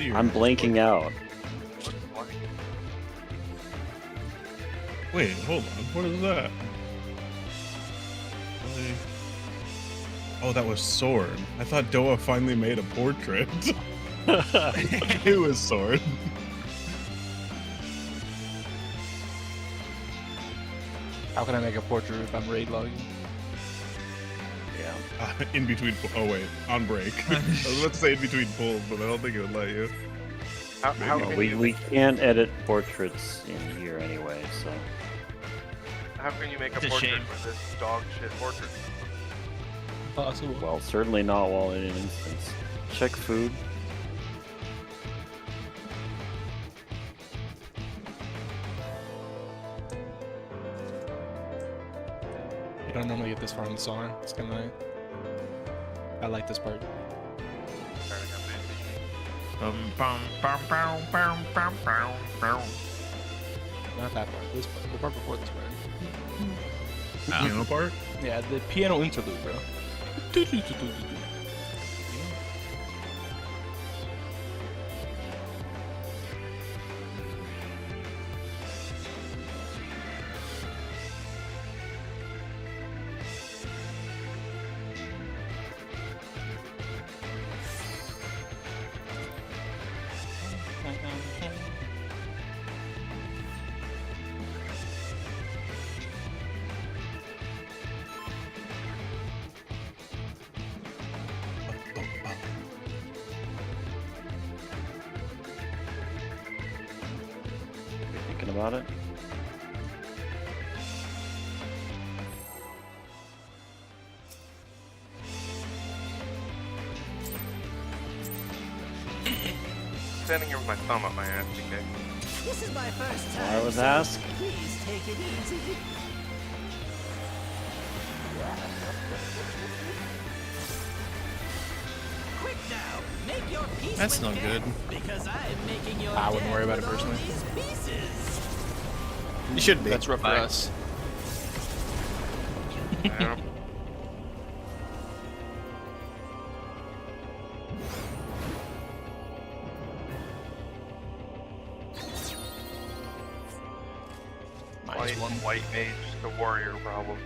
I'm blanking out. Wait, hold on. What is that? Oh, that was Sword. I thought Doa finally made a portrait. It was Sword. How can I make a portrait if I'm raid logging? Yeah. In between. Oh wait, on break. I was about to say in between pulls, but I don't think it would let you. We can't edit portraits in here anyway, so. How can you make a It's a portrait shame. with this dog shit portrait? Possible. Well, certainly not while in an instance. Check food. You don't normally get this far in the song. It's kind of like... I like this part. Not that part. This part. The part before this part. Piano part? Yeah, the piano interlude, bro. Thinking about it. Standing here with my thumb up my ass, TK. This is my first time. I was asked. Please take it easy. Quick now, make your peace That's with not death, good. Because I'm making your I wouldn't death worry about it with all personally. these pieces. You should be. That's rough for Bye. us. Minus one. White mage, the warrior problem.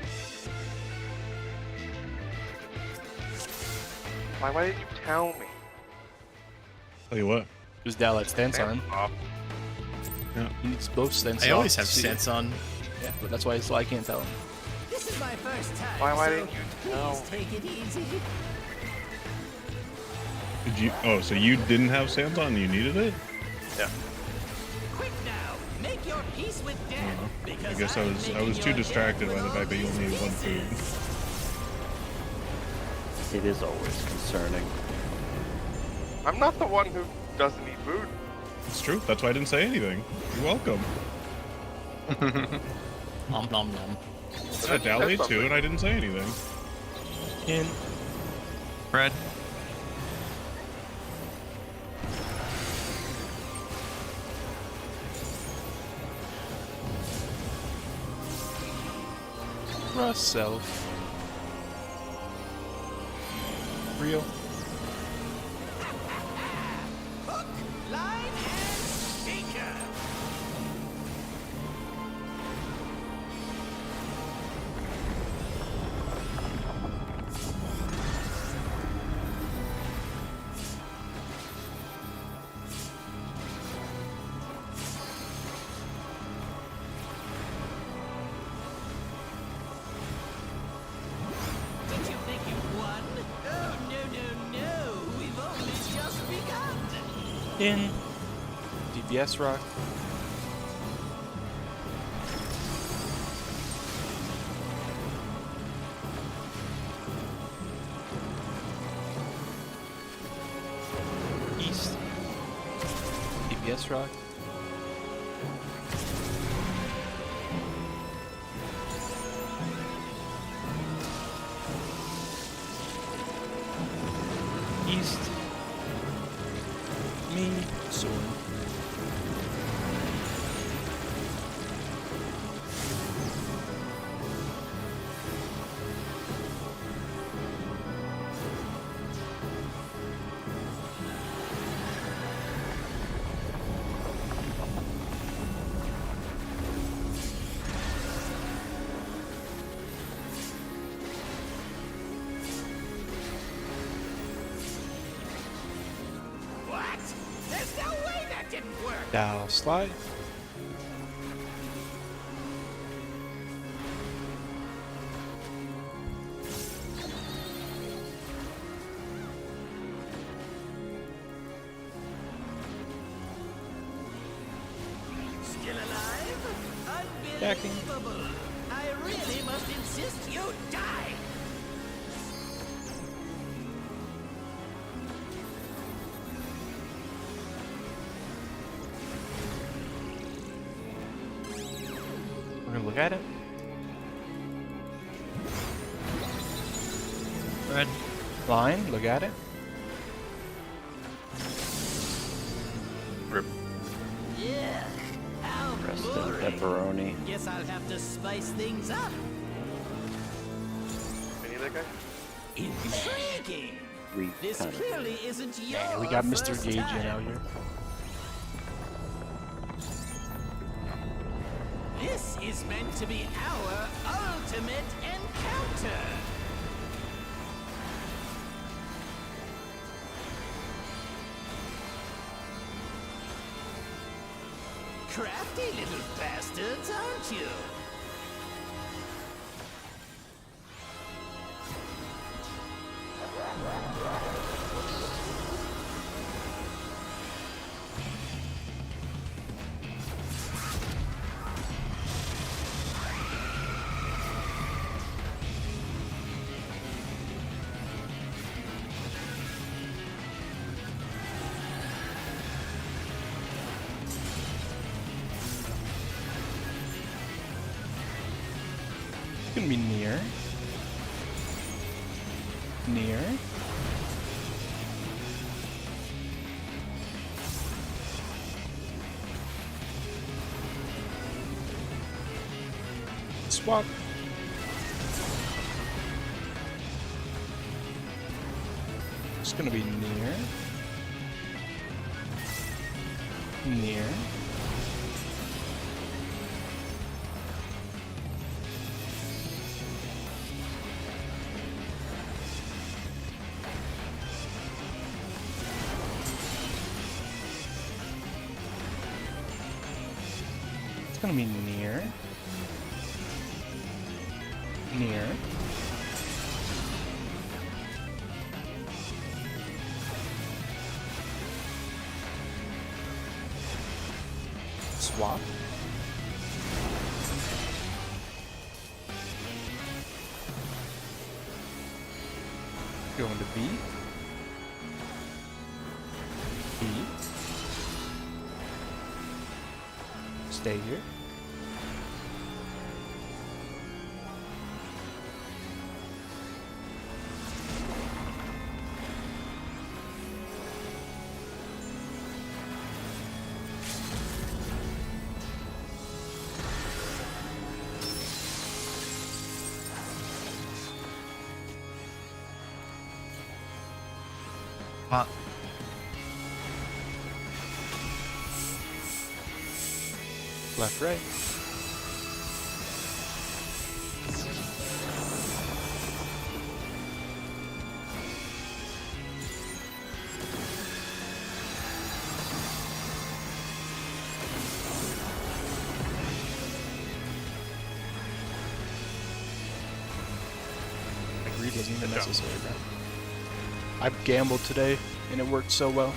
Why didn't you tell me? Tell you what. Just dial that stance on. Off. He needs both stance I always off, have see? stance on. Yeah, but that's why I can't tell him. This is my first time. Why so didn't you tell please me? take it easy. Did you? Oh, so you didn't have Sans on? You needed it? Yeah. Quick now, make your peace with death. I Because guess I I'm was making too your distracted death by the with fact that you all only these had one food. pieces. It is always concerning. I'm not the one who doesn't eat food. It's true. That's why I didn't say anything. You're welcome. Nom nom nom. I dallied too, and I didn't say anything. In. Fred. Trust self. Real. Hook, line, and sinker. Did you think you won? Oh, no. We've only just begun. In. DPS rock. East. DPS rock. East. Me. Sword. What? There's no way that didn't work. Down slide. Still alive? Jacking. Unbelievable. I really must insist you die. We're gonna look at it. Fred. Line, look at it. Yeah. How Rest in boring. pepperoni. Guess I'll have to spice things up. We need that guy? Intriguing. We This kind of clearly isn't your Yeah, we got Mr. first Gage in time. out here. This is meant to be our ultimate encounter. Crafty little bastards, aren't you? It's gonna be near. Near. Swap. It's gonna be near. Near. It's gonna be near. Near. Swap. Going to B. B. Stay here. Hot. Left, right. Agreed wasn't even necessary, bro. I gambled today, and it worked so well.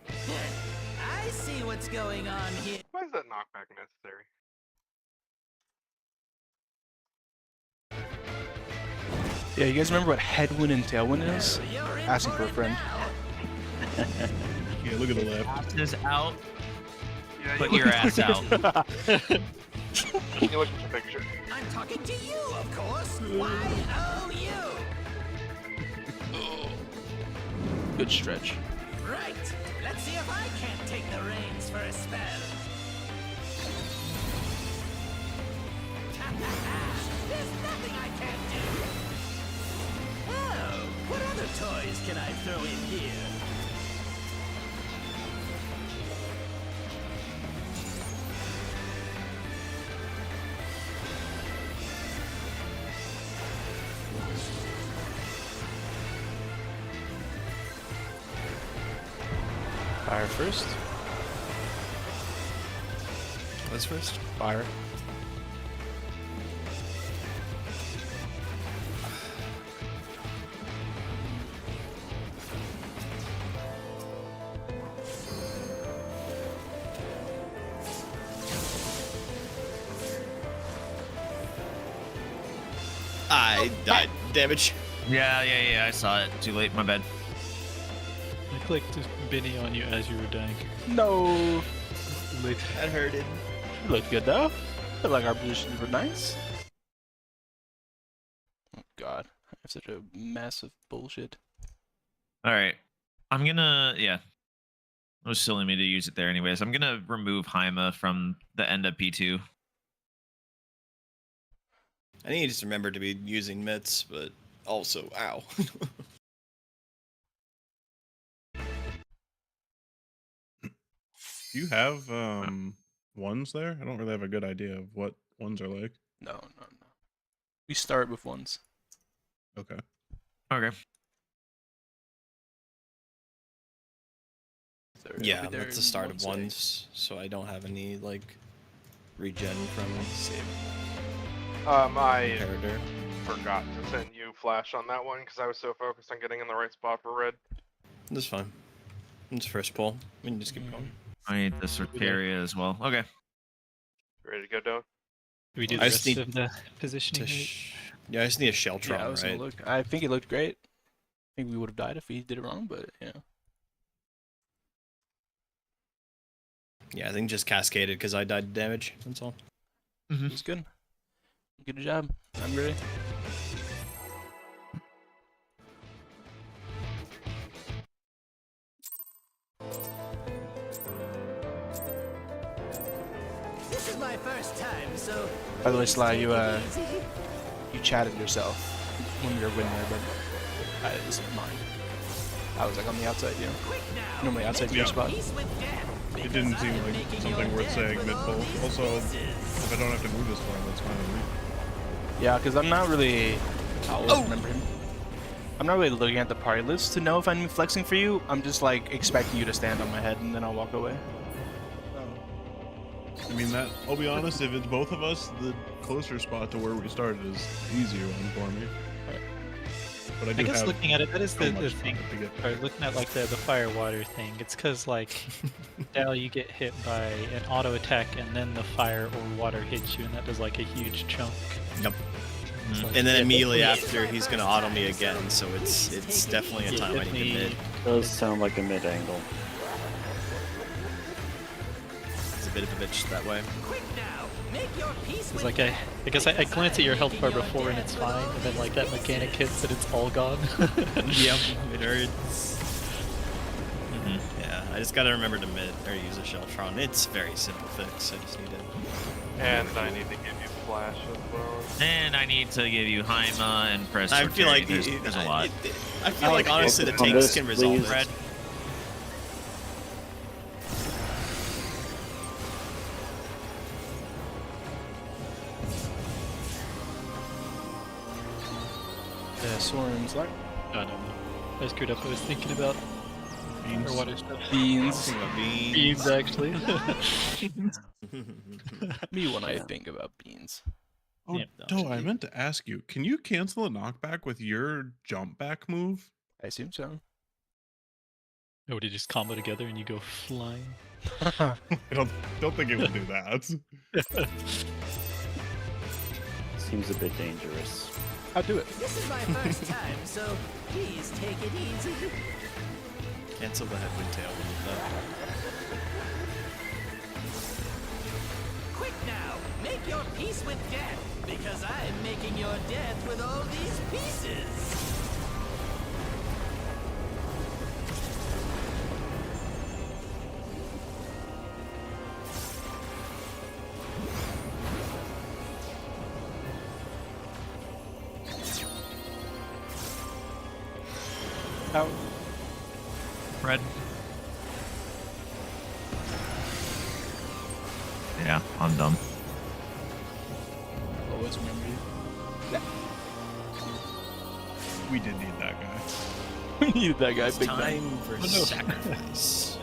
I see what's going on here. Why is that knockback necessary? Yeah, you guys remember what headwind and tailwind is? You're in Asking for a it friend. now. Yeah, look at the left. Ass is out. Yeah, Put you your ass out. look at the picture. I'm talking to you, of course. Why, oh, you. Good stretch. Right. Let's see if I can't take the reins for a spell. There's nothing I can't do. Oh, what other toys can I throw in here? Fire first. What's first? Fire. I died. Damage. Yeah, I saw it. Too late, my bad. I clicked Benny on you as you were dying. No. That hurted. Looked good though. I feel like our positions were nice. Oh god, I have such a massive bullshit. Alright. I'm gonna, yeah. It was silly of me to use it there anyways. I'm gonna remove Haima from the end of P2. I need to just remember to be using mitts, but also, ow. Do you have ones there? I don't really have a good idea of what ones are like. No. We start with ones. Okay. Okay. Yeah, that's the start of ones, so I don't have any, like, regen from save. I Imperator. forgot to send you flash on that one because I was so focused on getting in the right spot for red. That's fine. It's first pull. We can just keep going. I need the Soteria as well. Okay. Ready to go, Doan? Do we do the I just rest need of the positioning? Yeah, I just need a Sheltron, Yeah, I was right? gonna look. I think it looked great. I think we would have died if we did it wrong, but yeah. Yeah, I think just cascaded because I died to damage. That's all. It was good. Good job. I'm ready. This is my first time, so. By the way, Sly, you take it easy. you chatted yourself when we were winning there, but this is mine. I was like on the outside, you know. Quick now. Normally outside Make your your spot. peace with death, It didn't because seem I'm like making something your worth death saying with mid-pull. all these Also, pieces. if I don't have to move this far, that's fine with me. Yeah, because I'm not really. I always remember him. I'm not really looking at the party list to know if I'm flexing for you. I'm just like expecting you to stand on my head and then I'll walk away. I mean, that. I'll be honest, if it's both of us, the closer spot to where we started is the easier one for me. But I do I guess have looking at it, that is so the much thing. time to get Or looking at like the fire water thing, it's because like Dal, you get hit by an auto attack and then the fire or water hits you, and that does like a huge chunk. Yep. It's like- And then immediately Yeah. after, he's gonna auto me again, so it's definitely a Yeah, time I need to definitely. mid. Does sound like a mid angle. It's a bit of a bitch that way. Quick now. Make your peace It's with like death, I guess I glance at your health bar making your before and death it's with fine, all and then like these that mechanic pieces. hits and it's all gone. Yep, it hurts. Yeah, I just gotta remember to mid or use a Sheltron. It's a very simple fix. I just need to. And I need to give you flash as well. And I need to give you Haima and press I feel like there's a lot. I feel like honestly the focus on tanks this, can resolve please. it. Soren's like I don't know. I screwed up. I was thinking about beans. or water stuff. beans. Think about beans. Beans, actually. Me when I think about beans. Oh, Yeah. Doe, I meant to ask you, can you cancel a knockback with your jump back move? I assume so. Or would you just combo together and you go flying? I don't think it would do that. Seems a bit dangerous. I'll do it. This is my first time, so please take it easy. Cancel the headwind tailwind. Quick now. Make your peace with death, because I'm making your death with all these pieces. Out. Red. Yeah, I'm dumb. Always remember you. We did need that guy. We needed that guy It's big time. time for sacrifice.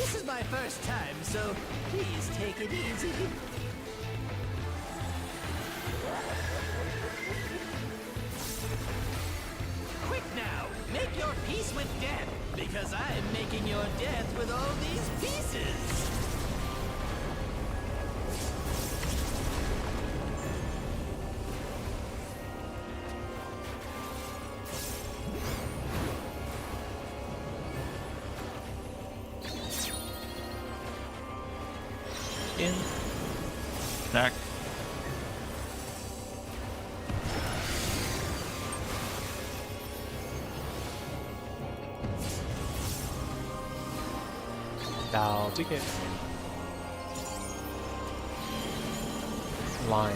This is my first time, so please take it easy. Quick now, make your peace with death, because I'm making your death with all these pieces. In. Back. Now, ticket. Line.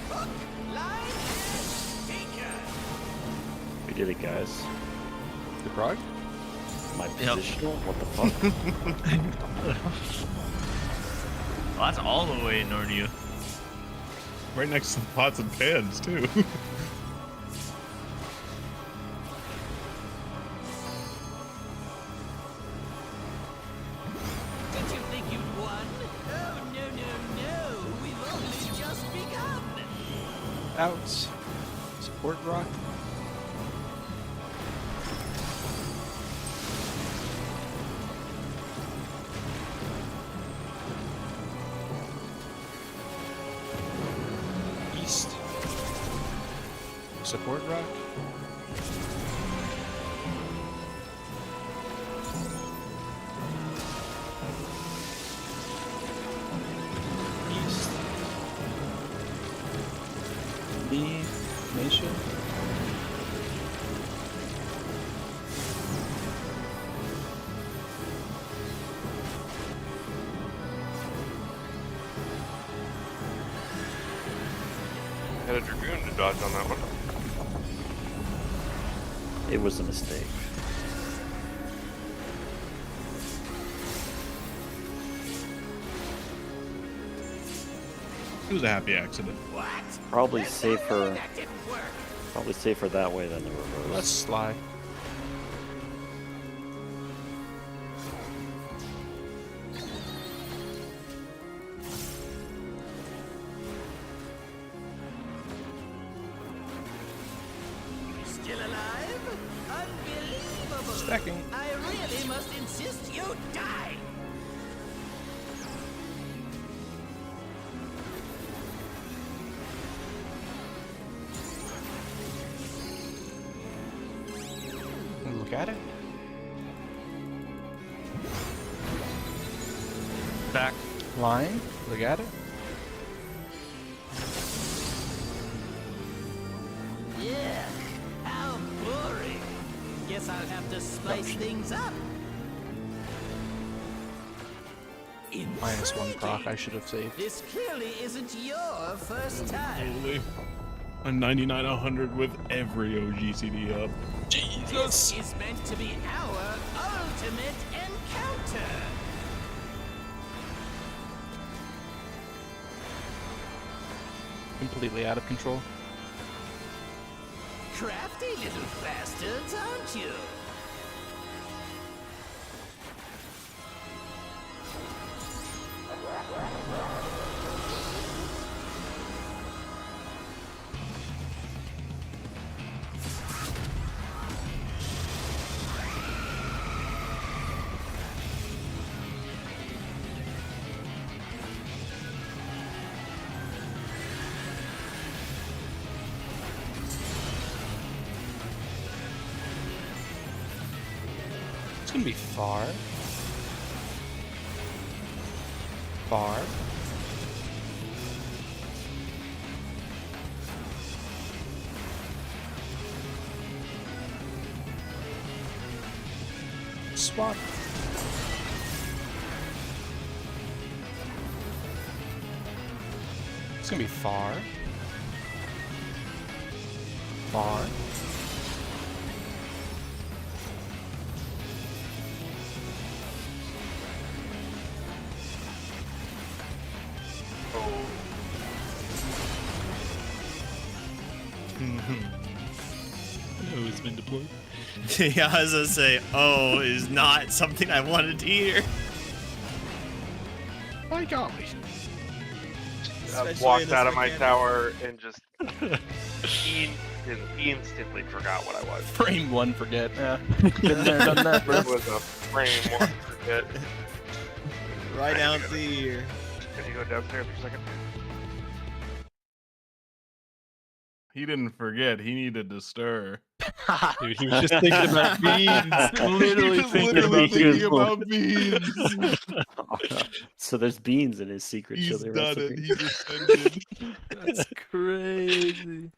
Hook, line, and sinker. We did it, guys. The Prog? My Yep. positional? What the fuck? Well, that's all the way in Nornu. Right next to the pots and pans, too. Did you think you'd won? Oh, no. We've only just begun. Out. Support rock. East. Support rock. East. B. Nation. Had a Dragoon to dodge on that one. It was a mistake. It was a happy accident. What? Probably There's no way safer. that didn't work. Probably safer that way than the reverse. Let's slide. Still alive? Unbelievable. Stacking. I really must insist you die. Look at it. Back. Line. Look at it. Yeah. How boring. Guess I'll have to spice things up. -1 proc I Intriguing. should have saved. This clearly isn't your first time. Holy. A 99 100 with every OGCD up. This is meant to be our ultimate encounter. Completely out of control. Crafty little bastards, aren't you? It's gonna be far. Far. Swap. It's gonna be far. Far. Oh, Nose has been deployed. Yeah, I was gonna say, oh, is not something I wanted to hear. My golly. Especially Walked in out this of my mechanic. tower and just instantly forgot what I was. Frame one, forget. Yeah. Been there, done that, bro. It was a frame one forget. Right out the ear. Can you go downstairs for a second? He didn't forget. He needed to stir. Dude, he was just thinking about beans. Literally He was thinking literally about thinking beans. about beans. So there's beans in his secret He's chili done recipe. it. He's ascended. That's crazy.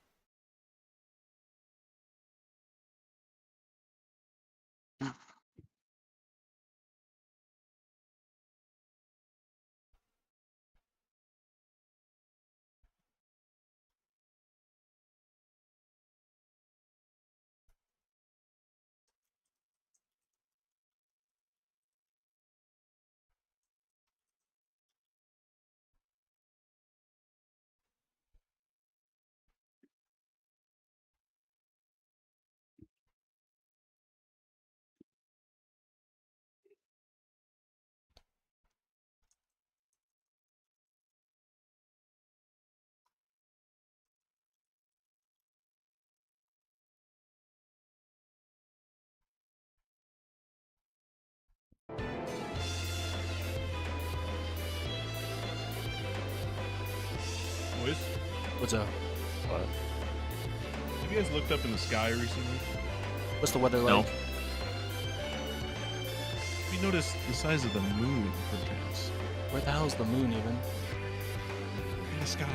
Boys, What's up? What? have you guys looked up in the sky recently? What's the weather No. like? Have you noticed the size of the moon, perchance? Where the hell's the moon even? In the sky.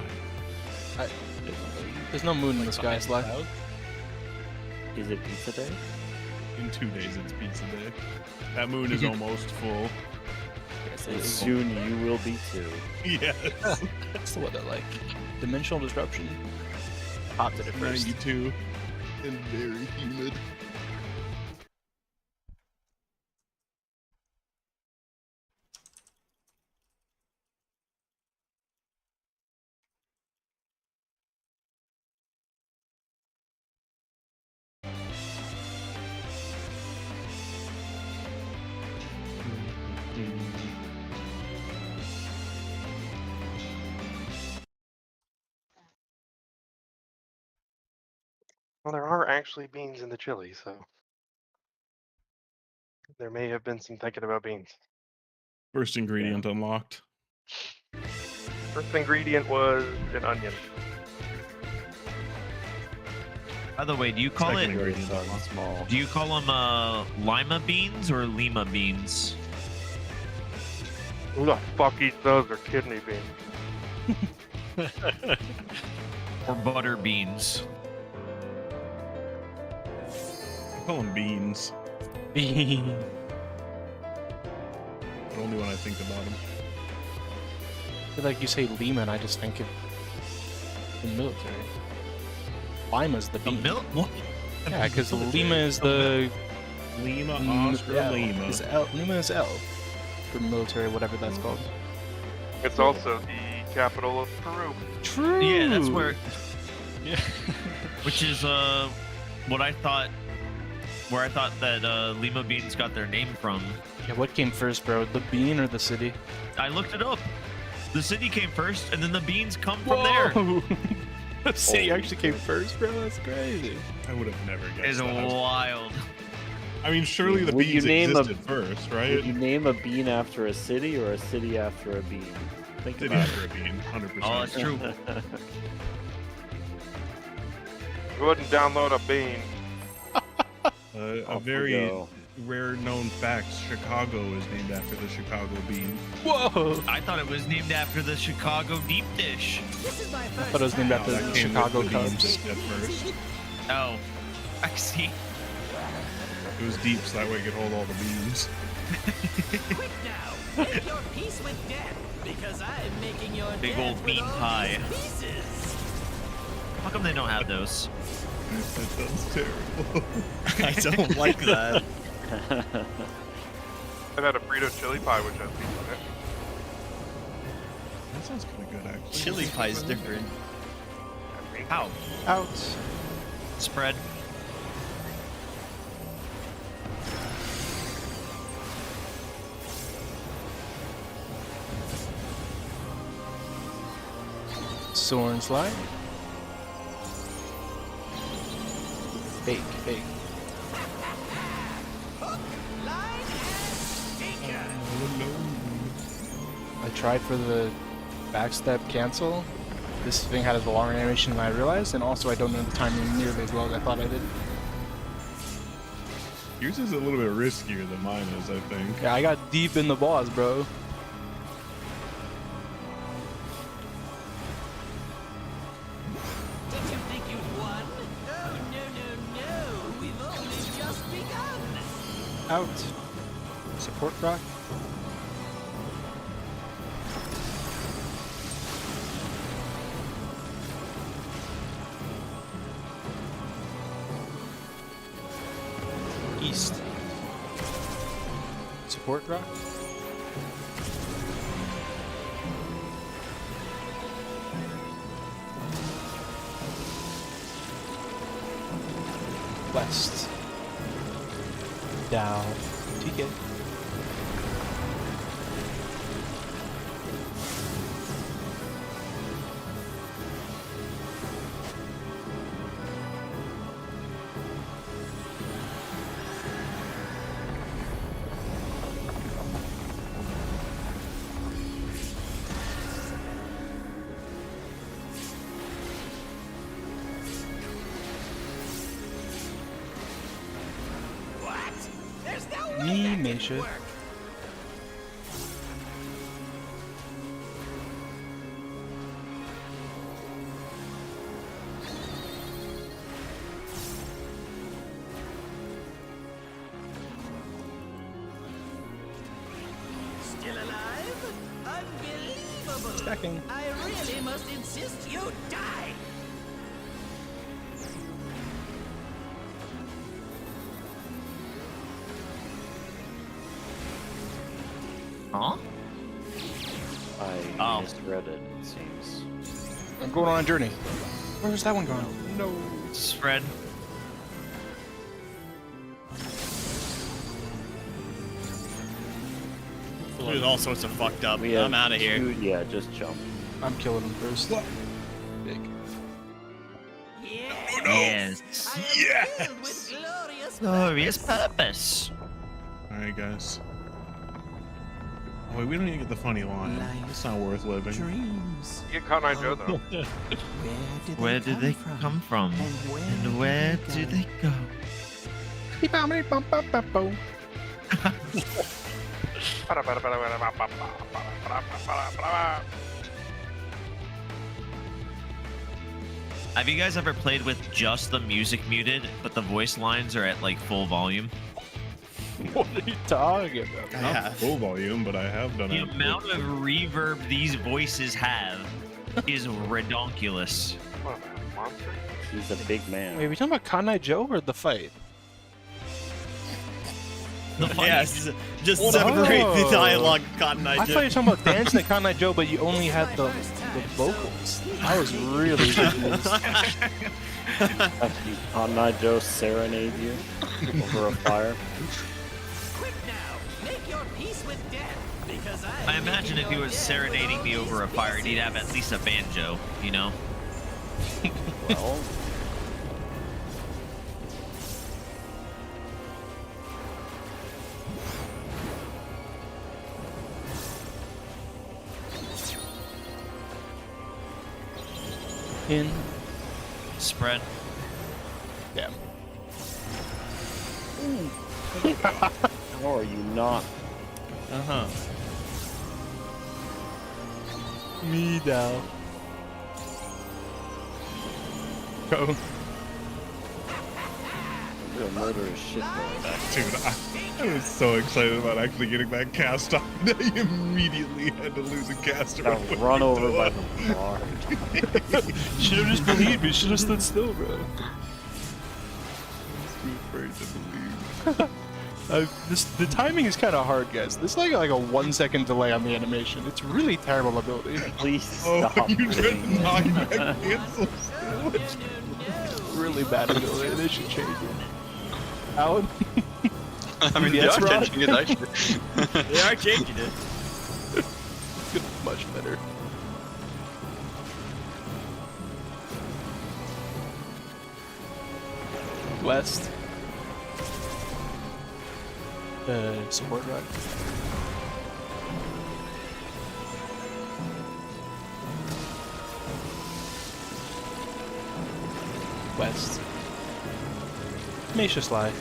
There's no moon in the sky, Sly. Is it pizza day? In 2 days, it's pizza day. That moon is almost full. Yes, And soon you will be too. Yes. What's the weather like? Dimensional disruption? Popped it at first. 92 and very humid. Well, there are actually beans in the chili, so there may have been some thinking about beans. First ingredient unlocked. First ingredient was an onion. By the way, do you call Second it? ingredient Sorry, unlocked. small. Do you call them lima beans or lima beans? Who the fuck eats those? Or kidney beans? Or butter beans? I call them beans, but only when I think about them. I feel like you say Lima and I just think of the military. Lima's the The bean. milk? What? Yeah, because Lima is the... Lima, Mm, Oscar, L. Lima. Is L. Lima is L. For military, whatever that's called. It's also the capital of Peru. True! Yeah, that's where. Yeah. Which is what I thought. Where I thought that lima beans got their name from. Yeah, what came first, bro? The bean or the city? I looked it up. The city came first, and then the beans come from there. The city actually came first, bro? That's crazy. I would have never guessed It's that. wild. I mean, surely the Would you beans name a- existed first, right? Would you name a bean after a city or a city after a bean? Think City about after a bean, 100%. Oh, that's true. it. Go ahead and download a bean. A Off we very go. rare known fact: Chicago is named after the Chicago bean. Whoa! I thought it was named after the Chicago deep dish. This is my I first thought it was named time. after No, the that came Chicago with the beans Cubs. at first. Oh, I see. It was deep, so that way it could hold all the beans. Quick now, make your peace with death, because I'm making your Big death old with bean all pie. these pieces. How come they don't have those? That sounds terrible. I don't like that. I've had a Frito chili pie, which has beans in it. That sounds kind of good, actually. Chili pie is different. How? Out. Spread. Soaring slide. Fake. I tried for the backstep cancel. This thing had a longer animation than I realized, and also I don't know the timing nearly as well as I thought I did. Yours is a little bit riskier than mine is, I think. Yeah, I got deep in the boss, bro. Did you think you'd won? Oh, no. We've only just begun. Out. Support rock. East. Support rock. West. Down. TK. There's no way Me, that didn't Misha. work. Still alive? Unbelievable! Stacking. I really must insist you die! Huh? I misread it, it seems. I'm going on a journey. Where's that one going? No. Spread. There's all sorts of fucked up. We I'm have out of here. two- yeah, just jump. I'm killing him first. Big. Yes! Yes. I am Yes! filled with glorious Glorious purpose. purpose. Alright, guys. Oh, wait, we don't even get the funny line. It's not worth living. Dreams. You get Cotton Eye Joe though. Where did they come from? And where do they go? Have you guys ever played with just the music muted, but the voice lines are at like full volume? What are you talking about? Not full volume, but I have done The it. amount of reverb these voices have is redonkulous. What am I, a monster? He's a big man. Wait, are we talking about Cotton Eye Joe or the fight? The funny Yes, just Oh. separate the dialogue of Cotton Eye I thought you were talking about dancing at Cotton Eye Joe, but you only had the vocals. I was really confused. After you Cotton Eye Joe serenade you over a fire. Quick now, make your peace with death, because I imagine if he was serenading me over a fire, he'd have at least a banjo, you know? Well, In. Spread. Yeah. how are you not? Uh-huh. Me down. Go. Real murderous shit going back. Dude, I was so excited about actually getting that cast on. I immediately had to lose a caster. Got run over by the bar. Should have just believed me. Should have stood still, bro. Too afraid to believe. The timing is kind of hard, guys. This is like a 1 second delay on the animation. It's really terrible ability. Please Oh, stop. you tried to doing knock that. back cancels. Really bad ability. They should change it. Alan? I mean, they Yes, are Rod? changing it actually. They are changing it. Much better. West. Support rod. West. Meisha Sly.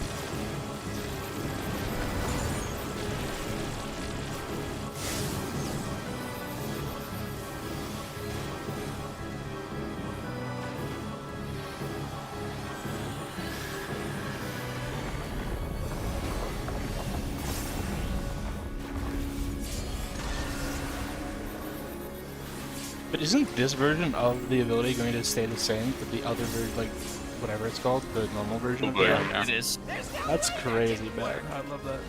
But isn't this version of the ability going to stay the same for the other version, like whatever it's called, the normal version of it? Yeah, it is. That's crazy bad. I love that.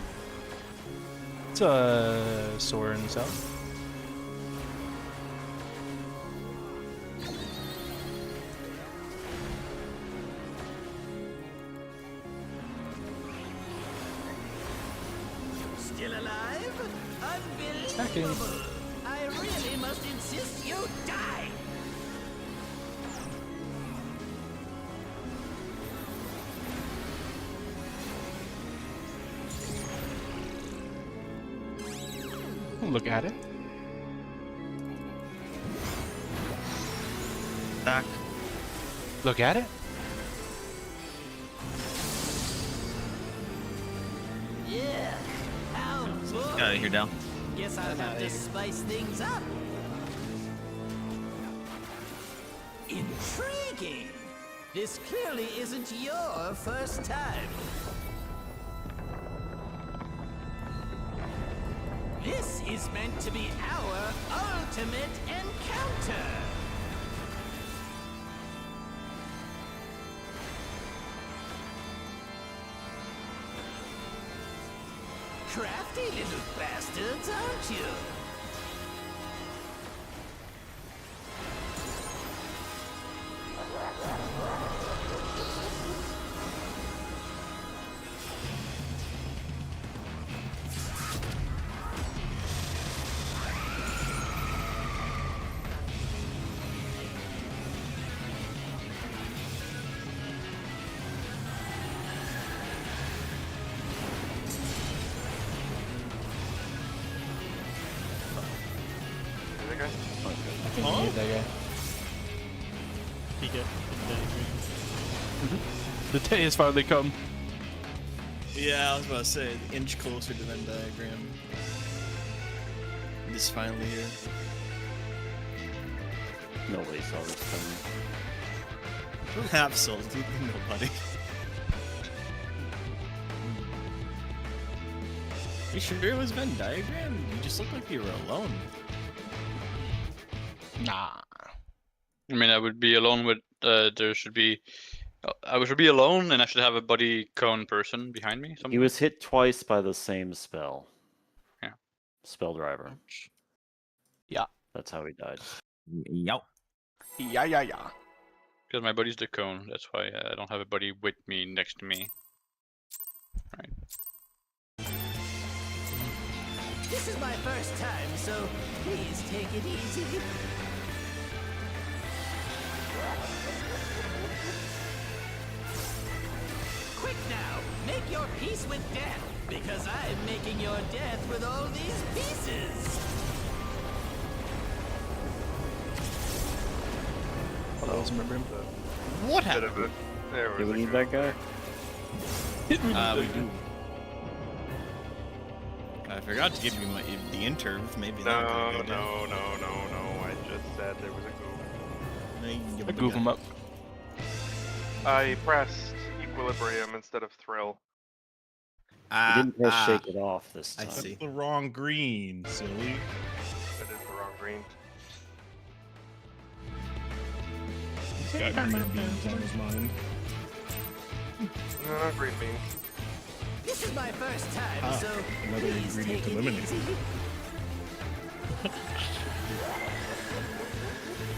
It's Soren South. Still alive? Stacking. Unbelievable! I really must insist you die! Look at it. Back. Look at it. Yeah, how Get out of here, Dal. Guess I'll have to spice things up. Intriguing! This clearly isn't your first time. This is meant to be our ultimate encounter! Crafty little bastards, aren't you? Is that guy? I think we need that guy. He get The day has finally come. Yeah, I was about to say, the inch closer to Venn diagram. This finally here. Nobody saw this coming. Absolutely nobody. You sure it was Venn diagram? You just look like you were alone. Nah. I mean, I would be alone with. There should be. I should be alone, and I should have a buddy cone person behind me. He was hit twice by the same spell. Yeah. Spell driver. Yeah. That's how he died. Yup. Yeah. Because my buddy's the cone. That's why I don't have a buddy with me next to me. Right. This is my first time, so please take it easy. Quick now, make your peace with death, because I'm making your death with all these pieces. I always remember him. What Bit happened? of it. There Do was we a need go. that guy? We do. I forgot to give you the interv. Maybe No, that would no. I just said there was a goof. I goof him up. I pressed equilibrium instead of thrill. We didn't press shake it off this I time. see. That's the wrong green, silly. That is the wrong green. He's got green beans on his mind. No, not green beans. This is my first time, Ah, so another please ingredient take it eliminated. easy.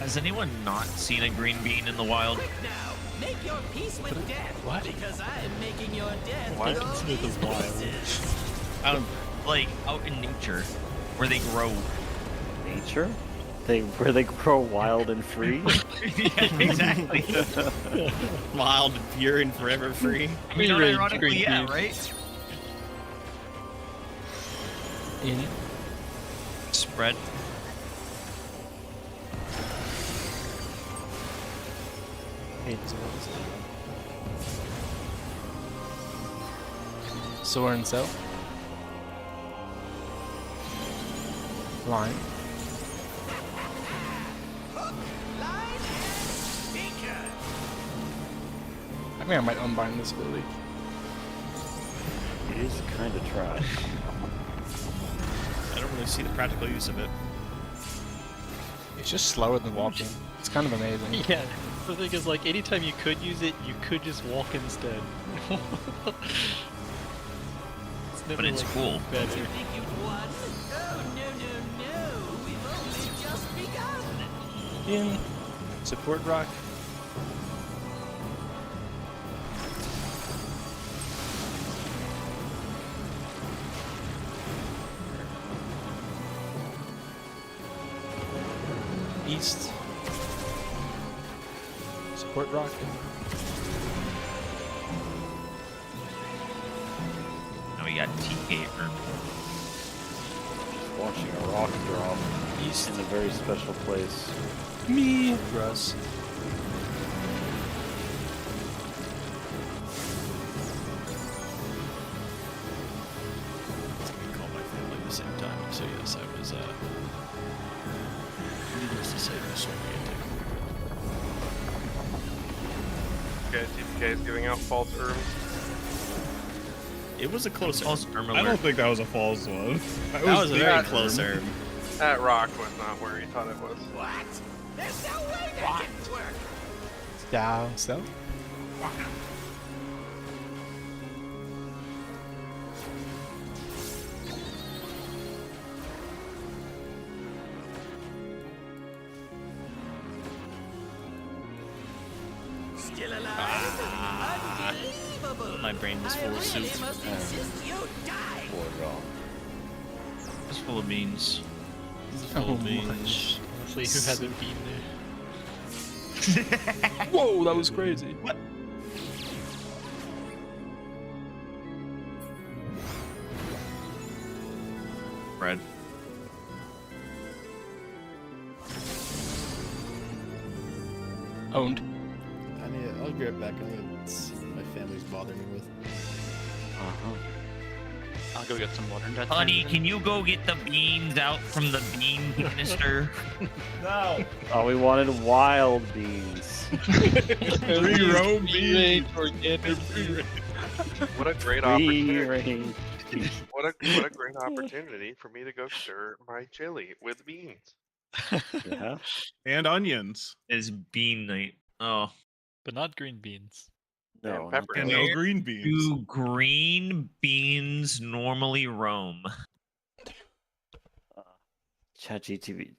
Has anyone not seen a green bean in the wild? Quick now, make your peace with death, What? because I'm making your death What? with all With these the wild. pieces. Out, like out in nature, where they grow. Nature? where they grow wild and free. Yeah, exactly. Wild, pure, and forever free. You know, Green ironically, yeah, cubes. right? In. Spread. Soren cell. Line. I think I might unbind this ability. It is kind of trash. I don't really see the practical use of it. It's just slower than walking. It's kind of amazing. Yeah, the thing is, like, anytime you could use it, you could just walk instead. It's never, But it's like, cool. better. Think you've won? Oh, no. We've only just begun. In. Support rock. East. Support rock. Now we got TK or Watching a rock drop East. in a very special place. Me. Russ. I call my family at the same time, so yes, I was, needless to say, disoriented. Okay, TPK is giving out false herbs. It was a close false erm. arm I don't alert. think that was a false one. That was a very that close erm. erm. That rock was not where he thought it was. What? There's no way that didn't work. Down. So. Still alive? Unbelievable. My brain was full of really soup. must insist you die. Poor wrong. It's full of beans. Full of beans. Honestly, who hasn't been there? Whoa, that was crazy. What? Bread. Owned. I'll be right back. I need to see what my family's bothering me with. Uh-huh. I'll go get some water. Honey, can you go get the beans out from the bean canister? Oh, we wanted wild beans. Free roam beans. What a great Free opportunity. range. What a great opportunity for me to go stir my chili with beans. Yeah. And onions. Is bean night. Oh. But not green beans. No, And not pepper. And that. no green beans. Do green beans normally roam? ChatGTV.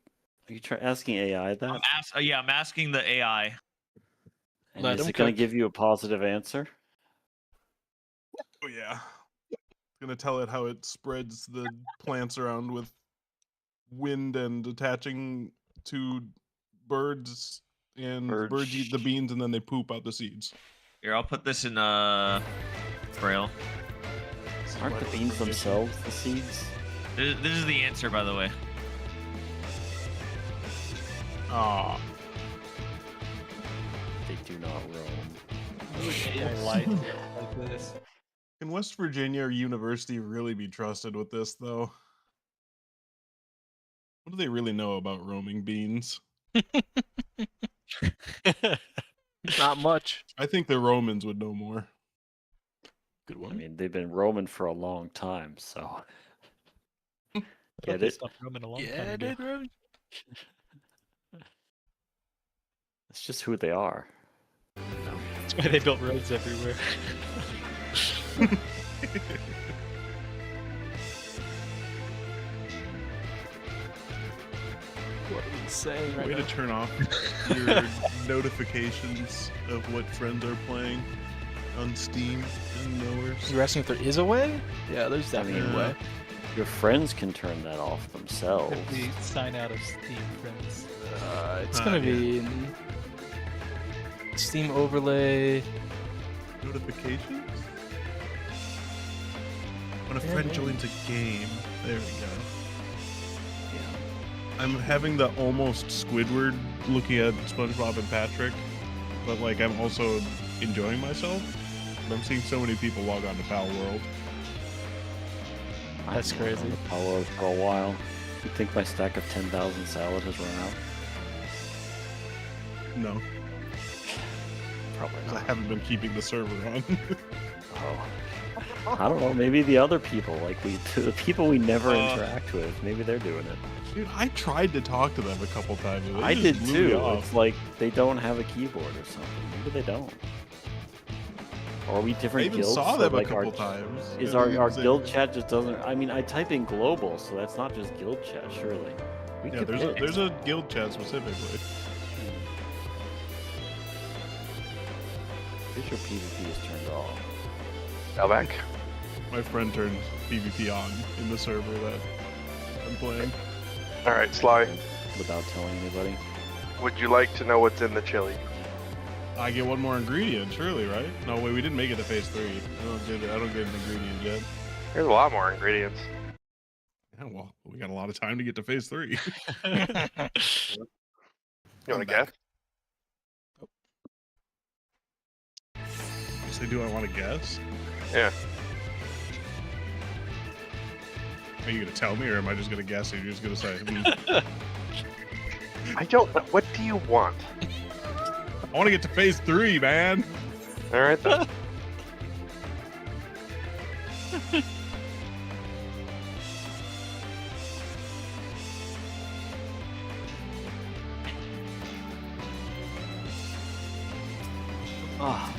Are you asking AI that? I'm asking the AI. And Let is him it going cook. to give you a positive answer? Oh yeah. Gonna tell it how it spreads the plants around with wind and attaching to birds, and Birds. birds eat the beans and then they poop out the seeds. Here, I'll put this in Braille. Aren't the beans themselves the seeds? This is the answer, by the way. Ah. They do not roam. AI light like this. Can West Virginia University really be trusted with this though? What do they really know about roaming beans? Not much. I think the Romans would know more. Good I one. mean, they've been roaming for a long time, so. Thought Get they it? stopped roaming a long Yeah, time ago. dude. It's just who they are. That's why they built roads everywhere. What are we saying right Way now? to turn off your notifications of what friends are playing on Steam and nowhere. You're asking if there is a way? Yeah, there's definitely a Yeah. way. Your friends can turn that off themselves. If we sign out of Steam, friends. It's gonna be in Steam overlay. Notifications? When a Yeah, friend maybe. joins a game. There we go. Yeah. I'm having the almost Squidward looking at SpongeBob and Patrick, but like I'm also enjoying myself. And I'm seeing so many people log on to Pal World. That's I've been crazy. on the Palo for a while. You think my stack of 10,000 salad has run out? No, Probably 'cause I not. haven't been keeping the server on. Oh. I don't know. Maybe the other people, like the people we never interact with, maybe they're doing it. Dude, I tried to talk to them a couple times. and they I just did blew me too. off. It's like they don't have a keyboard or something. Maybe they don't. Or are we I different even guilds? saw so, them like, a couple our, times. Is and our it was guild like- chat just doesn't? I mean, I type in global, so that's not just guild chat, surely. We Yeah, could there's pick. a guild chat specifically. Pretty sure PvP is turned off. Now back. My friend turned PvP on in the server that I'm playing. All right, Sly. Without telling anybody. Would you like to know what's in the chili? I get one more ingredient, surely, right? No, wait, we didn't make it to phase 3. I don't get an ingredient yet. There's a lot more ingredients. Yeah, well, we got a lot of time to get to phase 3. You want to guess? Yes, I do. I want to guess. Yeah. Are you gonna tell me, or am I just gonna guess? Or you're just gonna say, I don't know. What do you want? I want to get to phase 3, man. All right, then. Ah,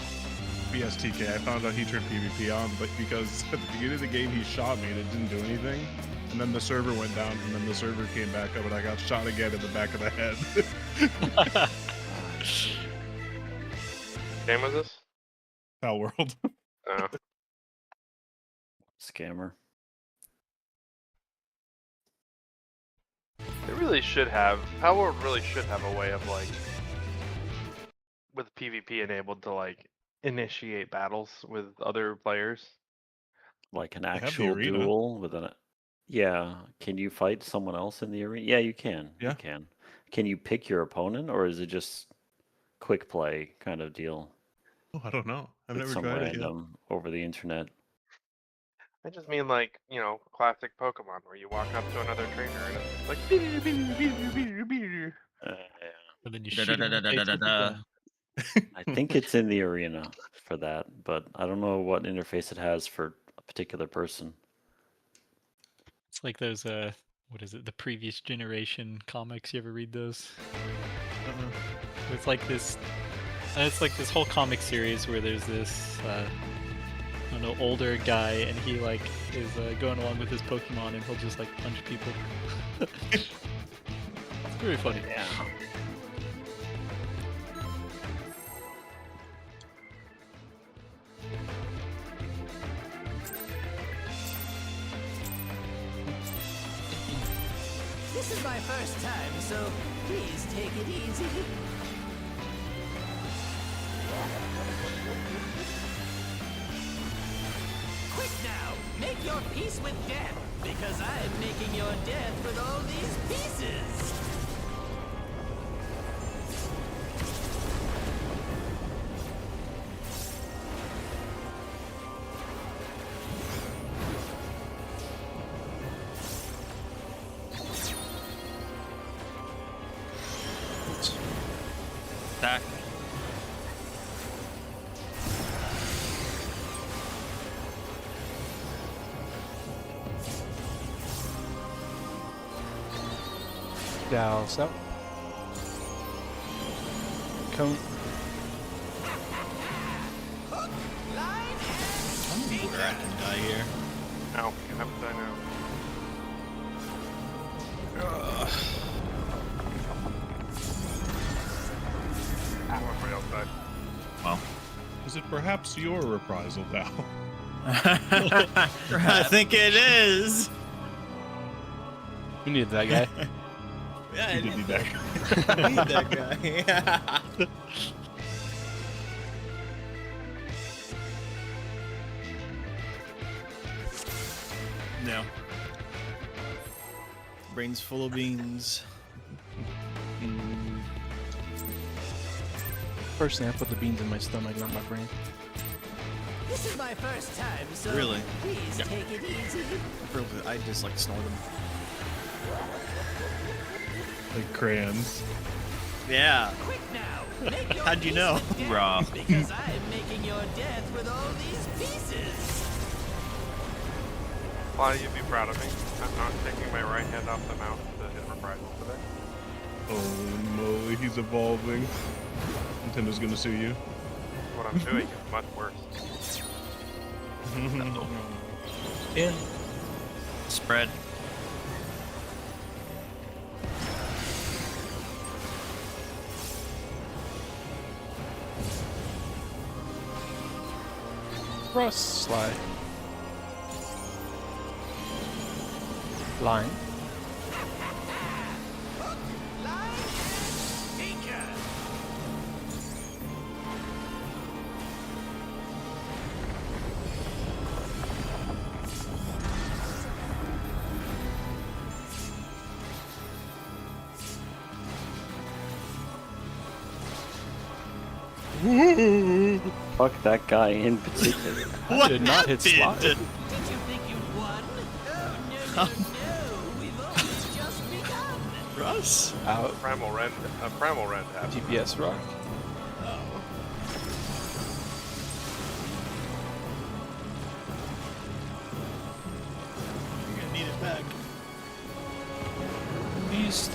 BSTK, I found out he turned PvP on, but because at the beginning of the game he shot me and it didn't do anything. And then the server went down, and then the server came back up, and I got shot again in the back of the head. Game was this? Pal World. Oh. scammer. It really should have. Power really should have a way of like, with PvP enabled to like initiate battles with other players. Like an have the actual arena. duel with an. Yeah, can you fight someone else in the arena? Yeah, you can. Yeah. You can. Can you pick your opponent, or is it just quick play kind of deal Oh, I don't know. I've with never some tried it yet. random over the internet? I just mean like, you know, classic Pokemon where you walk up to another trainer and it's like "Beep, beep, beep, beep, beep." Yeah. And then you shoot him in the face with the Da-da-da-da-da-da-da. gun. I think it's in the arena for that, but I don't know what interface it has for a particular person. It's like those what is it, the previous generation comics, you ever read those? It's like this whole comic series where there's this I don't know, older guy, and he like is going along with his Pokemon, and he'll just like punch people. It's very funny. Yeah. This is my first time, so please take it easy. Quick now, make your peace with death, because I'm making your death with all these pieces. Attack. Douse out. Come. Where I can die here. No, you have to die now. Everybody else died. Well. Is it perhaps your reprisal, pal? I think it is. We needed that guy. Yeah, You did need that. I need that guy. No. Brain's full of beans. Personally, I put the beans in my stomach, not my brain. This is my first time, so Really? please take it easy. I just like snort them. Like crayons. Yeah. Quick now, make your How'd you peace know? with death, Raw. Because I'm making your death with all these pieces. Why you be proud of me? I'm not taking my right hand off the mouse to hit reprisal today. Holy moly, he's evolving. Nintendo's gonna sue you. What I'm doing is much worse. In. Spread. Cross slide. Line. Line speaker. Fuck that guy in particular. I did not hit slide. Did you think you'd won? Oh, no, no, no. We've only just begun. Russ? Out. Primal Rend happened. TPS rock. You're gonna need it back. East.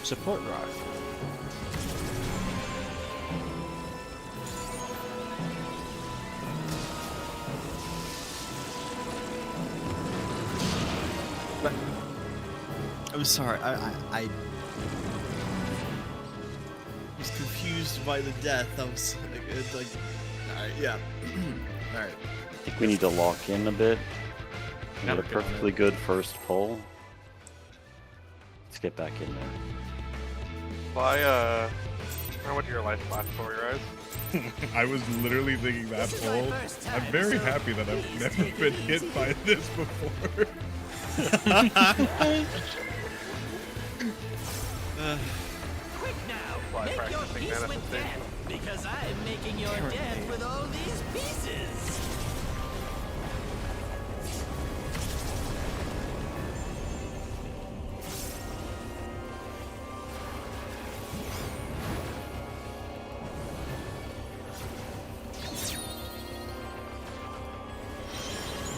Support rock. I'm sorry. I was confused by the death. I was it's like, all right, yeah, all right. I think we need to lock in a bit. We got a Working on perfectly it. good first pull. Let's get back in there. Well, I went to your life flash before your eyes. I was literally thinking that This is my pull. first I'm time, very so happy that I've please never take been it hit easy. by this before. Quick now, Why, make your practicing peace with manifestation? death. Because I'm making your death with all these pieces.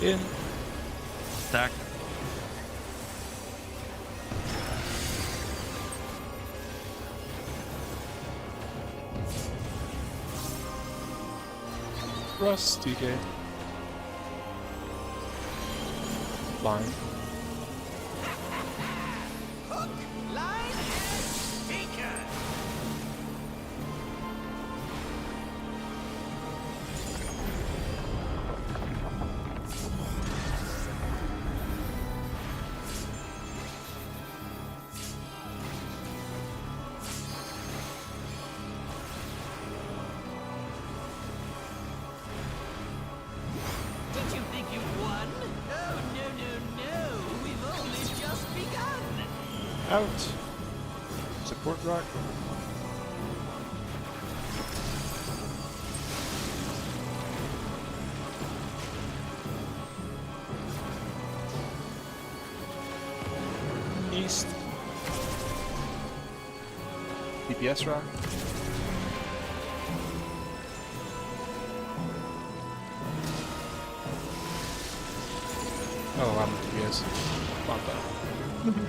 In. Stack. Russ. TK. Line. Hook, line, and speaker. Did you think you won? Oh, no, no, no. We've only just begun. Out. Support rock. East. TPS rock. Oh, I'm TPS. My bad.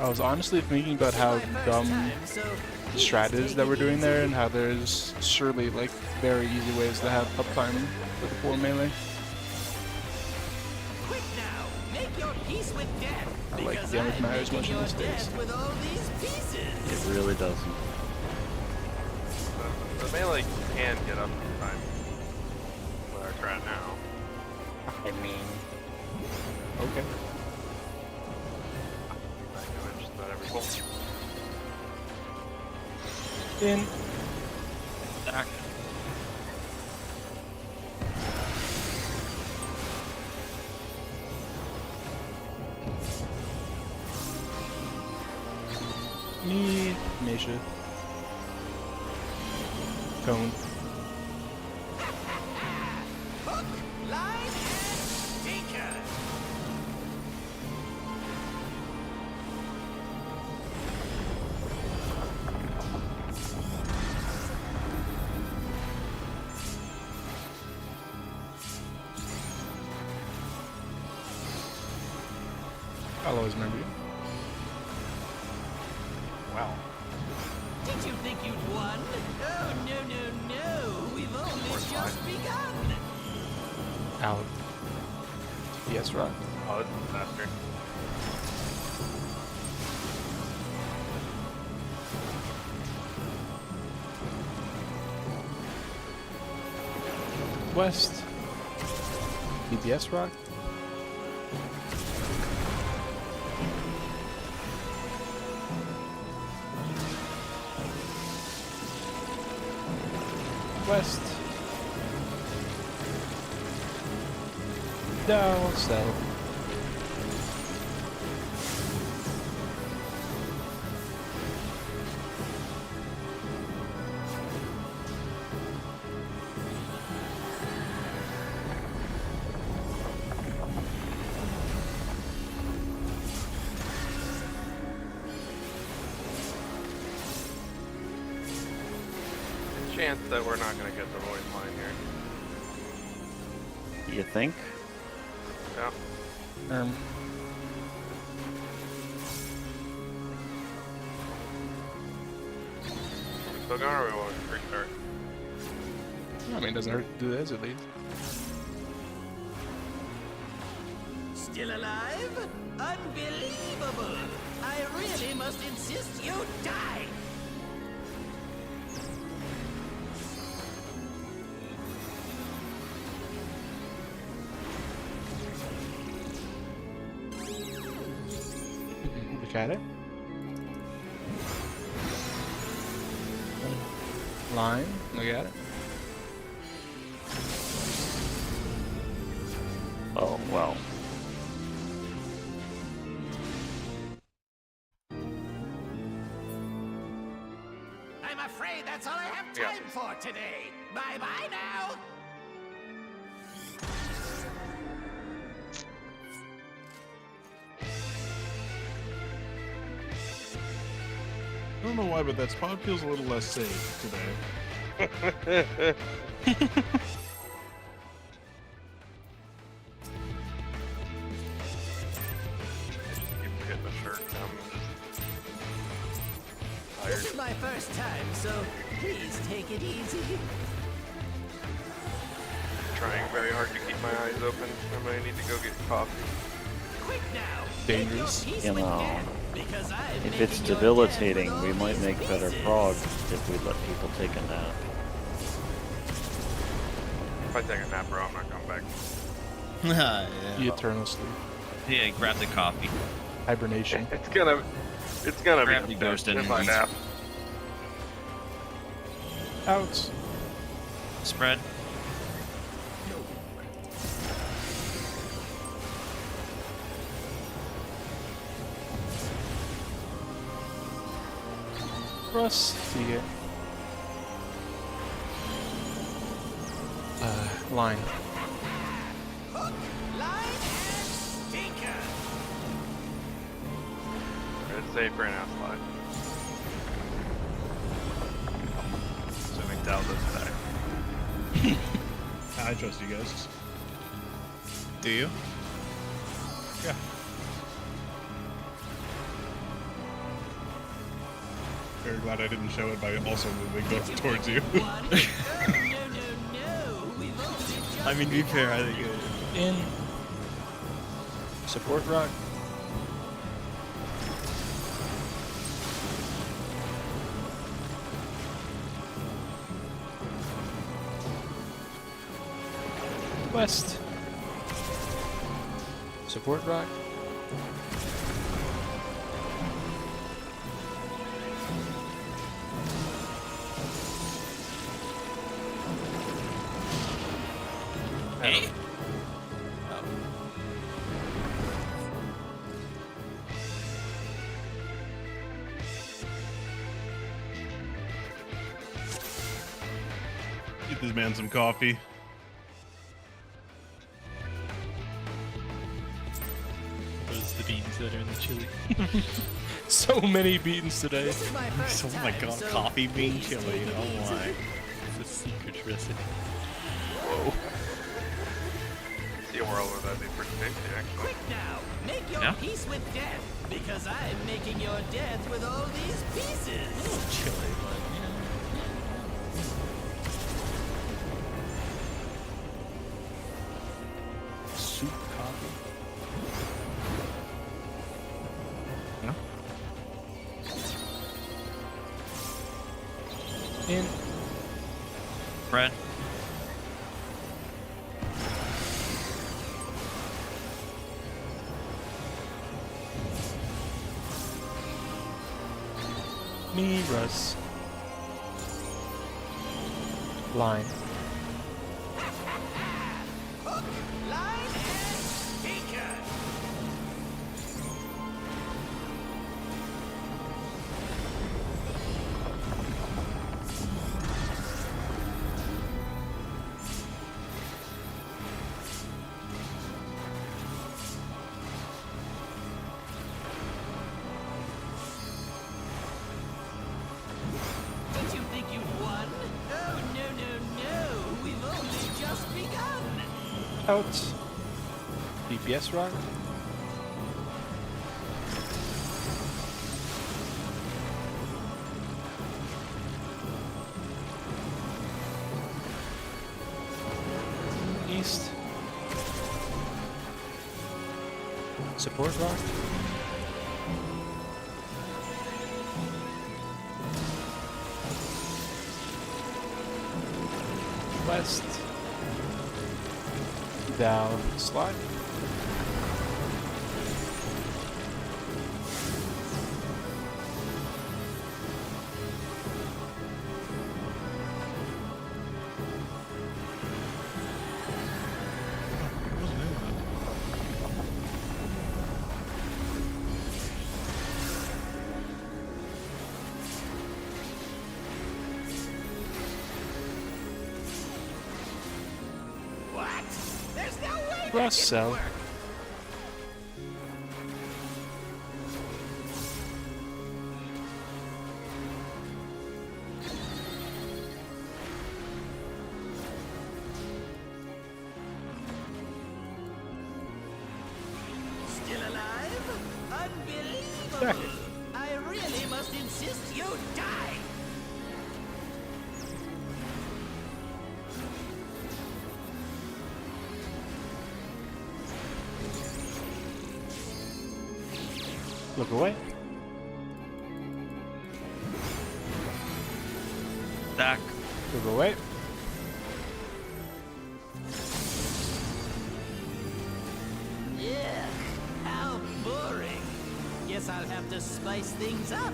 I was honestly thinking about how dumb the strat is that we're doing there, and how there's surely like very easy ways to have uptime for the 4 melee. Quick now, make your peace with death. I like because damage I'm matters much making in your these days. death with all these pieces. It really doesn't. The melee can get up time with our strat now. I mean, okay. I know just about every pull. In. Back. Me, Nisha. Cone. Hook, line, and sinker. I'll always remember you. Wow. Did you think you'd won? Oh, no. We've only just begun. Out. Yes, right. Oh, this is faster. West. DPS rock. West. Down south. Chance that we're not gonna get the voice line here. You think? Yeah. Still going or we want to restart? I mean, it doesn't hurt to do this at least. Still alive? Unbelievable! I really must insist you die! Look at it. Line. Look at it. Oh, well. I'm afraid that's all I have time for today. Bye-bye now! I don't know why, but that spot feels a little less safe today. Keep hitting the shirt. This is my first time, so please take it easy. Trying very hard to keep my eyes open. I might need to go get coffee. Quick now! Dangerous. Make your peace You with know, death, because I'm if making it's your debilitating, death with we all might these make better pieces. prog if we let people take a nap. If I take a nap, bro, I'm not coming back. Yeah. The eternal sleep. Yeah, grab the coffee. Hibernation. It's gonna Grab be the ghost in my enemies. nap. Outs. Spread. Russ. See it. Line. Hook, line, and sinker. It's safe right now, slide. Assuming Dal doesn't die. I trust you guys. Do you? Yeah. Very glad I didn't show it by also moving towards you. One? Oh, no, no. We've only just I mean, to be fair, I think In. Support rock. West. Support rock. Hey. Get this man some coffee. Those the beans that are in the chili. So many beans today. This is my first Oh my time, god, so coffee bean please chili. take it Oh easy. my. It's a secret recipe. See a world where that'd be pretty tasty, actually. Quick now, make your Yeah? peace with death, because I'm making your death with all these pieces. Chili, but Soup coffee. in. Brad. Me, Russ. Line. Hook, line, and sinker. Did you think you'd won? Oh, no, no, no. We've only just begun. Out. DPS rock. East. Support rock. West. Down. Slide. What? There's no way that Russell. can work. Still alive? Unbelievable! Back. I really must insist you die! Look away. Stack. Look away. Yeah, how boring. Guess I'll have to spice things up.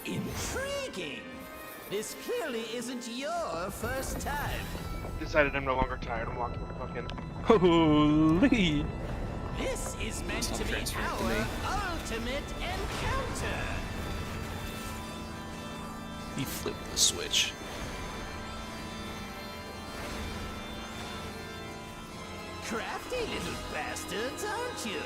Intriguing. This clearly isn't your first time. Decided I'm no longer tired. I'm walking the fuck in. Holy! This is meant Stop to be transferring to our me. ultimate encounter. He flipped the switch. Crafty little bastards, aren't you?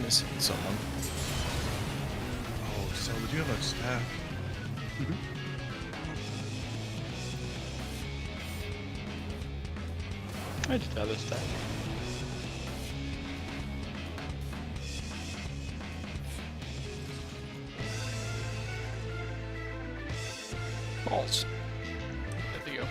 missing someone. Oh, so did you have a stack? I just have a stack. Balls. There you go.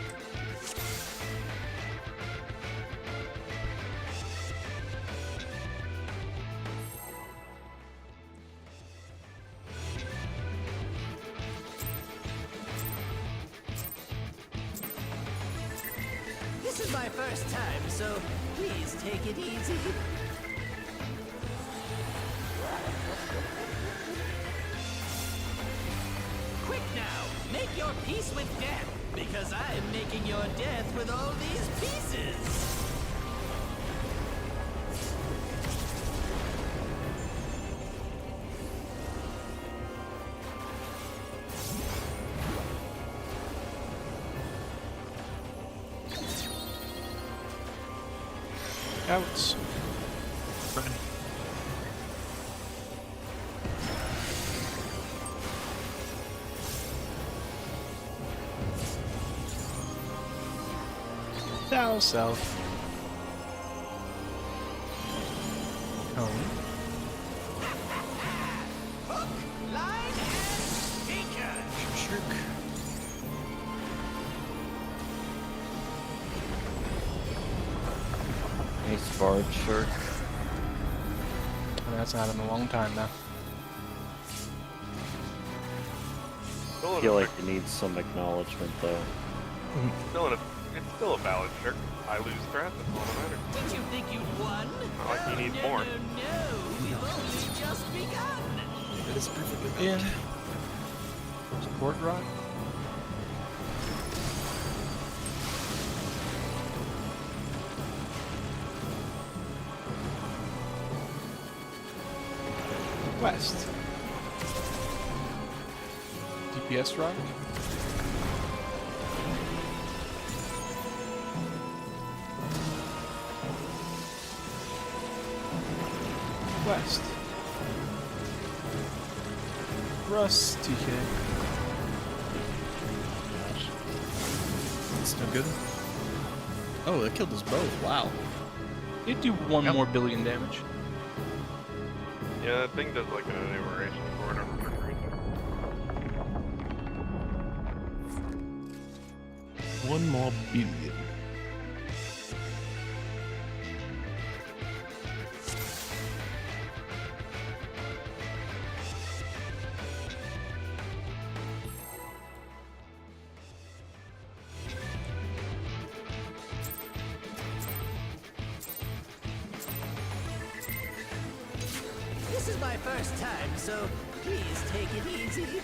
This is my first time, so please take it easy. Quick now, make your peace with death, because I'm making your death with all these pieces. Outs. South. Cone. Hook, line, and sinker. Shirk. Nice Bard Shirk. That's not in a long time now. I feel like it needs some acknowledgement though. It's still a valid trick. I lose threat, that's all that matters. Did you think you'd won? Not like you need no, more. No, we've only just begun. That is perfectly In. valid. Support rock. West. DPS rock. West. Russ, TK. It's no good. Oh, that killed us both. Wow. You do one more billion damage. Yeah, that thing does like an enumeration for whatever reason. One more billion. This is my first time, so please take it easy.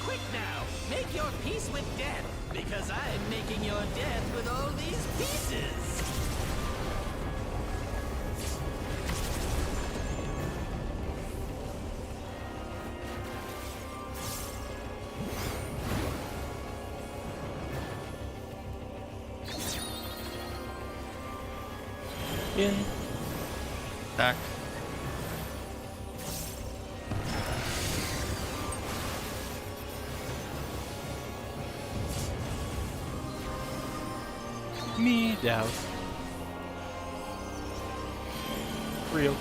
Quick now, make your peace with death, because I'm making your death with all these pieces. In. Back. Me down. Real.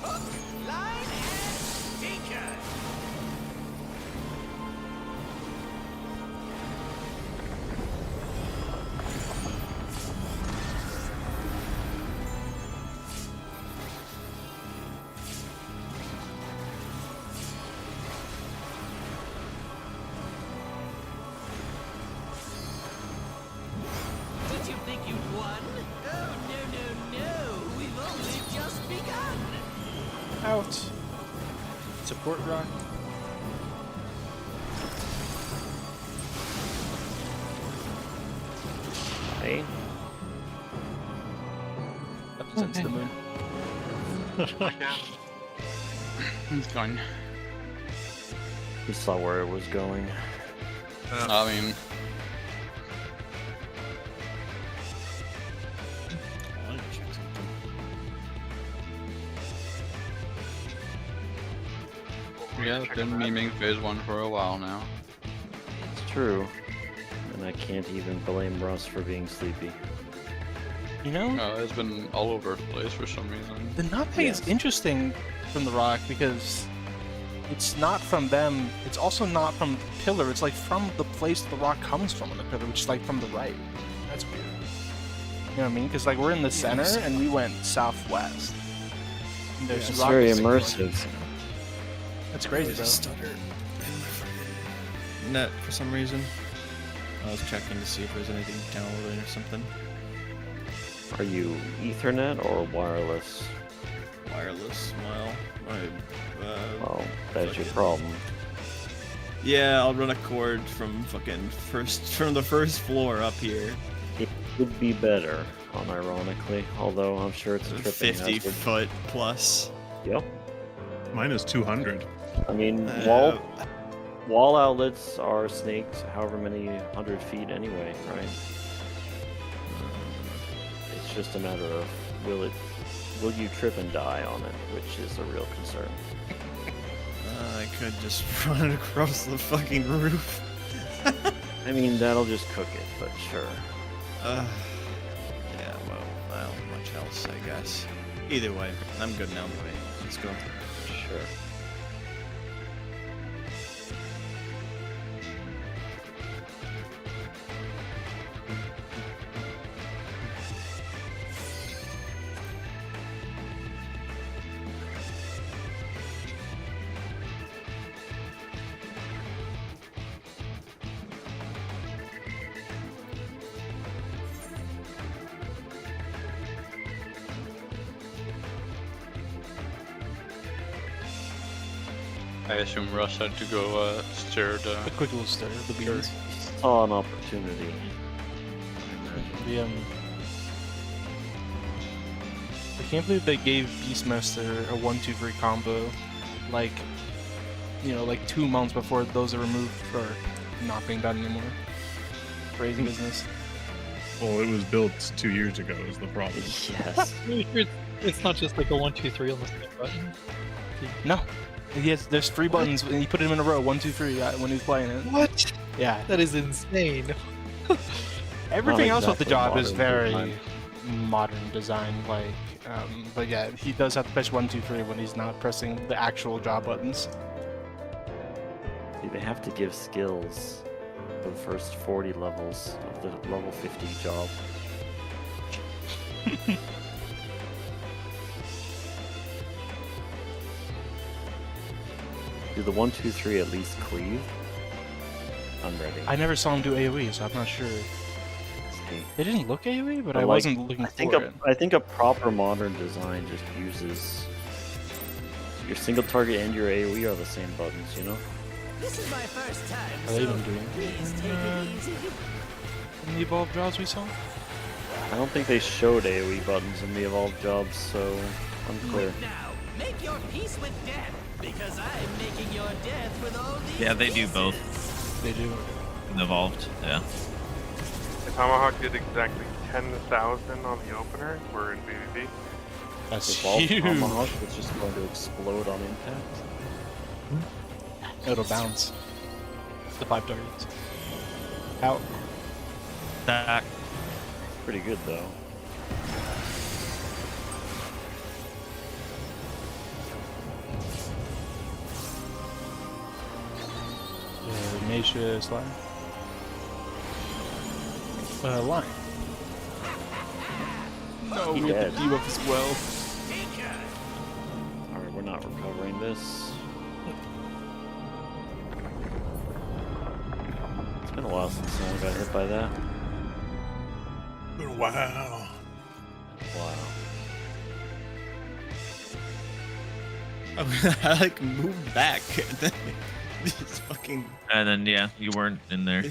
Hook, line, and sinker. Did you think you'd won? Oh, no. We've only just begun. Out. Support rock. Hey, Represents the moon. It's fine. he saw where it was going. I mean, Yeah, I've been memeing phase 1 for a while now. It's true. And I can't even blame Russ for being sleepy. You know, It's been all over the place for some reason. the nutmeg is interesting from the rock because it's not from them. It's also not from the pillar. It's like from the place the rock comes from on the pillar, which is like from the right. That's weird. You know what I mean? Because like we're in the center and we went southwest. And there's It's rock very that's like- immersive. That's crazy, I bro. stutter in my freaking net for some reason. I was checking to see if there's anything downloading or something. Are you Ethernet or wireless? Wireless. Well, Well, that's your problem. yeah, I'll run a cord from the first floor up here. It would be better, unironically, although I'm sure it's a tripping 50 hazard. foot plus. Yep. Mine is 200. I mean, Uh, wall outlets are snaked however many 100 feet anyway, right? It's just a matter of will you trip and die on it, which is a real concern. I could just run across the fucking roof. I mean, that'll just cook it, but sure. Yeah, well, much else, I guess. Either way, I'm good now. Let's go. Sure. I assume Russ had to go stir the. A quick little stir of the beans. Saw an opportunity. The, I can't believe they gave Beastmaster a 1-2-3 combo, like, you know, like 2 months before those are removed for not being done anymore. Crazy business. Well, it was built 2 years ago is the problem. Yes. It's not just like a 1, 2, 3 on the same button. No. Yes, there's 3 buttons, and you put them in a row, 1, 2, 3, when he was playing it. What? Yeah. That is insane. Everything else with the exactly job is modern very design. modern design, like, but yeah, he does have to push 1, 2, 3 when he's not pressing the actual job buttons. See, they have to give skills for the first 40 levels of the level 50 job. Do the 1, 2, 3 at least cleave? I'm ready. I never saw him do AoE, so I'm not sure. See. It didn't look AoE, but But, I like, wasn't looking for it. I think a proper modern design just uses your single target and your AoE are the same buttons, you know? This is my first time, Are they so even doing please take it easy. in the evolved jobs we saw? I don't think they showed AoE buttons in the evolved jobs, so unclear. Now, make your peace with death, because I'm making your death with all these Yeah, they do both. pieces. They do. Evolved, yeah. The Tomahawk did exactly 10,000 on the opener. We're in PvP. That's Evolved huge. Tomahawk is just going to explode on impact. It'll bounce. The 5 targets. Out. That Pretty good though. Nature slime. Line. No, He we have dead. the debuff as well. Alright, we're not recovering this. It's been a while since someone got hit by that. Wow. Wow. I like moved back. And then just fucking. and then yeah, you weren't in there.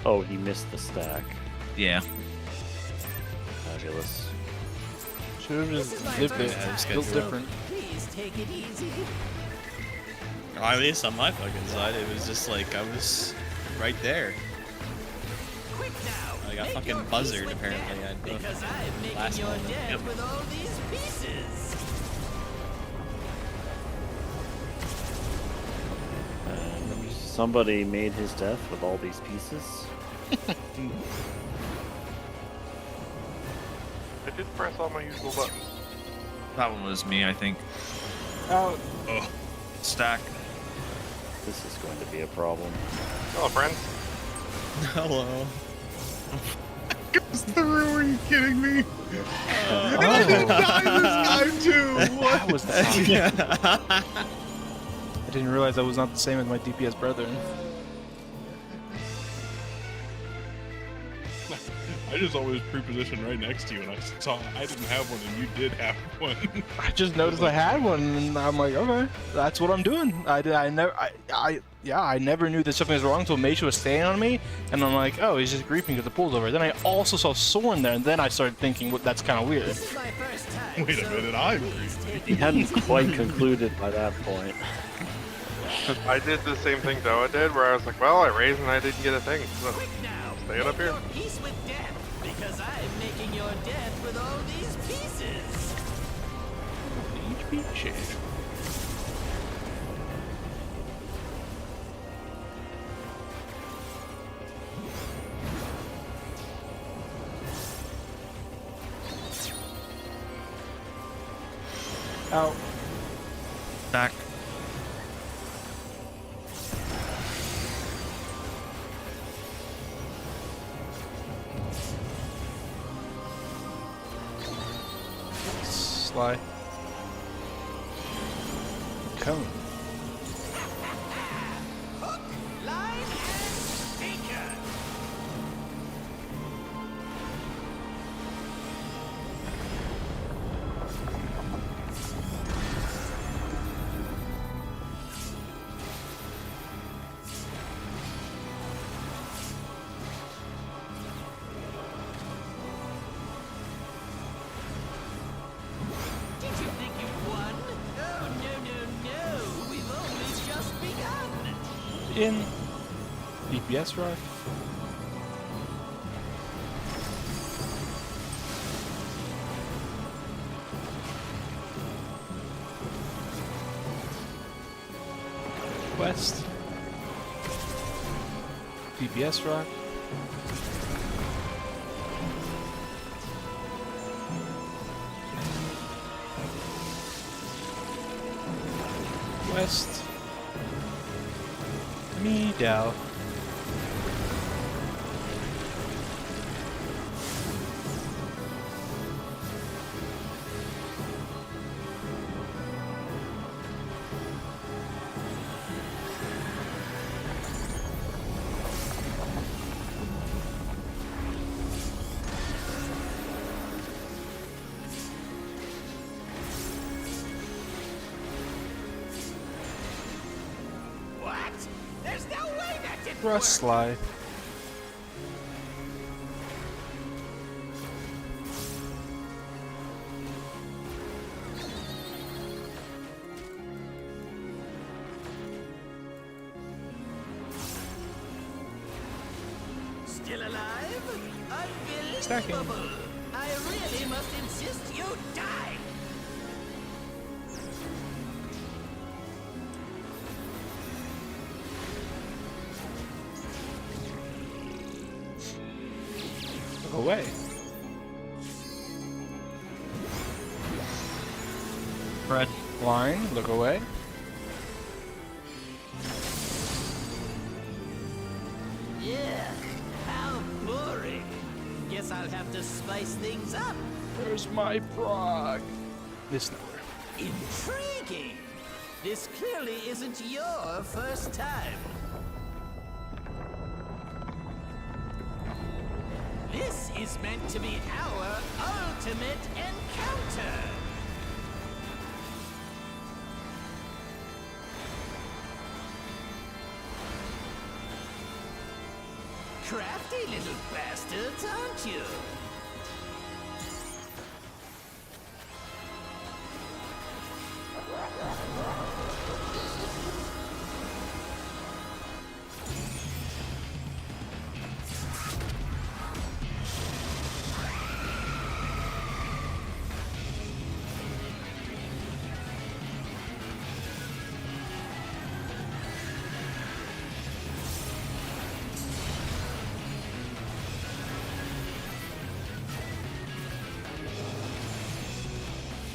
Oh, he missed the stack. Yeah. Fabulous. Should have This just is my lived it. first time, Feels so different. please take it easy. At least on my fucking side, it was just like I was right there. Quick now. I got make fucking your peace buzzard with apparently. death, I because I'm making last your one. death Yep. with all these pieces. somebody made his death with all these pieces? I did press all my usual buttons. That one was me, I think. Out. Oh, Stack. This is going to be a problem. Oh, friends. Hello. goes through. Are you kidding me? Oh. I didn't die this time too. What? That was the I didn't realize I was not the same as my DPS brethren. I just always pre-positioned right next to you, and I saw I didn't have one, and you did have one. I just noticed I had one, and I'm like, okay, that's what I'm doing. I never knew that something was wrong until Meisha was staying on me, and I'm like, oh, he's just griefing because the pool's over. Then I also saw Soren there, and then I started thinking, well, that's kind of weird. This is my first time. Wait a so minute, I'm please take He it hadn't easy. quite concluded by that point. I did the same thing Doa did, where I was like, well, I raised and I didn't get a thing. So Quick now. stay it up Make here. your peace with death, because I'm making your death with all these pieces. HP shade. Out. Stack. Sly. Cone. Hook, line, and sinker. Did you think you won? Oh, no, no, no. We've only just begun. In. DPS rock. West. DPS rock. West. Me down. What? There's no way that didn't Rush work. Sly. Still alive? Stacking. Unbelievable. I really must insist you die. Look away. Fred. Line. Look away. Yeah, how boring. Guess I'll have to spice things up. Where's my Prog? This nowhere. Intriguing. This clearly isn't your first time. This is meant to be our ultimate encounter. Crafty little bastards, aren't you?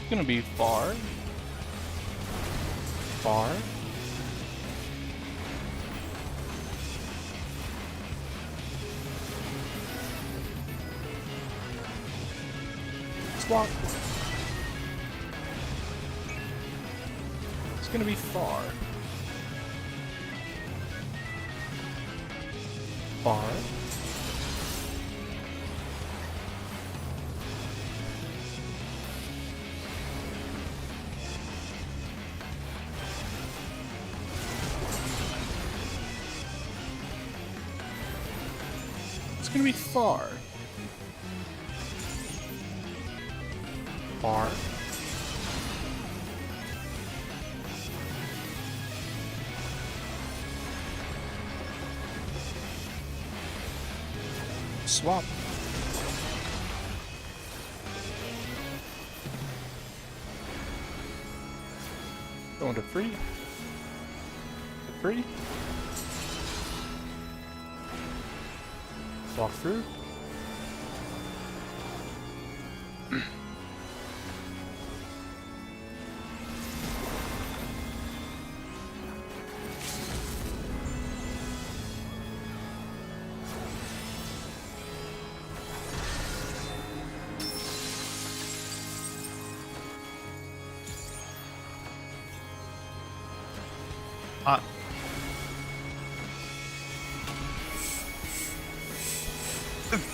gonna be far. Far. Swap. It's gonna be far. Far. It's gonna be far. Far. Swap. Going to free. Free. Walk through.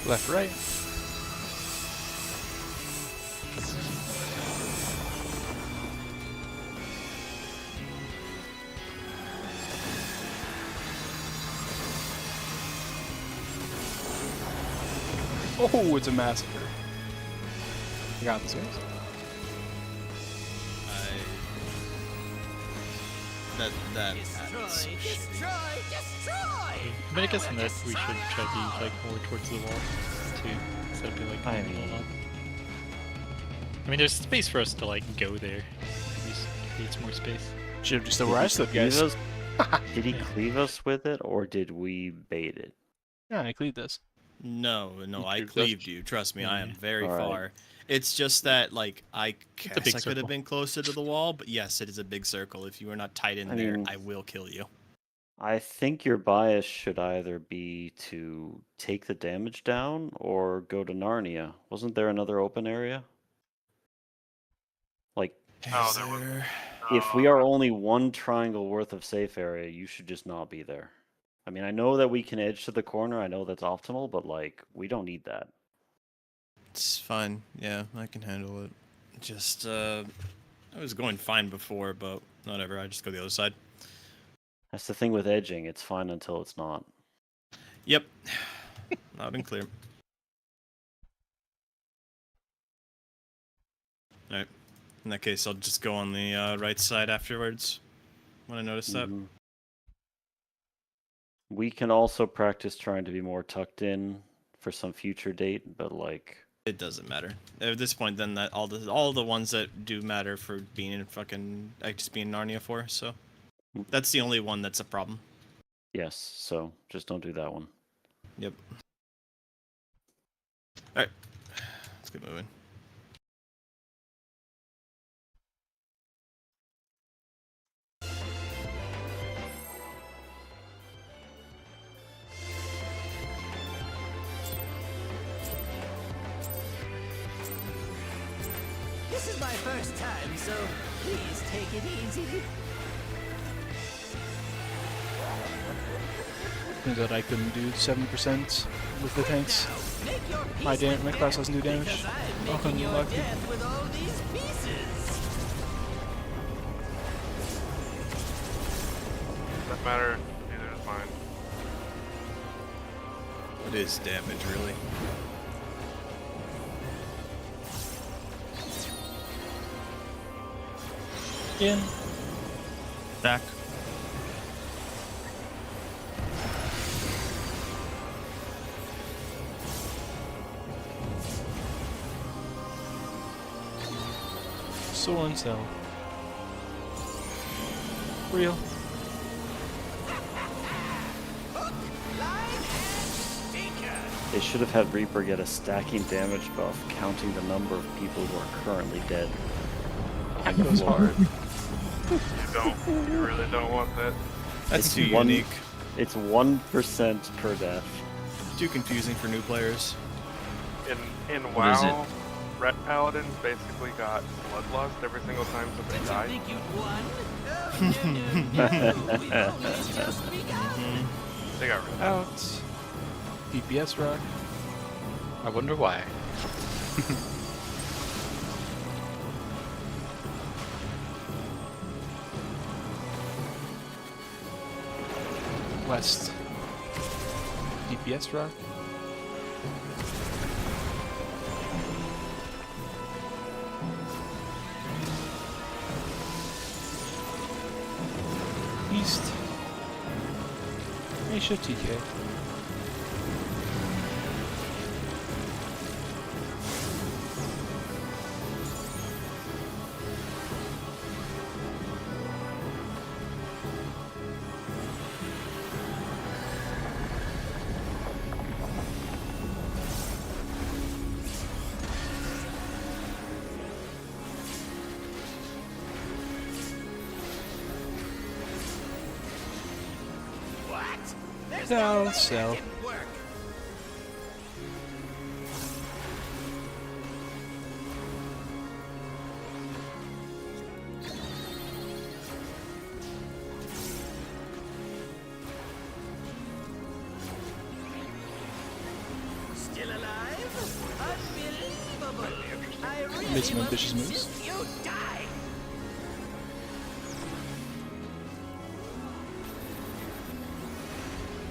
Left, right. Oh, it's a massacre. I got this, guys. That Destroy, happened so shitty. destroy, destroy! I mean, I guess in that we should try to be like more towards the wall too, instead of being like I on the mean- wall. I mean, there's space for us to like go there. It just creates more space. Should have just the where I stood, guys. Did he Yeah. cleave us with it, or did we bait it? Yeah, I cleaved this. No, You I cleaved us? cleaved you. Trust me, I am Yeah. very Alright. far. It's just that, like, I a guess big I could circle. have been closer to the wall, but yes, it is a big circle. If you are not tight in I there, mean- I will kill you. I think your bias should either be to take the damage down or go to Narnia. Wasn't there another open area? Like, Oh, there was- if we are only one triangle worth of safe area, you should just not be there. I mean, I know that we can edge to the corner. I know that's optimal, but like, we don't need that. It's fine. Yeah, I can handle it. Just, I was going fine before, but whatever. I just go the other side. That's the thing with edging. It's fine until it's not. Yep. Loud and clear. Alright. In that case, I'll just go on the right side afterwards when I notice that. Mhm. We can also practice trying to be more tucked in for some future date, but like, It doesn't matter. At this point, then that all the ones that do matter for being in fucking just being Narnia for, so that's the only one that's a problem. yes, so just don't do that one. Yep. Alright. Let's get moving. This is my first time, so please take it easy. That I couldn't do 7% with the tanks. Now, make your peace My with my class death, has new damage. because I'm Oh, making your unlucky. death with all these pieces. Doesn't matter. Neither does mine. What is damage, really? In. Back. Soul and cell. Real. Line and sinker. They should have had Reaper get a stacking damage buff, counting the number of people who are currently dead. That goes hard. You really don't want that. That's It's too one- unique. It's 1% per death. Too confusing for new players. In What is it? WoW, Ret Paladins basically got bloodlust every single time somebody Did you died. think you'd won? Oh, no, we've only just begun. They got rid of Out. DPS rock. I wonder why. West. DPS rock. East. Asia TK. What? There's No, no way so. that can work. Still alive? Unbelievable! I really Made some will ambitious moves. insist you die.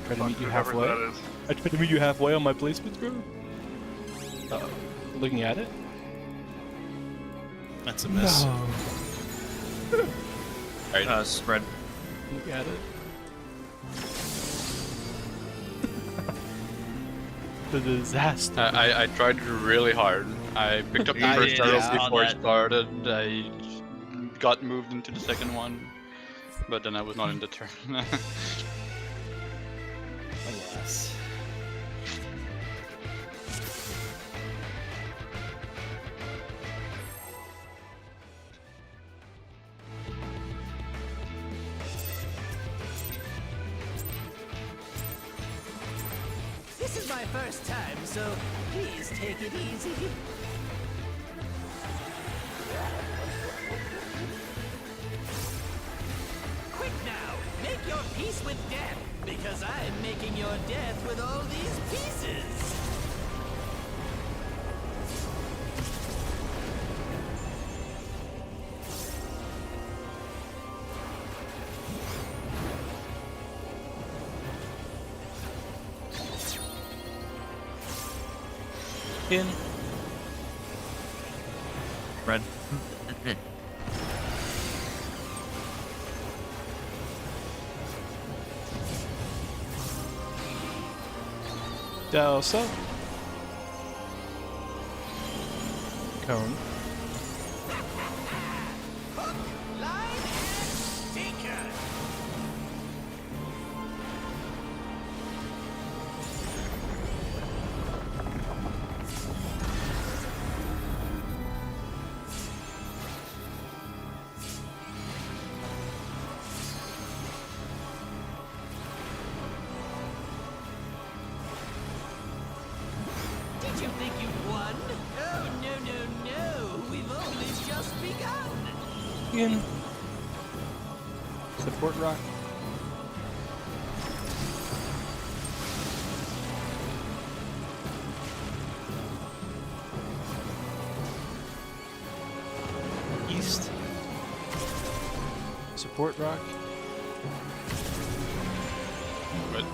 Try to meet you whoever halfway. that is. I tried to meet you halfway on my placements, bro. Looking at it. That's a miss. Spread. Look at it. The disaster. I tried really hard. I picked up the I first did, arrow I saw before it that. started. I got moved into the second one, but then I was not in the turn. Alas. This is my first time, so please take it easy. Quick now, make your peace with death, because I'm making your death with all these pieces. In. Spread. Delsa. Cone. Hook, line, and sinker. Did you think you'd won? Oh, no. We've only just begun. In. Support rock. East. Support rock. But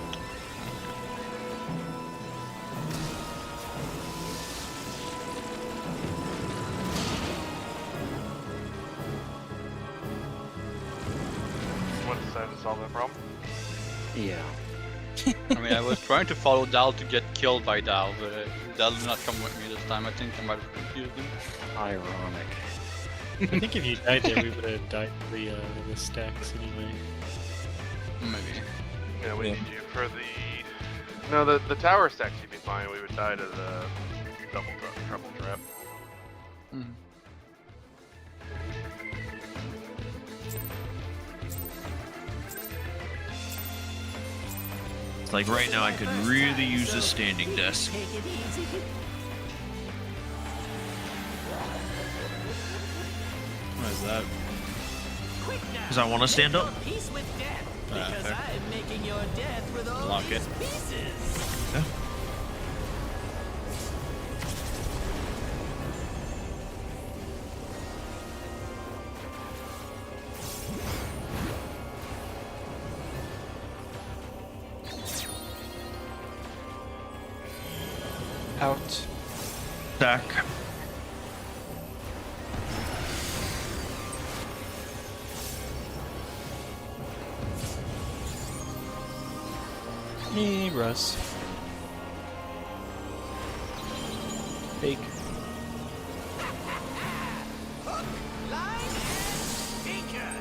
Someone decided to solve that problem. Yeah. I mean, I was trying to follow Dal to get killed by Dal, but Dal did not come with me this time. I think I might have confused him. Ironic. I think if you died there, we would have died for the stacks anyway. Maybe. Yeah, we Yeah. need you for the... No, the tower stacks you'd be fine. We would die to the triple trap. Mhm. It's like right now I could really use a standing desk. Take it easy. What is that? Quick now. Because I want to stand Make up. your peace with death, Ah, because fair. I'm making your death with all Lock these it. pieces. Yeah. Out. Stack. Me, Russ. Fake. Hook, line, and sinker.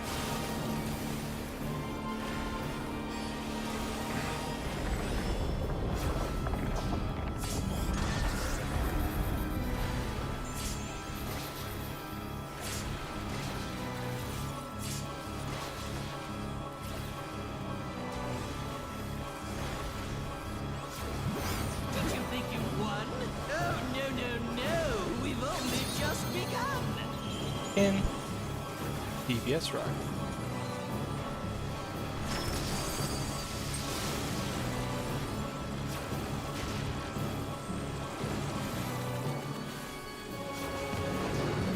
Did you think you won? Oh, no. We've only just begun. In. PBS Rock.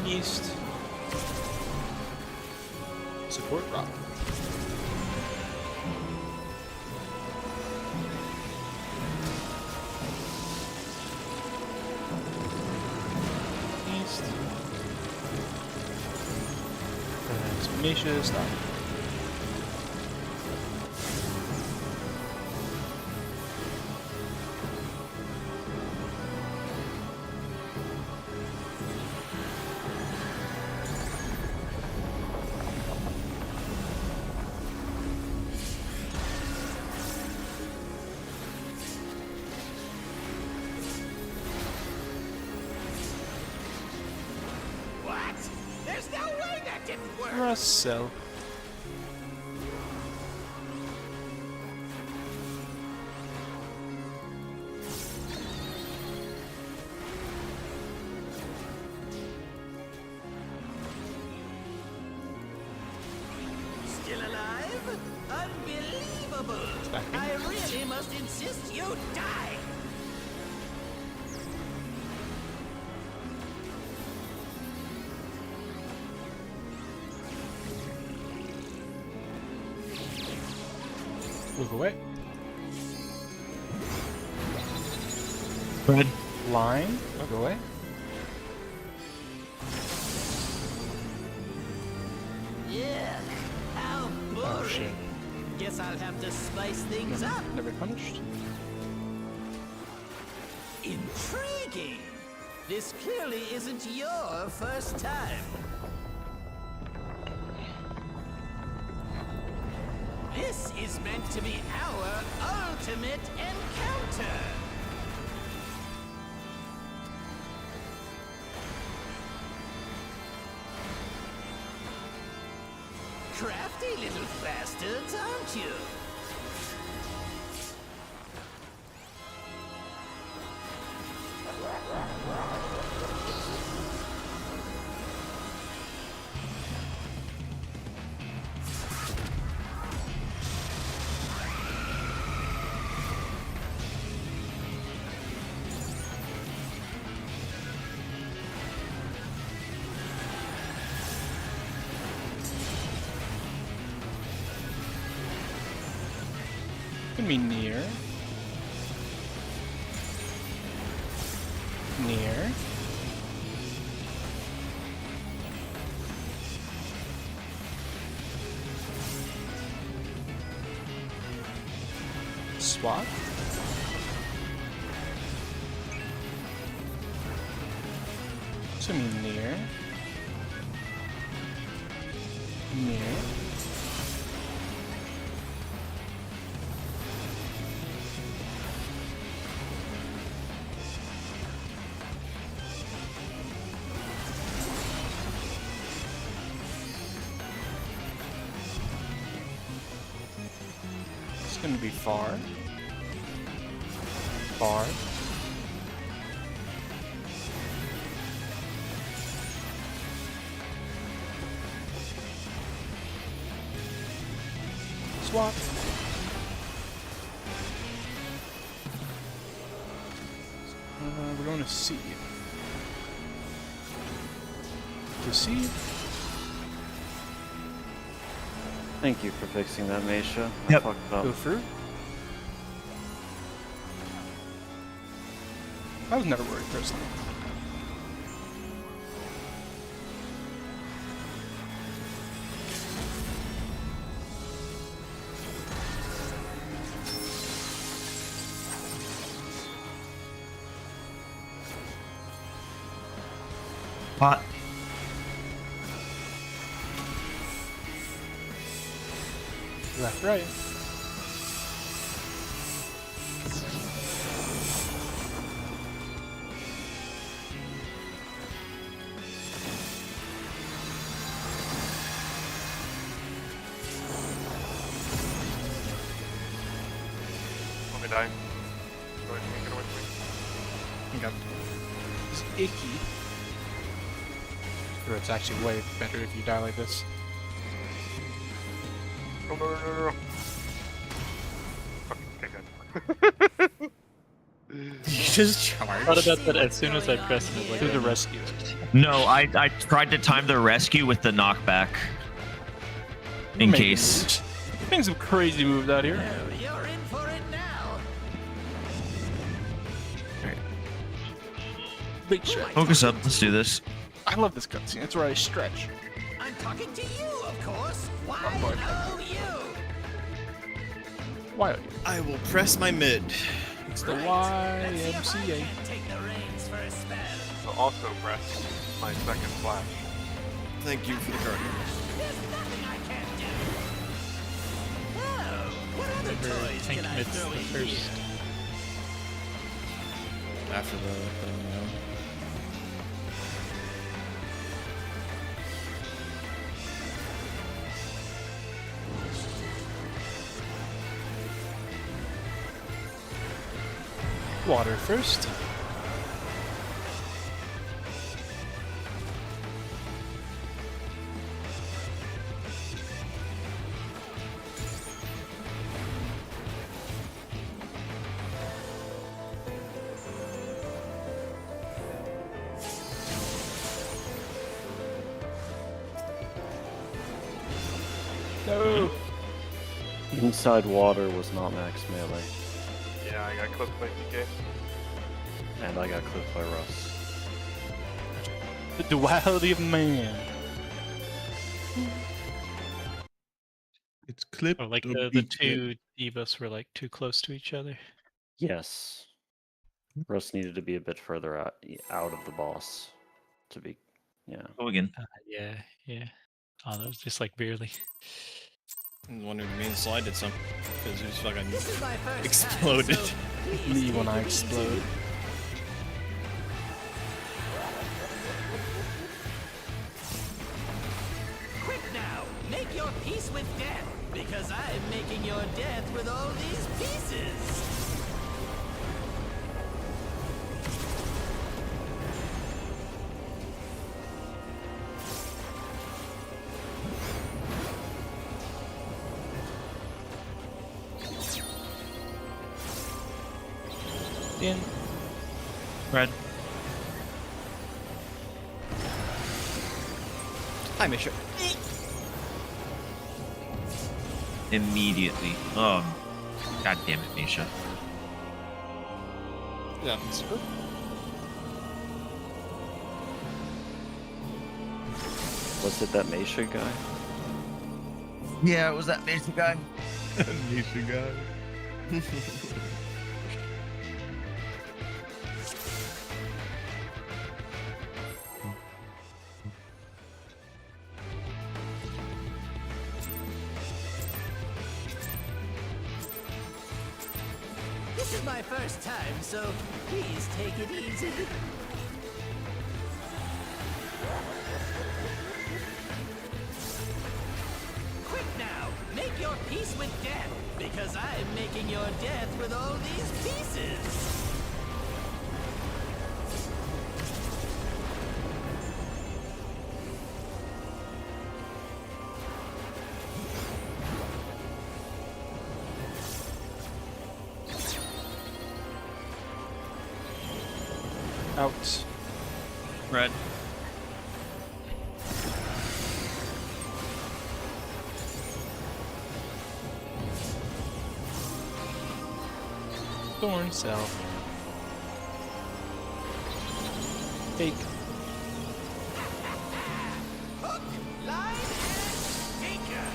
East. Support Rock. East. Misha, stop. What? There's no way that didn't work. Russell. Still alive? Unbelievable! Stacking. I really must insist you die! Move away. Red. Line. Move away. Yeah, how Oh shit. boring. Guess I'll have to spice things up. Never punished. Intriguing! This clearly isn't your first time. This is meant to be our ultimate encounter! Crafty little bastards, aren't you? Can be near. Near. Swap. So mean near. Near. It's gonna be far. bar. Swap. We're going to C. To C. Thank you for fixing that, Mesha. Yep. I fucked up. Go through. I was never worried personally. Pot. Left, right. Let me die. Go ahead, get away from me. Okay. It's icky. Or it's actually way better if you die like this. Oh, no. Okay, good. You just charged. Thought about that as soon as I pressed it. Like, Do the rescue. No, I tried to time the rescue with the knockback. In Making case. moves. Making some crazy moves out here. Oh, you're in for it now. Big stretch. Focus up. Let's do this. I love this cutscene. It's where I stretch. I'm talking to you, of course. Why boy. oh you? Why? I will press my mid. It's the Let's see if I YMCA. can't take the reins for a spell. So also press my second flash. Thank you for the card. There's nothing I can't do. Oh, what other Whenever toys tank can I commits throw the in first. here? After the Water first. No. Inside water was not max melee, Yeah, I got clipped by DK. and I got clipped by Russ. The duality of man. It's clipped. Oh, like or the beat two debuffs were like too close to each other. Yes. Russ needed to be a bit further out of the boss to be, yeah. Go again. Yeah. Oh, that was just like barely. I wondered if me and Sly did some. Because he was fucking This is my first exploded. time, so please Me when take I it easy. explode. Quick now, make your peace with death, because I'm making your death with all these pieces. In. Red. Hi, Misha. Immediately. Oh. God damn it, Misha. Yeah, it's good. Was it that Mesha guy? Yeah, it was that basic guy. Nisha guy. This is my first time, so please take it easy. Quick now, make your peace with death, because I'm making your death with all these pieces. Out. Red. Thorn cell. Take. Hook, line, and sinker.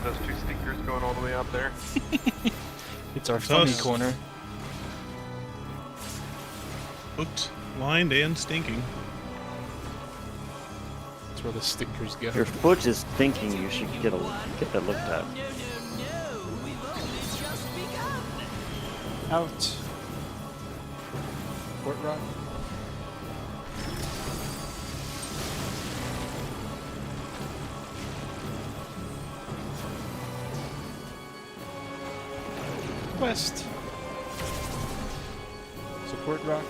Those two stinkers going all the way out there. It's our funny us. corner. Hooked, lined, and stinking. That's where the stickers go. Your foot is thinking you should get that looked at. No, we've only just begun. Out. Port rock. West. Support rock.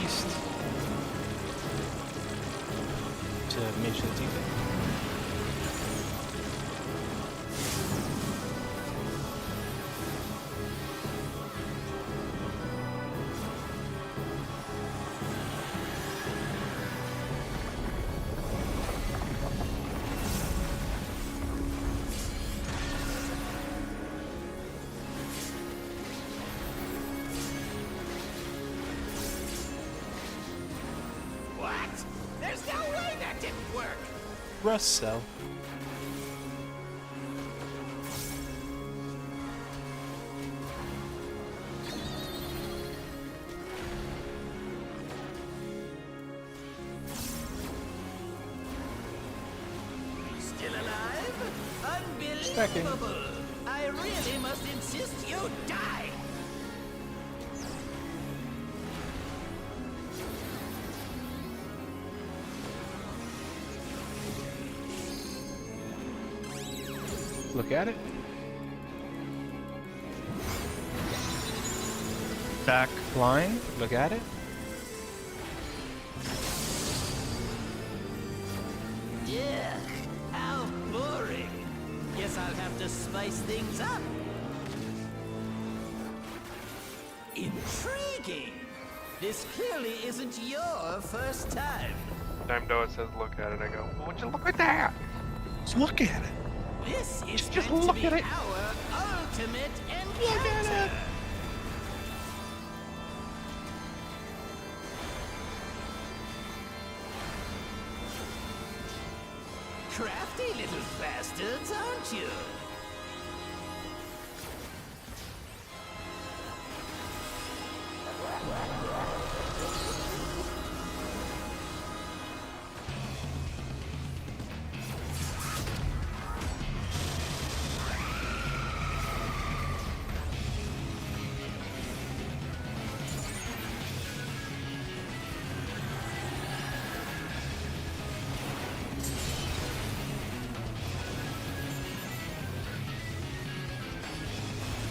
East. To Mage Latika. What? There's no way that didn't work. Rust cell. Still alive? Stacking. Unbelievable. I really must insist you die. Look at it. Back. Line. Look at it. Yeah, how boring. Guess I'll have to spice things up. Intriguing. This clearly isn't your first time. Time Doa says look at it, I go, well, would you look at that? Just look at it. This is Just going look to be at it. our ultimate encounter. Crafty little bastards, aren't you?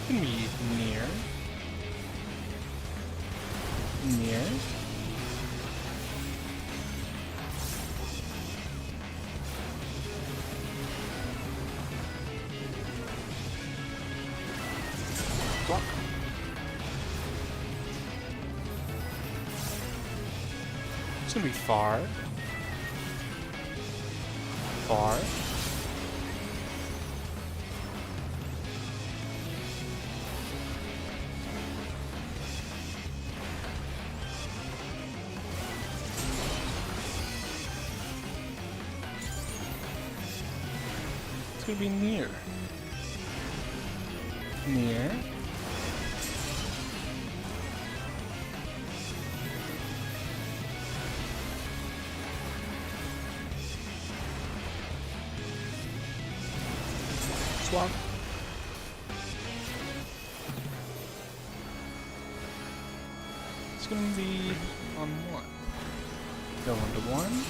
Can be near. Near. Block. It's gonna be far. Far. It's gonna be near. Near. Swap. It's gonna be on one. Go into one.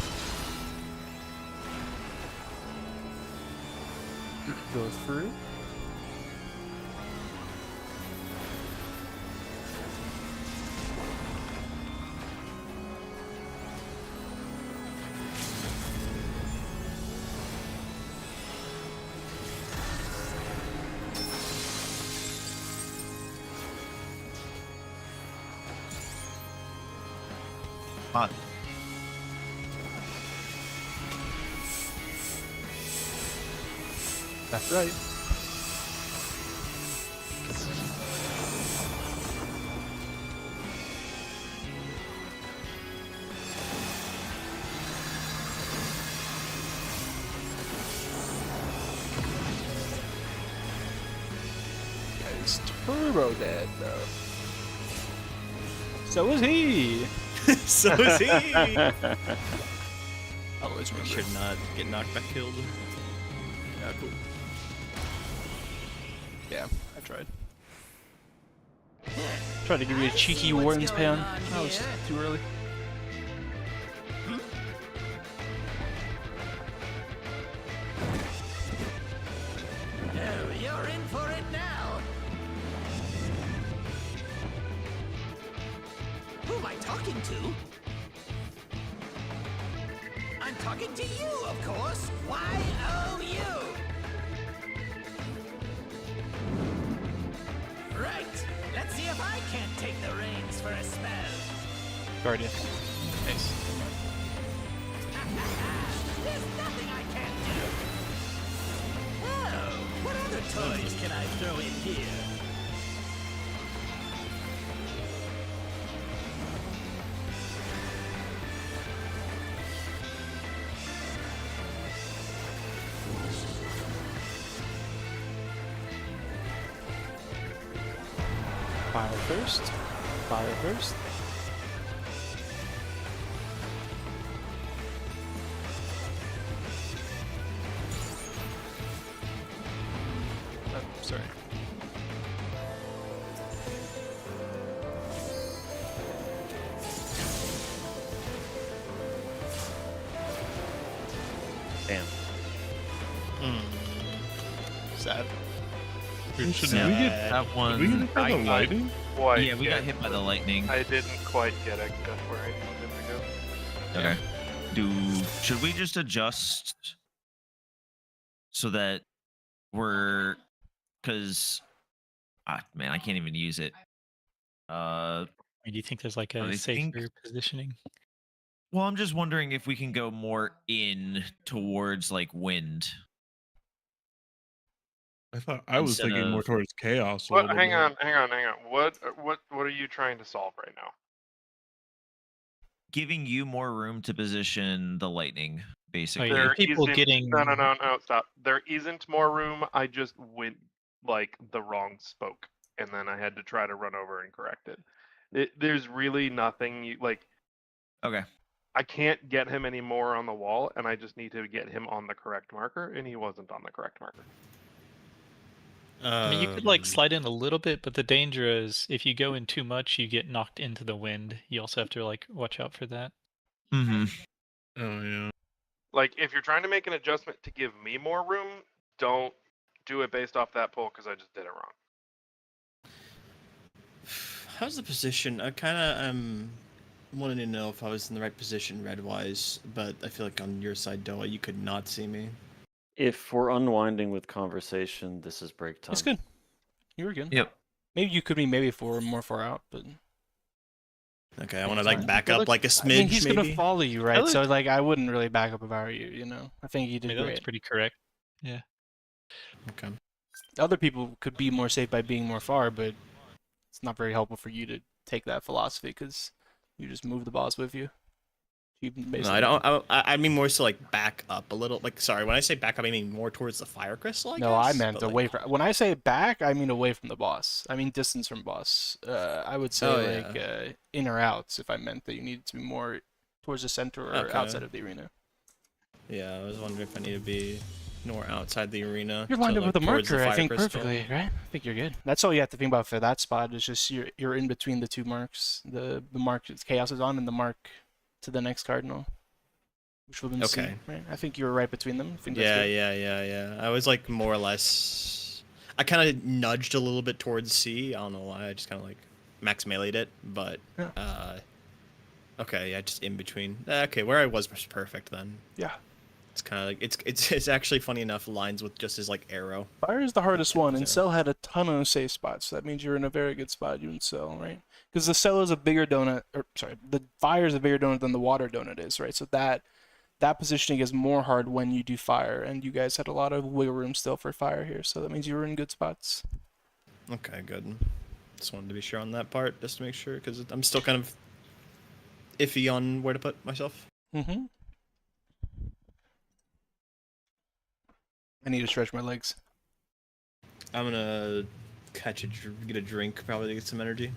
Go through. Hot. That's right. Guy's turbo dead though. So is he. So is he. Always We remember. should not get knocked back killed. Yeah, cool. Yeah, I tried. Tried to give you a cheeky Warden's Paeon. That was too early. Oh, you're in for it now. Who am I talking to? I'm talking to you, of course. Y-O-U. Right. Let's see if I can't take the reins for a spell. Guardian. Nice. There's nothing I can't do. Oh, what other toys can I throw in here? Fire first. Fire first. Oh, sorry. Damn. Sad. Dude, should Yeah, we get? that Did one. we get hit by the lightning? Quite Yeah, we got hit by the lightning. I didn't quite get except where I needed to go. Okay. Should we just adjust so that we're, because man, I can't even use it. Do you think there's like I a think- safer positioning? Well, I'm just wondering if we can go more in towards like wind. I thought I was Instead thinking more of- towards chaos. a What? little Hang bit. on. What are you trying to solve right now? Giving you more room to position the lightning, basically. yeah. There people isn't- getting- No, stop. There isn't more room. I just went like the wrong spoke, and then I had to try to run over and correct it. There's really nothing you like. Okay. I can't get him anymore on the wall, and I just need to get him on the correct marker, and he wasn't on the correct marker. I mean, you could like slide in a little bit, but the danger is if you go in too much, you get knocked into the wind. You also have to like watch out for that. Mm-hmm. Oh yeah. Like, if you're trying to make an adjustment to give me more room, don't do it based off that pull because I just did it wrong. How's the position? I kind of wanted to know if I was in the right position red-wise, but I feel like on your side, Doa, you could not see me. If we're unwinding with conversation, this is break time. It's good. You were good. Yep. Maybe you could be maybe more far out, but Okay, I want to It's like fine. back But up look, like a smidge, I mean, he's maybe. gonna follow you, right? look- So like, I wouldn't really back up if I were you. You know, I think you I did mean, that looks great. pretty correct. Okay. Other people could be more safe by being more far, but it's not very helpful for you to take that philosophy because you just move the boss with you. You No, basically I don't. I mean more so like back up a little. Like, sorry, when I say back up, I mean more towards the fire crystal. No, I guess, meant but, like- away from. When I say back, I mean away from the boss. I mean distance from boss. I would say Oh, like in or outs if I meant that you needed to be more towards the center or Okay. outside of the arena. Yeah, I was wondering if I need to be more outside the arena. You're lined to, up like, with the towards marker, I fire think, crystal. perfectly, right? I think you're good. That's all you have to think about for that spot. Is just you're in between the two marks. The mark that Chaos is on and the mark to the next cardinal, which would have been C, Okay. right? I think you were right between them. I think that's Yeah, good. yeah. I was like more or less. I kind of nudged a little bit towards C. I don't know why. I just kind of like max melee'd it, but Yeah. okay, yeah, just in between. Okay, where I was perfect then. Yeah. It's kind of like it's actually funny enough lines with just his like arrow. Fire is the hardest one, and So- Cell had a ton of safe spots. So that means you're in a very good spot, you and Cell, right? Because the Cell is a bigger donut, or sorry, the Fire is a bigger donut than the water donut is, right? So that positioning is more hard when you do Fire, and you guys had a lot of wiggle room still for Fire here, so that means you were in good spots. Okay, good. Just wanted to be sure on that part, just to make sure, because I'm still kind of iffy on where to put myself. Mm-hmm. I need to stretch my legs. I'm gonna get a drink probably to get some energy.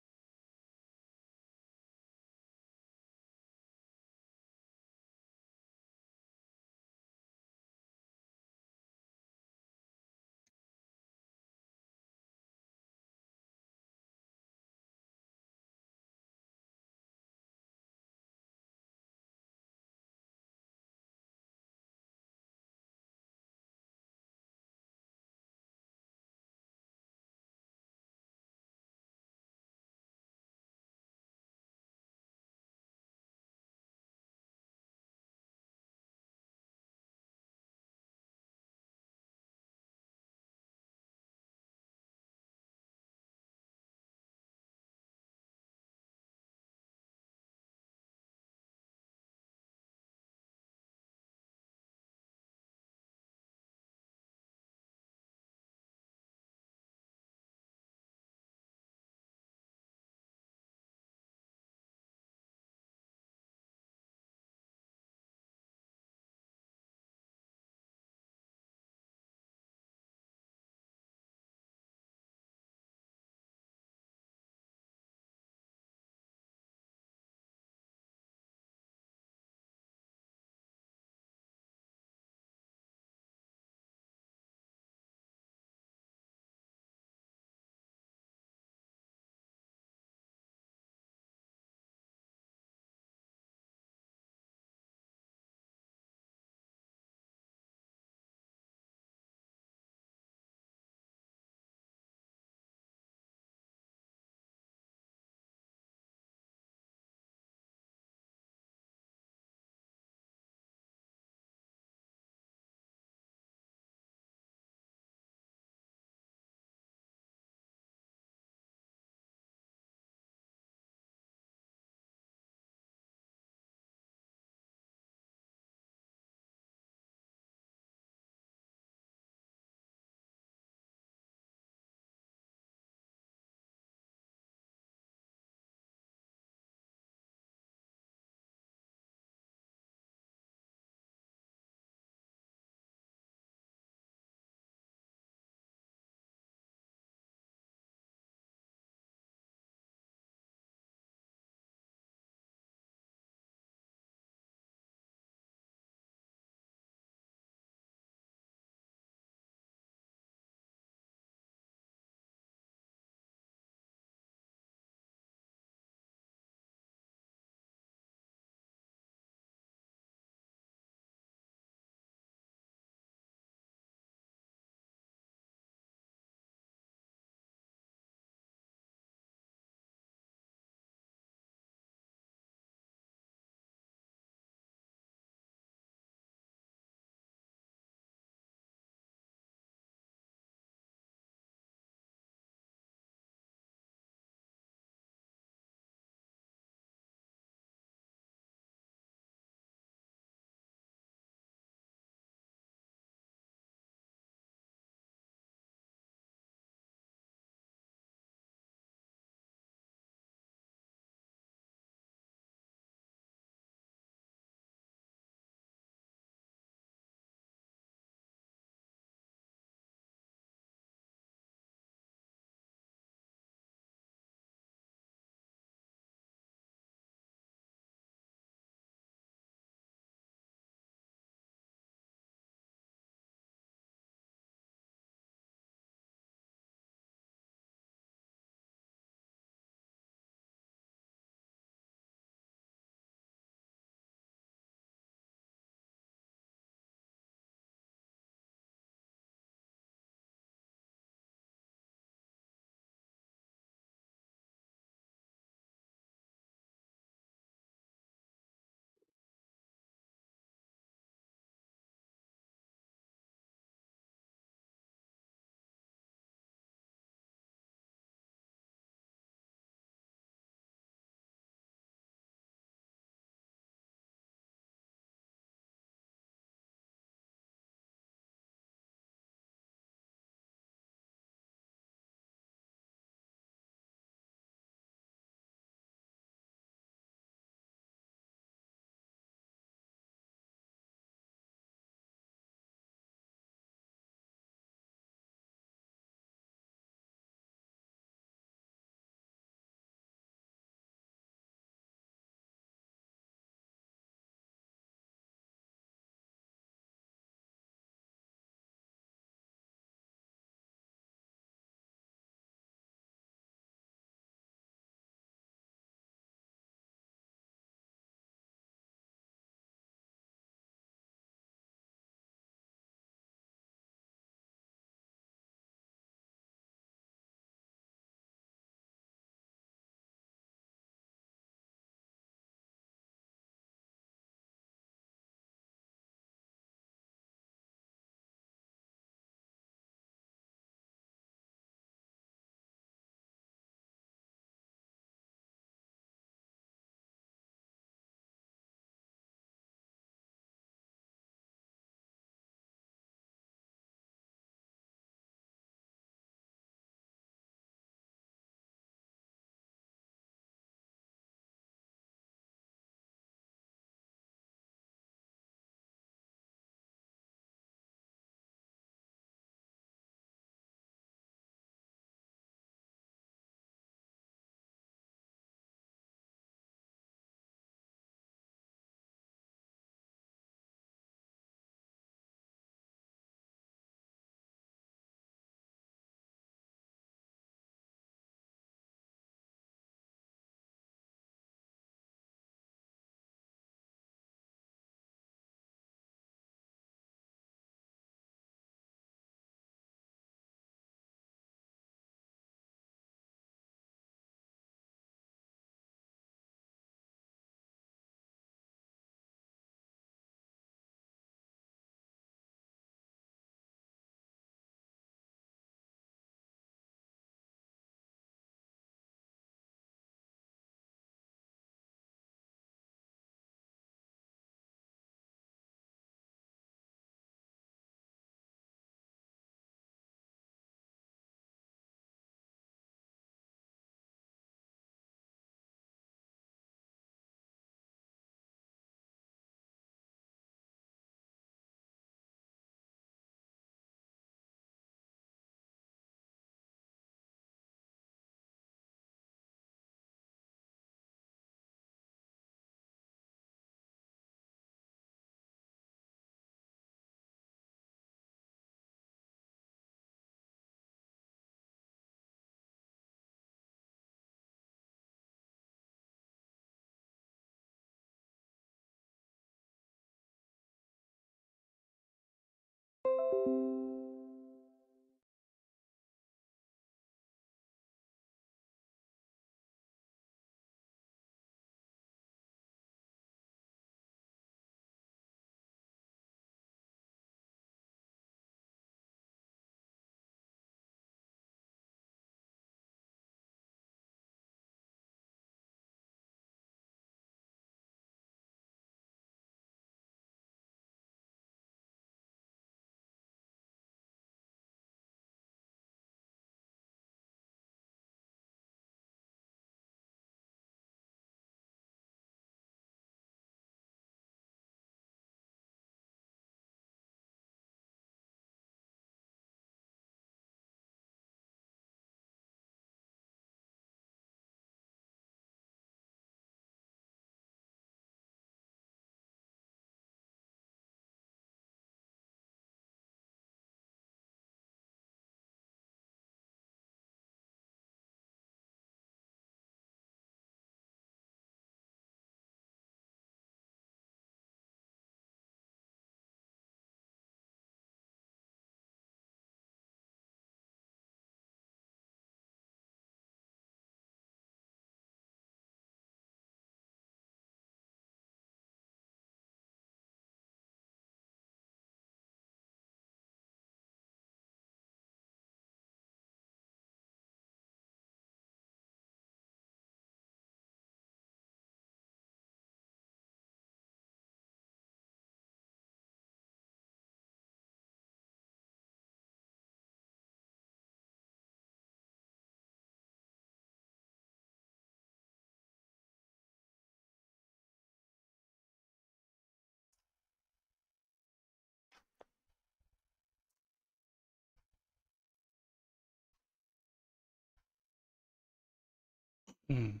Mm.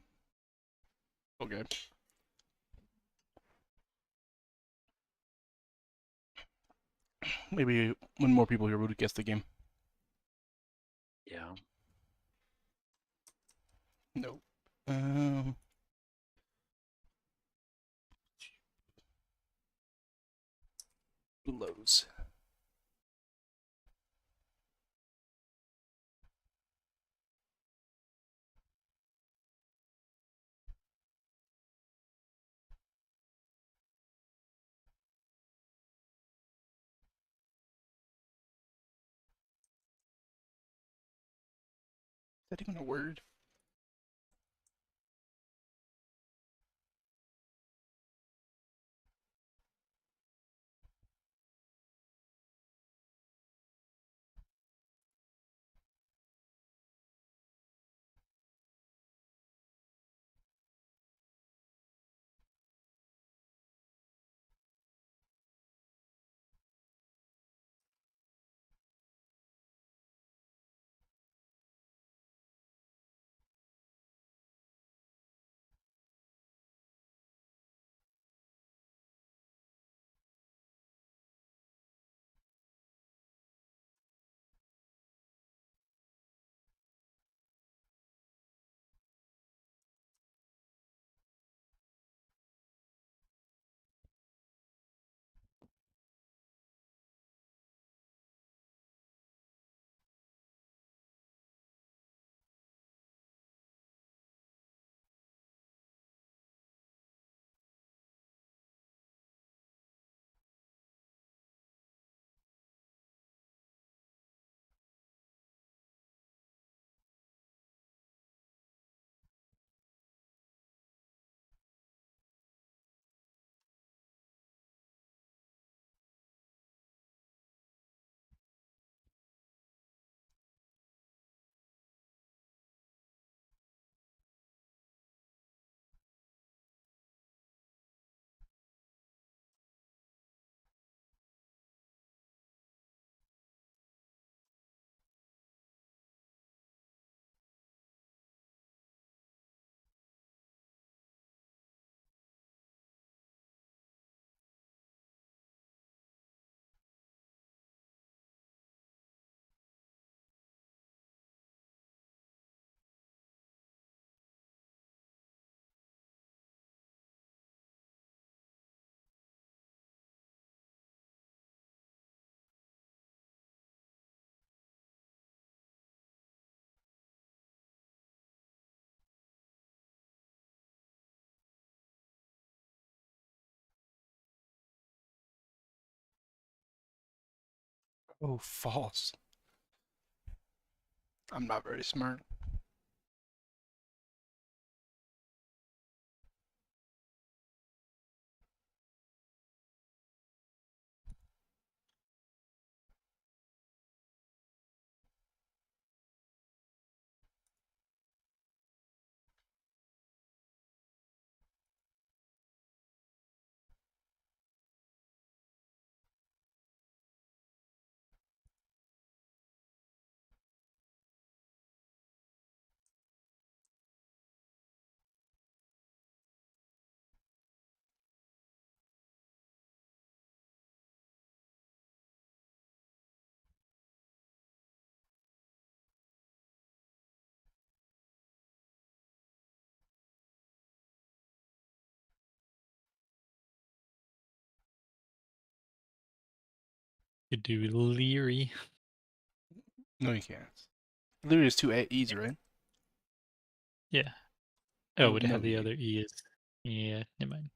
Okay. Maybe when more people here would guess the game. Yeah. No. Lows. Is that even a word? Oh, false. I'm not very smart. Could do Leary. No, you can't. Literally, is two E's, right? Yeah. Oh, Oh, would it no, have the you- other E is? Yeah, never mind.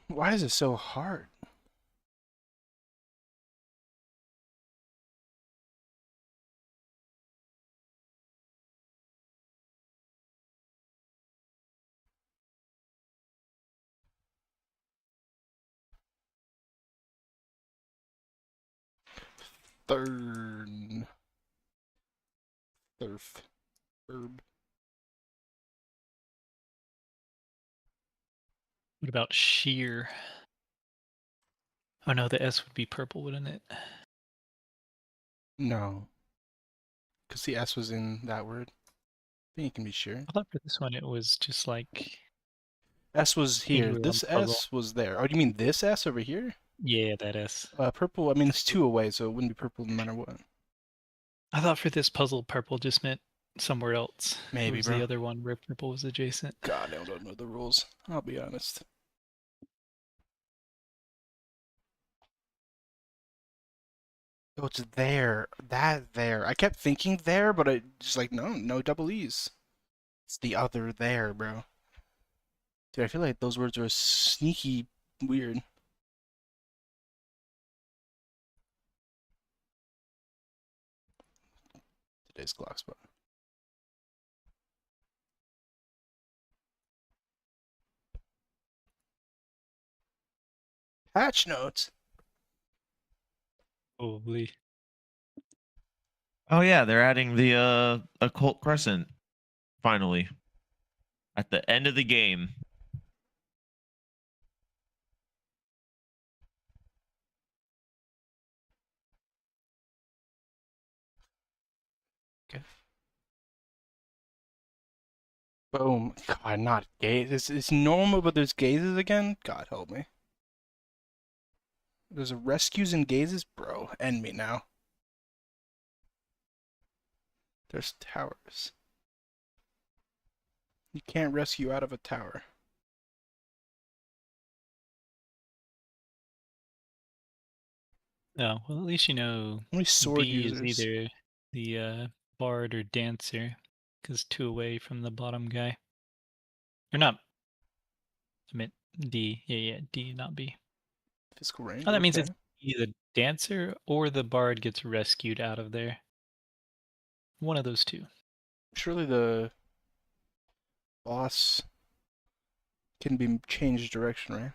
Why is it so hard? Thurn. Thurf. Herb. What about sheer? Oh no, the S would be purple, wouldn't it? No. Because the S was in that word. I think it can be sheer. I thought for this one it was just like S was here. anywhere on This the puzzle. S was there. Oh, do you mean this S over here? Yeah, that S. Purple, I mean, it's 2 away, so it wouldn't be purple no matter what. I thought for this puzzle purple just meant somewhere else. Maybe, it was bro. the other one where purple was adjacent. God, I don't know the rules. I'll be honest. Oh, it's there. That there. I kept thinking there, but I just like, no double E's. It's the other there, bro. Dude, I feel like those words are sneaky weird. Today's clock spot. Patch notes. Probably. Oh yeah, they're adding the occult crescent finally at the end of the game. Okay. Boom. God, not gaze. It's normal, but there's gazes again? God help me. There's a rescues and gazes? Bro, end me now. There's towers. You can't rescue out of a tower. No, well at least you know Only sword B users. is either the bard or dancer, because 2 away from the bottom guy. Or not. I meant D. Yeah, D, not B. Physical range. Oh, that means okay. it's either the dancer or the bard gets rescued out of there. One of those two. Surely the boss can be changed direction, right?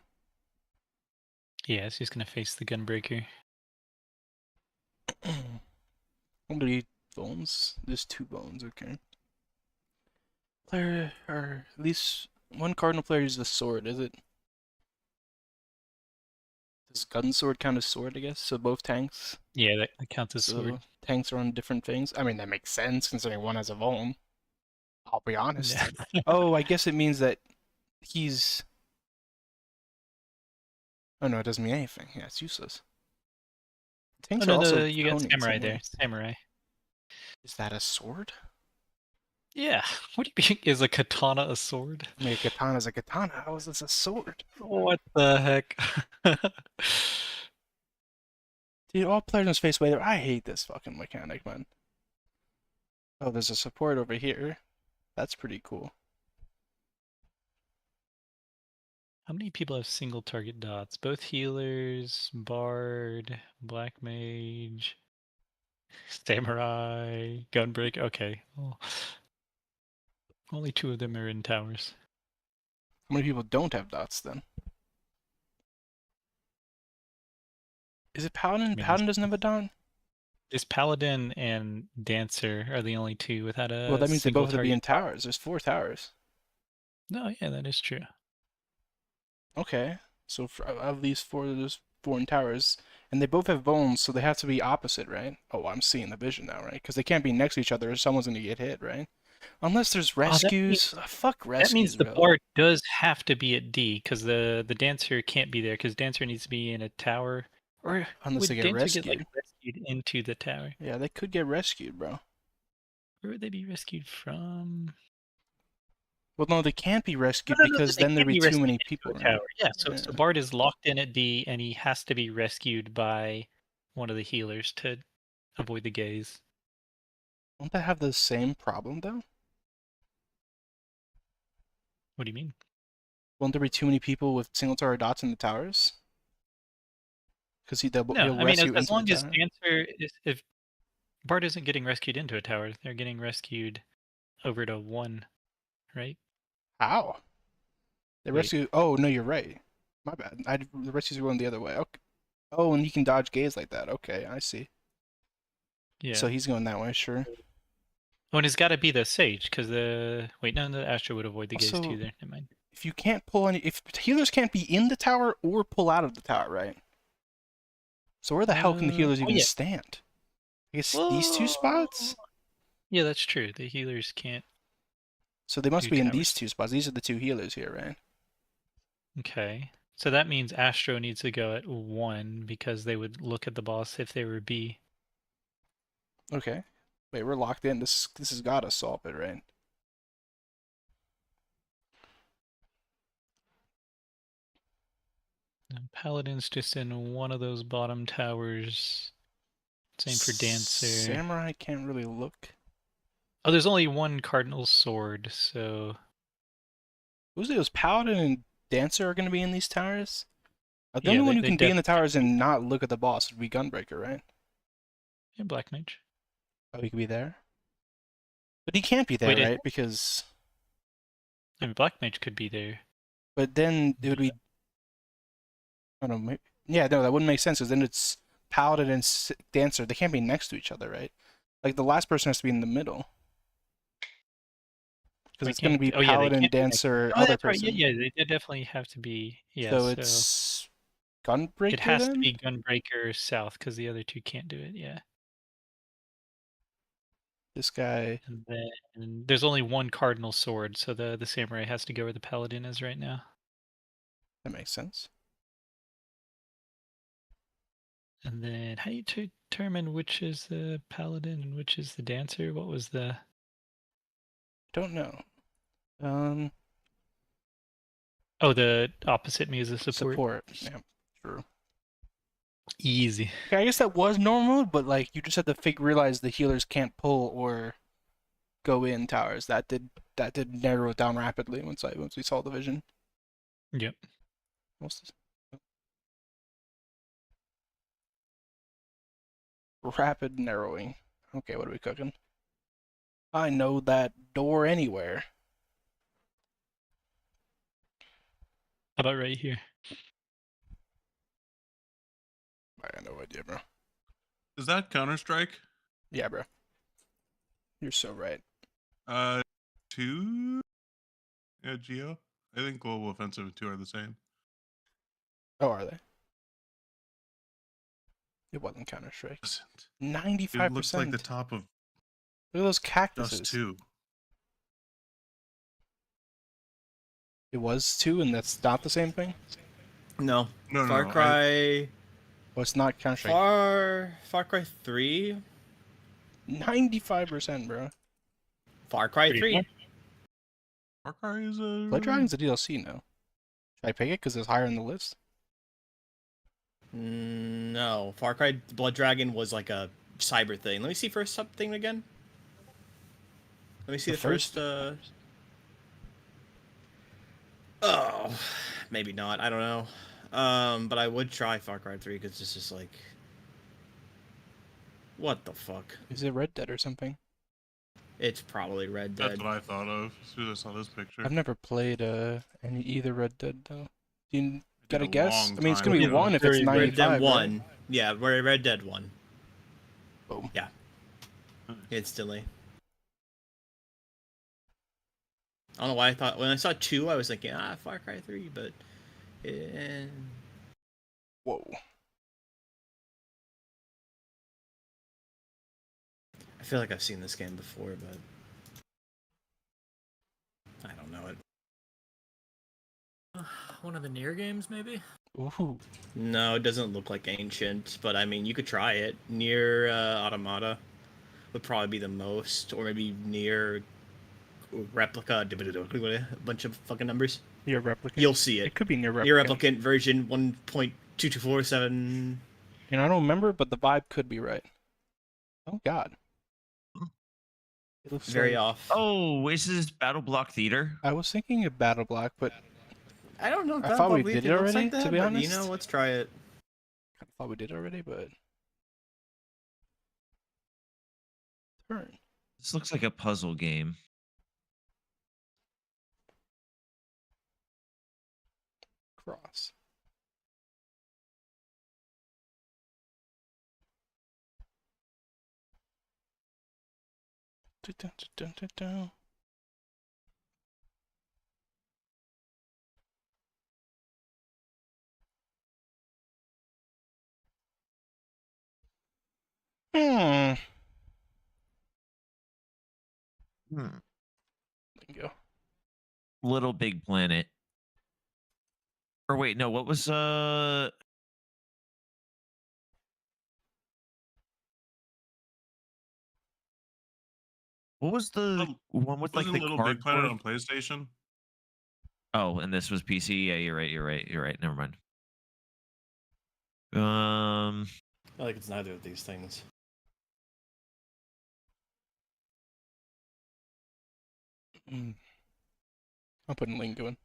Yeah, it's just gonna face the gunbreaker. Only bones? There's 2 bones, okay. Player, or at least one cardinal player uses a sword, is it? Does gun sword count as sword, I guess? So both tanks? Yeah, that counts as So sword. tanks are on different things? I mean, that makes sense considering one has a Vuln. I'll be honest. Yeah. Oh, I guess it means that he's... Oh no, it doesn't mean anything. Yeah, it's useless. Oh Tanks are no, also you got cone in samurai some there. way. Samurai. Is that a sword? Yeah. What do you mean? Is a katana a sword? I mean, a katana's a katana. How is this a sword? What the heck? Dude, all players in Space Wader, I hate this fucking mechanic, man. Oh, there's a support over here. That's pretty cool. How many people have single target dots? Both healers, bard, black mage, samurai, gunbreaker. Okay. Well, only 2 of them are in towers. How many people don't have dots, then? Is it Paladin? mean, Paladin doesn't have a dot? This paladin and dancer are the only 2 without a Well, that means they single both have to be in target dot. towers. There's 4 towers. No, yeah, that is true. Okay. So for at least 4, there's 4 in towers. And they both have bones, so they have to be opposite, right? Oh, I'm seeing the vision now, right? Because they can't be next to each other or someone's going to get hit, right? Unless there's rescues. Fuck rescues, That means the bro. bard does have to be at D, because the dancer can't be there, because dancer needs to be in a tower. Or Unless would they get dancer rescued. get like rescued into the tower? Yeah, they could get rescued, bro. Where would they be rescued from? Well, no, they can't be rescued No, no, no, because they then there'd can't be too many rescued people into a around. tower. Yeah, so Yeah. bard is locked in at D, and he has to be rescued by one of the healers to avoid the gaze. Won't that have the same problem, though? What do you mean? Won't there be too many people with single tower dots in the towers? Because he'll No, I mean, rescue as into long the as tower. dancer is, if bard isn't getting rescued into a tower, they're getting rescued over to 1, right? How? They Wait. rescue. Oh no, you're right. My bad. The rescues are going the other way. Okay. Oh, and you can dodge gaze like that. Okay, I see. Yeah. So he's going that way, sure. Oh, and it's got to be the Sage, because the... Wait, no, the Astro would avoid the gaze Also- too there. Never mind. If you can't pull any... If healers can't be in the tower or pull out of the tower, right? So where the hell can the healers Oh, even yeah. stand? I guess these two spots? Yeah, that's true. The healers can't... So they must Two be in towers. these two spots. These are the two healers here, right? Okay. So that means Astro needs to go at 1, because they would look at the boss if they were B. Okay. Wait, we're locked in. This has got to solve it, right? And Paladin's just in one of those bottom towers. Same for Dancer. Samurai can't really look. Oh, there's only one Cardinal Sword, so... Who's those Paladin and Dancer are going to be in these towers? The Yeah, only one they- who they can be in the definitely towers and not look at the boss would be Gunbreaker, right? Yeah, Black Mage. Oh, he could be there? But he can't be there, Wait, right? Because... I mean, Black Mage could be there. But then it would be... I don't know. Maybe... Yeah, no, that wouldn't make sense, because then it's Paladin and Dancer. They can't be next to each other, right? Like, the last person has to be in the middle. Because They it's going to be can't- oh, yeah, they Paladin, can't be next- Dancer, Oh, other that's right. person. Yeah, they definitely have to be... Yeah, So it's Gunbreaker it has then? to be Gunbreaker South, because the other two can't do it, yeah. This guy... And then there's only one Cardinal Sword, so the Samurai has to go where the Paladin is right now. That makes sense. And then how do you determine which is the Paladin and which is the Dancer? What was the... Don't know. Oh, the opposite me is the support. Support. Yeah, true. Easy. Okay, I guess that was normal, but like you just had to realize the healers can't pull or go in towers. That did narrow it down rapidly once we saw the vision. Yep. What's this? Rapid narrowing. Okay, what are we cooking? I know that door anywhere. How about right here? I got no idea, bro. Is that Counter-Strike? Yeah, bro. You're so right. 2? Yeah, Geo? I think Global Offensive and 2 are the same. Oh, are they? It wasn't Counter-Strike. Isn't. 95%. It looks like the top of Look at those cactuses. just 2. It was 2, and that's not the same thing? No. No, Far no, Cry. Well, it's not Counter-Strike. Far Cry 3. 95%, bro. Far Cry Pretty 3. good. Far Cry is a... Blood Dragon's a DLC now. Should I pick it because it's higher in the list? No. Far Cry Blood Dragon was like a cyber thing. Let me see first something again. Let me see The the first. Oh, maybe not. I don't know. But I would try Far Cry 3 because it's just like, what the fuck? Is it Red Dead or something? It's probably Red Dead. That's what I thought of as soon as I saw this picture. I've never played either Red Dead though. Do you got a a guess? long I mean, it's time gonna be ago. 1 if it's 95. Red Dead right? 1. Yeah, Red Dead 1. Boom. Yeah. Instantly. I don't know why I thought when I saw 2, I was thinking Far Cry 3, but Whoa. I feel like I've seen this game before, but I don't know it. One of the near games, maybe? Ooh. No, it doesn't look like Ancient, but I mean, you could try it. Near Automata would probably be the most, or maybe near Replica, a bunch of fucking numbers. Near Replicant. You'll see it. It could be near Replicant. Near Replicant version 1.2247. You know, I don't remember, but the vibe could be right. Oh God. It looks Very like... off. Oh, is this Battle Block Theater? I was thinking of Battle Block, but I don't know. If I thought we Battle did Leaf it looks already, like that, to be but, honest. You know, let's try it. I thought we did already, but turn. This looks like a puzzle game. Cross. Hmm. Hmm. Bingo. Little Big Planet. Or wait, no, what was what was the one with like Wasn't the Little Big Planet cardboard? on PlayStation? Oh, and this was PC. Yeah, you're right. You're right. You're right. Never mind. I like it's neither of these things. I'll put a link going.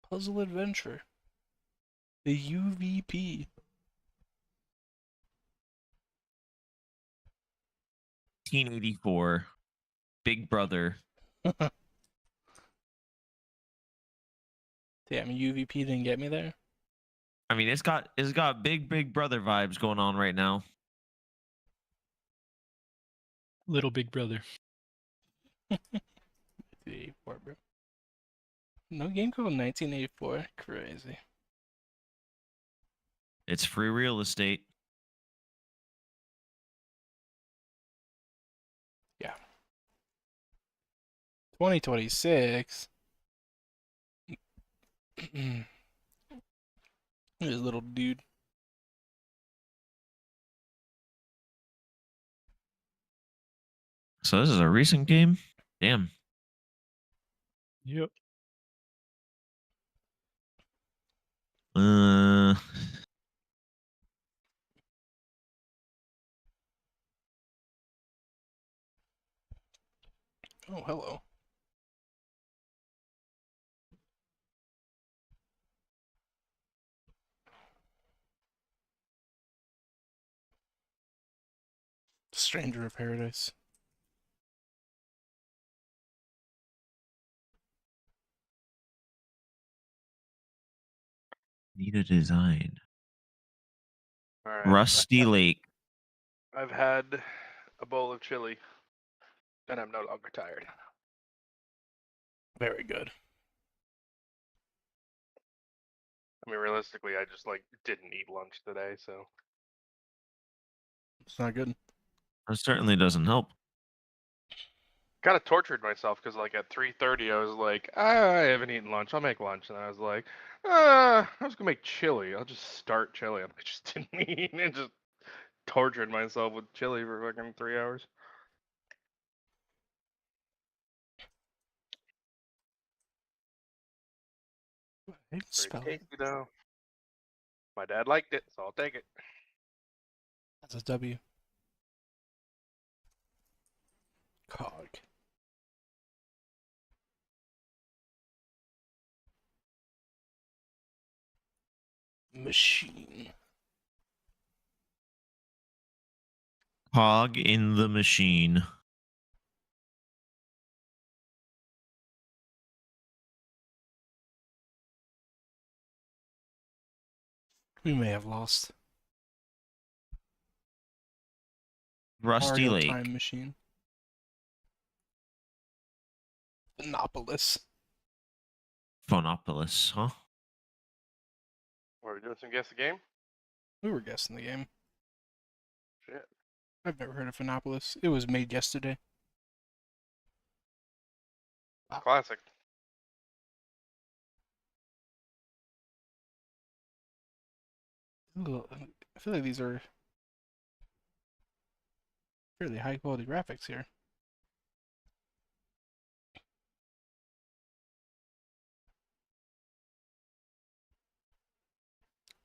Puzzle Adventure. The UVP. 1984. Big Brother. Damn, UVP didn't get me there. I mean, it's got Big Brother vibes going on right now. Little Big Brother. 1984, bro. No game called 1984. Crazy. It's free real estate. Yeah. 2026. This little dude. So this is a recent game? Damn. Yep. Oh, hello. Stranger of Paradise. Need a design. All right. Rusty Lake. I've had a bowl of chili, and I'm no longer tired. Very good. I mean, realistically, I just like didn't eat lunch today, so It's not good. That certainly doesn't help. kind of tortured myself because like at 3:30 I was like, I haven't eaten lunch. I'll make lunch, and I was like, I was gonna make chili. I'll just start chili, and I just didn't eat, and just tortured myself with chili for fucking 3 hours. Pretty tasty though. My dad liked it, so I'll take it. That's a W. Cog. Machine. Hog in the machine. We may have lost. Rusty Mario Lake. Time Machine. Monopolis. Phonopolis, huh? Are we doing some guess the game? We were guessing the game. Shit. I've never heard of Phonopolis. It was made yesterday. Classic. Ooh, I feel like these are fairly high quality graphics here.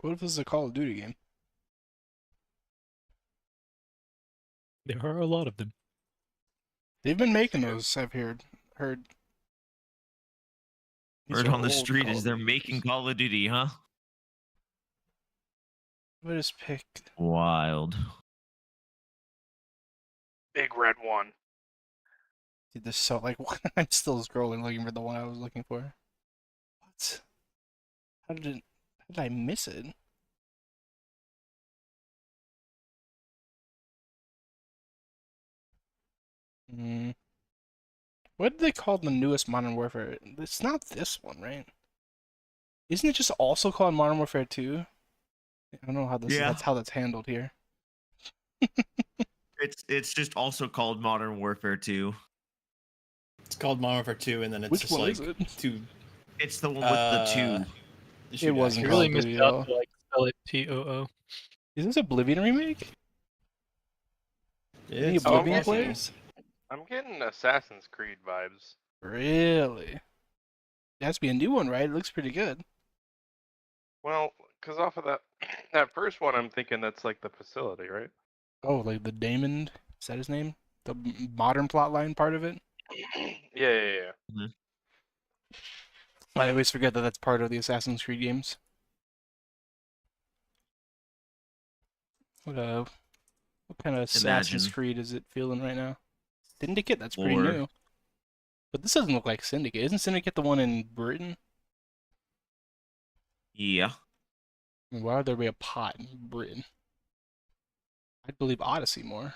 What if this is a Call of Duty game? There are a lot of them. They've been making those, I've heard. These Word are on the old street Call is of they're Duty making games. Call of Duty, huh? I just picked. Wild. Big red one. Dude, this so like I'm still scrolling looking for the one I was looking for. What? How did I miss it? Mm. What did they call the newest Modern Warfare? It's not this one, right? Isn't it just also called Modern Warfare 2? I don't know how that's how that's handled here. It's just also called Modern Warfare 2. It's called Modern Warfare 2, and then it's Which just one like is it? two. It's the one with the 2. It wasn't You Call really of missed Duty, out though. to like spell it T-O-O. Is this Oblivion remake? Any It's Oblivion awesome. players? I'm getting Assassin's Creed vibes. Really? It has to be a new one, right? It looks pretty good. Well, because off of that first one, I'm thinking that's like the facility, right? Oh, like the Damon? Is that his name? The modern plotline part of it? Yeah. I always forget that that's part of the Assassin's Creed games. What kind of Assassin's Imagine. Creed is it feeling right now? Syndicate? That's pretty Or- new. But this doesn't look like Syndicate. Isn't Syndicate the one in Britain? Yeah. Why would there be a pot in Britain? I'd believe Odyssey more.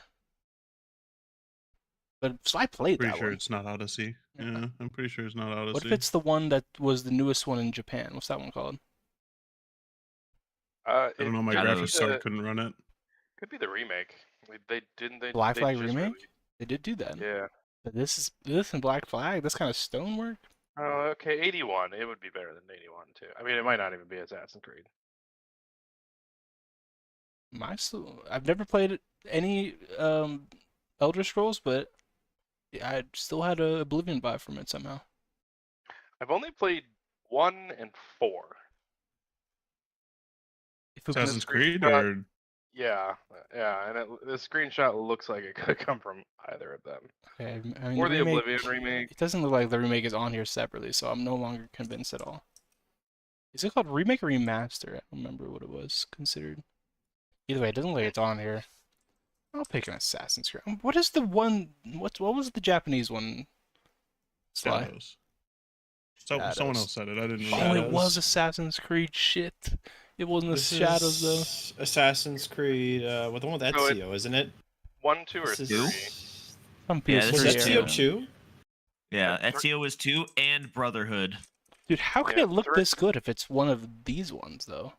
But so I played Pretty that sure one. it's not Odyssey. Yeah. Yeah, I'm pretty sure it's not Odyssey. What if it's the one that was the newest one in Japan? What's that one called? I don't know. My Shadows. graphics card couldn't run it. Could be the remake. They didn't they? Black they Flag just remake? released- They did do that. Yeah. But this and Black Flag. That's kind of stonework. Oh, okay. 81. It would be better than 81 too. I mean, it might not even be Assassin's Creed. I've never played any Elder Scrolls, but I still had a Oblivion vibe from it somehow. I've only played 1 and 4. If it Assassin's was, Creed or Yeah, and the screenshot looks like it could come from either of them. okay, I mean, Or the remake, Oblivion remake. it doesn't look like the remake is on here separately, so I'm no longer convinced at all. Is it called remake or remaster? I don't remember what it was considered. Either way, it doesn't look like it's on here. I'll pick an Assassin's Creed. What is the one? What was the Japanese one? Sly. Shadows. Someone Shadows. else said it. I didn't Oh, remember. it was Assassin's Creed. Shit, it wasn't the Shadows though. is Assassin's Creed, well, the one with No, Ezio, isn't it? 1, 2, or This is- 3. Some Yeah, PS3 this Was is era. Ezio 2? Yeah, Ezio is 2 and Brotherhood. Dude, how can Yeah, it look three- this good if it's one of these ones though?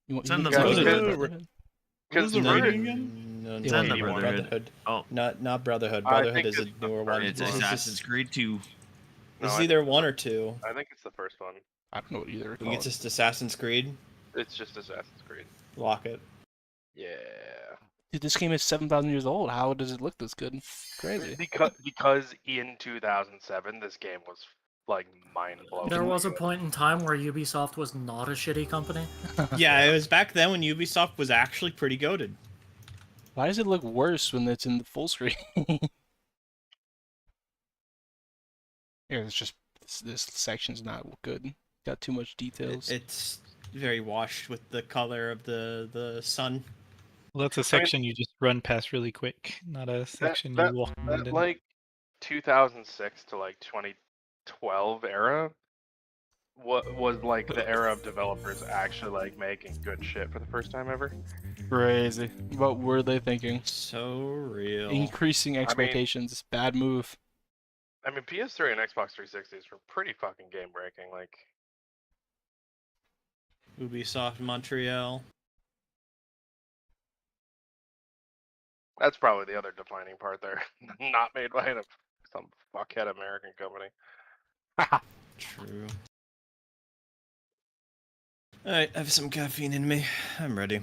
It's in the Yeah, Brotherhood. Brotherhood? Because the the rating version. again? No, It's no, in the Brotherhood. Oh. Not Brotherhood. I Brotherhood think is a it's the newer one. first It's This is Assassin's Creed 2. No, This is I either think one it's or two. I think it's the first one. I don't know what either. I think it's just Assassin's Creed. It's just Assassin's Creed. Lock it. Yeah. Dude, this game is 7,000 years old. How does it look this good? Crazy. Because in 2007 this game was like mind blowing. There was a point in time where Ubisoft was not a shitty company. Yeah, it was back then when Ubisoft was actually pretty goated. Why does it look worse when it's in the full screen? Here, it's just this section's not good. Got too much details. It's very washed with the color of the sun. Well, that's a section you just run past really quick, not a section that- you walk around That in. like 2006 to like 2012 era was like the era of developers actually like making good shit for the first time ever. Crazy. What were they thinking? So real. Increasing expectations. Bad move. I mean, PS3 and Xbox 360s were pretty fucking game breaking. Like, Ubisoft Montreal. that's probably the other defining part there. Not made by some fuckhead American company. True. Alright, I have some caffeine in me. I'm ready.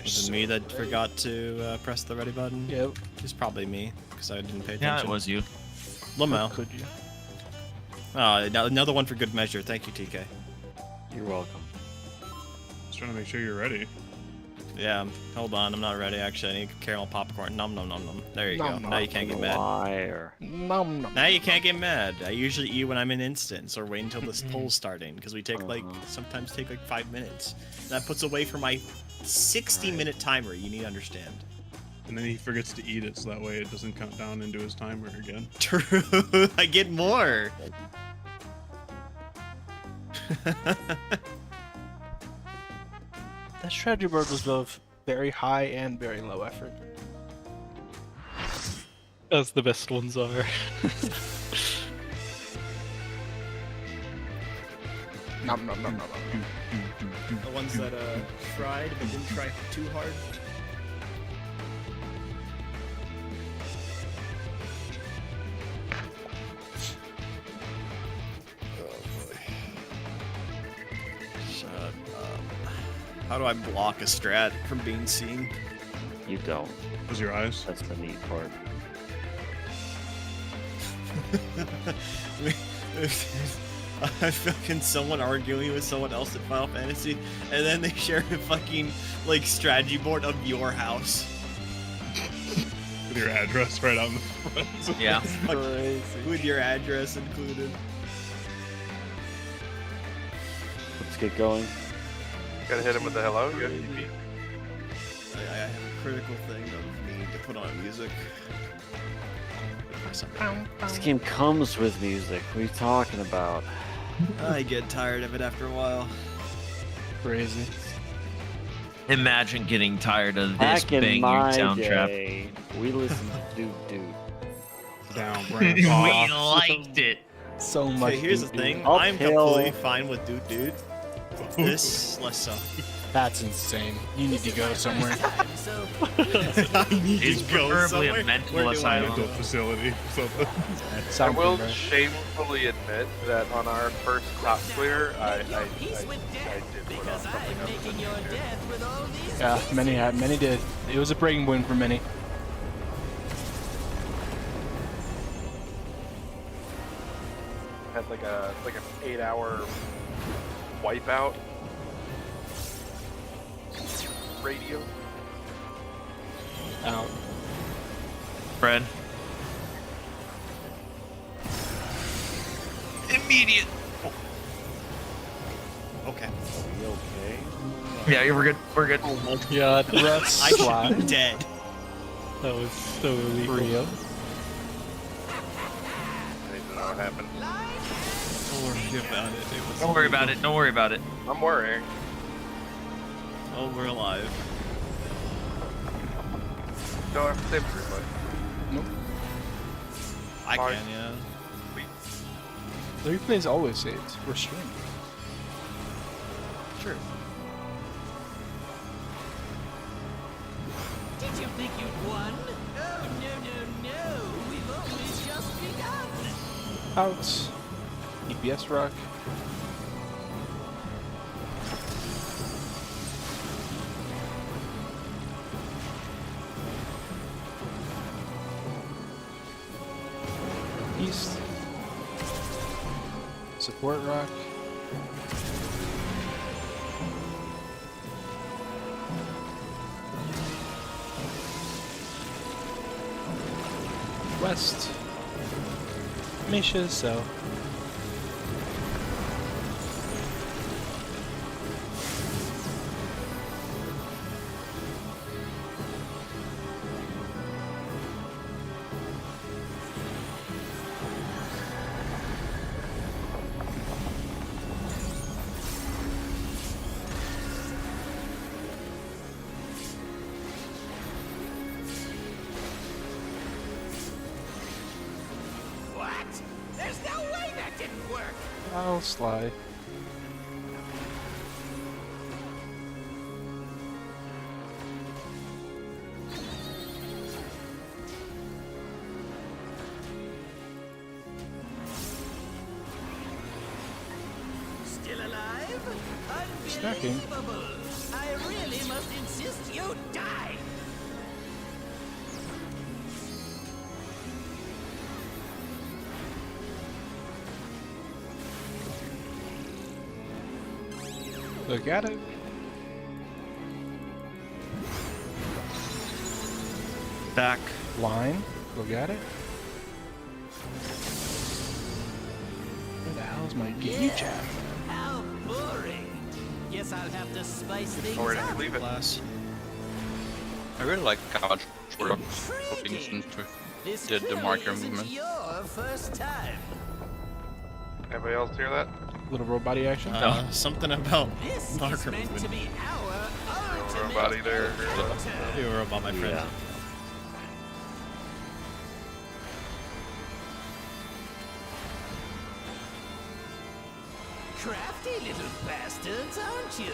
Was it me that forgot to press the ready button? Yep. It's probably me, because I didn't pay Yeah, attention. it was you. Lamo. Could you? Oh, another one for good measure. Thank you, TK. You're welcome. Just trying to make sure you're ready. Yeah, hold on, I'm not ready actually. I need caramel popcorn. Nom nom nom nom. There you go. Nom, Now you can't get mad. Liar. Nom, nom. Now you can't get mad. I usually eat when I'm in instance or wait until this poll's starting because we take like sometimes take like 5 minutes. That puts away for my 60-minute timer. You need to understand. And then he forgets to eat it, so that way it doesn't count down into his timer again. True. I get more. That strategy board was both very high and very low effort. As the best ones are. Nom nom nom nom nom. The ones that tried but didn't try too hard. Shut up. How do I block a strat from being seen? You don't. Close your eyes. That's the neat part. I fucking someone arguing with someone else at Final Fantasy, and then they share a fucking like strategy board of your house. With your address right on the front. Yeah. With your address included. Let's get going. Gotta hit him with the hello. You got TP. I have a critical thing of needing to put on music. This game comes with music. What are you talking about? I get tired of it after a while. Crazy. Imagine getting tired of this Back in banging my soundtrack. day, we listened to Dude. Down, We grandpa. liked it. So much. Okay, here's the dude. thing. Uphill. I'm completely fine with Dude. This less so. That's insane. You need to go somewhere. So I need It's to go preferably somewhere. a mental Where do I asylum. go? Mental facility. Something. I Sound will right. shamefully admit that on our first top clear, I your peace with did death, put on because something I'm else. making your death with all these Yeah, pieces. many did. It was a breaking point for many. Had like an 8-hour wipeout radio. Out. Fred. Immediate. Okay. You okay? Yeah, we're good. We're good. Oh my god. Russ I should be slide. dead. That was so illegal. Rio. I need to know what happened. Don't worry about it. It was Don't worry about it. Don't worry about it. I'm worrying. Oh, we're alive. Don't have to save everybody. I Sorry. can, yeah. The replay is always saved. We're streaming. Sure. Did you think you'd won? Oh, no. We've only just begun. Out. EPS rock. East. Support rock. West. Misha, so. What? There's no way that didn't work. I'll slide. Still alive? Stacking. Unbelievable. I really must insist you die. Look at it. Back. Line. Look at it. Where the hell's my gauge at? How boring. Guess I'll have to spice things Or up. leave it. Class. I really like how short Intriguing. This did the clearly marker isn't movement. your first time. Anybody else hear that? Little robot action. Something about This is marker meant to movement. be our ultimate Robot there. You were about my friend. Yeah. crafty little bastards, aren't you?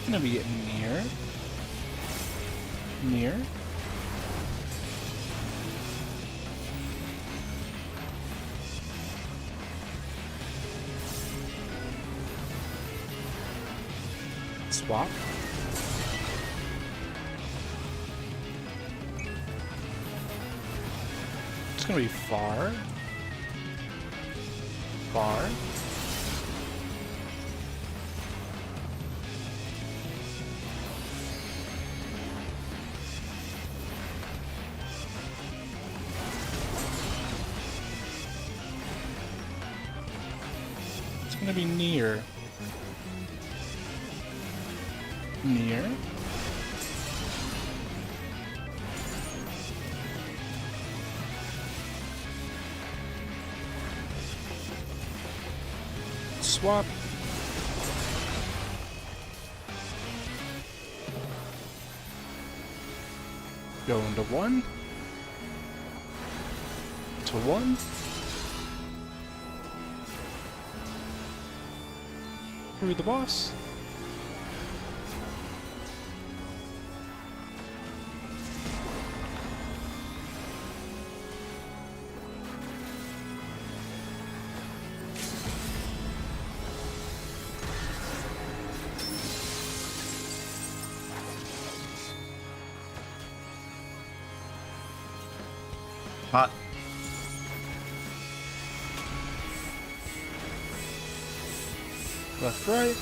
Gonna be near. Swap. It's gonna be far. It's gonna be near. Swap. Go into 1. To 1. Through the boss. Hot. Left, right.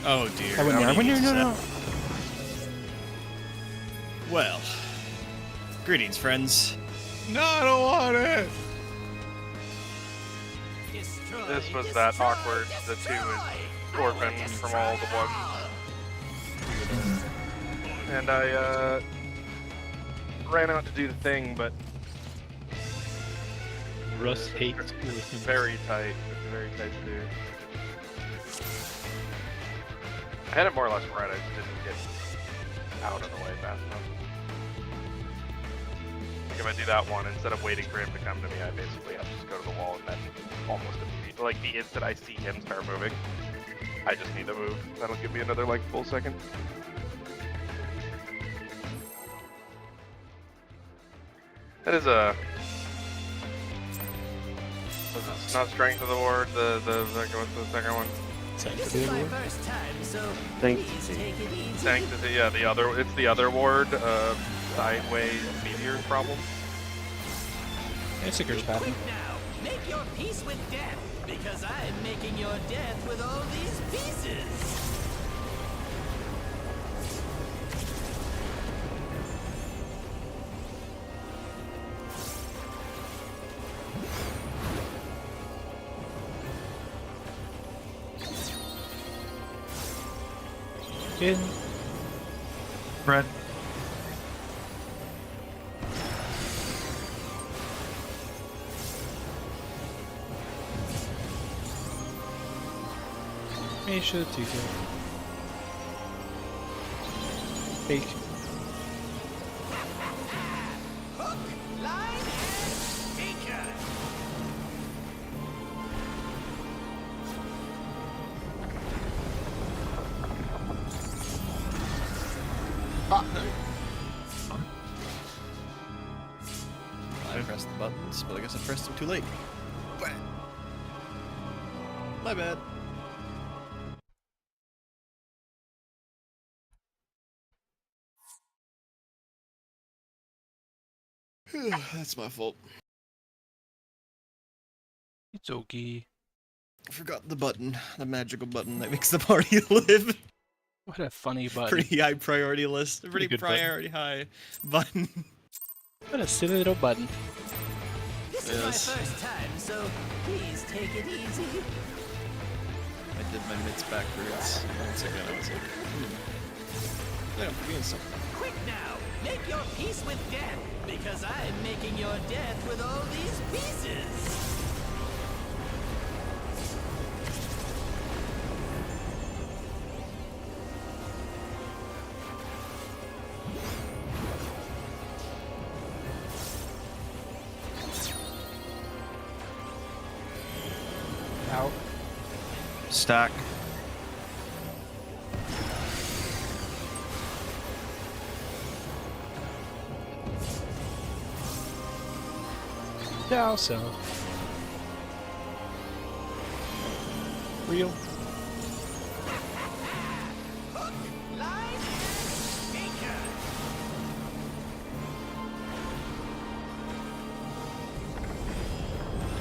Oh dear. I went How near. many needs is No. that? Well, greetings, friends. No, I don't want it. Destroy, This was destroy, that awkward. The 2 destroy. is orphaned from all the ones. And I ran out to do the thing, but Russ hates it's orphans. very tight. It's very tight to do. I had it more or less right. I just didn't get out of the way fast enough. Like if I do that one, instead of waiting for him to come to me, I basically have to just go to the wall and then almost immediately, like the instant I see him start moving, I just need to move. That'll give me another like full second. That is a. It's not strength of the ward. What's the second one? This is my first time, so Thanks. please take it easy. Sanctity. Yeah, the other. It's the other ward. Sideways meteor problem. It's a good pattern. Quick now, make your peace with death, because I'm making your death with all these pieces. In. Brett. Asia, TK. Fake. Hook, line, and sinker. I pressed the buttons, but I guess I pressed them too late. My bad. That's my fault. It's okay. I forgot the button, the magical button that makes the party live. What a funny button. Pretty high priority list. Pretty good button. priority high button. What a silly little button. This is my first time, so please take it easy. I did my mitts backwards. 1 second, I was like, I am forgetting something. Quick now, make your peace with death, because I'm making your death with all these pieces. Out. Stack. Down so. Real. Hook, line, and sinker.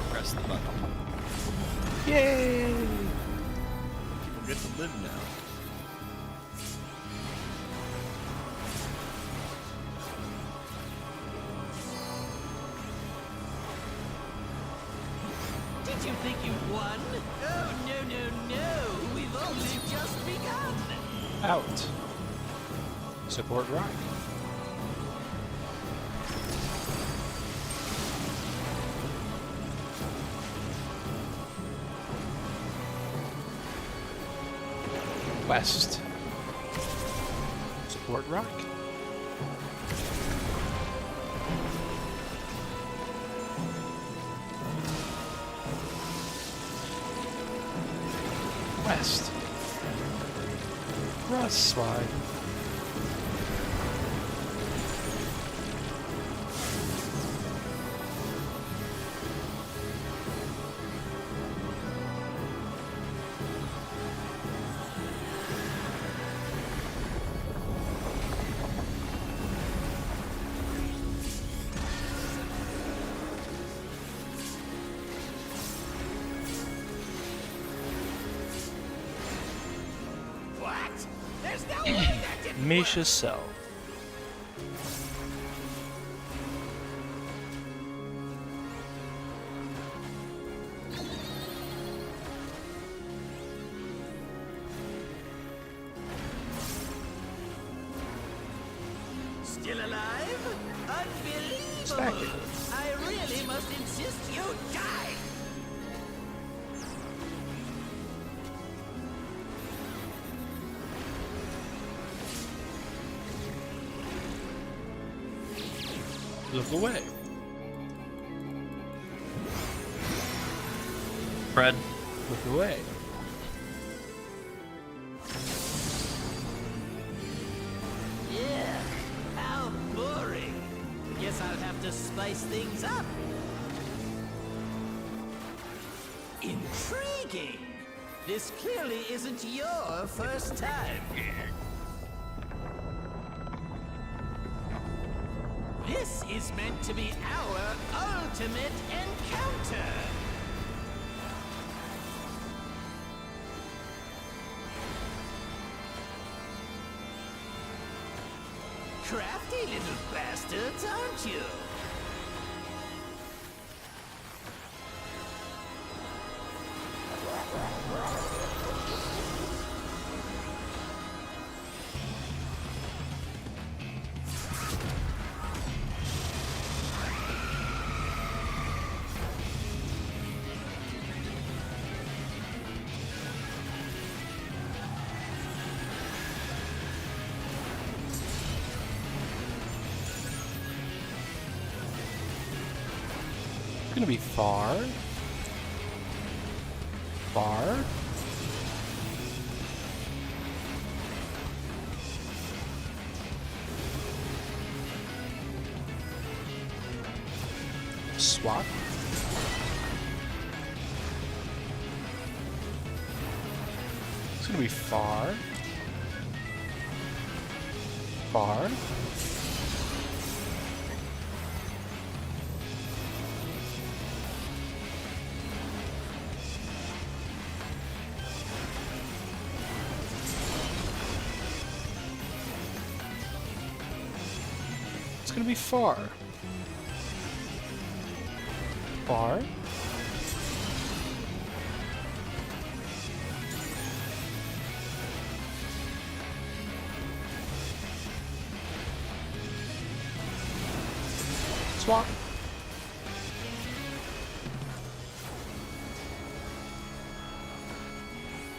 Press the button. Yay! People get to live now. Did you think you won? Oh, no. We've only just begun. Out. Support rock. West. Support rock. West. Cross slide. What? There's no way that didn't Misha Cell. Still alive? Unbelievable! Stack it. I really must insist you die! Look away. Fred. Look away. Yeah, how boring. Guess I'll have to spice things up. Intriguing. This clearly isn't your first time. This is meant to be our ultimate encounter. Crafty little bastards, aren't you? It's gonna be far. Far. Swap. It's gonna be far. Far. It's gonna be far. Far? Swap.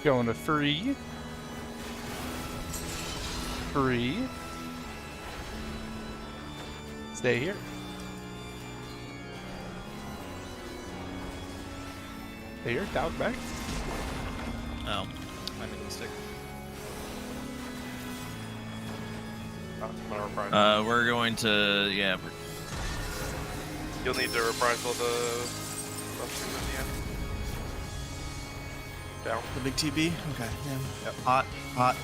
Going to free. Free. Stay here. Stay here, down back. Oh, I made a mistake. I'm gonna reprise. We're going to, yeah. You'll need to reprise all the buffers at the end. Down. The big TB? Okay, yeah. Yep. Hot, hot.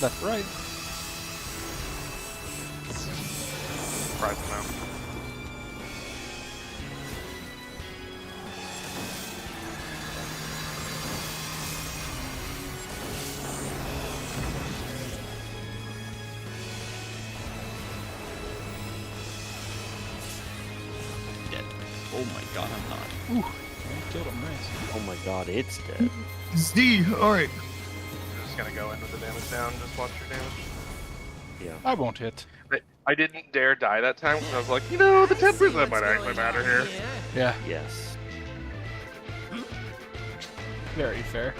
Left, right. Reprise them out. Dead. Oh my god, I'm not. Ooh, killed him, nice. Oh my god, it's dead. Z, alright. I'm just gonna go in with the damage down, just watch your damage. Yeah. I won't hit. I didn't dare die that time because I was like, you know, the 10% might actually matter here. Yeah, Yes. very fair.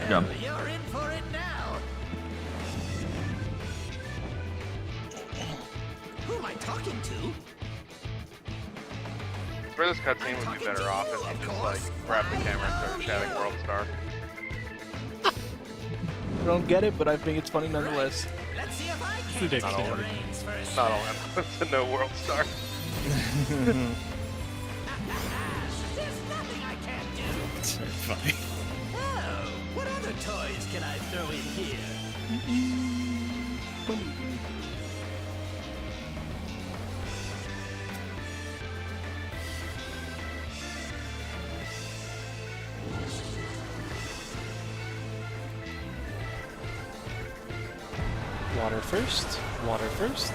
Jump. You're in for it now. Who am I talking to? For this cutscene would be better off if you just like grab the camera and start chatting World Star. I don't get it, but I think it's funny nonetheless. Let's see if I It's can ridiculous. take the reins for a Not all second. to no World Star. There's nothing I can't do. It's very funny. Oh, what other toys can I throw in here? Water first. Water first.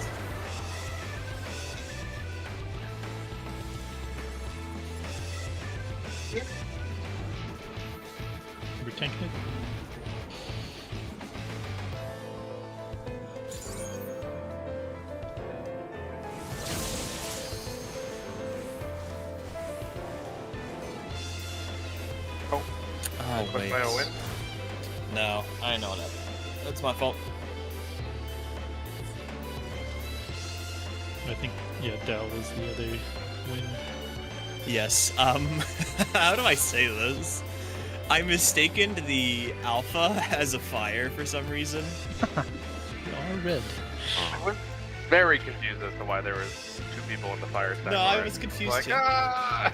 We're tanking it. Oh, Quick wait. by a win. No, I know that. That's my fault. I think, yeah, Dell was the other win. Yes, how do I say this? I mistaken the alpha as a fire for some reason. You are red. I was very confused as to why there was two people in the fire stack. No, I already. was confused Like, too. ah!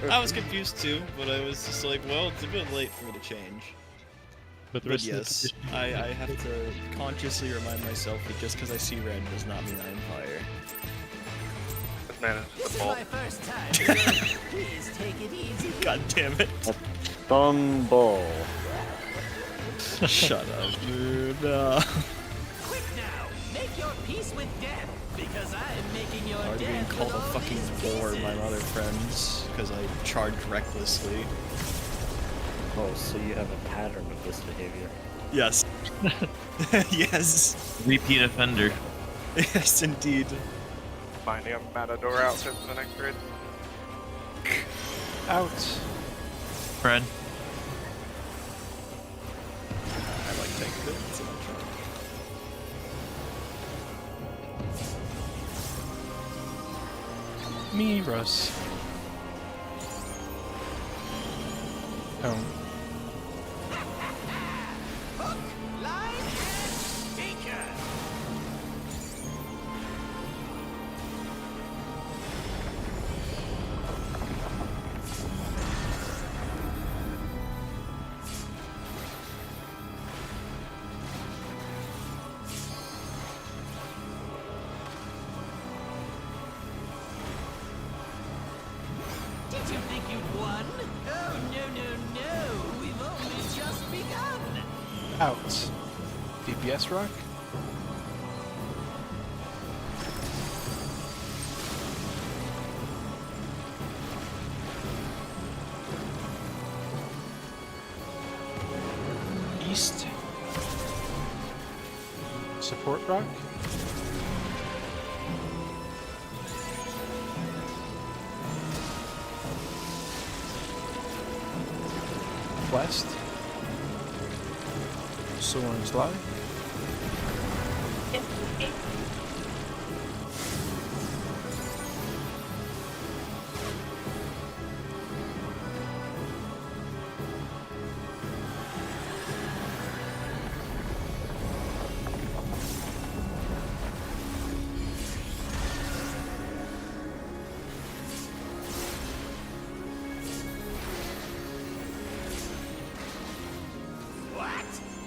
I was confused too, but I was just like, well, it's a bit late for me to change. But the But rest yes, of the petition- I have to consciously remind myself that just because I see red does not mean I'm fire. This man is This just is a bolt. my first time. So please take it easy. God damn it. Bumble. Shut up, dude. Quick now, make your peace with death, because I'm making your Already being death called with a all fucking these bore by pieces. my other friends because I charged recklessly. Oh, so you have a pattern of this behavior. Yes. Yes. Repeat offender. Yes, indeed. Finding a Matador outfit for the next grid. Out. Fred. I like tank bit so much. Me, Russ. Oh. Hook, line, and sinker. Did Did you think you'd won? Oh, no. We've only just begun. Out. DPS rock. East. Support rock. West. Soaring's Lie. What?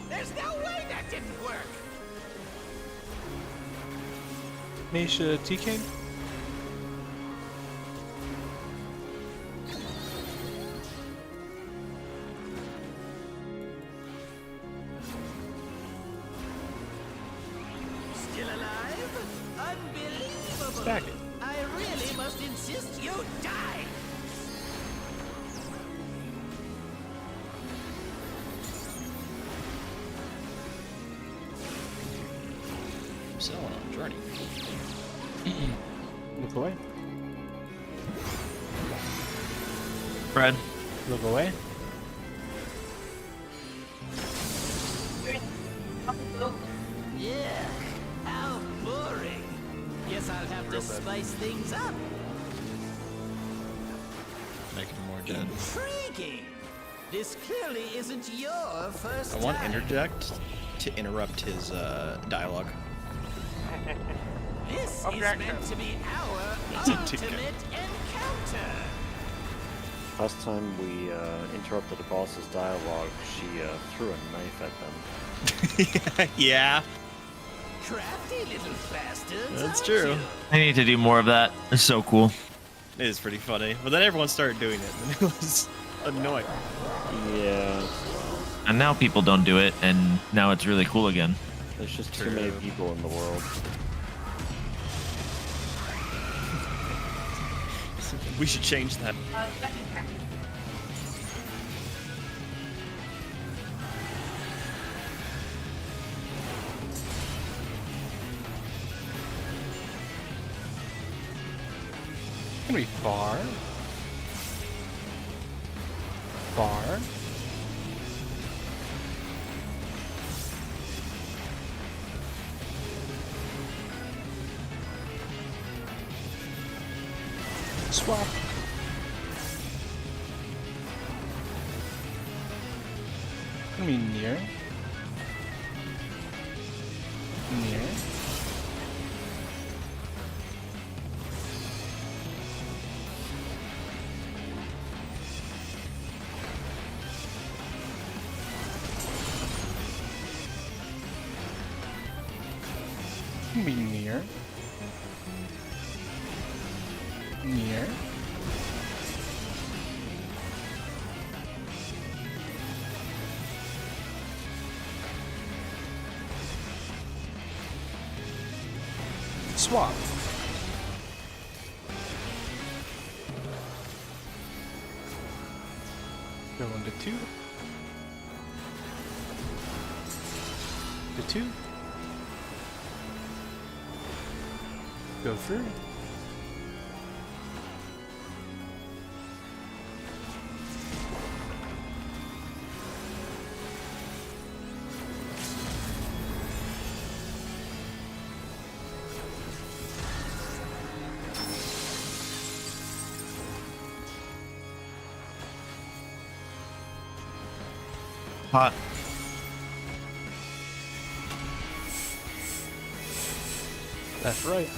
There's no way that didn't work. Nisha TK. Still alive? Unbelievable. Stack it. I really must insist you die. So on a journey. Look away. Fred. Look away. Yeah, how boring. Guess I'll have to spice things up. Making more dead. Intriguing. This clearly isn't your first I want time. interject to interrupt his dialogue. This is Objection. meant to be our It's a ultimate ticket. encounter. Last time we interrupted a boss's dialogue, she threw a knife at them. Yeah, Crafty little bastards. that's aren't true. you? I need to do more of that. It's so cool. It is pretty funny. But then everyone started doing it, and it was annoying. Yeah, And now people don't do it, and now it's really cool again. there's just too many True. people in the world. We should change that. Gonna be far. Far. Swap. Gonna be near. Near. Gonna be near. Near. Swap. Go into 2. To 2. Go through. Hot. That's right.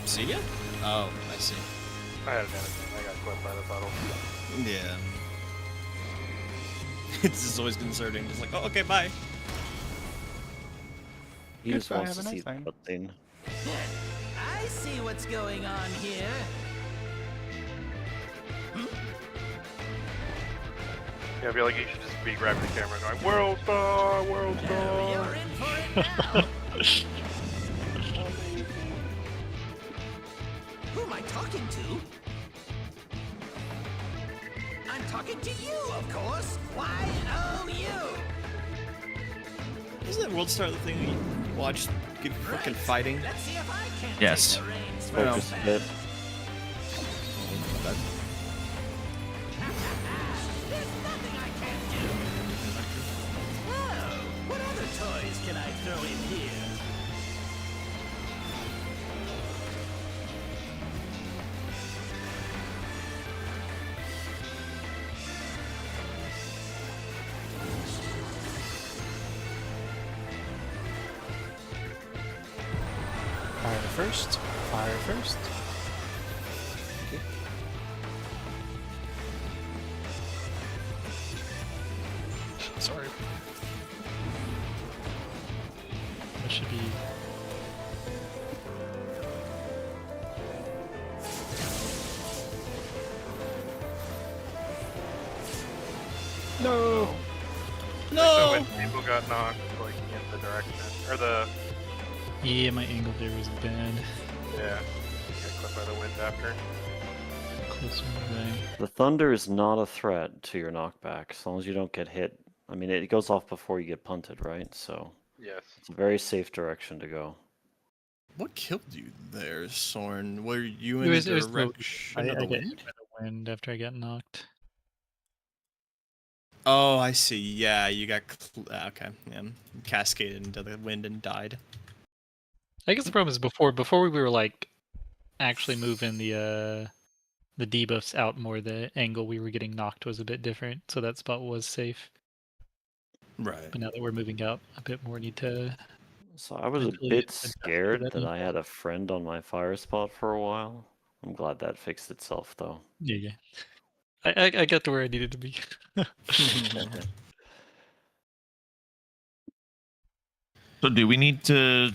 See ya? Oh, I see. I had advantage. I got clipped by the puddle. Yeah. It's just always concerning. It's like, oh, okay, bye. He just Goodbye, wants have to a see nice time. something. I see what's going on here. Yeah, I feel like you should just be grabbing the camera and going, World Star, World Star. You're in for it now. Who am I talking to? I'm talking to you, of course. Why, oh, you. Isn't that World Star the thing we watched get fucking fighting? Let's see if I can Yes. take the reins Focus from a bit. There's nothing I can't do. Oh, what other toys can I throw in here? Fire first. Fire first. Sorry. That should be. No. So No! when people got knocked like in the direction or the Yeah, my angle there was bad. yeah, got clipped by the wind after. Closer away. The thunder is not a threat to your knockback as long as you don't get hit. I mean, it goes off before you get punted, right? So Yes. it's a very safe direction to go. What killed you there, Soren? Were you It in was the the direction I of the got hit wind? by the wind after I got knocked. Oh, I see. Yeah, you got okay. Yeah, cascaded into the wind and died. I guess the problem is before we were like actually moving the debuffs out more, the angle we were getting knocked was a bit different, so that spot was safe. Right. But now that we're moving out a bit more, need to. So I was a mentally bit adjust to scared that angle. I had a friend on my fire spot for a while. I'm glad that fixed itself though. Yeah. I got to where I needed to be. So do we need to?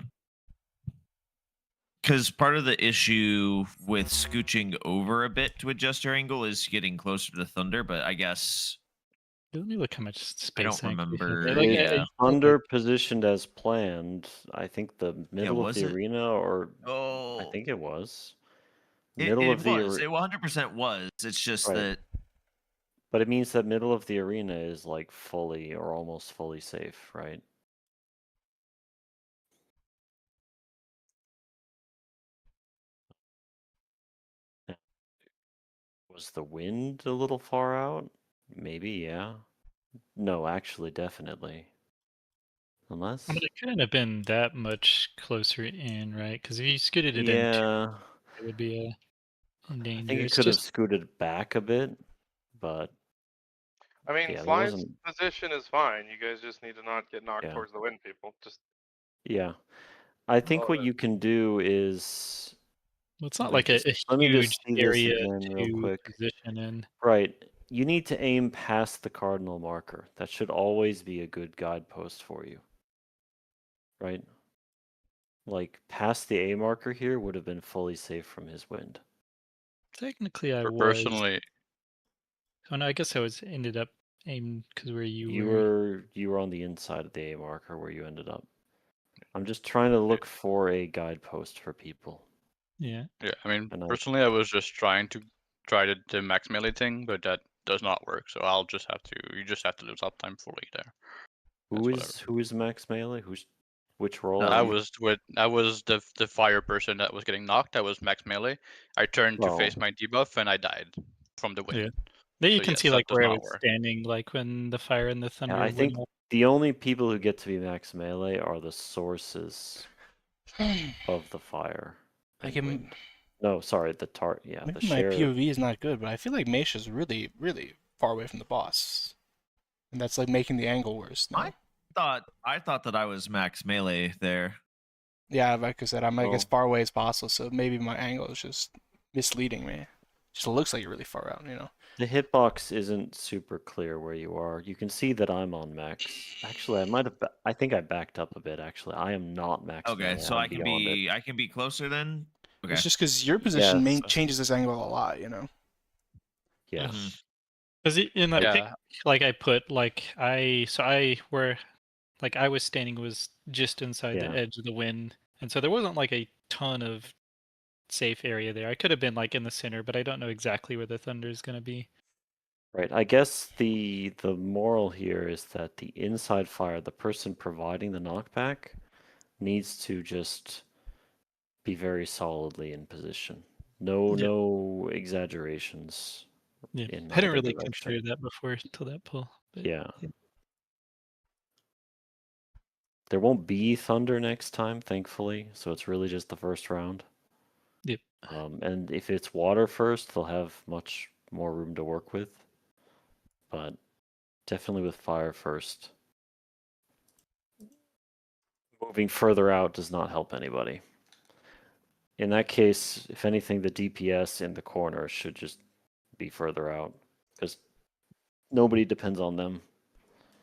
Because part of the issue with scooching over a bit to adjust your angle is getting closer to the thunder, but I guess Let me look how much space I don't actually have remember. there. Like, With yeah. thunder positioned as planned, I think the middle of was the it? arena, or Oh, I think it was it middle of the was. It 100% was. It's just Right. that but it means that middle of the arena is like fully or almost fully safe, right? Yeah. Was the wind a little far out? Maybe, yeah. No, actually, definitely. Unless, I mean, it couldn't have been that much closer in, right? Because if you scooted it in, yeah, it would be a I think dangerous. it could have Just scooted back a bit, but I mean, yeah, there Fly's wasn't. position is fine. You guys just need to not get knocked Yeah. towards the wind, people. Just Yeah, I think all what of it. you can do is well, it's not let like me a just let me huge just see this area again real to quick. position in. Right, you need to aim past the cardinal marker. That should always be a good guidepost for you. Right? Like past the A marker here would have been fully safe from his wind. Technically, I was. Personally, Oh no, I guess I was ended up aimed because where you You were on the inside of the A marker where you ended up. I'm just trying to look for a guidepost for people. Yeah. yeah, I mean, And personally, I was just trying to try the max melee thing, but that does not work. So I'll just have to. You just have to lose uptime fully there. who is max melee? Which role? I are you? was the fire person that was getting knocked. I was max melee. I turned to face Oh. my debuff and I died from the wind. Yeah. There you So can yes, see that like does where I not was work. standing, like when the fire and the thunder. Yeah, I think went off. the only people who get to be max melee are the sources of the fire. I and can. wind. No, sorry, the yeah, the Maybe my share. POV is not good, but I feel like Meish is really, really far away from the boss, and that's like making the angle worse. No? I thought that I was max melee there. Yeah, like I said, I'm like as Oh. far away as possible, so maybe my angle is just misleading me. Just looks like you're really far out, you know. The hitbox isn't super clear where you are. You can see that I'm on max. Actually, I might have. I think I backed up a bit. Actually, I am not max Okay, melee. so I'm I can beyond it. be closer then. Okay. It's just because your Yeah, position so- changes this angle a lot, you know. Yeah. Mhm. Because in that pic, Yeah. like I put like I where like I was standing was just inside Yeah. the edge of the wind, and so there wasn't like a ton of safe area there. I could have been like in the center, but I don't know exactly where the thunder is going to be. Right. I guess the moral here is that the inside fire, the person providing the knockback, needs to just be very solidly in position. No exaggerations Yeah, in I didn't either really direction. consider that before till that pull. But Yeah. There won't be thunder next time, thankfully, so it's really just the first round. Yep. And if it's water first, they'll have much more room to work with. But definitely with fire first. Moving further out does not help anybody. In that case, if anything, the DPS in the corner should just be further out because nobody depends on them.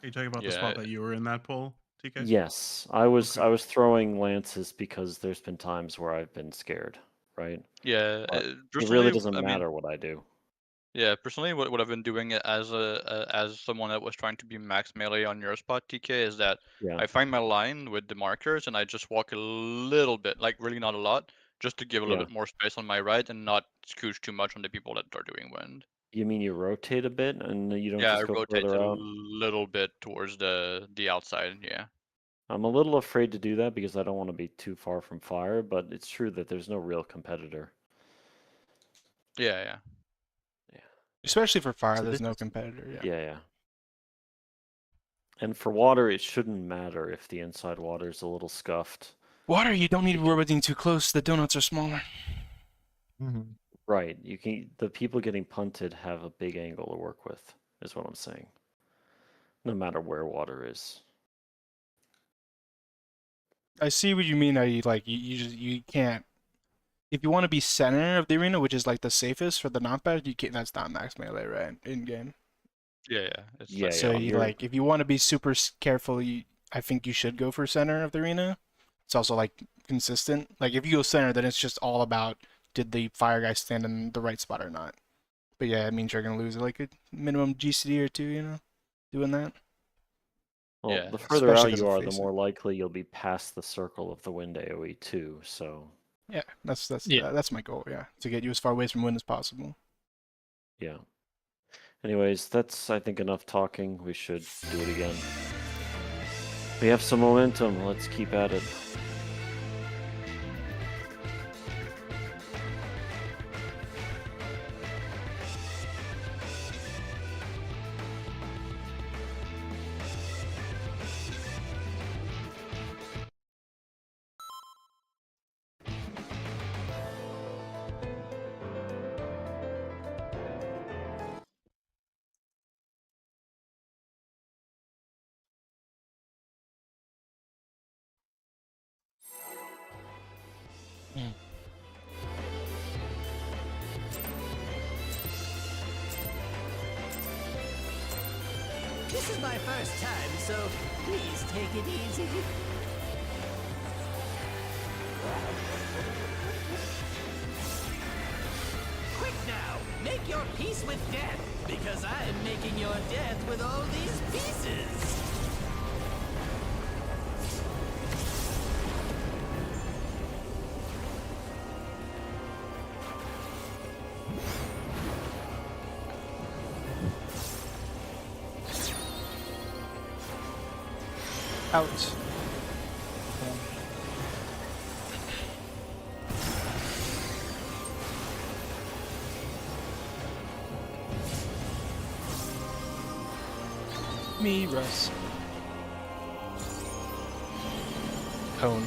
Are you talking about the Yeah. spot that you were in that poll, TK? Yes, I was Okay. I was throwing lances because there's been times where I've been scared, right? Yeah. But it Personally, really doesn't I mean, matter what I do. yeah. Personally, what I've been doing as someone that was trying to be max melee on your spot, TK, is that Yeah, I find my line with the markers and I just walk a little bit, like really not a lot, just to give a little yeah. bit more space on my right and not scooch too much on the people that are doing wind. You mean you rotate a bit and you don't Yeah, I just go rotate further a out? little bit towards the outside. Yeah. I'm a little afraid to do that because I don't want to be too far from fire, but it's true that there's no real competitor. Yeah, yeah. Especially for fire, So there's this no is- competitor. Yeah. Yeah. And for water, it shouldn't matter if the inside water is a little scuffed. Water, you don't need to worry about being too close. The donuts are smaller. Right. The people getting punted have a big angle to work with, is what I'm saying. No matter where water is. I see what you mean. You can't. If you want to be center of the arena, which is like the safest for the knockback, you can't. That's not max melee, right? In game. Yeah, yeah. It's Yeah, So yeah. like, if you want to be super careful, I think you should go for center of the arena. It's also like consistent. Like if you go center, then it's just all about did the fire guy stand in the right spot or not. But yeah, it means you're gonna lose like a minimum GCD or two, you know, doing that. Well, Yeah. the further Especially out 'cause you of are, the facing. more likely you'll be past the circle of the wind AoE too, so Yeah, that's Yeah. that's my goal. Yeah, to get you as far away from wind as possible. yeah. Anyways, that's I think enough talking. We should do it again. We have some momentum. Let's keep at it. This is my first time, so please take it easy. Quick now, make your peace with death, because I am making your death with all these pieces. Out. Me, Russ. Cone.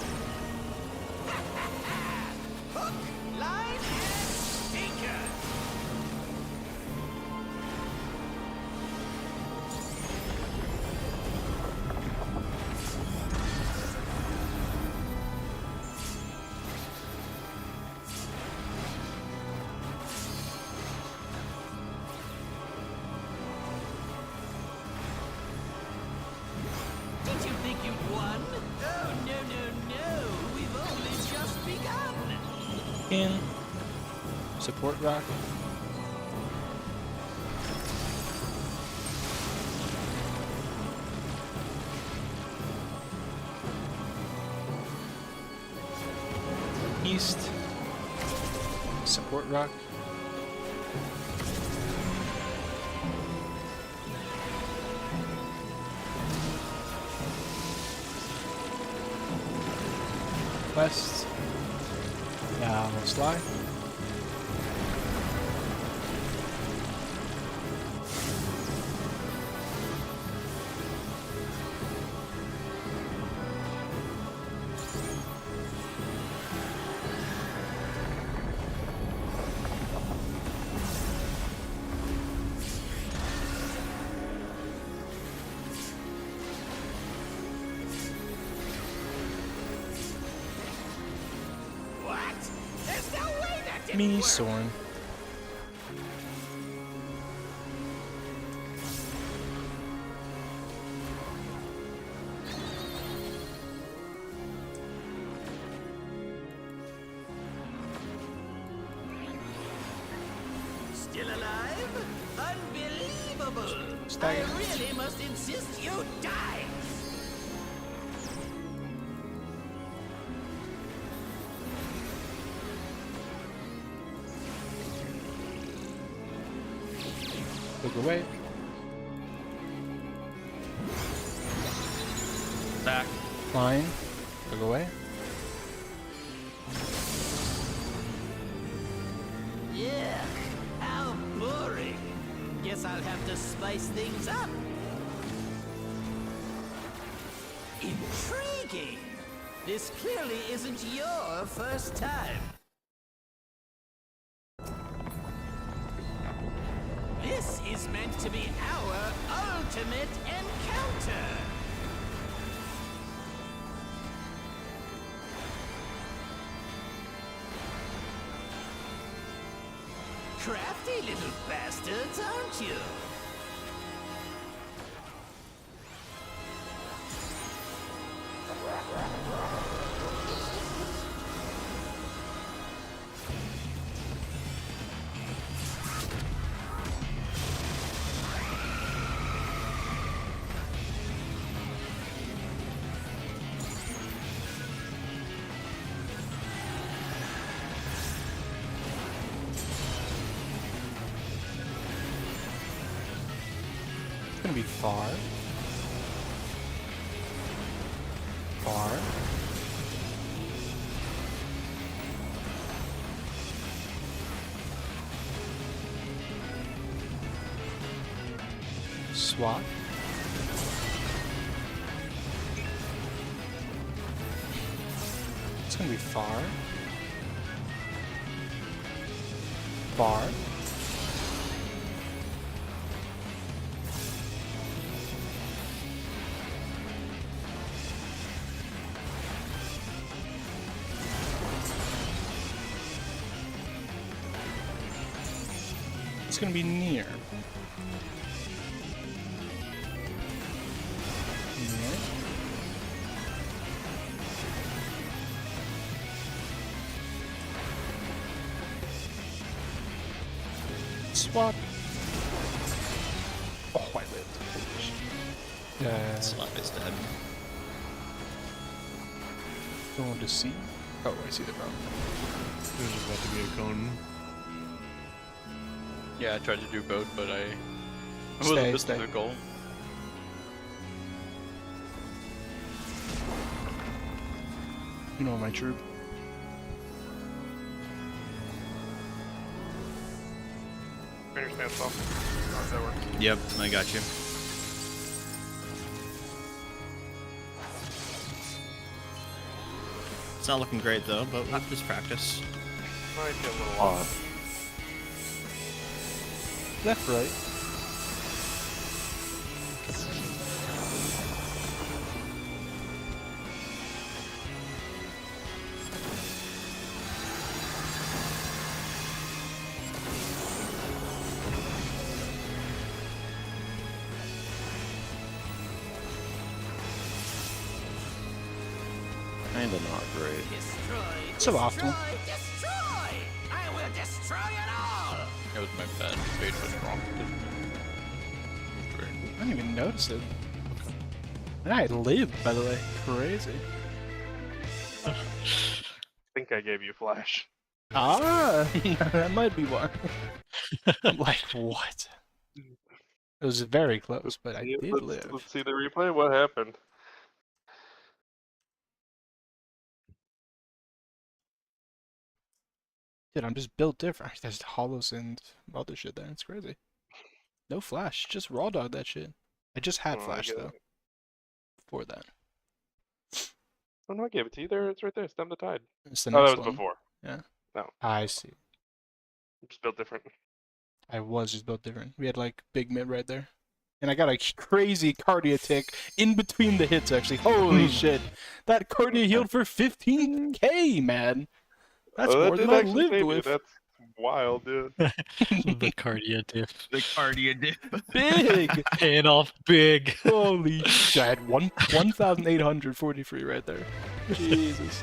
Hook, line, and sinker. in. Support rock. East. Support rock. West. Now slide. Mini Soren. Still alive? Unbelievable! Stagger. I really must insist you die! Look away. Back. Line. Look away. Yeah, how boring. Guess I'll have to spice things up. Intriguing. This clearly isn't your first time. This is meant to be our ultimate encounter. Crafty little bastards, aren't you? It's gonna be far. Far. Swap. It's gonna be far. Far. It's gonna be near. Near. Swap. Oh, I lived. Slap is dead. Going to see. Oh, I see the problem. There's just about to be a cone. Yeah, I tried to do both, but it was Stay, a bit stay. difficult. You know my troop. Finish stance off. How's that work? Yep, I got you. It's not looking great though, but we'll just practice. Might get a little Off. off. Left, right. Kinda not great. Destroy, Suboptimal. destroy, destroy! destroy it all! That was my bad. Fate was wrong. I didn't even notice it. And I lived, by the way. Crazy. I think I gave you flash. Ah, that might be one. I'm like, what? It was very close, but I did live. Let's see the replay. What happened? Dude, I'm just built different. There's hollows and other shit there. It's crazy. No flash, just raw dog that shit. I just had Oh, I flash get though. it. Before that. Oh no, I gave it to you. There, it's right there. Stem the tide. It's the Oh, next that was one. before. Yeah. No. I see. I'm just built different. I was just built different. We had like big mid right there. And I got a crazy cardia tick in between the hits actually. Holy shit. That cardia healed for 15k, man. That's that more did than I actually lived save you. with. That's wild, dude. The cardia diff. The cardia dip. Big! Paying off big. Holy shit. I had 1,843 right there. Jesus.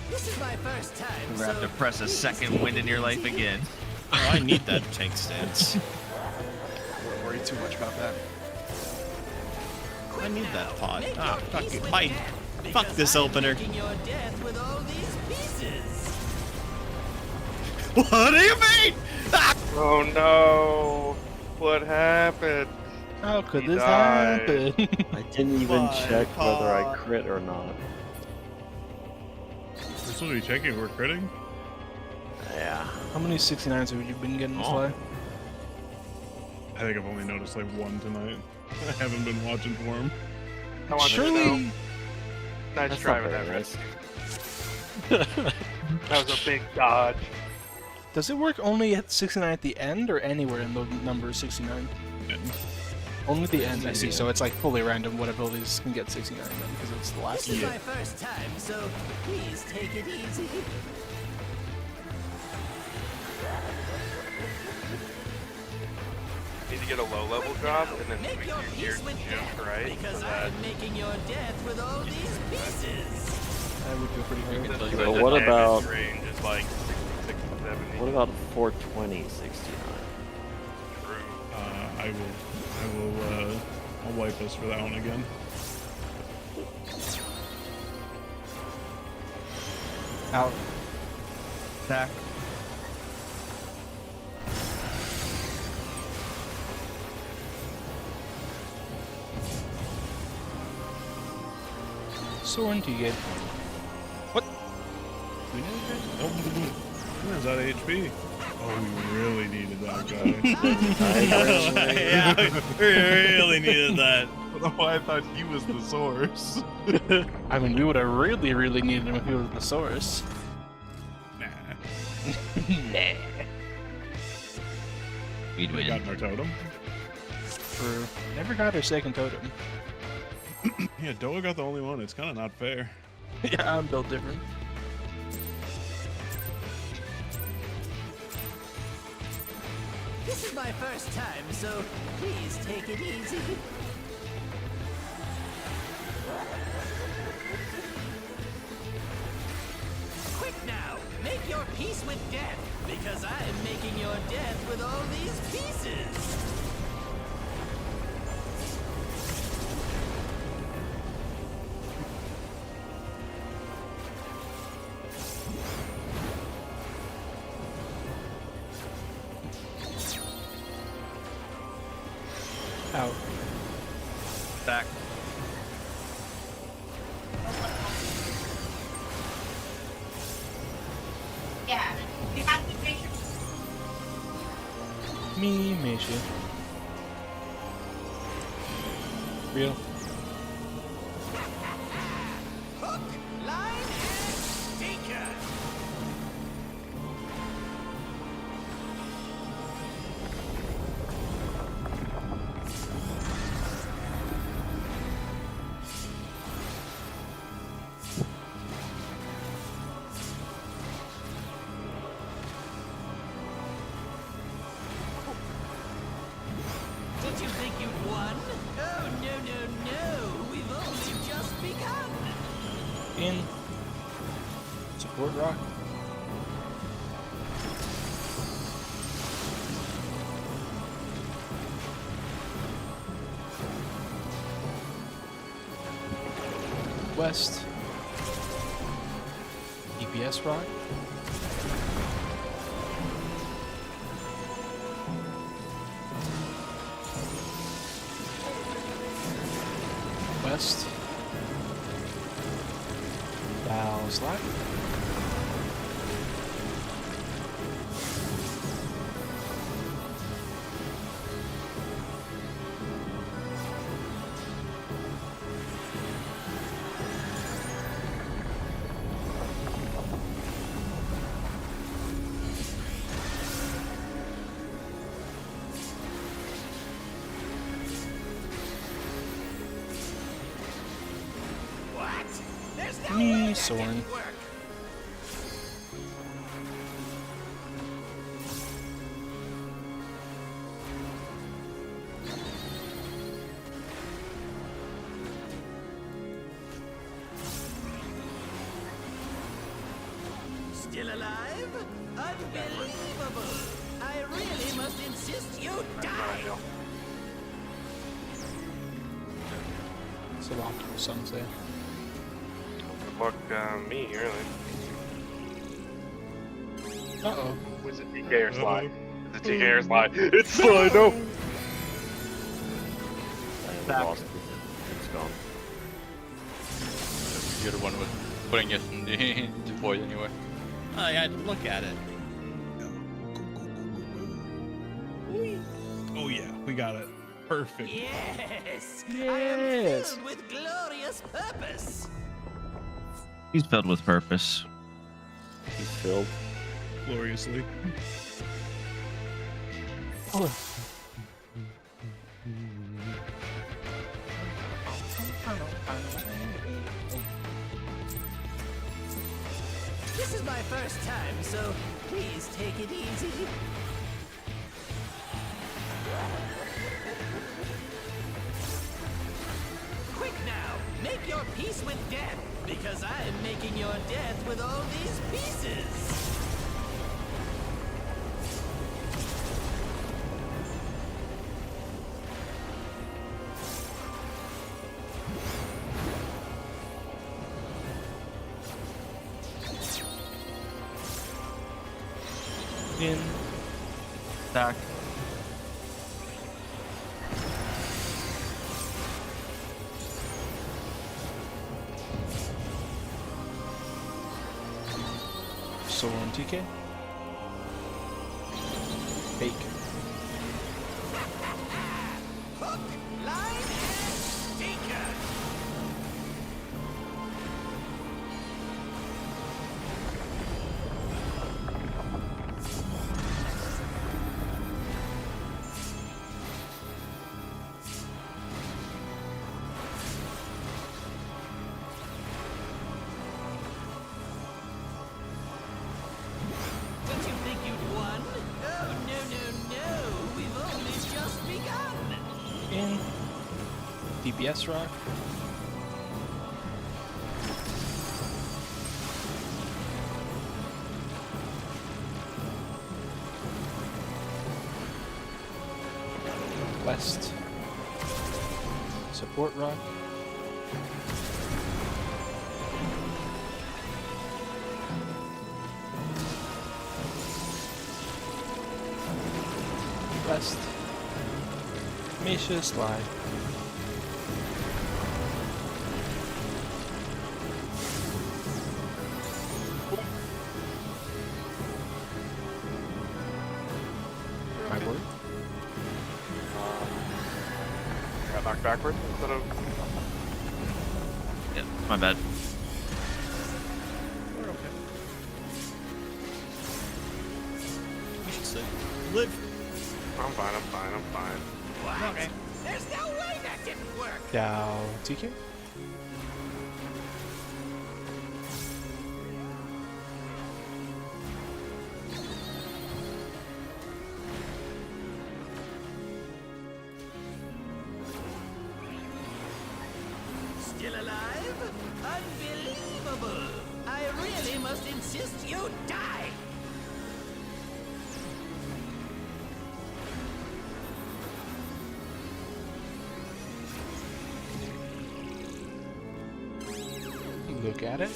This is my first time, We're gonna have to press a second wind in your life again. Oh, I need that tank stance. Don't worry too much about that. I need that pot. Make Ah, your fuck peace it. with Fight. death, Fuck because this I'm opener. making your death with all these pieces. What do you mean? Ah! Oh no! What happened? How could He this died. happen? I didn't even My check whether I God. crit or not. We're supposed to be checking if we're critting? Yeah. How many 69s have you been getting this Oh. live? I think I've only noticed like one tonight. I haven't been watching for him. I want you to know. Surely. Nice That's try not with that very risk. nice. That was a big dodge. Does it work only at 69 at the end or anywhere in the number 69? And Only the end, I see. So it's like fully random what abilities can get 69 then because it's the last This is year. my first time, so please take it easy. Need to get a low level drop and then Make we your do your peace with juke, death, right? because So I that am making your death with all these pieces. That would go pretty hard. Tell you But guys what that- about- range is like 60, 70. What about 420, 69? True. I'll wipe us for that one again. Out. Attack. Soren to get. What? We Oh, where's that HP? Oh, we really needed that guy. Yeah, we really needed that. I don't know why I thought he was the source. I mean, we would have really, really needed him if he was the source. Nah. Nah. We'd We win. got our totem. True. Never got her second totem. Yeah, Doa got the only one. It's kind of not fair. Yeah, I'm built different. This is my first time, so please take it easy. Quick now, make your peace with death, because I am making your death with all these pieces. Out. Back. Yeah. You have to make sure. Me, Misha. Real. Hook, line, and sinker. Did you think you'd won? Oh, no, no, In. Support rock. West. DPS rock. West. Bow slack. What? There's no Me, way that Soren. didn't work. Still alive? Unbelievable! I really must insist you die! Suboptimal, some say. Good luck, me, really. Uh-oh. Was it TK or Sly? Is it TK or Sly? It's Sly, no! I lost it. It's gone. You're the one with putting it in the void anyway. I had to look at it. Oh yeah, we got it. Perfect. Yes! I am Yes. filled with glorious purpose! He's filled with purpose. He's filled. Gloriously. This is my first time, so please take it easy. Quick now, make your peace with death, because I am making your death with all these pieces. In. Back. Soren TK. Fake. Hook, line, and sinker. Did you think you'd won? Oh, no, no, no. We've only just begun. In. DPS rock. West. Support rock. West. Misha slide. My word. I got knocked backwards instead of. Yeah, my bad. We're okay. You should say, live. I'm fine, I'm fine, I'm fine. What? Okay. There's no way that didn't work. Dow TK. Still alive? alive? Unbelievable! I really must insist you die! Look at it.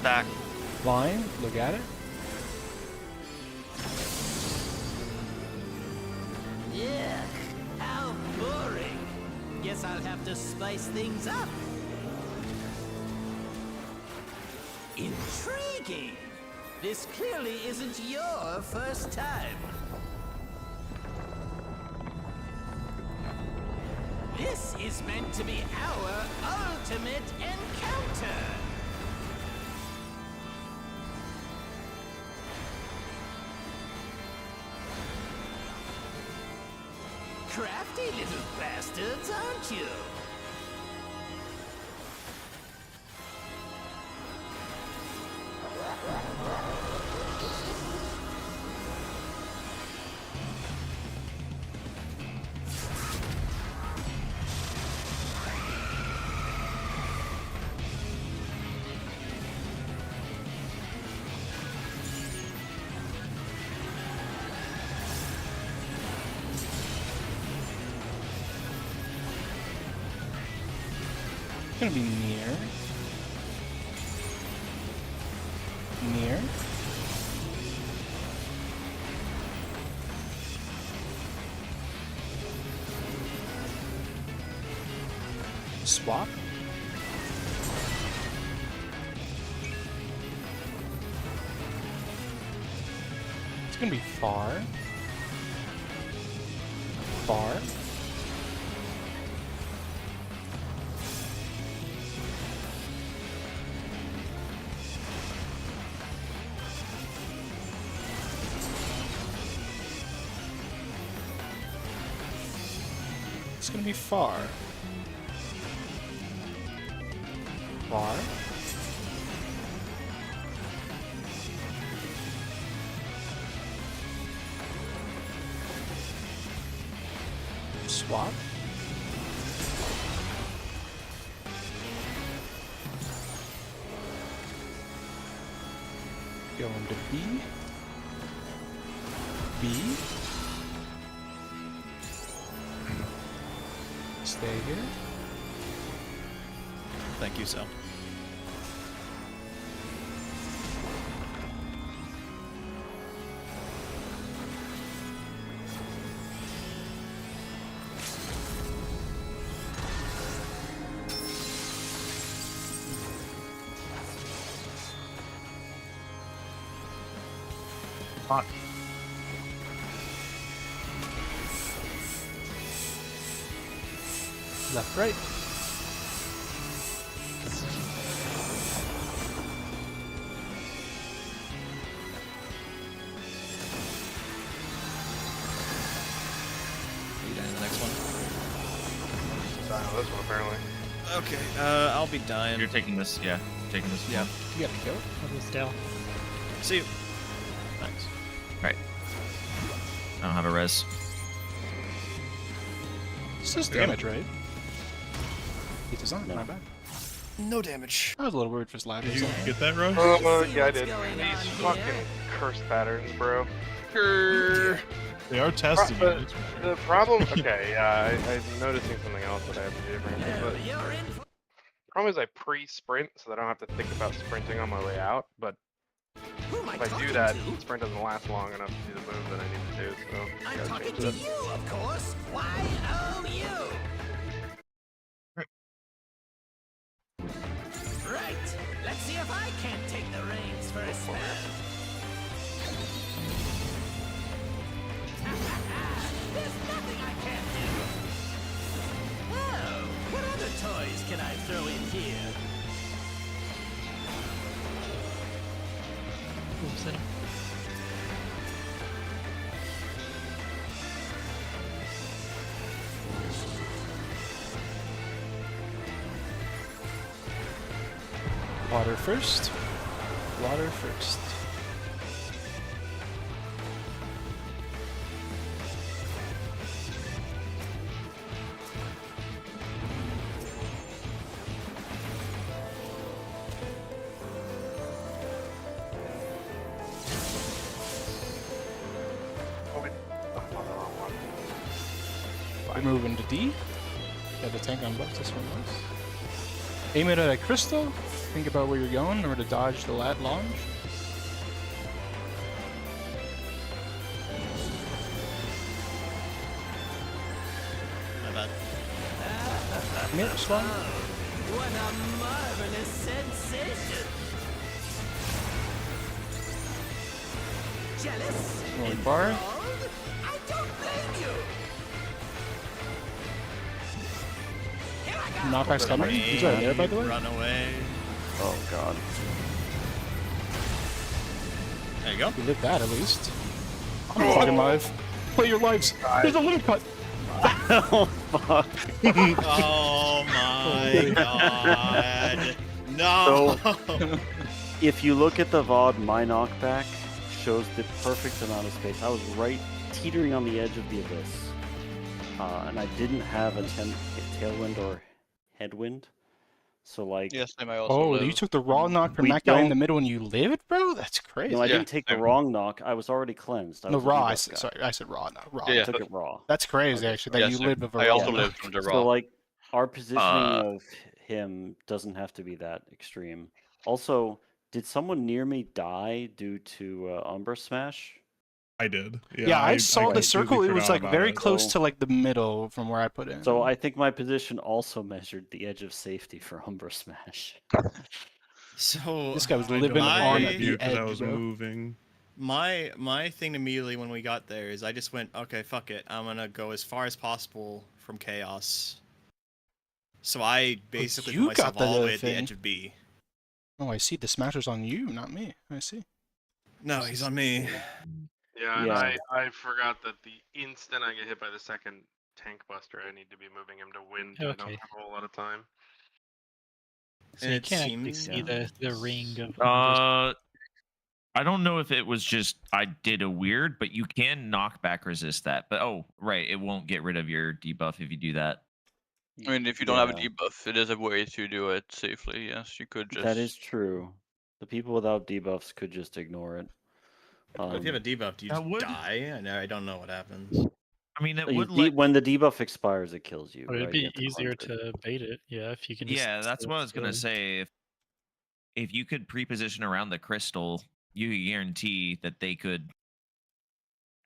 Back. Line. Look at it. Yuck, how boring. Guess I'll have to spice things up. Intriguing. This clearly isn't your first time. This is meant to be our ultimate encounter. Crafty little bastards, aren't you? It's gonna be near. Near. Swap. It's gonna be far. Far. It's gonna be far. Far. Swap. Go into B. B. Stay here. Thank you, Sal. Hot. Left, right. Are you dying the next one? Dying on this one, apparently. Okay, I'll be dying. You're taking this, yeah. Taking this. Yeah. You gotta kill. I'll just down. See you. Thanks. Right. I don't have a res. It's just damage, right? He does not. No. Not bad. No damage. I was a little worried for his lab. Did you get that, Rush? Yeah, I did. going These on fucking here? curse patterns, bro. They are testing But it. the problem, okay, yeah, I'm noticing something else that I have to do differently. Oh, But you're in for problem is I pre-sprint so that I don't have to think about sprinting on my way out. But who am I if I talking do that, to? sprint doesn't last long enough to do the move that I need to do. So I'm gotta talking change to it. you, of course. Y-O-U. Right. Let's see if I can't take the reins for a spell. There's nothing I can't do. Oh, what other toys can I throw in here? Oops, I- Water first. Water first. We're moving to D. Got the tank on buff, this one was. Aim it at a crystal. Think about where you're going in order to dodge the lat launch. My bad. Mitch, one. What a marvelous sensation! Jealous? Rolling bar. Enthralled? I don't blame you! Here I go! Knockback's coming. He's right there, by the way. Run away. Oh god. There you go. You lived that at least. I'm fucking live. Play your lives. There's a limit cut. Oh fuck. Oh my god. No. If you look at the VOD, my knockback shows the perfect amount of space. I was right teetering on the edge of the abyss. And I didn't have a tailwind or headwind. So like Yes, I also Oh, live. you took the raw knock from We that guy in don't- the middle and you lived, bro? That's crazy. no, I Yeah, didn't take the same. wrong knock. I was already cleansed. I No, was a raw. debuff I guy. said, sorry, I said raw, not raw. I Yeah. took it raw. That's crazy, Okay, actually, so that Yeah, you same. lived with a I raw. also knock. lived from the raw. So like our positioning of him doesn't have to be that extreme. Also, did someone near me die due to Umbra Smash? I did. Yeah, I saw the completely circle. It was forgot like about very it. close So- to like the middle from where I put in. So I think my position also measured the edge of safety for Umbra Smash. So This guy was I living don't have on a I- view the 'cause I edge, was bro. moving. my thing immediately when we got there is I just went, okay, fuck it. I'm gonna go as far as possible from chaos. So I basically you put myself got the all the way at the thing. edge of B. Oh, I see. The smasher's on you, not me. I see. No, he's on me. Yeah, and Yeah. I forgot that the instant I get hit by the second tank buster, I need to be moving him to wind. I don't Okay. have a whole lot of time. So And you it can't actually seems- see the ring of. I don't know if it was just I did a weird, but you can knockback resist that. But oh, right, it won't get rid of your debuff if you do that. I mean, if you don't have a Yeah, debuff, it is a way to do it safely. Yes, you could just. that is true. The people without debuffs could just ignore it. But if you have a debuff, do you that just would- die? I don't know what happens. I mean, it You would de- let. when the debuff expires, it kills you. But it'd right? You be have to easier cleanse it. to bait it, yeah, if you can. Just Yeah, that's what I was gonna say. If you could pre-position around the crystal, you could guarantee that they could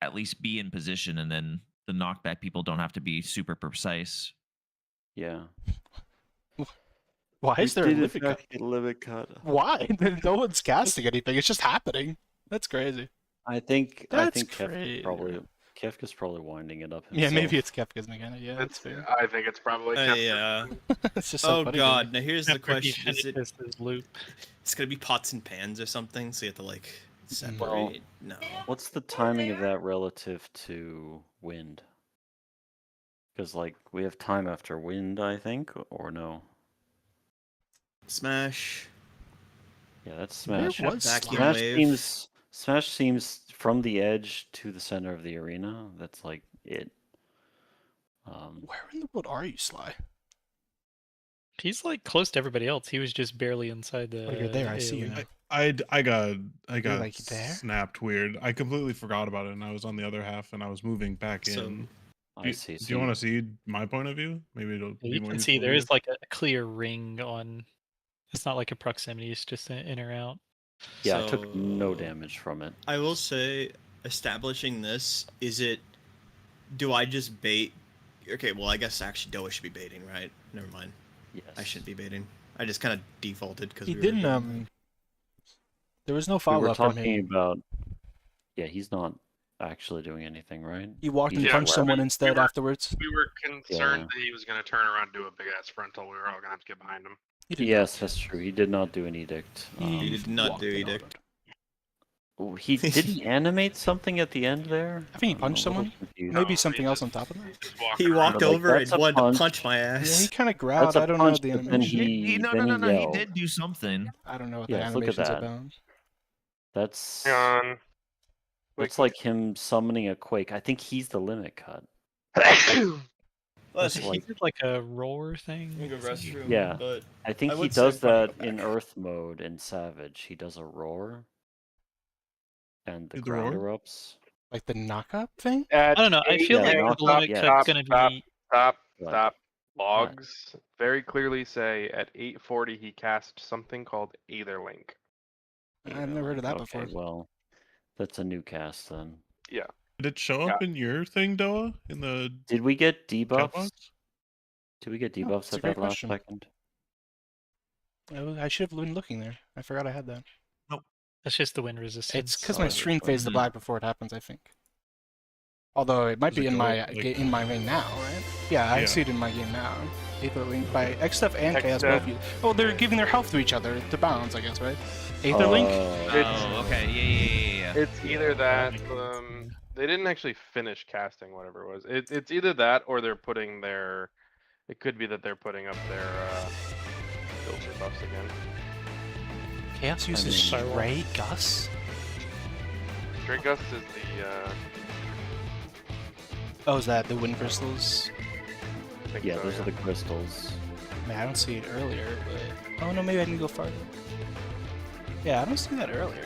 at least be in position, and then the knockback people don't have to be super precise. Yeah. Why is there a did in limit cut? fact get limit cut. Why? No one's casting anything. It's just happening. That's crazy. I think That's Kefka's probably winding it up himself. Yeah, maybe it's Kefka's mechanic. Yeah, that's fair. I think it's probably. Yeah. It's just so Oh funny. god, now here's the After he question. Is it, finishes his loop. it's gonna be pots and pans or something, so you have to like separate? Well, No. What's the timing of that relative to wind? Because like we have time after wind, I think, or no? Smash. Yeah, that's There Smash. was Vacuum Smash wave. seems from the edge to the center of the arena. That's like it. Where in the world are you, Sly? He's like close to everybody else. He was just barely inside the. Oh, you're there. I see you AoE. now. I got like there? snapped weird. I completely forgot about it, and I was on the other half, and I was moving back So- in. I see. Do you want to see my point of view? Maybe it'll. Yeah, be you more can see useful there to is like a clear ring on. It's not like a proximity. It's just in or out. Yeah, I took no So- damage from it. I will say, establishing this, is it? Do I just bait? Okay, well, I guess actually Doa should be baiting, right? Never mind. Yes. I shouldn't be baiting. I just kind of defaulted because He didn't. There was no We follow were up from talking him. about. Yeah, he's not actually doing anything, right? He walked and Yeah, punched well, someone we instead were- afterwards. We were concerned Yeah. that he was going to turn around and do a big ass frontal. We were all going to have to get behind him. He did Yes, that's true. He did not do an edict. He did not walked do in on edict. it. Oh, he didn't animate something at the end there. I think he I'm punched a little someone. confused. Maybe No, something he else just- on top of that. Just walking He around. walked Like, over and that's a wanted to punch. punch my Yeah, ass. he kind of That's growled. a I don't know punch, the but then animation. he No, he yelled. did do something. I don't know what Yes, the look at animation's that. about. That's Hang on. that's like him summoning a quake. I think he's the limit cut. Well, It's He like- did like a roar thing. I'm gonna go restroom. Yeah. But I think I he would say does probably that go in back. Earth mode in Savage. He does a roar, and the Did the roar? ground erupts. Like the knockup thing? I don't know. I feel Yeah, like knock the limit up, yeah. cut's gonna Stop. be What? Stop. Logs very clearly say at 8:40 he cast something called Aetherlink. I've never heard of that Okay, before. well, that's a new cast then. Yeah. Did it show up in your thing, Doa? In the Did we get chat debuffs? box? Did we get Oh, debuffs that's a at great that last question. second? I should have been looking there. I forgot I had that. That's just the wind resistance. It's because Oh, my is it stream fades to Mhm. black before it happens, I think. Although it might Does be it in go, my like- in my main now, right? Yeah, I Yeah. see it in my game now. Aetherlink by Xstuff and Chaos Xstuff. both use. Oh, they're giving their health to each other to balance, I guess, right? Aetherlink? Oh, okay. Yeah. It's either that. makes sense, They didn't actually finish casting whatever it was. It's either that or they're putting their. It could be that they're putting up their filter buffs again. Chaos I uses mean- Stray Gus? Stray Gust is the. Oh, is that the wind crystals? I think Yeah, so, those are the crystals. Man, I don't see it earlier, but... Oh no, maybe I can go farther. Yeah, I don't see that earlier.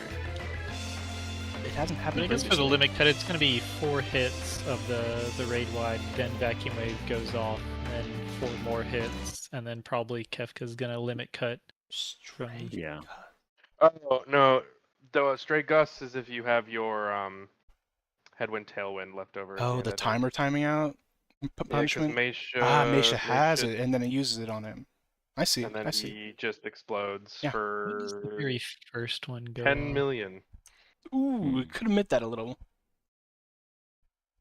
It hasn't But happened I guess for the previously. limit cut, it's going to be 4 hits of the raid wide, then vacuum wave goes off, and then 4 more hits, and then probably Kefka's going to limit cut from. Yeah. Oh no, the Stray Gust is if you have your headwind tailwind left over. at Oh, end, the I think. timer timing out Yeah, 'cause punishment? Meisha, Mesha has Meisha- it, and then it uses it on him. I see, And then I see. he just explodes Yeah. When does the for very first one go 10 off? million. Ooh, we could admit that a little.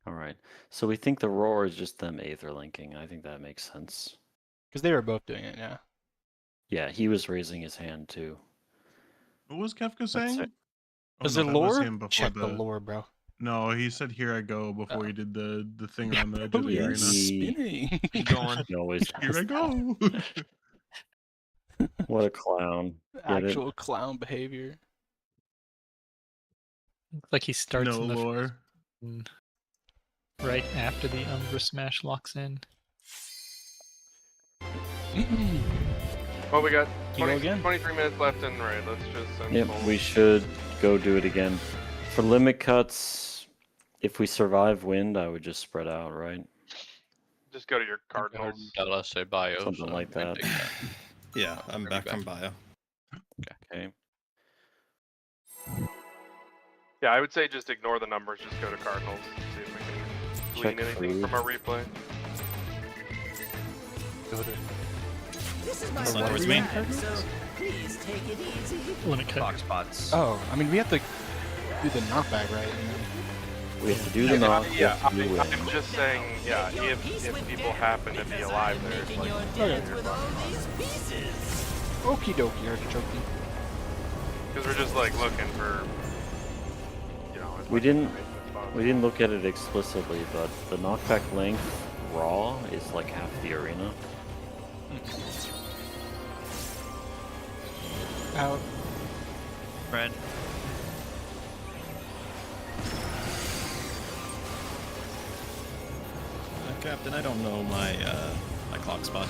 All right. So we think the roar is just them aetherlinking. I think that makes sense. Because they were both doing it, yeah. Yeah, he was raising his hand too. What was Kefka That's saying? it. Oh, Was no, it that was lore? him before Check the lore, bro. No, he said "Here I go" before he did the thing on the edge Oh, of the yeah, arena. spinning. Keep going. He always Here does I that. go. What a clown. Get it? Actual clown behavior. Looks like he starts No in the lore. first- right after the Umbra Smash locks in. Well, we got You go 20, again? 23 minutes left in raid. Let's just send Yep, full- we should go do it again. For limit cuts, if we survive wind, I would just spread out, right? just go to your I heard cardinals. Dallas say bio. Something so like we can that. take that. Yeah, I'm Are we back back? from bio. Okay. Yeah, I would say just ignore the numbers. Just go to cardinals. See if we can Check glean anything food. from our replay. Go to This is my It's not first towards me. time, so please take it easy. Limit cut. Box spots. Oh, I mean, we have to do the knockback, right? We have to do the knock. we Yeah, have to do wind. I'm just saying. Yeah, if people happen to be alive there, it's Making like your death with all these pieces. Okie dokie, artichoke. because we're just like looking for. As We much didn't- information as possible. We didn't look at it explicitly, but the knockback length raw is like half the arena. Out. Fred. Captain, I don't know my my clock spot.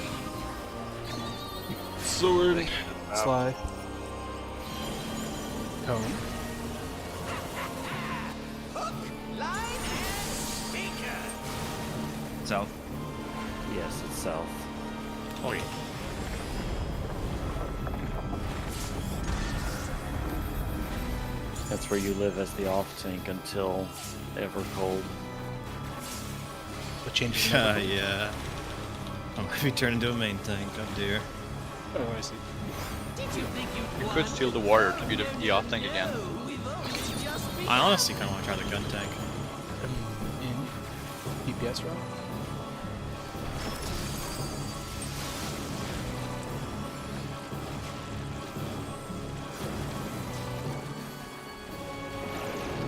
Sword. Out. Slide. Cone. Line and sinker. South. Yes, it's south. Oh yeah. That's where you live as the off tank until ever cold. What changes? Yeah, yeah. I'm gonna be turned into a main tank. Oh dear. Oh, I see. Did you think You could steal the warrior to be the off tank again. I honestly kind of want to try the gun tank. In DPS route.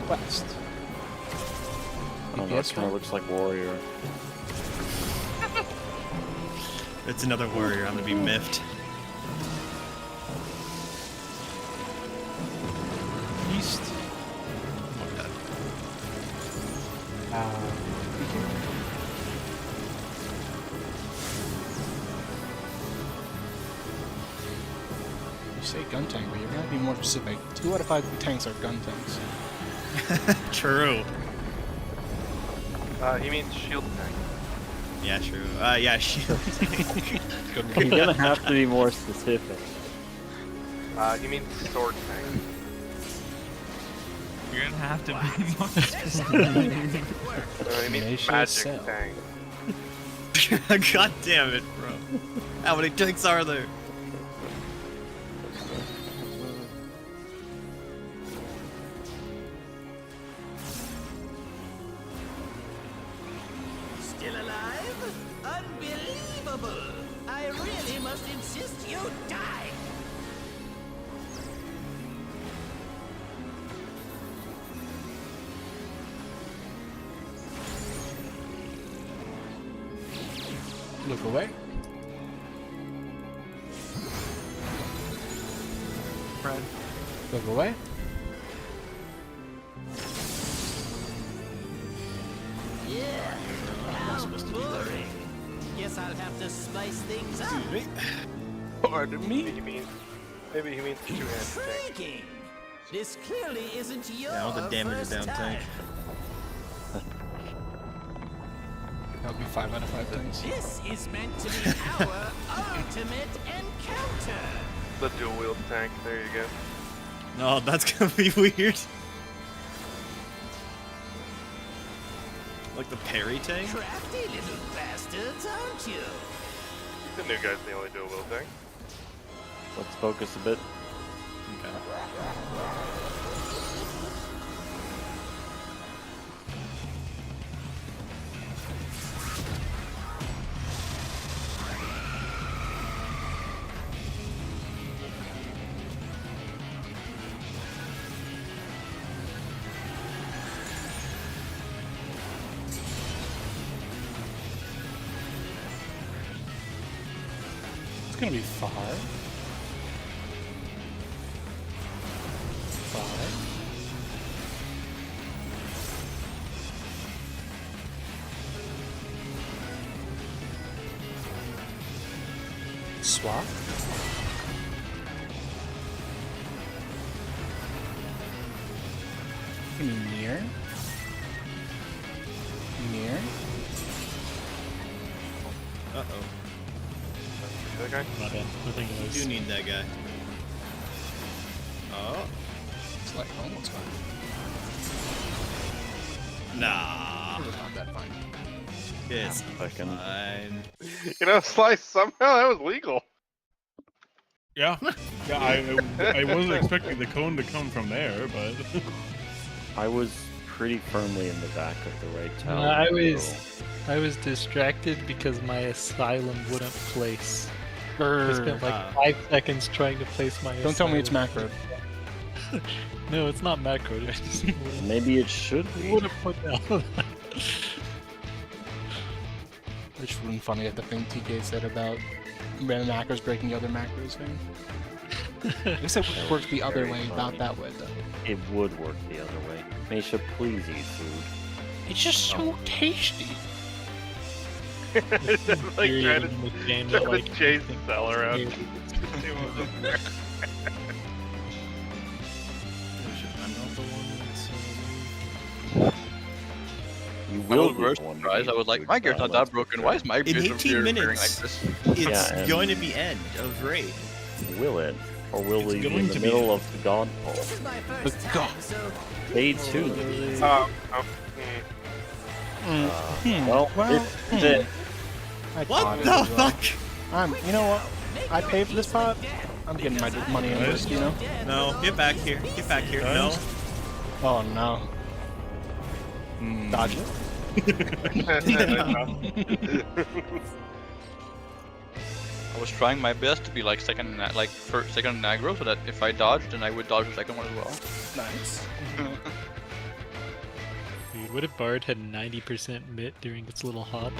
West. I don't know, it DPS kind of route? looks like warrior. It's another warrior. I'm gonna be miffed. East. Oh, God. You say gun tank, but you're gonna be more specific. 2 out of 5 tanks are gun tanks. True. He means shield tank. Yeah, true. Yeah, shield tank. You're gonna have to be more specific. You mean sword tank? You're gonna have to be more You mean Tenacious magic cell. tank? God damn it, bro. How many tanks are there? Still alive? Unbelievable! I really must insist you die! Look away. Fred. Look away. Yeah. How boring. Guess I'll have to spice things up. Pardon me? Maybe he means two-handed tank. Intriguing. This clearly isn't your Yeah, all the damage is first down time. tank. That would be 5 out of 5 things. This is meant to be our ultimate encounter. The dual-wield tank. There you go. No, that's gonna be weird. Like the parry tank? Crafty little bastards, aren't you? The new guy's the only dual-wield tank. Let's focus a bit. It's gonna be 5. 5. Swap. Give me near. Near. Uh-oh. That guy? My bad. Nothing You was. do need that guy. Oh. It's like almost fine. Nah. It was not that fine. It's Second. fine. You know, Slice, somehow that was legal. Yeah, yeah. I wasn't expecting the cone to come from there, but I was pretty firmly in the back of the right No, tower. I was distracted because my asylum wouldn't place. I spent like 5 seconds trying to place my Don't tell me it's asylum. macro. No, it's not macro. It just Maybe it should be. would have put down. It's just really funny at the thing TK said about random macros breaking other macros thing. I guess it would work the other Very way, funny. not that way though. It would work the other way. Misha, please eat food. It's just so tasty. Like Period trying in the game to that, like, chase the cell around. Yeah. I'm not the one that's... You I will was be very the one to surprised. eat I was like, food, my gear's John, not that let's be broken. fair. Why is my In gear 18 appearing minutes, like this? it's Yeah, and- going to be end of raid. Will it? Or will It's we be going in to the be. middle of the God Pole? This is my first The time, god. so Day 2. Well, it's it. I What bought it the as well. fuck? You know what? I paid for this pot. I'm getting my money in this, you know? No, get back here. Get back here. No. Oh no. Dodge it. I was trying my best to be like second aggro, so that if I dodged, then I would dodge the second one as well. Nice. Dude, what if Bard had 90% mit during its little hop?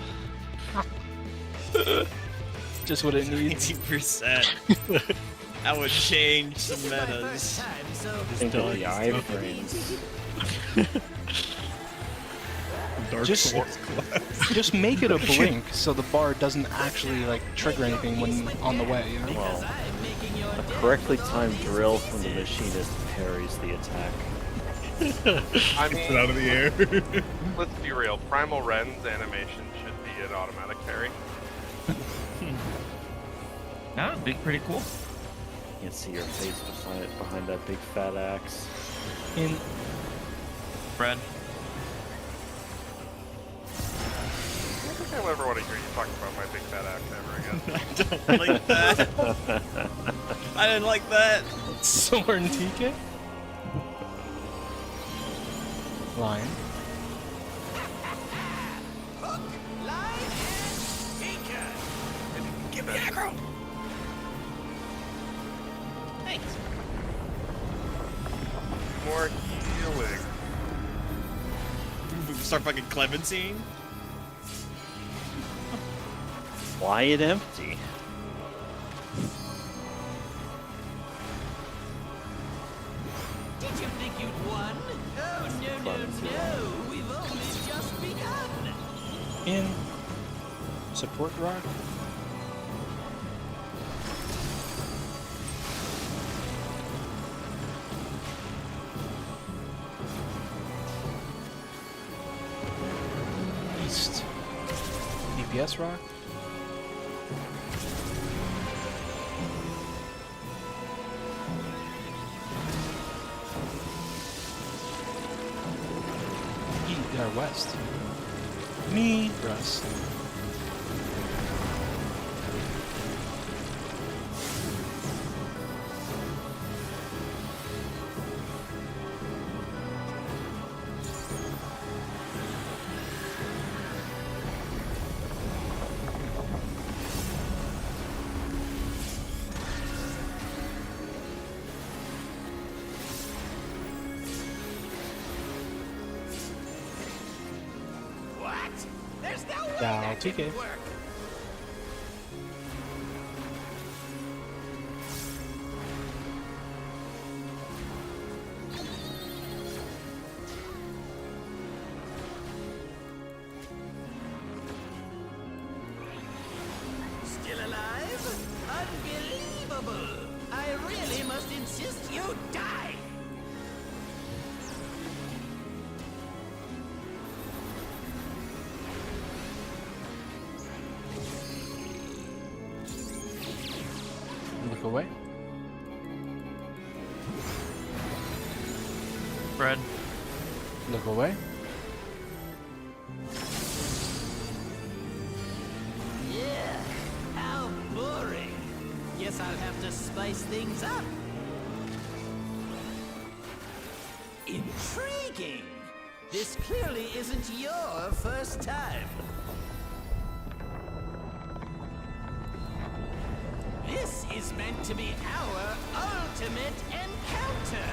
Just what it needs. 90%. That would change some this is my first metas. time, so Think of the iframes. Dark Just- Souls class. Just make it a blink so the bar doesn't actually like trigger anything when on the way, you know? Well, I'm making your a death correctly with all timed these drill from the pieces. machinist parries the attack. I Gets it mean, out of the air. let's be real. Primal Ren's animation should be an automatic parry. That would be pretty cool. Can't see your face behind that big fat axe. In Fred. I don't think I'll ever want to hear you talk about my big fat axe ever again. I don't like that. I didn't like that. Soren TK? Line. Hook, line, and sinker. Give me aggro. Thanks. More healing. Start fucking Clementine. Quiet empty. Did you think you'd won? Oh, no. We've only just begun. In support rock. East. DPS rock. West. Me, Russ. There's no way Down, that TK. didn't work. Still alive? Unbelievable! I really must insist you die! Look away. Fred. Look away. Yeah, how boring. Guess I'll have to spice things up. Intriguing. This clearly isn't your first time. This is meant to be our ultimate encounter.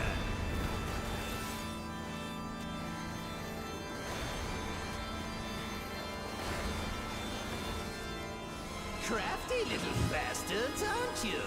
Crafty little bastards, aren't you?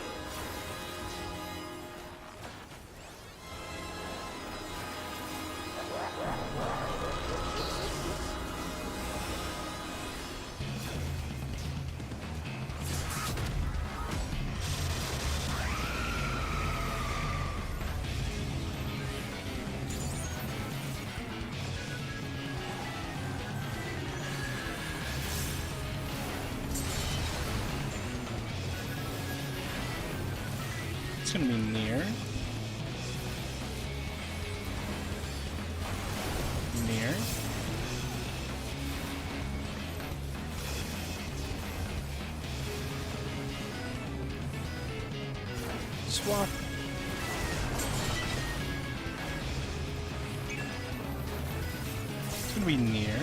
It's gonna be near. Near. Swap. It's gonna be near.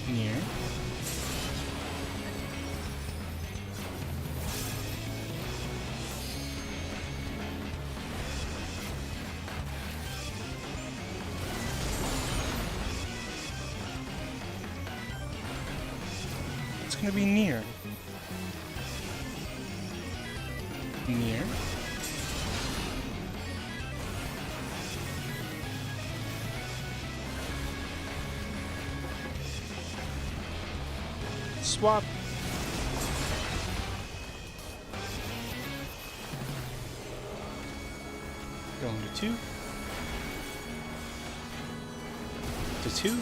Near. It's gonna be near. Near. Swap. Going to 2. To 2.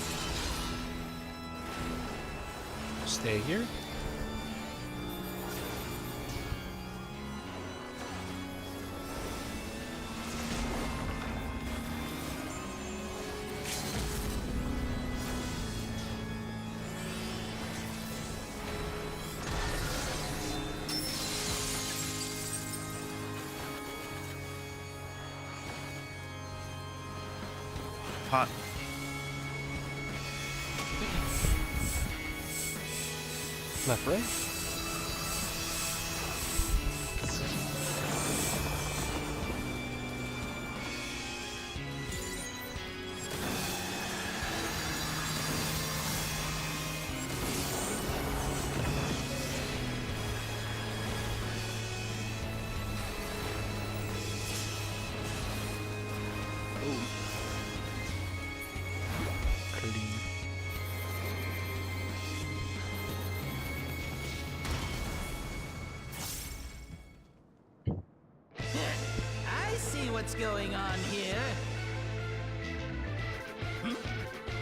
Stay here. Hot. Left, right. I see what's going on here.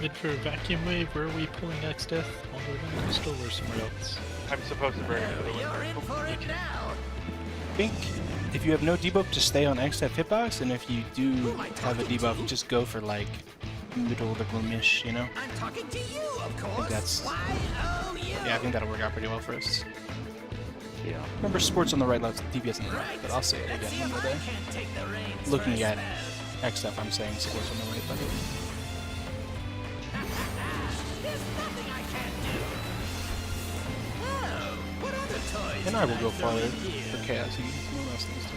Mid for vacuum wave, where are we pulling next death? All the way down to Crystal or somewhere else? I'm supposed to bring it to the You're in for it now. I think if you have no debuff, just stay on XF hitbox, and if you do Who am I have a talking debuff, to? just go for like middle of the room-ish, you know? I'm talking to you, of course. that's- Why, oh, you. Yeah, I think that'll work out pretty well for us. Yeah. Remember, sports on the right, left, DPS on the right, Right. but I'll say it Let's again see when if we're I there. can't take the reins Looking for a at spell. XF, I'm saying sports on the right, but There's nothing I can't do. Oh, what other toys and I will can go throw farther in here? for chaos. You can do more less things too.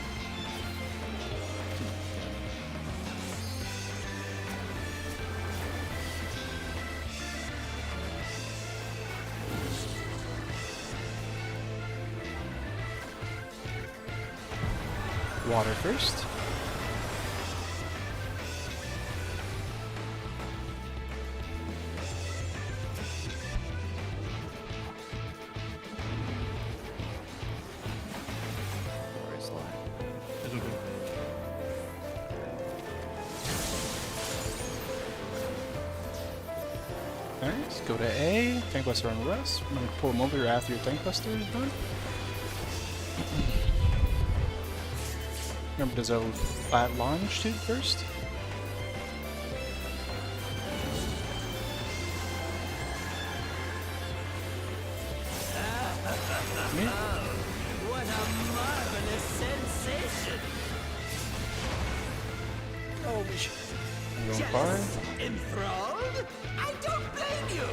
Water first. Very slow. It'll go. Alright, let's go to A. Tank Buster on rest. I'm gonna pull him over after your Tank Buster is done. Remember, there's a flat launch tube first. Mid. What a marvelous sensation. I'm going far. Jealous? Enthralled? I don't blame you.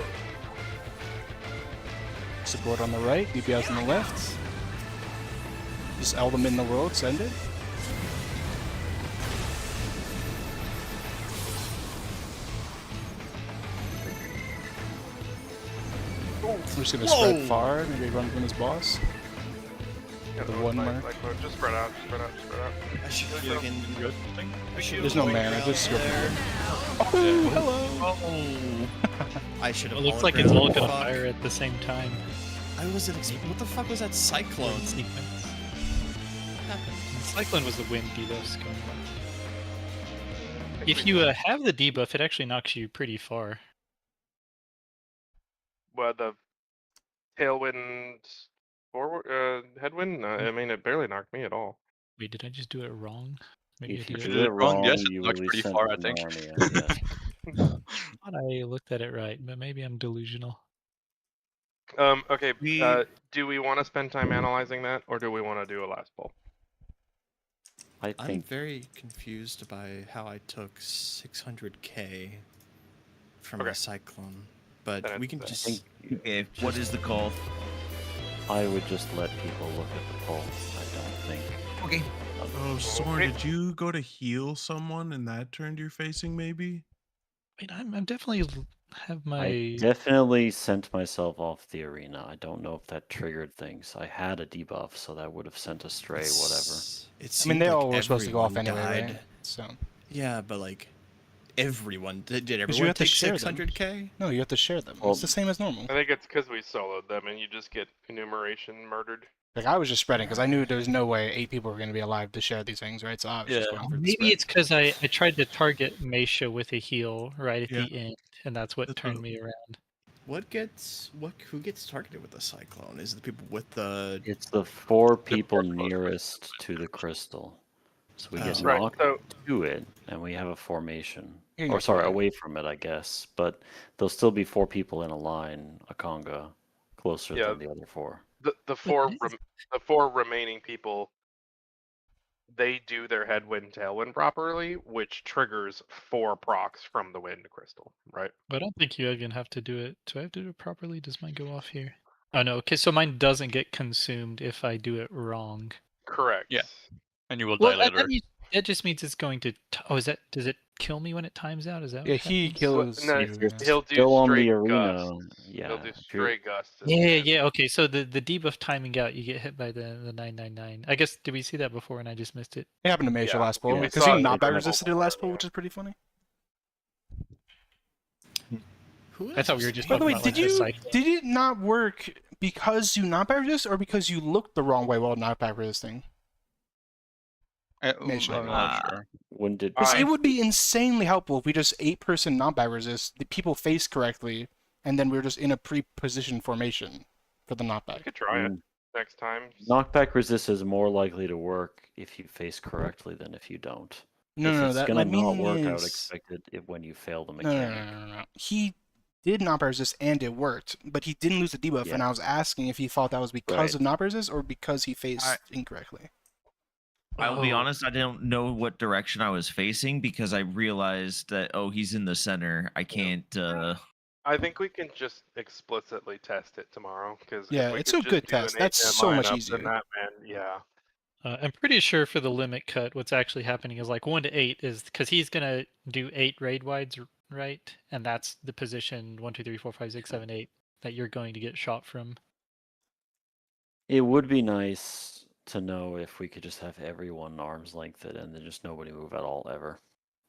Support on the right, DPS on the left. Just all them in the world, send it. We're just gonna spread far, maybe run from his boss. Yeah, The one mark. Just spread out, spread out, spread out. I should fucking There's no mana, just go there. Oh, hello! Oh. I should have. It looks like it's all gonna Fuck. fire at the same time. I wasn't. What the fuck was that cyclone? Sequence. What happened? Cyclone was the wind debuffs going on. If you have the debuff, it actually knocks you pretty far. Well, the tailwind forward, headwind. I mean, it barely knocked me at all. Wait, did I just do it wrong? Maybe I If you did did it. it wrong, yes, it you looks will be pretty sent far, to I think. Narnia, yes. I thought I looked at it right, but maybe I'm delusional. Okay. We- Do we want to spend time analyzing that, or do we want to do a last poll? I I'm think very confused by how I took 600k from Okay. a cyclone, but Then we can it's, just. think Okay, what is the call? I would just let people look at the poll. I don't think. Okay. Oh, Soren, Okay. did you go to heal someone and that turned your facing maybe? Wait, I'm definitely have my. I definitely sent myself off the arena. I don't know if that triggered things. I had a debuff, so that would have sent astray whatever. It I mean, they seemed all like were supposed to go off everyone anyway, died. right? So Yeah, but like everyone did you everyone have to take share them. 600k? no, you have to share them. Well- It's the same as normal. I think it's because we soloed them, and you just get enumeration murdered. Like I was just spreading because I knew there was no way 8 people were going to be alive to share these things, right? So I was just going for the Maybe spread. it's because I tried to target Meisha with a heal right at Yeah. the end, and that's what That's turned what- me around. Who gets targeted with the cyclone? Is it the people with the It's the 4 people nearest to the crystal. So we get Oh. Right, knocked so- to it, and we have a formation. You Or get sorry, fine. away from it, I guess. But there'll still be 4 people in a line, a conga, closer Yeah. than the other 4. The four remaining people, they do their headwind tailwind properly, which triggers 4 procs from the wind crystal, right? But I don't think you even have to do it. Do I have to do it properly? Does mine go off here? Oh no. Okay, so mine doesn't get consumed if I do it wrong. Correct. Yeah. And you will Well, die later. that just means it's going to. Oh, is that? Does it kill me when it times out? Is that? Yeah, what he happens? kills No, you. he'll do Still on the straight arena. gusts. Yeah. He'll do if you're- straight gusts. Yeah. Okay, so the debuff timing out, you get hit by the 999. I guess did we see that before and I just missed it? It happened to Meisha Yeah, last pull we because saw he it knockback multiple resisted it last times, pull, yeah. which is pretty funny. I thought we were just. By the way, talking about, did like, the you cycle. did it not work because you knockback resist or because you looked the wrong way while knockback resisting? Meisha. I'm not sure. When did Because it would be insanely helpful if we just 8-person knockback resist, the people face correctly, and then we were just in a pre-positioned formation for the You knockback. could try it next time. knockback resist is more likely to work if you face correctly than if you don't. No, if no, it's that gonna my not meaning work, I would is expect it when you fail the no, mechanic. no. He did knockback resist and it worked, but he didn't lose the debuff, and I was asking if he thought that was because Right. of knockback resist or because he faced incorrectly. I'll be Oh. honest, I don't know what direction I was facing because I realized that, oh, he's in the center. I can't. I think we can just explicitly test it tomorrow because Yeah, it's a good test. That's so much easier. That, man, yeah. I'm pretty sure for the limit cut, what's actually happening is like 1 to 8 is because he's gonna do 8 raid wides, right? And that's the position 1, 2, 3, 4, 5, 6, 7, 8 that you're going to get shot from. It would be nice to know if we could just have everyone arm's length it and then just nobody move at all ever.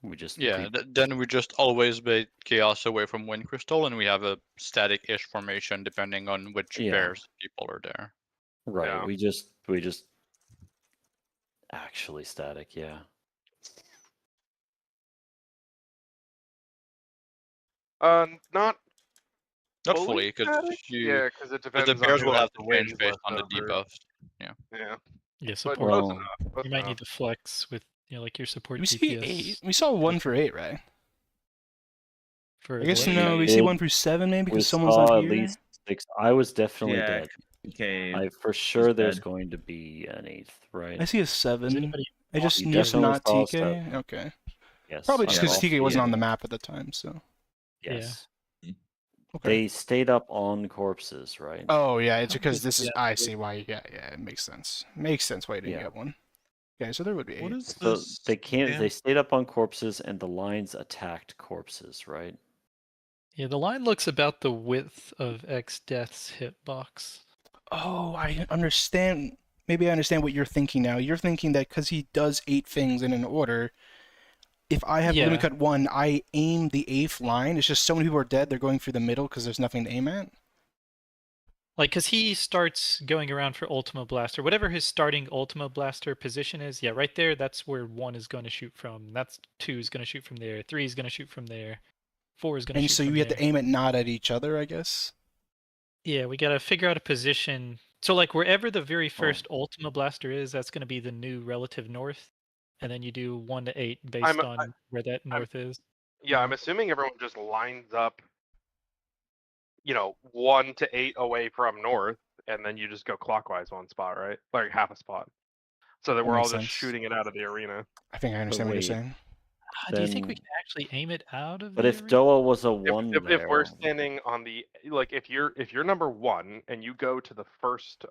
We just Yeah, then we just always bait chaos away from Wind Crystal, and we have a static-ish formation depending on which Yeah. pairs of people are there. right. Yeah. We just actually static. Yeah. Not Not fully fully, because static? Yeah, because it depends the pairs on will who have has to the change wins based on the left over. debuffs. Yeah. Yeah. Yeah, But support. close Well, enough. Close You might enough. need to flex with like your support We see DPS. 8. We saw 1 for 8, right? For I guess what? no. We did. see 1 for 7 maybe We because someone's saw not at here. least 6. I was definitely Yeah, dead. okay. I for sure there's dead. going to be an 8th, right? I see a Is 7. anybody I just You missed definitely not saw TK. 7. Okay. Yes. Probably just on because all TK wasn't three. on the map at the time, so. Yes. Okay. They stayed up on corpses, right? Oh yeah, it's because this is. Yeah. I see why you get. Yeah, it makes sense. Makes sense why you didn't Yeah. get one. Okay, so there would be 8. What is So this? they can't. damn- They stayed up on corpses, and the lines attacked corpses, right? Yeah, the line looks about the width of X Death's hitbox. Oh, I understand. Maybe I understand what you're thinking now. You're thinking that because he does 8 things in an order, if I have Yeah. limit cut 1, I aim the 8th line. It's just so many people are dead, they're going through the middle because there's nothing to aim at. Like, because he starts going around for Ultima Blaster. Whatever his starting Ultima Blaster position is, yeah, right there, that's where 1 is going to shoot from. That's 2 is going to shoot from there. 3 is going to shoot from there. 4 is going to And shoot so from you have there. to aim it not at each other, I guess. Yeah, we got to figure out a position. So, like, wherever the very first Ultima Blaster is, that's going to be the new relative north. And then you do 1 to 8 based on where that north is. Yeah, I'm assuming everyone just lines up, 1 to 8 away from north, and then you just go clockwise 1 spot, right? Like half a spot. So that That we're all makes just sense. shooting it out of the arena. I think I understand what you're wait. saying. Do you think we Then- can actually aim it out of But the if arena? Doa was a 1 If there, we're standing on the if you're number 1 and you go to the first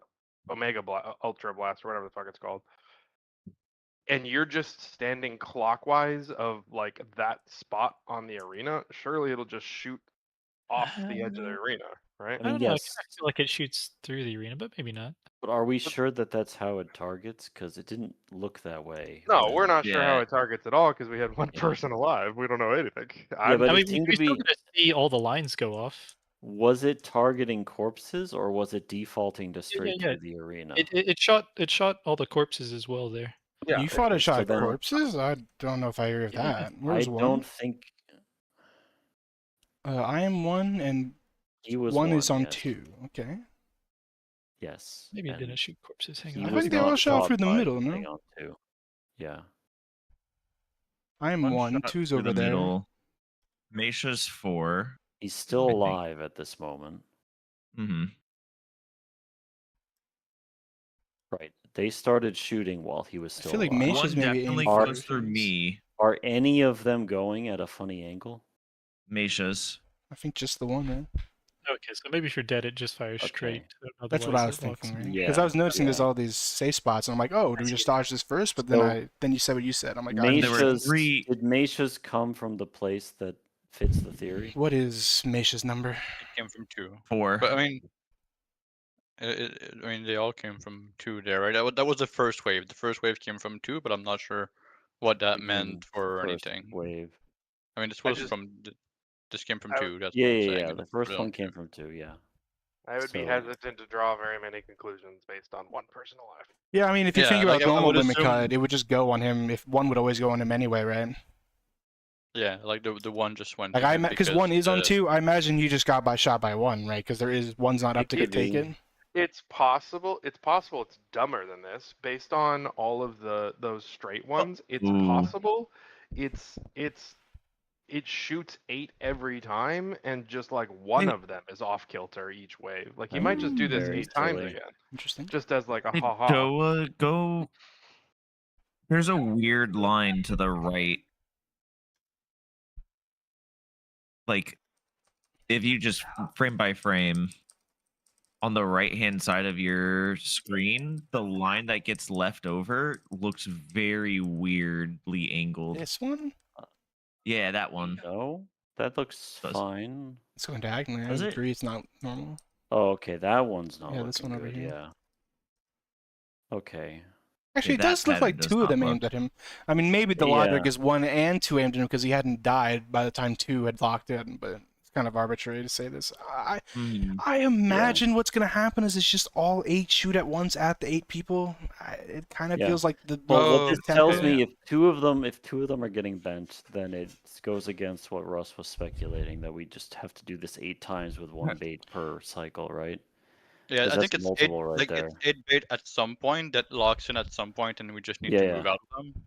Omega Ultra Blast or whatever the fuck it's called, and you're just standing clockwise of like that spot on the arena, surely it'll just shoot off the edge of the arena, right? I don't know. I yes. kinda feel like it shoots through the arena, but maybe not. But are we sure that that's how it targets? Because it didn't look that way. No, when- we're not sure how Yeah. it targets at all because we had one Yeah. person alive. We don't know anything. Yeah, but I it mean, seemed we're to still be. gonna see all the lines go off. Was it targeting corpses or was it defaulting to straight yeah. through the arena? It shot all the corpses as well there. Yeah. You thought okay, it shot so then- corpses? I don't know if I agree with Yeah. that. I Where's one? don't think I am 1 and he was 1 is on yes. 2. Okay. Yes. Maybe it and didn't shoot corpses. Hang he on. I was think they all not shot through the by middle, being no? on 2. Yeah. I am One 1, shot 2's through over the there. middle. Meisha's 4. He's still I think. alive at this moment. Mm-hmm. Right. They started shooting while he was I still feel like alive. Meisha's One maybe definitely aiming goes for through his. me. Are any of them going at a funny angle? Meisha's. I think just the one, right? Okay, so maybe if you're dead, it just fires straight. That's what I was Otherwise it locks thinking, in. right? Because I was noticing there's yeah. all these safe spots, and I'm like, oh, do we just dodge this first? But So- then you said what you said. I'm like, I need there to- were Meisha's, three- did Meisha's come from the place that fits the theory? What is Meisha's number? It came from 2. 4. But I mean, they all came from 2 there, right? That was the first wave. The first wave came from 2, but I'm not sure what that meant for First anything. wave. I mean, this I was just- from. This came from I 2. That's Yeah, what I'm yeah, saying. yeah. and The it's first really one on came 2. from 2, yeah. I would be So- hesitant to draw very many conclusions based on one person alive. Yeah, I mean, if you Yeah, think like, about I normal would limit assume- cut, it would just go on him. If one would always go on him anyway, right? Yeah, like the one just went. Like to I him because one is on the- 2. I imagine he just got shot by 1, right? Because one's not up to could take be. it. It's possible. It's possible. It's dumber than this, based on all of those straight ones. It's Ooh. possible. It shoots 8 every time, and just like one Hey. of them is off kilter each wave. Like you That might just do would be this very 8 times silly. again, Interesting. just as like a Hey, ha. go. There's a weird line to the right. Like, if you just frame by frame, on the right-hand side of your screen, the line that gets left over looks very weirdly angled. This one? Yeah, that one. No, that looks Does. fine. It's going diagonally. I Does it? agree it's not normal. Oh, okay, that one's not Yeah, looking this one over good, here. yeah. Okay. Actually, Yeah, it that does look pattern like does 2 of not them look- aimed at him. I mean, maybe the Yeah. logic is 1 and 2 aimed at him because he hadn't died by the time 2 had locked in, but it's kind of arbitrary to say this. Hmm. I imagine what's going to happen is it's just all 8 shoot at once at the 8 people. It kind of Yeah. feels like the Well, Oh, what this template. tells me, if two of them are getting bent, then it goes against what Russ was speculating, that we just have to do this 8 times with 1 bait per cycle, right? Yeah, 'Cause I think that's it's 8. multiple right Like there. it's 8 bait at some point that locks in at some point, and we just need Yeah, to yeah. move out of them.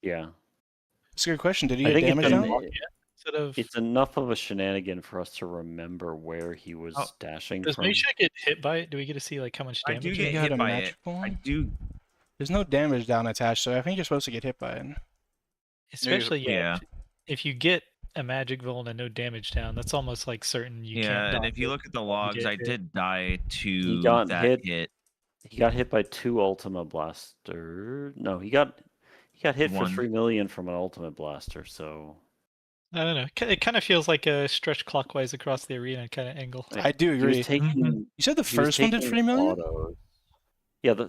Yeah. It's a good question. Did he I get think damage it's, down? Instead of it's enough of a shenanigan for us to remember where he was Oh, dashing does from. Meisha get hit by it? Do we get to see like how much I damage? do it get He did? had hit a by it. magic I ball? do. There's no damage down attached, so I think you're supposed to get hit by it. Especially Yeah. if you get a magic vuln and no damage down, that's almost like certain you Yeah, can't. and dodge if you it. look at the logs, get I hit. did die to got that hit. He got hit by 2 Ultima Blaster. No, he got hit for 1. 3 million from an Ultimate Blaster, so I don't know. It kind of feels like a stretch clockwise across the arena kind of angle. I do he agree. was taking You said the he was first one did taking 3 million? autos. Yeah,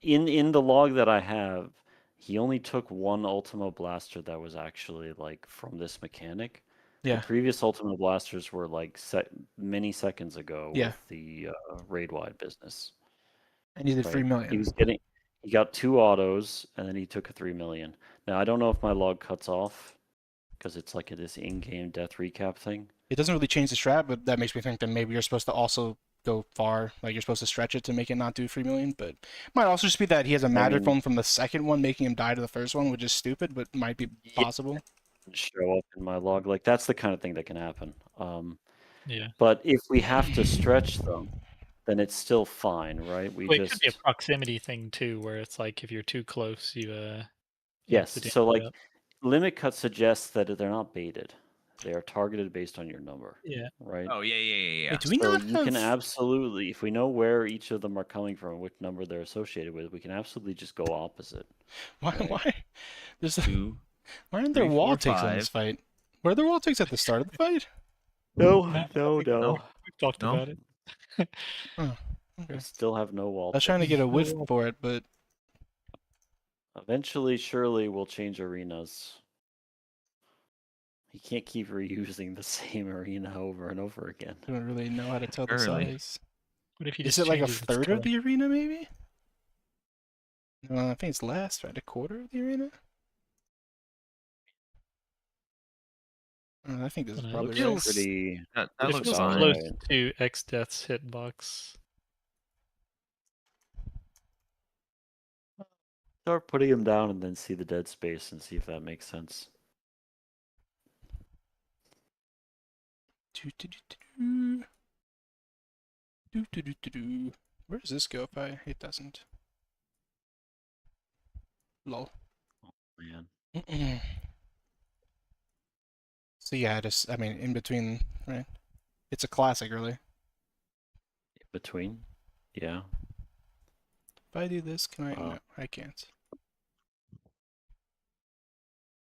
in the log that I have, he only took 1 Ultima Blaster that was actually like from this mechanic. Yeah. The previous Ultima Blasters were like many seconds ago Yeah. with the raid wide business. And he did 3 Right. million. He got 2 autos and then he took a 3 million. Now I don't know if my log cuts off because it's like this in-game death recap thing. It doesn't really change the strat, but that makes me think that maybe you're supposed to also go far. Like you're supposed to stretch it to make it not do 3 million. But it might also just be that he has a magic mean- phone from the second one, making him die to the first one, which is stupid, but might be possible. Show up in my log. Like that's the kind of thing that can happen. Yeah. But if we have to stretch them, then it's still fine, right? We Well, it could be a just proximity thing too, where it's like if you're too close, you yes. have to So damage like up. limit cut suggests that they're not baited; they are targeted based on your number, Yeah. right? Oh yeah. Wait, do we So not you have... can absolutely, if we know where each of them are coming from, which number they're associated with, we can absolutely just go opposite. Why? Right. Why? There's 2. Why aren't there 3, wall 4, takes in this 5. fight? Were there wall takes at the start of the fight? No, No. We've talked No. about it. I still have no wall. I was trying to get a whiff for it, but Eventually, surely we'll change arenas. You can't keep reusing the same arena over and over again. I don't really know how to tell the Early. size. What if he Is just it like a changes its third color? of the arena, maybe? No, I think it's less, right? A quarter of the arena? I think this is It probably right. feels, Pretty. That it looks feels fine. close Right. to X Death's hitbox. Start putting them down and then see the dead space and see if that makes sense. Where does this go if it doesn't? Lol. Man. So yeah, just I mean in between, right? It's a classic, really. Between? Yeah. If I do this, can I? Uh, No, I can't.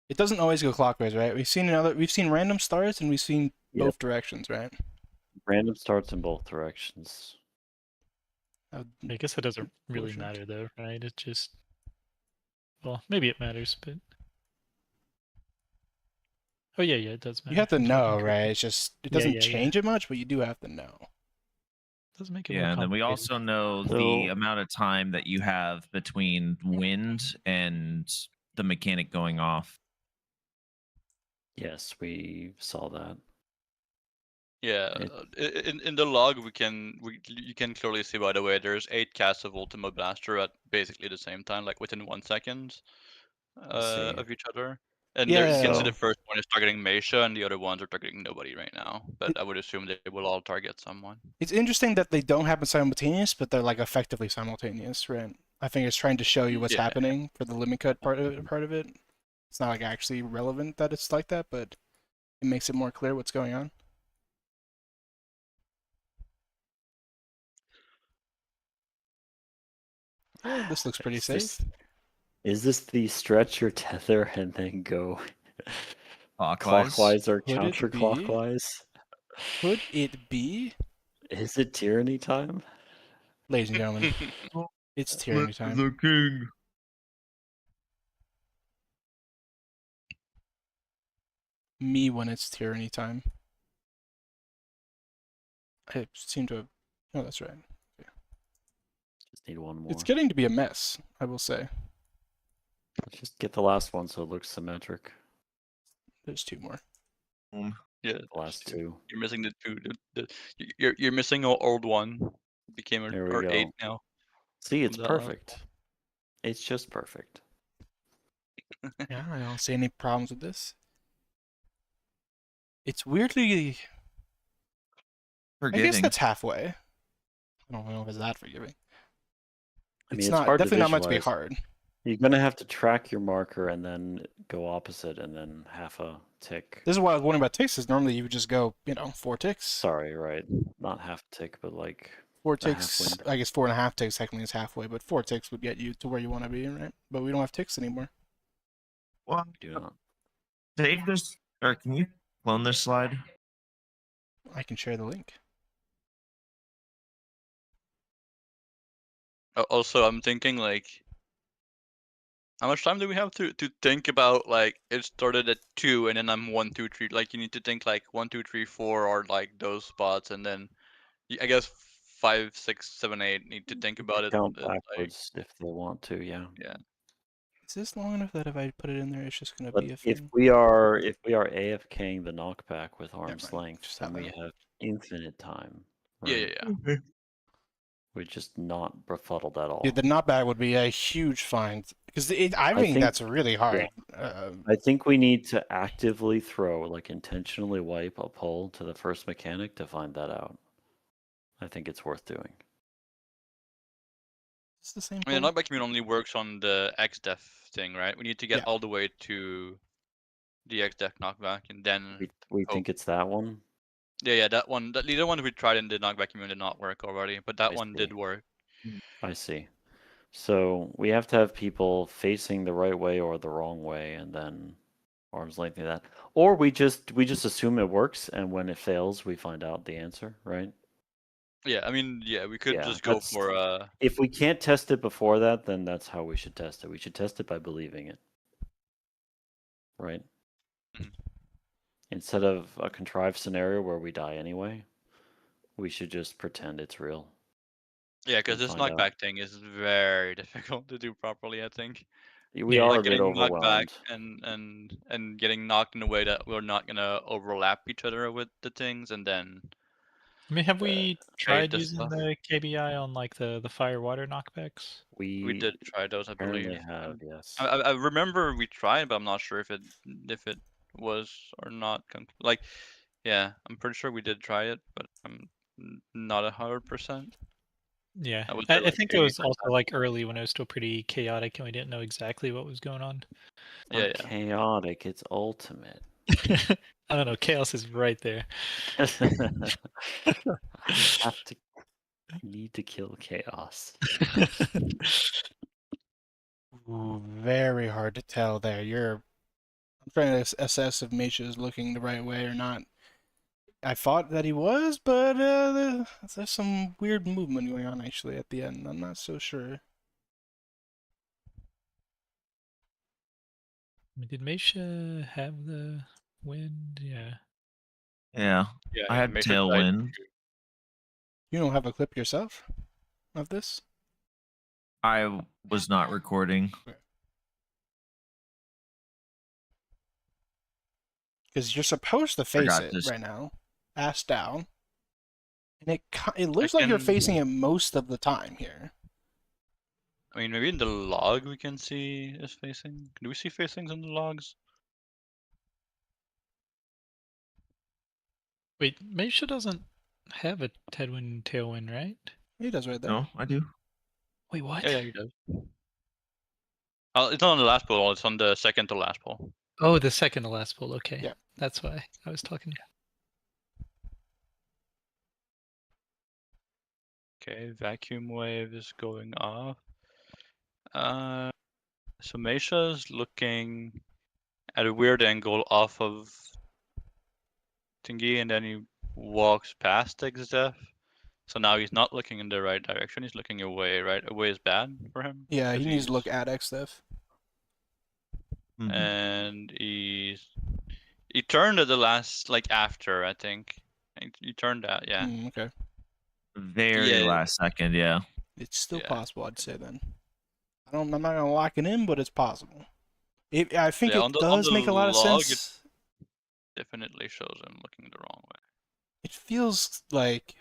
It doesn't always go clockwise, right? We've seen random starts and we've seen Yep. both directions, right? Random starts in both directions. I guess it doesn't really matter though, right? It just, well, maybe it matters, but oh yeah, it does matter. You have to I'm talking know, correctly. right? It's just it Yeah, doesn't yeah. change it much, but you do have to know. Doesn't make it more Yeah, and then we complicated. also know the amount of time that you have between wind and the mechanic going off. Yes, we saw that. Yeah, It- in the log you can clearly see, by the way, there's 8 casts of Ultimate Blaster at basically the same time, like within 1 second see. of each other. And Yeah. there you can see So- the first one is targeting Meisha and the other ones are targeting nobody right now. But I would assume they will all target someone. It's interesting that they don't happen simultaneous, but they're like effectively simultaneous, right? I think it's trying to show you what's Yeah. happening for the limit cut part of it. It's not like actually relevant that it's like that, but it makes it more clear what's going on. Yeah, this looks pretty Is safe. Is this the stretch your tether and then go Clockwise? clockwise or Could it be? counterclockwise? Could it be? Is it tyranny time? Ladies and gentlemen, it's tyranny time. The king. Me when it's tyranny time. I seem to have... Oh, that's right. Just need one more. It's getting to be a mess, I will say. Let's just get the last one so it looks symmetric. There's 2 more. Yeah, The last 2. you're missing the 2. You're missing an old one. Became There we or go. 8 now. See, it's From the- perfect. It's just perfect. Yeah, I don't see any problems with this. It's weirdly... I guess Forgiving. that's halfway. I don't know if it's that forgiving. I mean, It's it's not hard to definitely not meant to be visualize. hard. You're gonna have to track your marker and then go opposite and then half a tick. This is why I was wondering about ticks, is normally you would just go, 4 ticks. Sorry, right? Not half a tick, but like 4 a half ticks, wind. I guess 4.5 ticks technically is halfway, but 4 ticks would get you to where you want to be, right? But we don't have ticks anymore. Well, We do not. save this, or can you clone this slide? I can share the link. Also, I'm thinking like, how much time do we have to think about like it started at 2 and then I'm 1, 2, 3. Like you need to think like 1, 2, 3, 4 are like those spots, and then I guess 5, 6, 7, 8 need to think about it. Count like, backwards if they want to, yeah. yeah. Is this long enough that if I put it in there, it's just going to But be a if thing? we are AFKing the knockback with arm's mind, length, just then have we it. have infinite time. Yeah, right? yeah. We're just not befuddled at all. Dude, the knockback would be a huge find. Because I think think- that's really hard. I think we need to actively throw, like intentionally wipe a pull to the first mechanic to find that out. I think it's worth doing. It's the same I mean, pull? the knockback commune only works on the XDef thing, right? We need to get Yeah. all the way to the XDef knockback, and then We think it's that one. yeah, that one. The other one we tried in the knockback commune did not work already, but that I one see. did work. I see. So we have to have people facing the right way or the wrong way, and then arm's lengthening that. Or we just assume it works, and when it fails, we find out the answer, right? Yeah, I mean, yeah, we could Yeah, just go that's- for If we can't test it before that, then that's how we should test it. We should test it by believing it. Right? Instead of a contrived scenario where we die anyway, we should just pretend it's real. Yeah, because and this find out. knockback thing is very difficult to do properly, I think. We Yeah, are Like a bit getting knocked back overwhelmed. and getting knocked in a way that we're not gonna overlap each other with the things, and then I mean, have we trade tried the using stuff. the KBI on like the fire water knockbacks? We did try those, I apparently believe. have, and yes. I remember we tried, but I'm not sure if it was or not. Like, yeah, I'm pretty sure we did try it, but I'm not 100%. Yeah, I was I, at I like think it was also like early when it was still pretty chaotic and we didn't know exactly what was going on. It's not chaotic, it's ultimate. I don't know, chaos is right there. I need to kill chaos. Ooh, very hard to tell there. I'm trying to assess if Meisha is looking the right way or not. I thought that he was, but there's some weird movement going on actually at the end. I'm not so sure. Did Meisha have the wind? Yeah. Yeah. Yeah, I had Meisha died tailwind. You don't have a clip yourself of this? I was not recording. Because you're supposed to face Forgot it this. right now, ass down, and it looks like you're facing it most of the time here. I mean, maybe in the log we can see is facing. Do we see facings in the logs? Wait, Meisha doesn't have a headwind tailwind, right? He does right there. No, I do. Wait, what? Yeah, he does. Oh, it's not on the last poll. It's on the second to last poll. Oh, the second to last pull. Okay. Yeah. That's why I was talking. Okay, vacuum wave is going off. So Meisha's looking at a weird angle off of Tingy, and then he walks past XDef. So now he's not looking in the right direction. He's looking away. Right away is bad for him. Yeah, he 'cause needs to look he's- at XDef. And he turned at the last, like after, I think. He turned out, yeah. Okay. Very Yeah. last second, yeah. It's still possible, I'd say then. I'm not gonna lock it in, but it's possible. I think Yeah, it on the does make a lot of log, sense. It definitely shows him looking the wrong way. It feels like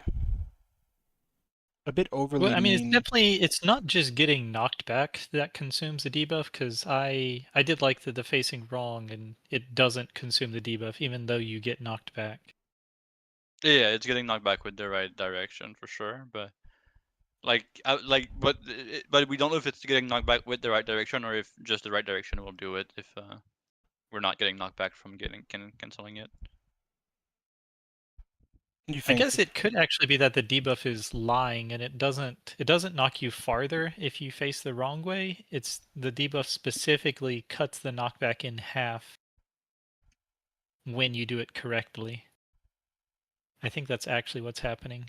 a bit overly Well, I mean, mean. it's not just getting knocked back that consumes the debuff, because I did like the facing wrong, and it doesn't consume the debuff even though you get knocked back. Yeah, it's getting knocked back with the right direction for sure, but but we don't know if it's getting knocked back with the right direction or if just the right direction will do it if we're not getting knocked back from canceling it. I guess it could actually be that the debuff is lying, and it doesn't knock you farther if you face the wrong way. It's the debuff specifically cuts the knockback in half when you do it correctly. I think that's actually what's happening.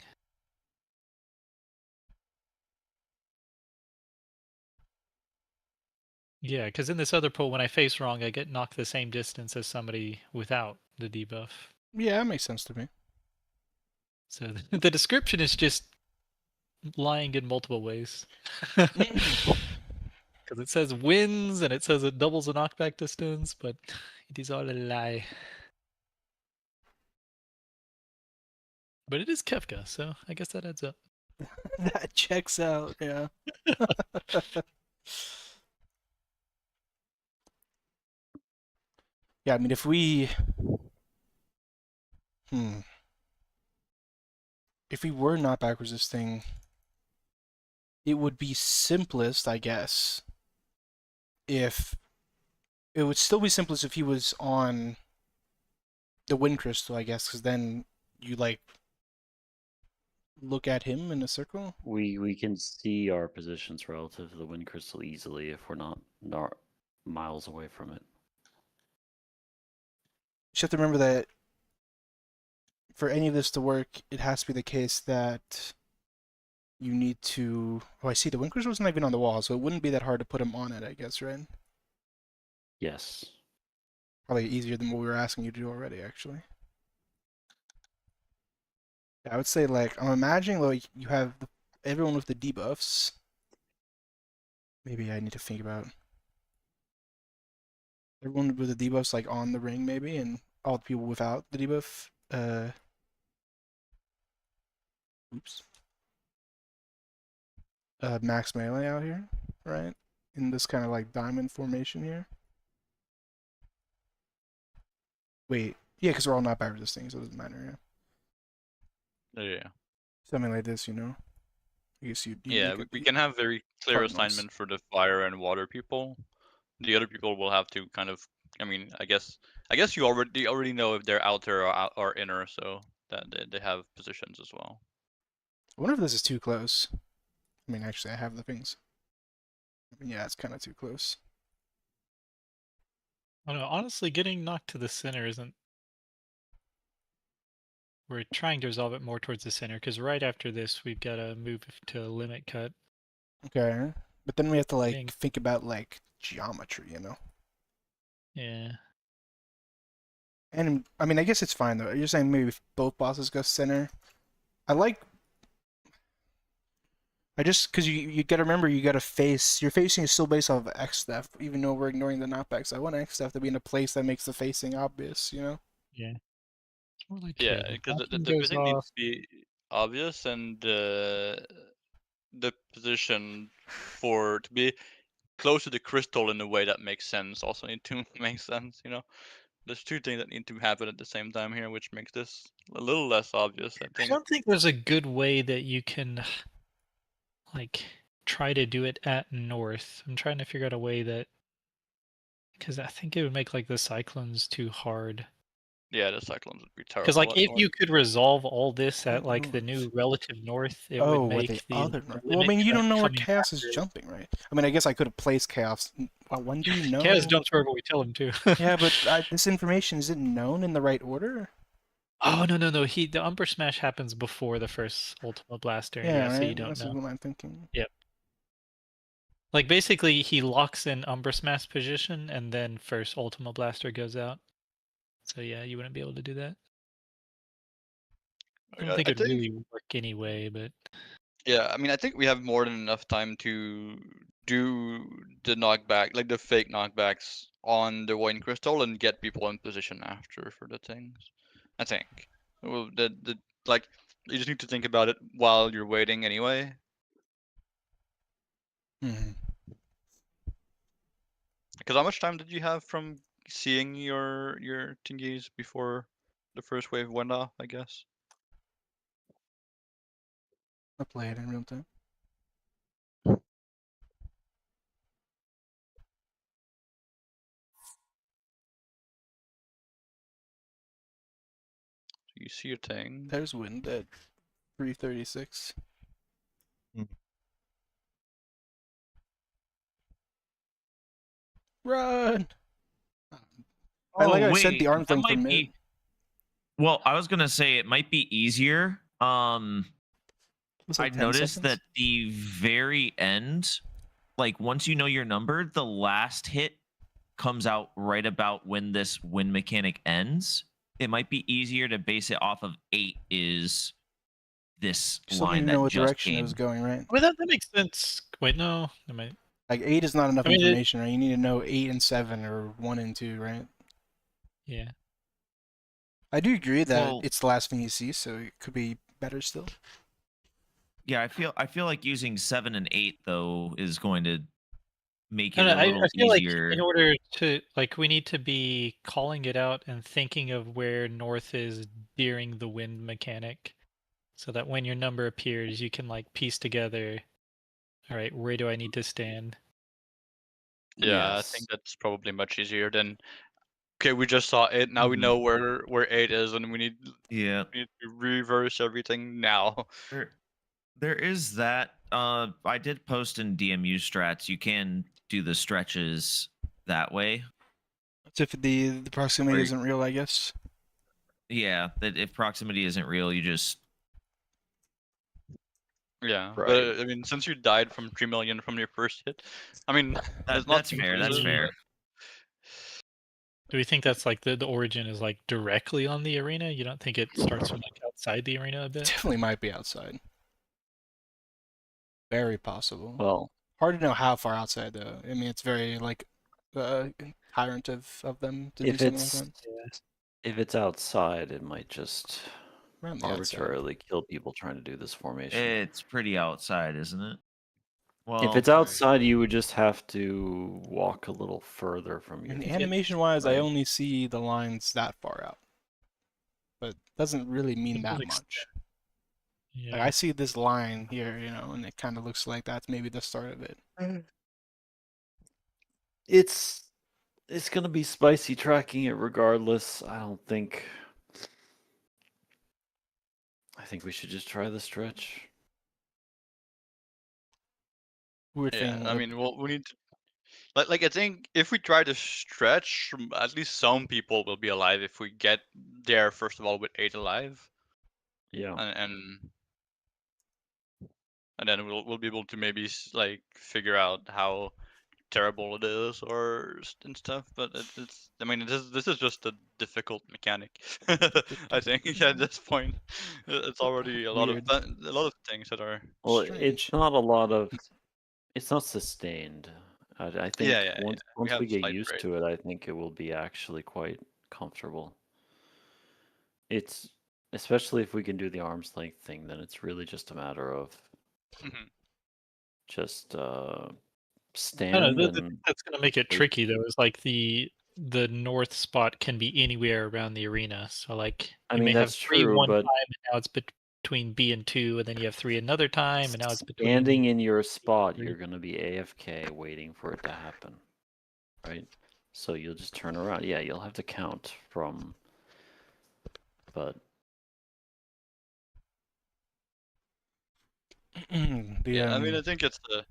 Yeah, because in this other pull, when I face wrong, I get knocked the same distance as somebody without the debuff. Yeah, that makes sense to me. So the description is just lying in multiple ways. Because it says wins and it says it doubles the knockback distance, but it is all a lie. But it is Kefka, so I guess that adds up. That checks out, yeah. Yeah, I mean, if we... If we were not back resisting, it would be simplest, I guess, if... It would still be simplest if he was on the Wind Crystal, I guess, because then you, like, look at him in a circle. We can see our positions relative to the Wind Crystal easily if we're not miles away from it. You have to remember that for any of this to work, it has to be the case that you need to... Oh, I see. The Wind Crystal wasn't even on the wall, so it wouldn't be that hard to put him on it, I guess, right? Yes. Probably easier than what we were asking you to do already, actually. Yeah, I would say like I'm imagining like you have everyone with the debuffs. Maybe I need to think about everyone with the debuffs like on the ring maybe, and all the people without the debuff. Oops. Max melee out here, right? In this kind of like diamond formation here. Wait, yeah, because we're all not back resisting, so it doesn't matter. Yeah. Yeah. Something like this, you know. I guess you. Yeah, we can have very clear Cardinals. assignment for the fire and water people. The other people will have to kind of. I mean, I guess you already know if they're outer or inner, so that they have positions as well. I wonder if this is too close. I mean, actually, I have the things. Yeah, it's kind of too close. I don't know. Honestly, getting knocked to the center isn't. We're trying to resolve it more towards the center because right after this, we've got to move to limit cut. Okay, but then we have to like Dang. think about like geometry, you know. Yeah. And I mean, I guess it's fine though. You're saying maybe if both bosses go center. I just because you gotta remember you gotta face your facing is still based off of X stuff, even though we're ignoring the knockbacks. I want X stuff to be in a place that makes the facing obvious, you know. Yeah. It's more like Yeah, here. because the Bottom goes position needs off. to be obvious, and the position for to be close to the crystal in a way that makes sense also need to make sense. You know, there's two things that need to happen at the same time here, which makes this a little less obvious, I I think. don't think there's a good way that you can like try to do it at north. I'm trying to figure out a way that because I think it would make like the cyclones too hard. Yeah, the cyclones would be terrible. Because like at if north. you could resolve all this at like the north? new relative north, it Oh, would with the make the other north. Well, I limit mean, you cut don't know where coming Chaos is after- jumping, right? I mean, I guess I could have placed Chaos. Well, when do you know? Chaos jumps wherever we tell him to. Yeah, but this information isn't known in the right order. Oh no. The Umber Smash happens before the first Ultima Blaster. Yeah, So right? you don't That's know. what I'm thinking. Yep. Like basically, he locks in Umber Smash position, and then first Ultima Blaster goes out. So yeah, you wouldn't be able to do that. I don't think it'd really work anyway, but Yeah, I mean, I think we have more than enough time to do the knockback, like the fake knockbacks on the Void Crystal, and get people in position after for the things. I think. Well, the like you just need to think about it while you're waiting anyway. Mm-hmm. Because how much time did you have from seeing your thingies before the first wave went off? I guess. I'll play it in real time. You see your thing. There's wind at 336. Run! I said the arm that thing for might mid. be. Well, I was gonna say it might be easier. It's like I 10 noticed seconds. that the very end, like once you know your number, the last hit comes out right about when this win mechanic ends. It might be easier to base it off of 8 is this Still need line to that know what just direction it came. was going, right? I mean that makes sense. Wait, no, I might. Like 8 is not enough I mean, information, right? You need to know 8 and 7 or 1 and 2, right? Yeah. I do agree that Well- it's the last thing you see, so it could be better still. Yeah, I feel like using 7 and 8 though is going to make it I, don't know, a little I feel easier. like in order to like we need to be calling it out and thinking of where north is during the wind mechanic, so that when your number appears, you can like piece together. All right, where do I need to stand? Yeah, I think that's probably much easier than. Okay, we just saw it. Now we know where 8 is, and we need Yeah. to reverse everything now. There is that. I did post in DMU strats. You can do the stretches that way. That's if the proximity Right. isn't real, I guess. Yeah, that if proximity isn't real, you just Yeah, Right. but I mean, since you died from 3 million from your first hit, I mean, it's not that's too fair. That's crazy, fair. but- Do we think that's like the origin is like directly on the arena? You don't think it starts from like outside the arena a bit? Definitely might be outside. Very possible. Well, Hard to know how far outside though. I mean, it's very like tyrant of them to do if something like it's that. if it's outside, it might just Around the outside. arbitrarily kill people trying to do this formation. It's pretty outside, isn't it? Well, If it's outside, you would just have to walk a little further from your. And team. animation-wise, I Right. only see the lines that far out, but doesn't really mean It that doesn't much. Yeah. Like I see this line here, you know, and it kind of looks like that's maybe the start of it. It's gonna be spicy tracking it regardless. I think we should just try the stretch. Weird Yeah, thing. I mean, well, we need to. Like I think if we try to stretch, at least some people will be alive if we get there first of all with 8 alive, Yeah. and then we'll be able to maybe like figure out how terrible it is and stuff. But it's I mean this is just a difficult mechanic. I think at this point it's already a lot of things that are Well, strange. it's not a lot of. It's not sustained. I think Yeah. once We have we get slight used break. to it, I think it will be actually quite comfortable. It's especially if we can do the arm's length thing, then it's really just a matter of just I stand don't know. and That's gonna make it wait. tricky though. Is like the north spot can be anywhere around the arena. So like I you mean, may have that's 3 true, one but time, and now it's between B and 2, and then you have 3 another time, and now it's between. standing in your spot, three. you're gonna be AFK waiting for it to happen, right? So you'll just turn around. Yeah, you'll have to count from, but Yeah, I mean I think it's the.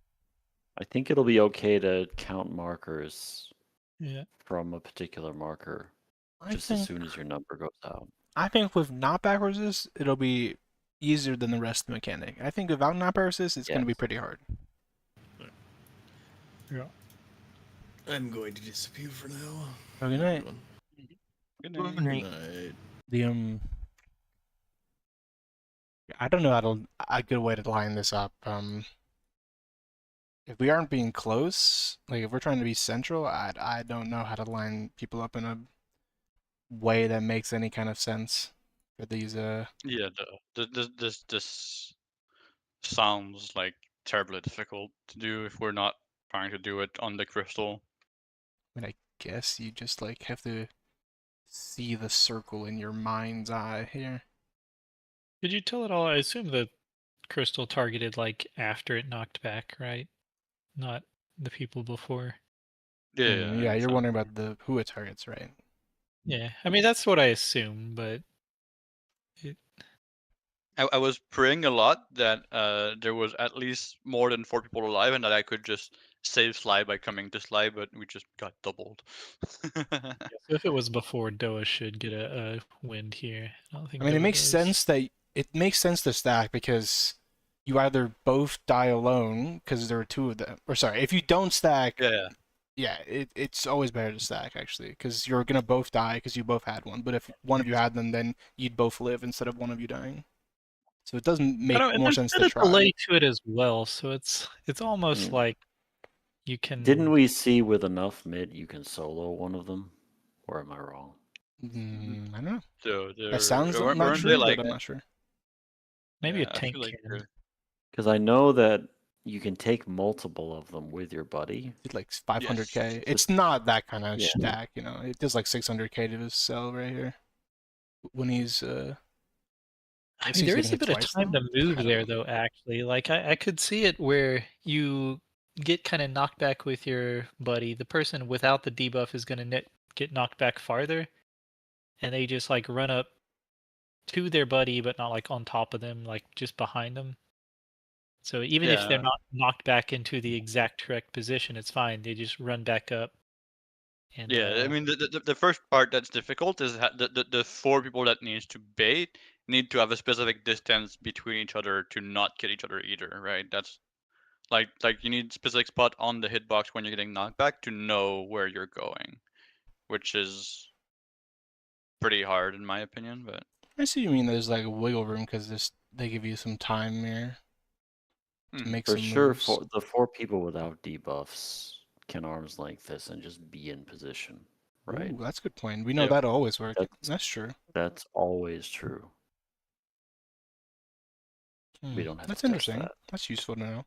I think it'll be okay to count markers Yeah. from a particular marker I just think, as soon as your number goes out. I think with knockback resist, it'll be easier than the rest of the mechanic. I think without knockback resist, it's going to be pretty hard. Yeah. I'm going to disappear for now. Oh, good night. Good Good night. night. The I don't know how to a good way to line this up. If we aren't being close, like if we're trying to be central, I don't know how to line people up in a way that makes any kind of sense for these Yeah, this sounds like terribly difficult to do if we're not trying to do it on the crystal. I mean, I guess you just like have to see the circle in your mind's eye here. Did you tell it all? I assume the crystal targeted like after it knocked back, right? Not the people before. Yeah, you're wondering about the who it targets, right? Yeah, I mean that's what I assume, but I was praying a lot that there was at least more than 4 people alive and that I could just save Sly by coming to Sly, but we just got doubled. yeah, so if it was before, Doa should get a wind here. I don't think. I mean, it Doa makes does. sense that it makes sense to stack because you either both die alone because there are 2 of them, or sorry, if you don't stack, yeah, it's always better to stack actually because you're gonna both die because you both had one. But if one of you had them, then you'd both live instead of one of you dying. So it doesn't make more sense to There's try. a delay to it as well, so it's almost like you can. Didn't we see with enough mid you can solo one of them? Or am I wrong? I don't know. So That sounds weren't not they true, like but I'm not sure. Maybe Yeah, a I tank feel like can. Because I know that you can take multiple of them with your buddy. It's like 500k. Yes. It's not that kind of Yeah. stack, you know. It does like 600k to his cell right here. When he's I mean, there is a bit of time to move there, though. Actually, like I could see it where you get kind of knocked back with your buddy. The person without the debuff is going to get knocked back farther, and they just like run up to their buddy, but not like on top of them, like just behind them. So even if they're not knocked back into the exact correct position, it's fine. They just run back up. And, I mean the first part that's difficult is the 4 people that needs to bait need to have a specific distance between each other to not kill each other either, right? That's like you need specific spot on the hitbox when you're getting knocked back to know where you're going. which is pretty hard in my opinion. But I see you mean there's like a wiggle room because they give you some time here to make For some sure, moves. for the 4 people without debuffs can arms length this and just be in position, right? Ooh, that's a good point. We know Yeah. that'll always work. That's That's true. that's always true. We don't have That's to test interesting. that. That's useful to know.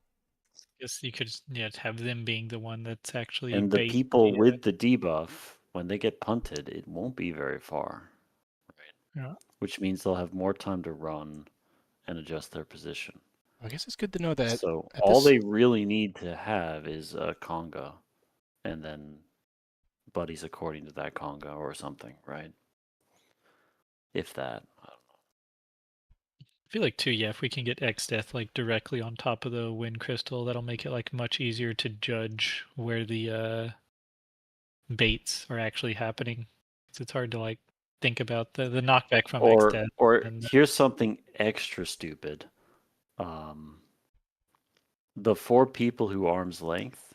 Guess you could have them being the one that's actually And the bait people with the debuff, when they get punted, it won't be very far, Yeah. which means they'll have more time to run and adjust their position. I guess it's good to know that. So at all this- they really need to have is a conga, and then buddies according to that conga or something, right? If that. I don't know. I feel like too, yeah, if we can get X Death like directly on top of the wind crystal, that'll make it like much easier to judge where the baits are actually happening. 'Cause it's hard to like think about the knockback from X Death. Or and here's something extra stupid. The 4 people who arm's length,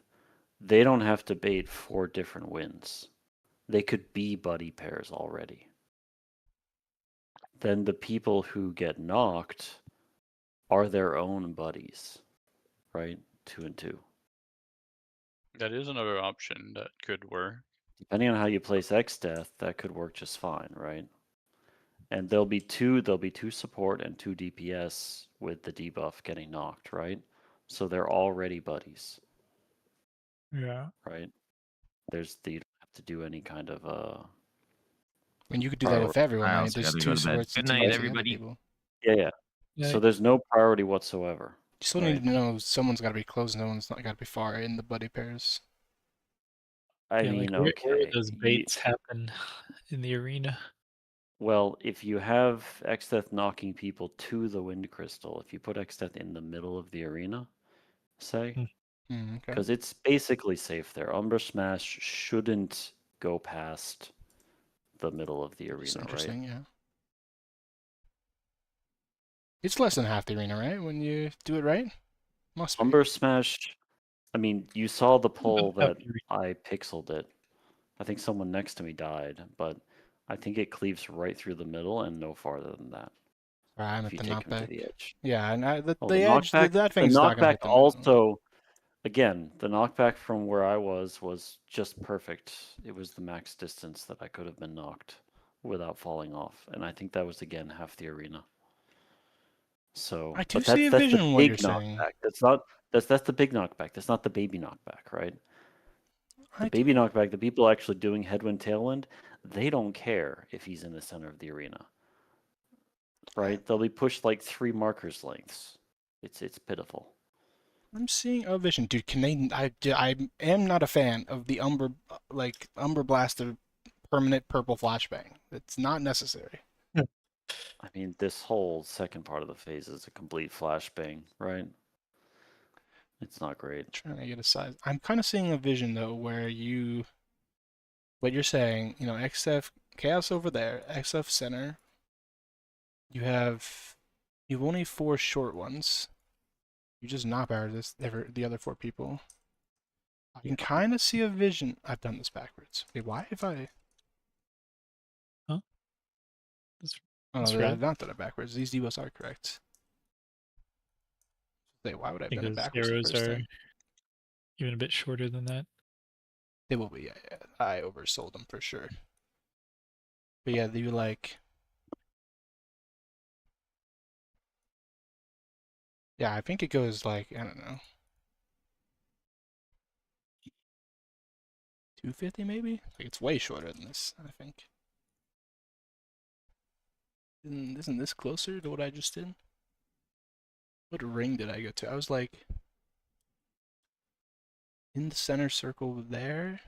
they don't have to bait 4 different wins. They could be buddy pairs already. Then the people who get knocked are their own buddies, right? 2 and 2. that is another option that could work. Depending on how you place X Death, that could work just fine, right? And there'll be two support and 2 DPS with the debuff getting knocked, right? So they're already buddies, yeah. right? You don't have to do any kind of And you could do that with everyone, I right? also There's gotta 2 go to bed. swords Good and 2 night, against the other everybody. people. Yeah. Yeah. So there's no priority whatsoever. You still need to know someone's got to be close, no one's not got to be far in the buddy pairs. I Yeah, mean, like, where okay. those baits happen in the arena. Well, if you have Xdeath knocking people to the Wind Crystal, if you put Xdeath in the middle of the arena, say, Okay. because it's basically safe there. Umbra Smash shouldn't go past the middle of the It's arena, right? interesting, yeah. It's less than half the arena, right? When you do it right? Must be. Umbra Smash, I mean, you saw the poll About that half the I pixeled it. I think someone next to me died, but I think it cleaves right through the middle and no farther than that. Right, I'm if at you the take them to knockback. the edge. Yeah, and the Oh, edge, that the thing's not gonna knockback hit the middle. also, again, the knockback from where I was just perfect. It was the max distance that I could have been knocked without falling off, and I think that was again half the arena. So, I do but that's see a the vision in what big you're saying. knockback. That's the big knockback. That's not the baby knockback, right? The I baby knockback, the people actually doing headwind tailwind, they don't care if he's in the center of the arena. Right? They'll be pushed like 3 markers lengths. It's pitiful. I'm seeing a vision, dude. Can they? I am not a fan of the Umber Blaster permanent purple flashbang. It's not necessary. I mean, this whole second part of the phase is a complete flashbang, right? It's not great. Trying to get a size. I'm kind of seeing a vision though, where what you're saying, XF Chaos over there, XF center. You've only 4 short ones. You just knock out the other 4 people. I can kind of see a vision. I've done this backwards. Wait, why have I? Huh? Oh That's no, right. I've not done it backwards. These debuffs are correct. Wait, why would I have done it Because backwards? the arrows first are time? even a bit shorter than that. They will be. Yeah. I oversold them for sure. But yeah, they like. Yeah, I think it goes like, I don't know, 250 maybe? Like it's way shorter than this, I think. Isn't this closer to what I just did? What ring did I go to? I was like in the center circle there.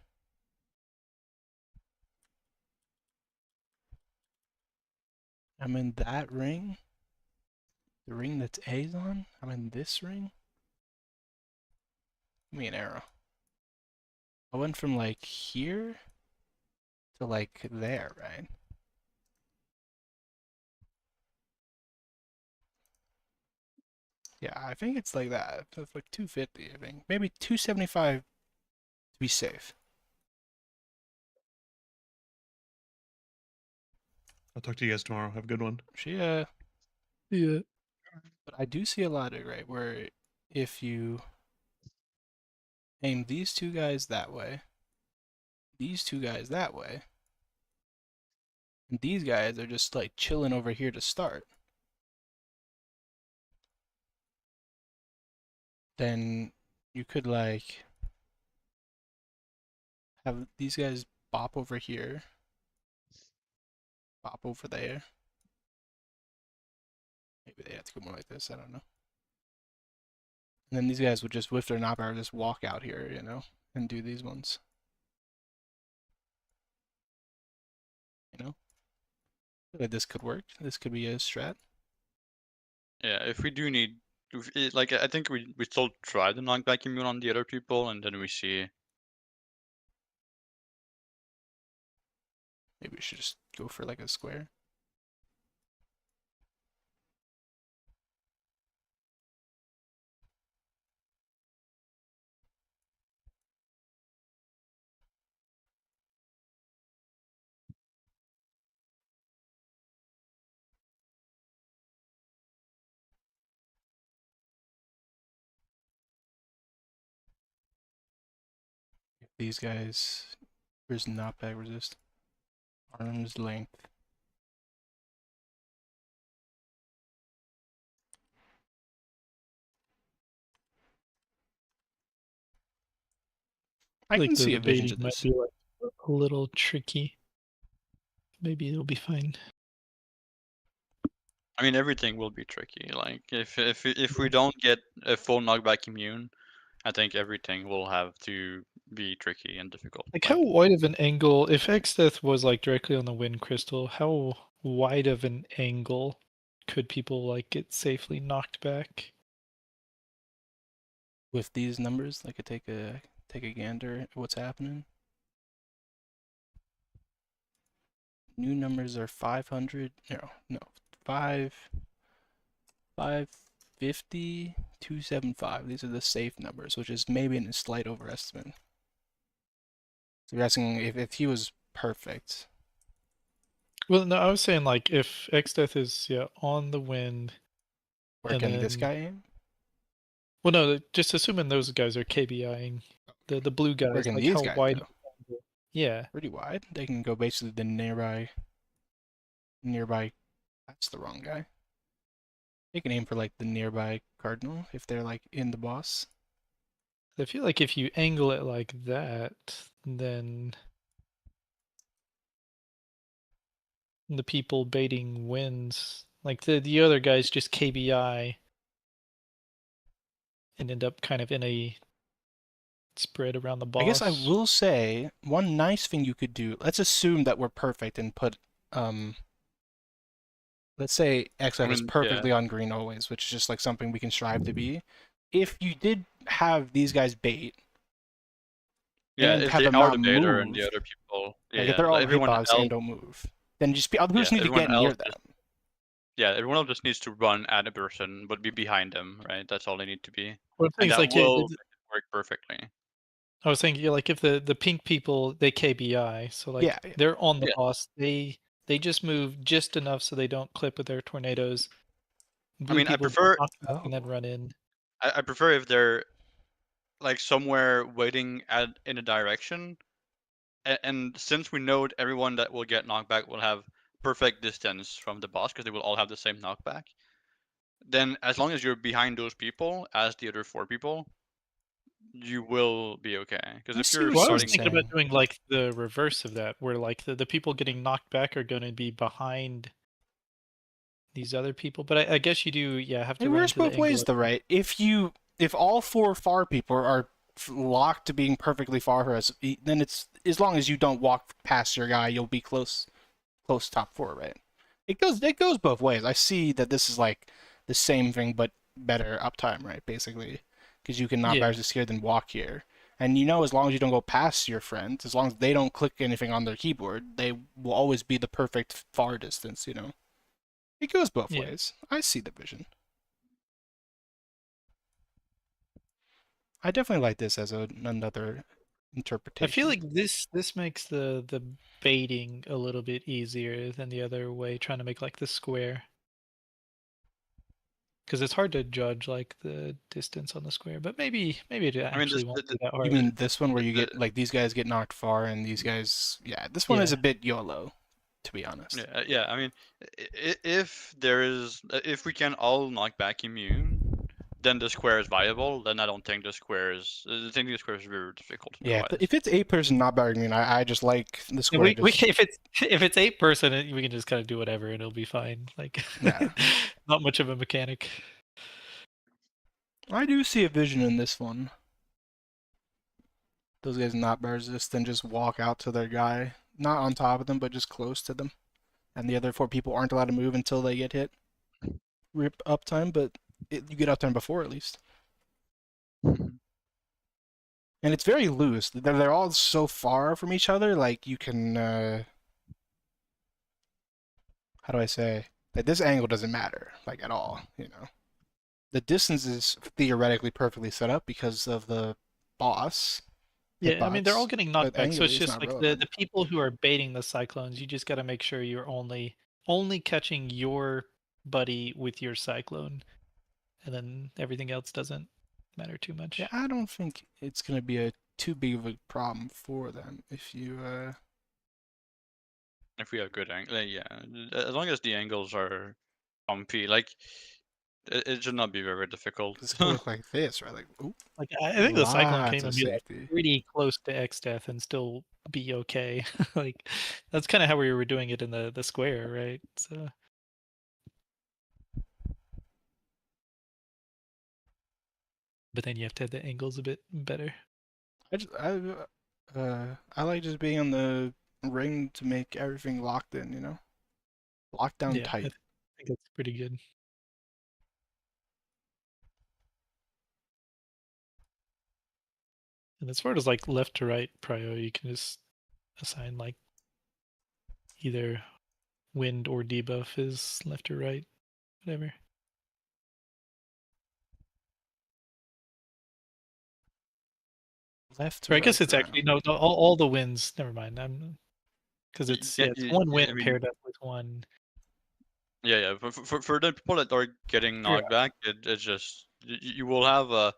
I'm in that ring. The ring that's A's on? I'm in this ring? Give me an arrow. I went from like here to like there, right? Yeah, I think it's like that. It's like 250, I think. Maybe 275 to be safe. I'll talk to you guys tomorrow. Have a good one. Yeah. Yeah. But I do see a logic, right, where if you aim these two guys that way, these two guys that way, and these guys are just like chilling over here to start, then you could like have these guys bop over here, bop over there. Maybe they have to go more like this, I don't know. And then these guys would just, with their knockback, just walk out here, you know, and do these ones. You know? Like this could work. This could be a strat. Yeah, if we do need, like, I think we still try the knockback immune on the other people, and then we see. Maybe we should just go for like a square. These guys, where's knockback resist? Arms length. I Like can the see a vision baiting to might this. be like a little tricky. Maybe it'll be fine. I mean, everything will be tricky. Like, if we don't get a full knockback immune, I think everything will have to be tricky and difficult. Like how wide of an angle, if X-Death was like directly on the wind crystal, how wide of an angle could people like get safely knocked back? With these numbers, I could take a gander at what's happening. New numbers are 500. No, 550, 275. These are the safe numbers, which is maybe a slight overestimate. So you're asking if he was perfect. Well, no, I was saying like if X-Death is on the wind. Where can this guy aim? Well, no, just assuming those guys are KBIing the blue guys. Where can like these how guys wide? go? Yeah, Pretty wide. They can go basically the nearby. That's the wrong guy. They can aim for like the nearby cardinal if they're like in the boss. I feel like if you angle it like that, then the people baiting wins. Like the other guys just KBI and end up kind of in a spread around the boss. I guess I will say one nice thing you could do. Let's assume that we're perfect and put let's say XF is perfectly on green always, which is just like something we can strive to be. If you did have these guys bait, and if have they them are not the baiter move, and the other people, like if they're all everyone hitbox else, and don't move, then just other people need to get near them. Everyone else just needs to run at a person, but be behind them, right? That's all they need to be. Well, And that like, will work perfectly. I was thinking, like, if the pink people they KBI, so like they're on the boss, they just move just enough so they don't clip with their tornadoes. Blue I mean, I people prefer and then run in. I prefer if they're like somewhere waiting in a direction, and since we know everyone that will get knockback will have perfect distance from the boss because they will all have the same knockback, then as long as you're behind those people as the other 4 people, you will be okay. Because if you're I was thinking about doing like the reverse of that, where like the people getting knocked back are going to be behind these other people. But I guess you do, have to. It works both ways, though, right? If all 4 far people are locked to being perfectly far for us, then it's as long as you don't walk past your guy, you'll be close top 4, right? It goes both ways. I see that this is like the same thing but better uptime, right? Basically, because you can knock back just here, then walk here, and as long as you don't go past your friends, as long as they don't click anything on their keyboard, they will always be the perfect far distance. It goes both ways. I see the vision. I definitely like this as another I interpretation. feel like this makes the baiting a little bit easier than the other way, trying to make like the square. Because it's hard to judge like the distance on the square, but maybe it actually won't be that hard. You mean this one where you get like these guys get knocked far and these guys? Yeah, this one is a bit YOLO, to be honest. Yeah, yeah. I mean, if we can all knock back immune, then the square is viable. Then I don't think the square is. I think the square is very difficult. Yeah, if it's 8-person not battering, I mean, I just like the square. We if it's 8-person, we can just kind of do whatever and it'll be fine. Like, Yeah. not much of a mechanic. I do see a vision in this one. Those guys not resist, then just walk out to their guy, not on top of them, but just close to them, and the other 4 people aren't allowed to move until they get hit. Rip uptime, but you get uptime before at least. And it's very loose. They're all so far from each other, like you can, how do I say? Like this angle doesn't matter, like at all, you know. The distance is theoretically perfectly set up because of the boss. Yeah, I mean they're all getting knocked back, so it's angularly, just not like relevant. the people who are baiting the cyclones, you just got to make sure you're only catching your buddy with your cyclone, and then everything else doesn't matter too much. Yeah, I don't think it's gonna be too big of a problem for them if you If we have good angle, yeah. As long as the angles are comfy, like it should not be very difficult. It's gonna look like this, right? Like, ooh, Like I think the cyclone lots can of even be like safety. pretty close to X death and still be okay. Like that's kind of how we were doing it in the square, right? So. But then you have to have the angles a bit better. I like just being on the ring to make everything locked in, you know, locked down Yeah, tight. I think that's pretty good. And as far as like left to right prio, you can just assign like either wind or debuff is left or right, whatever. Left to Or I right. guess it's actually no, all the winds. Never mind. Because it's one wind I mean, paired up with one. Yeah. For the people that are getting knocked back, it's just you will have a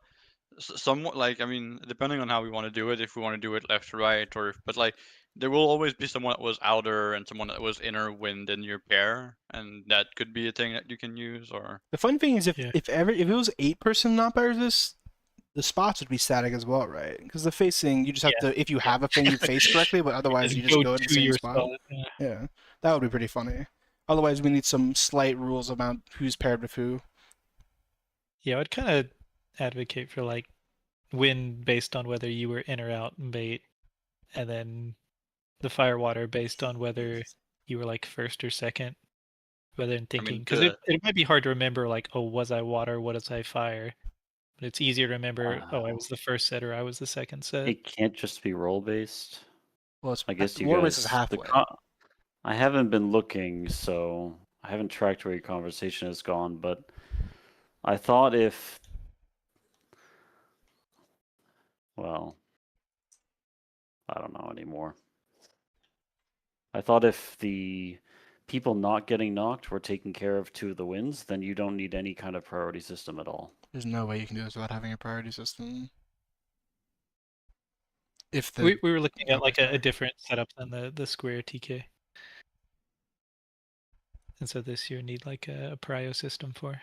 somewhat like, I mean, depending on how we want to do it, if we want to do it left to right, or but like there will always be someone that was outer and someone that was inner wind in your pair, and that could be a thing that you can use. Or the fun thing is if it was 8-person not by resist, the spots would be static as well, right? Because the facing, you just have to, if you have a thing, you face correctly, but otherwise you just go to the same spot. Yeah, that would be pretty funny. Otherwise, we need some slight rules about who's paired with who. Yeah, I'd kind of advocate for like win based on whether you were in or out in bait, and then the fire water based on whether you were like first or second, rather than thinking. Because it might be hard to remember, like, oh, was I water? What was I fire? But it's easier to remember, oh, I was the first set or I was the second set. It can't just be roll based. Well, it's, I guess you war guys. is halfway. I haven't been looking, so I haven't tracked where your conversation has gone. But I thought if, well, I don't know anymore. I thought if the people not getting knocked were taking care of 2 of the wins, then you don't need any kind of priority system at all. There's no way you can do this without having a priority system. If we were looking at like a different setup than the square TK. And so this year need like a prio system for.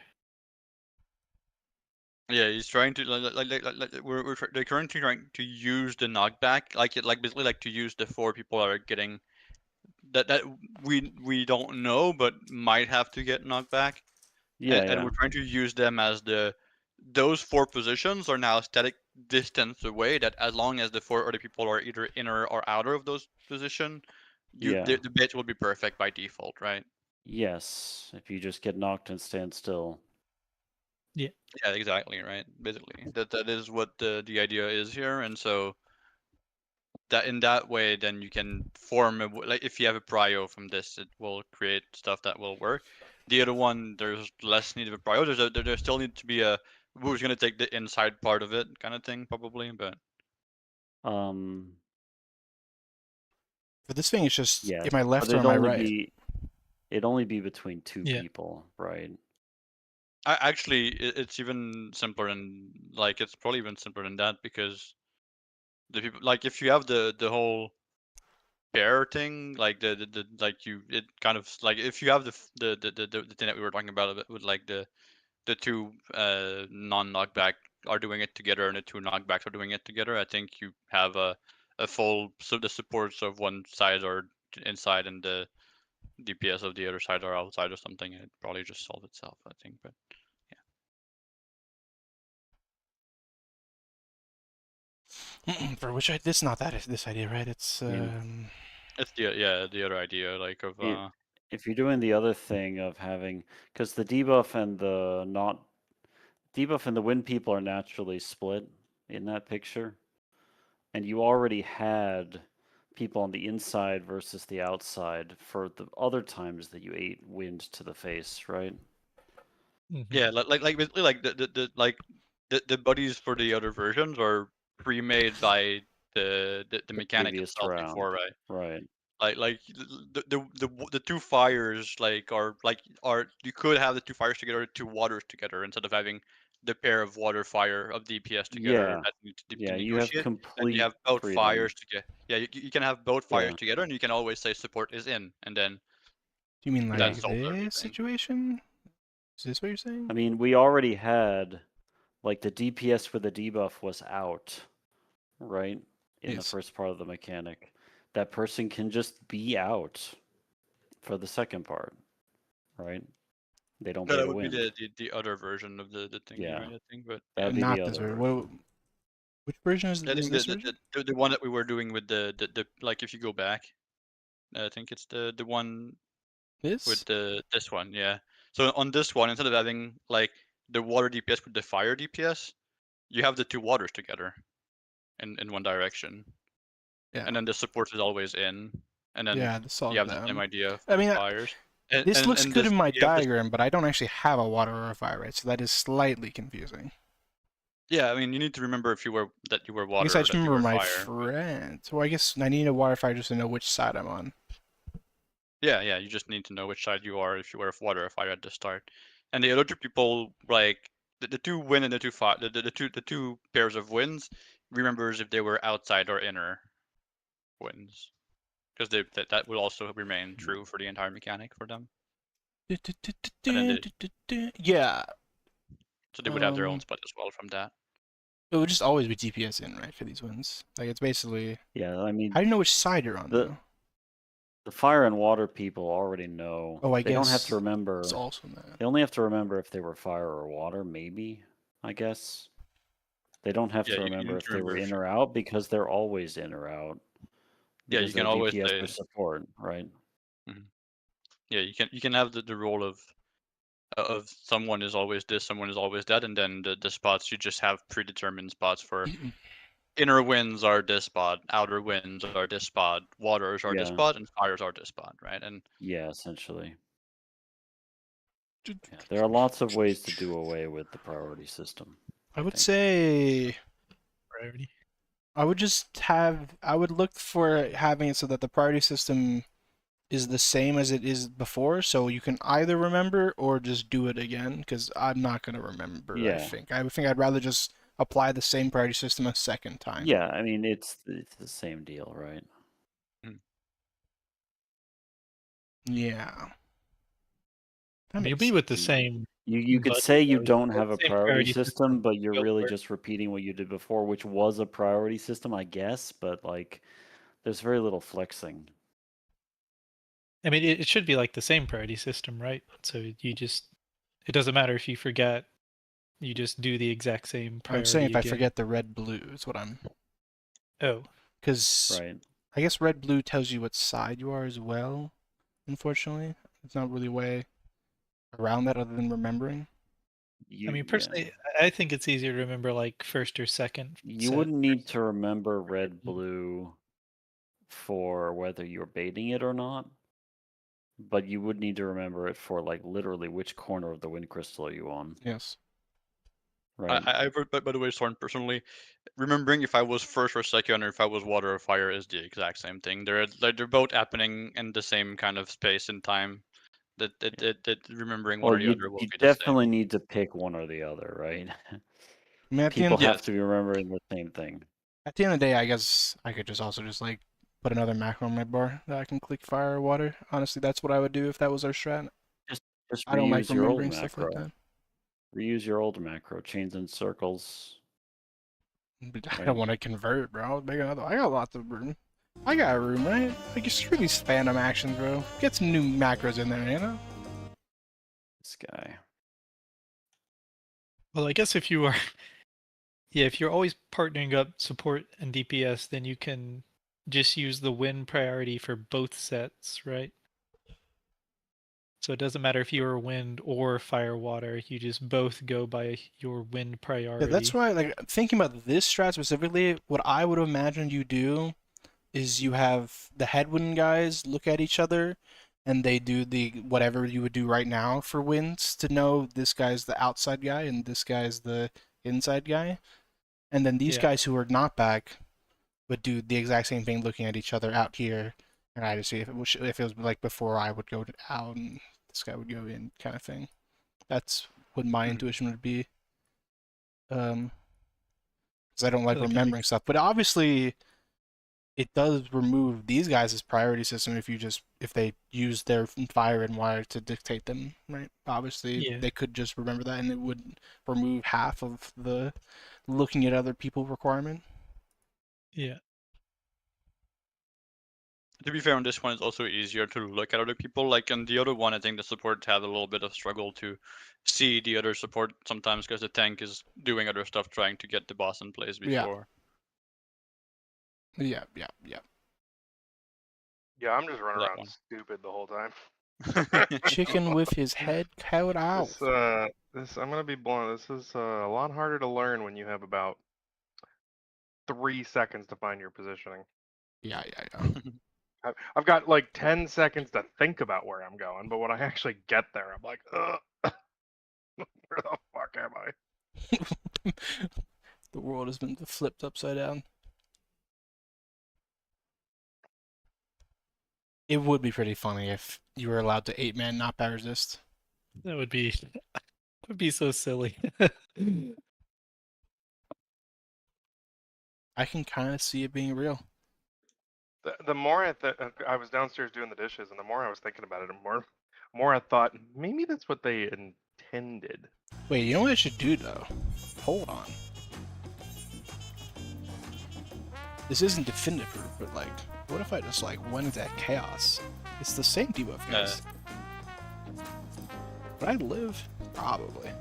Yeah, he's trying to they're currently trying to use the knockback, like basically like to use the 4 people that are getting that we don't know but might have to get knocked back. Yeah, and we're trying to use them as those 4 positions are now static distance away. That as long as the 4 other people are either inner or outer of those position, the bait will be perfect by default, right? Yes, if you just get knocked and stand still. Yeah. Yeah, exactly, right. Basically, that is what the idea is here, and so that in that way, then you can form like if you have a prio from this, it will create stuff that will work. The other one, there's less need of a prio. There still need to be a who's going to take the inside part of it kind of thing, probably, but Um, For this thing, it's just yeah, am I left but or it'd am I only right? be it'd only be between two Yeah. people, right? Actually, it's even simpler than like it's probably even simpler than that because the people like if you have the whole pair thing like the like you it kind of like if you have the thing that we were talking about with like the two non-knockback are doing it together and the two knockbacks are doing it together, I think you have a full so the supports of one side are inside and the DPS of the other side are outside or something, and it probably just solve itself, I think. But For which this not that this idea, right? It's it's the other idea like of If you're doing the other thing of having, because the debuff and the wind people are naturally split in that picture, and you already had people on the inside versus the outside for the other times that you ate wind to the face, right? yeah, like basically like the buddies for the other versions are pre-made by the mechanic Previous itself round, before, right? right? Like the two fires like are you could have the two fires together, two waters together instead of having the pair of water fire of DPS together Yeah, that you need to yeah, you have negotiate. And you complete have both freedom. fires together. Yeah, you can have both fires Yeah. together, and you can always say support is in, and then do you mean like that solves this everything. situation? Is this what you're saying? I mean, we already had like the DPS for the debuff was out, right? In the Yes. first part of the mechanic. That person can just be out for the second part, right? They don't No, pay that to would be win. the other version of the thingy, Yeah. right? I think, but That would be Not the this other version. version. Which version is I think this version? the one that we were doing with the like if you go back, I think it's the one This? with this one, yeah. So on this one, instead of having like the water DPS with the fire DPS, you have the two waters together in one direction. Yeah. And then the support is always in, and then Yeah, this all you have the them. same idea for I mean, the fires. this looks good in my you have this- diagram, but I don't actually have a water or a fire, right? So that is slightly confusing. Yeah, I mean, you need to remember if you were water. I guess I or just that you remember were my fire. friend. So I guess I need a water fire just to know which side I'm on. Yeah, you just need to know which side you are if you were water or fire at the start. And the other two people, like the two win and the two fire, the two pairs of wins, remembers if they were outside or inner wins, because that will also remain true for the entire mechanic for them. And then Yeah. so they would have their own spot as well from that. It would just always be DPS in, right, for these wins. Like it's basically. Yeah, I mean, How do you know which side you're on though? the fire and water people already know. Oh, I they guess don't have to remember. it's also that. They only have to remember if they were fire or water, maybe. I guess. They don't have Yeah, to you remember need if to they were remember in or out because they're always in or out. Yeah, you Because can they're always DPS say. or support, right? Yeah, you can have the role of someone is always this, someone is always that, and then the spots you just have predetermined spots for. Inner winds are this spot, outer winds are this spot, waters are this Yeah. spot, and fires are this spot, right? And Yeah, essentially. Yeah, there are lots of ways to do away with the priority system. I would say. Priority. I would just have. I would look for having it so that the priority system is the same as it is before, so you can either remember or just do it again. Because I'm not gonna remember. Yeah. I think I'd rather just apply the same priority system a second time. Yeah, I mean it's the same deal, right? Yeah. That You'll makes be with the sense. same. You could budget, say you though. don't It's have the a same priority system, but you're go really for it. just repeating what you did before, which was a priority system, I guess, but like there's very little flexing. I mean, it should be like the same priority system, right? So you just, it doesn't matter if you forget, you just do the exact same priority. I'm saying if I again. forget the red blue is what I'm. Oh. Because Right. I guess red blue tells you what side you are as well. Unfortunately, there's not really a way around that other than remembering. I mean, personally, I think it's easier to remember like first or second. You set wouldn't need versus- to remember red blue for whether you're baiting it or not, but you would need to remember it for like literally which corner of the wind crystal are you on. Yes. right? By the way, Soren, personally, remembering if I was first or second, or if I was water or fire, is the exact same thing. They're both happening in the same kind of space and time. That remembering one Well, or the other will you be the same. definitely need to pick one or the other, right? I mean, at the People end, have to be remembering the same thing. at the end of the day, I guess I could just also just like put another macro on my bar that I can click fire or water. Honestly, that's what I would do if that was our strat. Just I don't like reuse your old remembering stuff like macro. that. Reuse your old macro. Chains and circles. But I Right. don't want to convert, bro. Make another. I got lots of room. I got room, right? Like, just really spam actions, bro. Get some new macros in there, you know? This guy. Well, I guess if you are, yeah, if you're always partnering up support and DPS, then you can just use the win priority for both sets, right? So it doesn't matter if you are wind or fire water, you just both go by your wind priority. Yeah, that's why, like, thinking about this strat specifically, what I would imagine you do is you have the headwind guys look at each other, and they do the whatever you would do right now for wins to know this guy's the outside guy and this guy's the inside guy. And then these Yeah. guys who are not back would do the exact same thing looking at each other out here. And I just see if it was like before I would go out and this guy would go in kind of thing. That's what my intuition would be. Because I don't like Like, remembering stuff. But obviously it does remove these guys' priority system if they use their fire and water to dictate them, right? Obviously Yeah. they could just remember that and it would remove half of the looking at other people requirement. Yeah. To be fair, on this one, it's also easier to look at other people. Like on the other one, I think the support had a little bit of struggle to see the other support sometimes because the tank is doing other stuff, trying to get the boss in place Yeah. before. Yeah. Yeah, I'm just running That around one. stupid the whole time. Chicken with his head cut out. I'm gonna be blunt. This is a lot harder to learn when you have about 3 seconds to find your positioning. Yeah. I've got like 10 seconds to think about where I'm going, but when I actually get there, I'm like, ugh, where the fuck am I? The world has been flipped upside down. It would be pretty funny if you were allowed to 8-man not power resist. That would be so silly. I can kind of see it being real. The more I was downstairs doing the dishes, and the more I was thinking about it, the more I thought maybe that's what they intended. Wait, you know what I should do though? Hold on. This isn't definitive proof, but like, what if I just like went into chaos? It's the same debuff, guys. Would I live? Probably.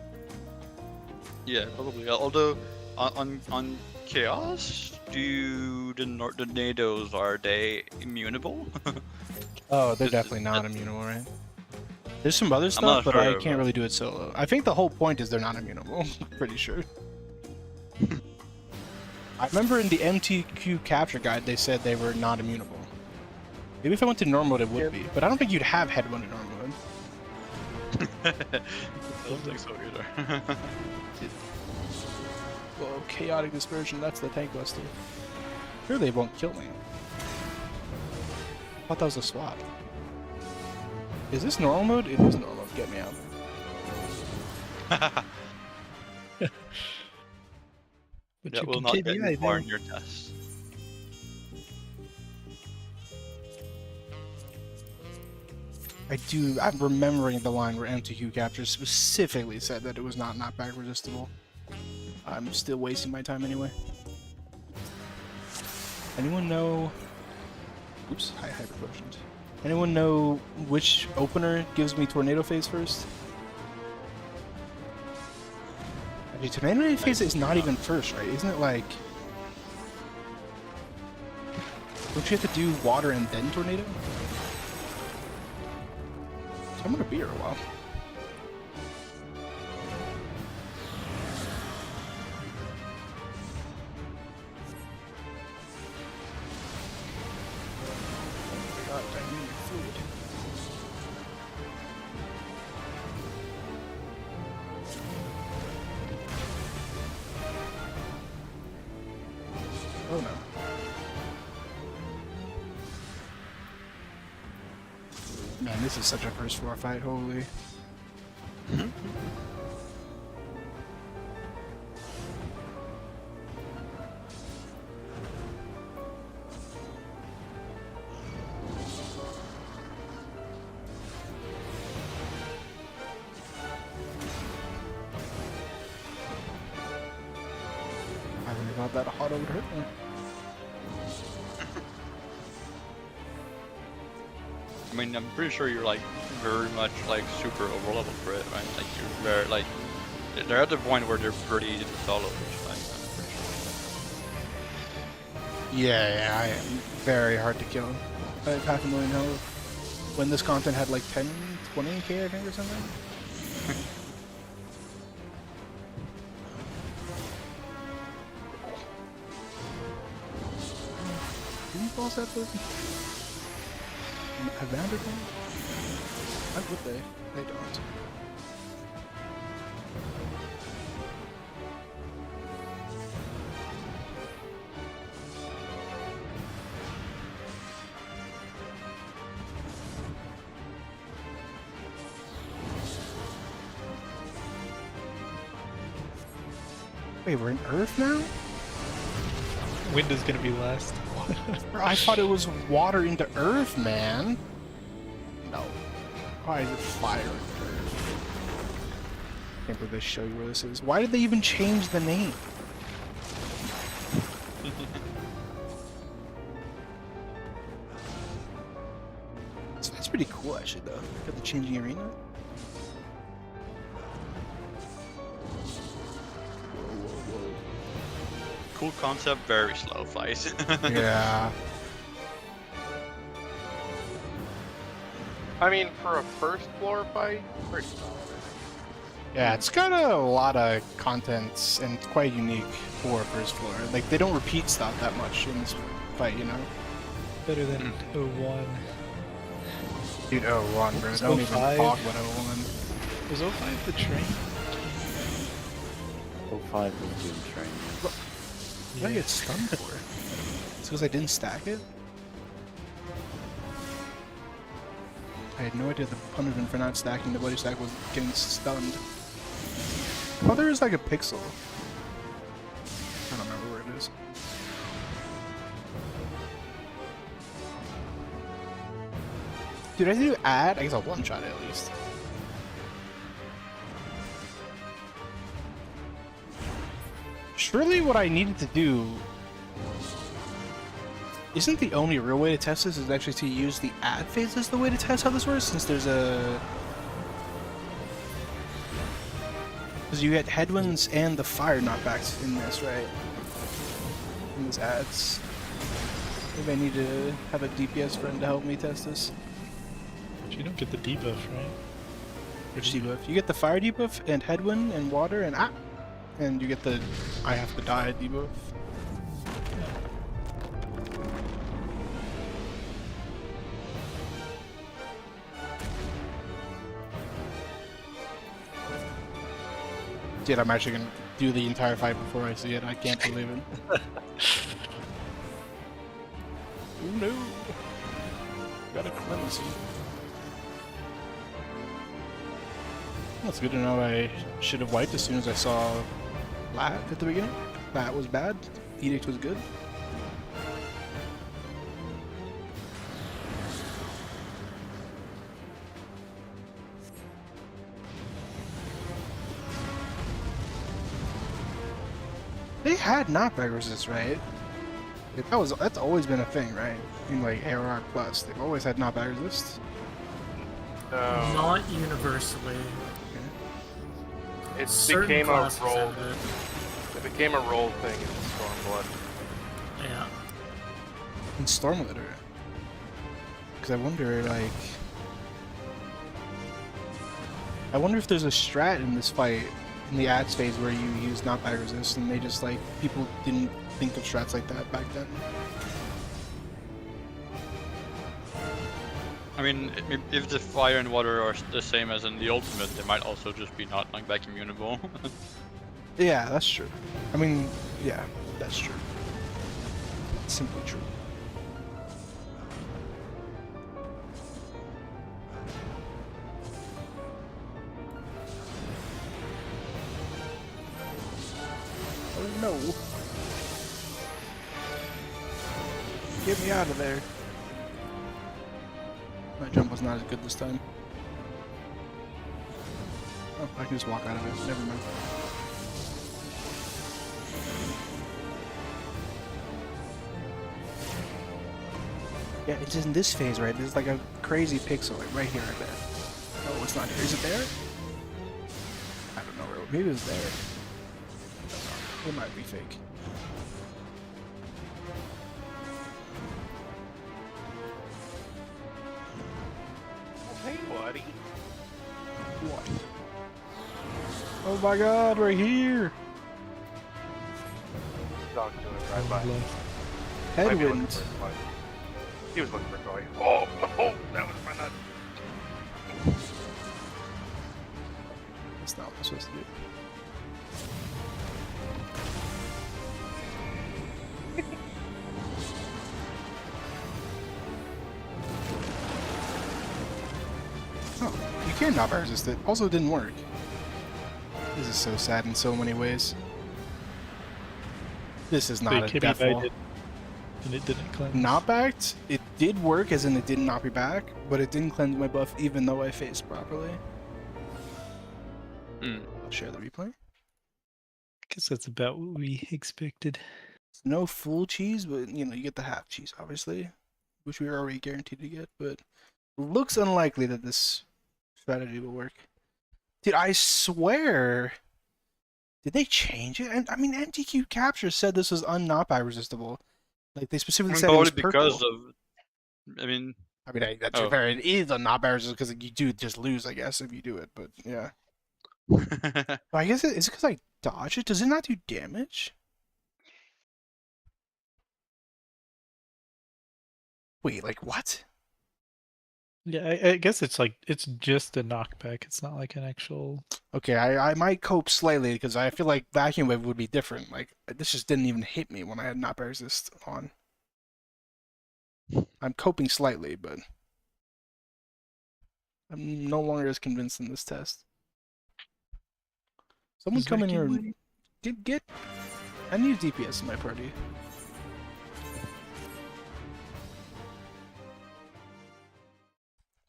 Yeah, probably. Although on chaos, do the NATOs, are they immutable? Oh, they're definitely not immutable, right? There's some other not stuff, but sure, I can't but- really do it solo. I think the whole point is they're not immutable. Pretty sure. I remember in the MTQ capture guide they said they were not immutable. Maybe if I went to normal mode it would be, but I don't think you'd have headwind in normal mode. I don't think so either. Well, chaotic dispersion, that's the tank buster. Sure they won't kill me. I thought that was a swap. Is this normal mode? It is normal mode. Get me out. But That you will can not get KDI you far there. in your test. I'm remembering the line where MTQ capture specifically said that it was not knockback resistible. I'm still wasting my time anyway. Anyone know... Oops, hyper potions. Anyone know which opener gives me tornado phase first? Actually, tornado phase is not even first, right? Isn't it like... Don't you have to do water and then tornado? So I'm gonna be here a while. God, I need food. Oh no. Man, this is such a first floor fight, holy. I really thought that auto would hurt me. I mean, I'm pretty sure you're like very much like super over level for it, right? Like you're very like they're at the point where they're pretty easy to solo, which like I'm pretty sure. Yeah, I am very hard to kill. I have 500,000 health. When this content had like 10, 20k I think or something. Did you boss that person? Have Vander done? Why would they? They don't. Wait, we're in Earth now? Wind is gonna be last. I thought it was water into Earth, man. No. Why is it fire into Earth? Can't believe they show you where this is. Why did they even change the name? So that's pretty cool, actually, though. Got the changing arena. Cool concept, very slow fight. Yeah. I mean, for a first floor fight, pretty solid. Yeah, it's got a lot of contents and quite unique for first floor. Like, they don't repeat stuff that much in this fight, you know? Better than 01. Dude, 01, bro. Don't even 05? talk about 01. Was 05 the train? 05 was Doom Train. What did I get stunned for? It's because I didn't stack it? I had no idea the punishment for not stacking the bloody stack was getting stunned. Oh, there is like a pixel. I don't remember where it is. Dude, I do add? I guess I'll one-shot it at least. Surely what I needed to do... Isn't the only real way to test this is actually to use the add phase as the way to test how this works, since there's a... Because you get headwinds and the fire knockbacks in this, right? In these adds. Maybe I need to have a DPS friend to help me test this. But you don't get the debuff, right? Which debuff? You get the fire debuff and headwind and water and and you get the I have to die debuff. Dude, I'm actually gonna do the entire fight before I see it. I can't believe it. Oh no! Got a clemency. That's good to know. I should have wiped as soon as I saw Lat at the beginning. Lat was bad. Edict was good. They had knockback resist, right? That's always been a thing, right? In like ARR Plus, they've always had knockback resist. Not universally. It Certain became a classes role. have it. It became a role thing in Stormblood. Yeah. In Stormlitter. Because I wonder, like... I wonder if there's a strat in this fight, in the ads phase, where you use knockback resist, and they just, like, people didn't think of strats like that back then. I mean, if the fire and water are the same as in the ultimate, they might also just be not knockback immutable. Yeah, that's true. I mean, yeah, that's true. simply true. Oh no. Get me out of there. My jump was not as good this time. Oh, I can just walk out of it. Never mind. Yeah, it's in this phase, right? There's like a crazy pixel, like right here, I bet. Oh, it's not here. Is it there? I don't know. Maybe it was there. It might be fake. Hey, buddy. What? Oh my god, we're here! Dog doing it right by. Might be looking Headwind. for a fight. He was looking for Chloe. Oh, oh, that was my nut. That's not what I'm supposed to do. Oh, you can not resist it. Also, it didn't work. This is so sad in so many ways. This is not a death wall. And it didn't cleanse. Not backed? It did work, as in it did knock me back, but it didn't cleanse my buff even though I faced properly. I'll share the replay. Guess that's about what we expected. No full cheese, but you know, you get the half cheese, obviously, which we were already guaranteed to get, but looks unlikely that this strategy will work. Dude, I swear, did they change it? I mean, MTQ Capture said this was un-knockback resistible. Like, they specifically said it was Probably purple. because of. I mean, that's fair. It is un-knockback resistant because you do just lose, I guess, if you do it, but yeah. I guess is it because I dodge it? Does it not do damage? Wait, like what? Yeah, I guess it's like it's just a knockback. It's not like an actual. Okay, I might cope slightly because I feel like Vacuum Wave would be different. Like this just didn't even hit me when I had knockback resist on. I'm coping slightly, but I'm no longer as convinced in this test. Someone come in here and get. I need DPS in my party.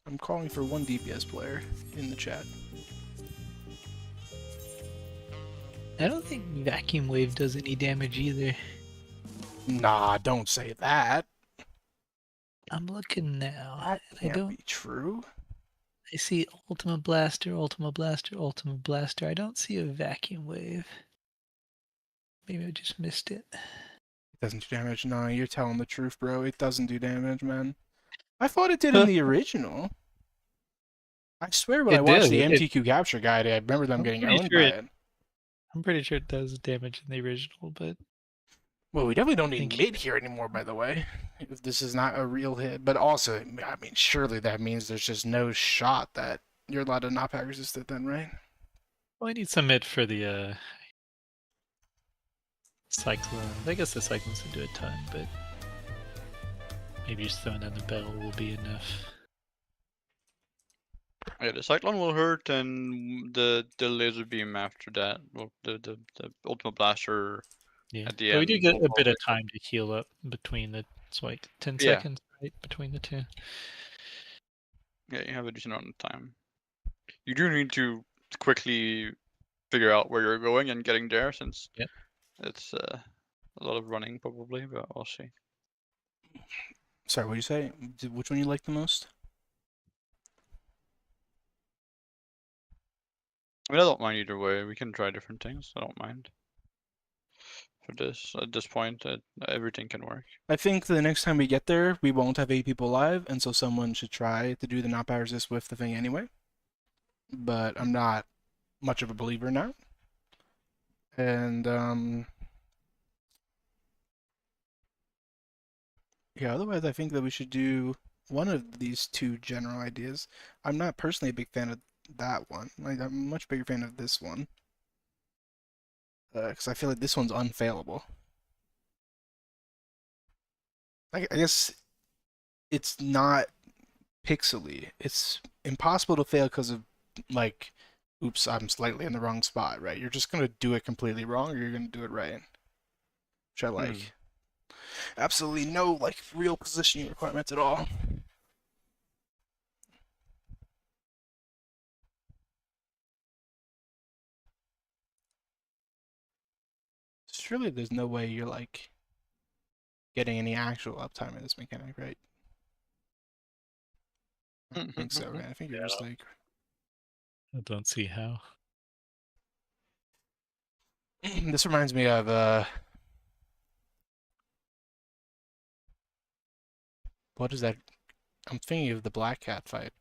I'm calling for one DPS player in the chat. I don't think Vacuum Wave does any damage either. Nah, don't say that. I'm looking now. That I can't don't. be true. I see Ultima Blaster, Ultima Blaster, Ultima Blaster. I don't see a Vacuum Wave. Maybe I just missed it. It doesn't do damage. Nah, you're telling the truth, bro. It doesn't do damage, man. I thought it did in the original. I swear when I watched the MTQ Capture guide, I remember them getting owned by it. I'm pretty sure it does damage in the original, but... Well, we definitely don't need mid here anymore, by the way. If this is not a real hit. But also, I mean, surely that means there's just no shot that you're allowed to knockback resist it then, right? Well, I need some mid for the, Cyclone. I guess the Cyclones will do a ton, but... Maybe just throwing down the bell will be enough. Yeah, the Cyclone will hurt, and the laser beam after that. Well, the Ultima Blaster Yeah, at the but end. we do get will a bit of probably- time to heal up between the... It's like 10 Yeah. seconds, right? Between the two. Yeah, you have a decent amount of time. You do need to quickly figure out where you're going and getting there, since it's a lot of running probably, but we'll see. Sorry, what did you say? Which one you like the most? I mean, I don't mind either way. We can try different things. I don't mind. For this, at this point, everything can work. I think the next time we get there, we won't have 8 people live, and so someone should try to do the knockback resist with the thing anyway. But I'm not much of a believer now. And, yeah, otherwise I think that we should do one of these two general ideas. I'm not personally a big fan of that one. Like, I'm a much bigger fan of this one. Because I feel like this one's unfailable. I guess it's not pixely. It's impossible to fail because of like, oops, I'm slightly in the wrong spot, right? You're just gonna do it completely wrong, or you're gonna do it right. Which I like. Absolutely no like real positioning requirements at all. Surely there's no way you're like getting any actual uptime in this mechanic, right? I don't think so, right? I think you're just like I don't see how. this reminds me of what is that? I'm thinking of the Black Cat fight.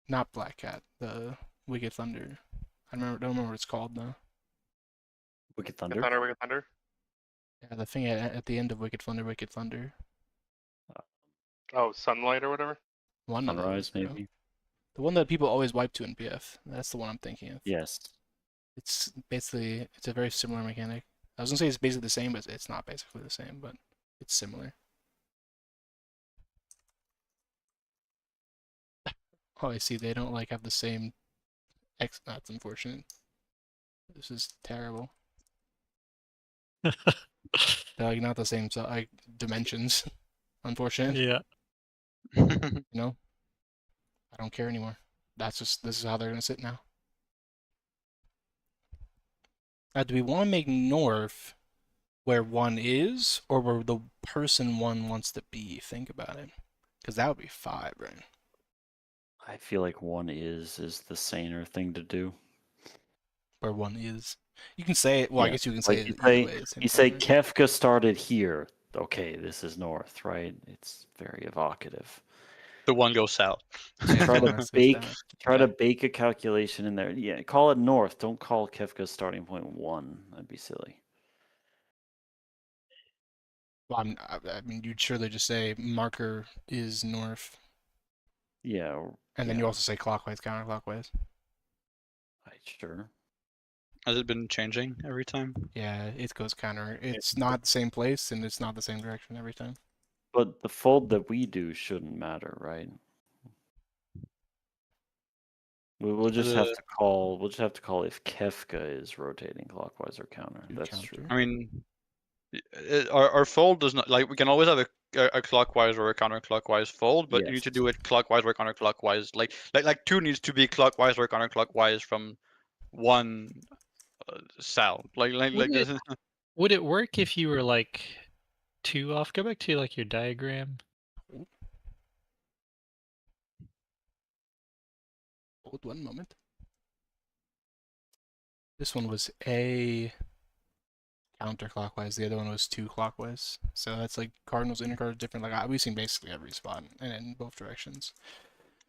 Not Black Cat, the Wicked Thunder. Don't remember what it's called though. Wicked Wicked Thunder. Thunder, Wicked Thunder. Yeah, the thing at the end of Wicked Thunder, Wicked Thunder. Oh, Sunlight or whatever. One of Sunrise, those, bro. maybe. The one that people always wipe to in PF. That's the one I'm thinking of. Yes. It's basically it's a very similar mechanic. I was gonna say it's basically the same, but it's not basically the same, but it's similar. Oh, I see. They don't like have the same X. That's unfortunate. This is terrible. They're like not the same like dimensions. Unfortunate. Yeah. You know. I don't care anymore. This is how they're gonna sit now. Now, do we want to make north where one is, or where the person one wants to be? Think about it, because that would be 5, right? I feel like one is the saner thing to do. Where one is. You can say it. Well, I Yeah, guess you can like say it you either say, way. At the same you time, say right? Kefka started here. Okay, this is north, right? It's very evocative. The one goes south. Yeah, Try the to one that goes bake, down. try Yeah. to bake a calculation in there. Yeah, call it north. Don't call Kefka's starting point 1. That'd be silly. Well, I mean, you'd surely just say marker is north, Yeah. and then you yeah, also say clockwise, counterclockwise. sure. Has it been changing every time? Yeah, it goes counter. It's not the same place, and it's not the same direction every time. But the fold that we do shouldn't matter, right? We'll just have to call. We'll just have to call if Kefka is rotating clockwise or counter. That's true. I mean, our fold does not like we can always have a clockwise or a counterclockwise fold, but you need to do it clockwise or counterclockwise. Like 2 needs to be clockwise or counterclockwise from 1 south. Would it work if you were like 2 off? Go back to like your diagram. Hold one moment. This one was a counterclockwise. The other one was 2 clockwise. So that's like cardinals, inner cardinals, different. Like we've seen basically every spot and in both directions.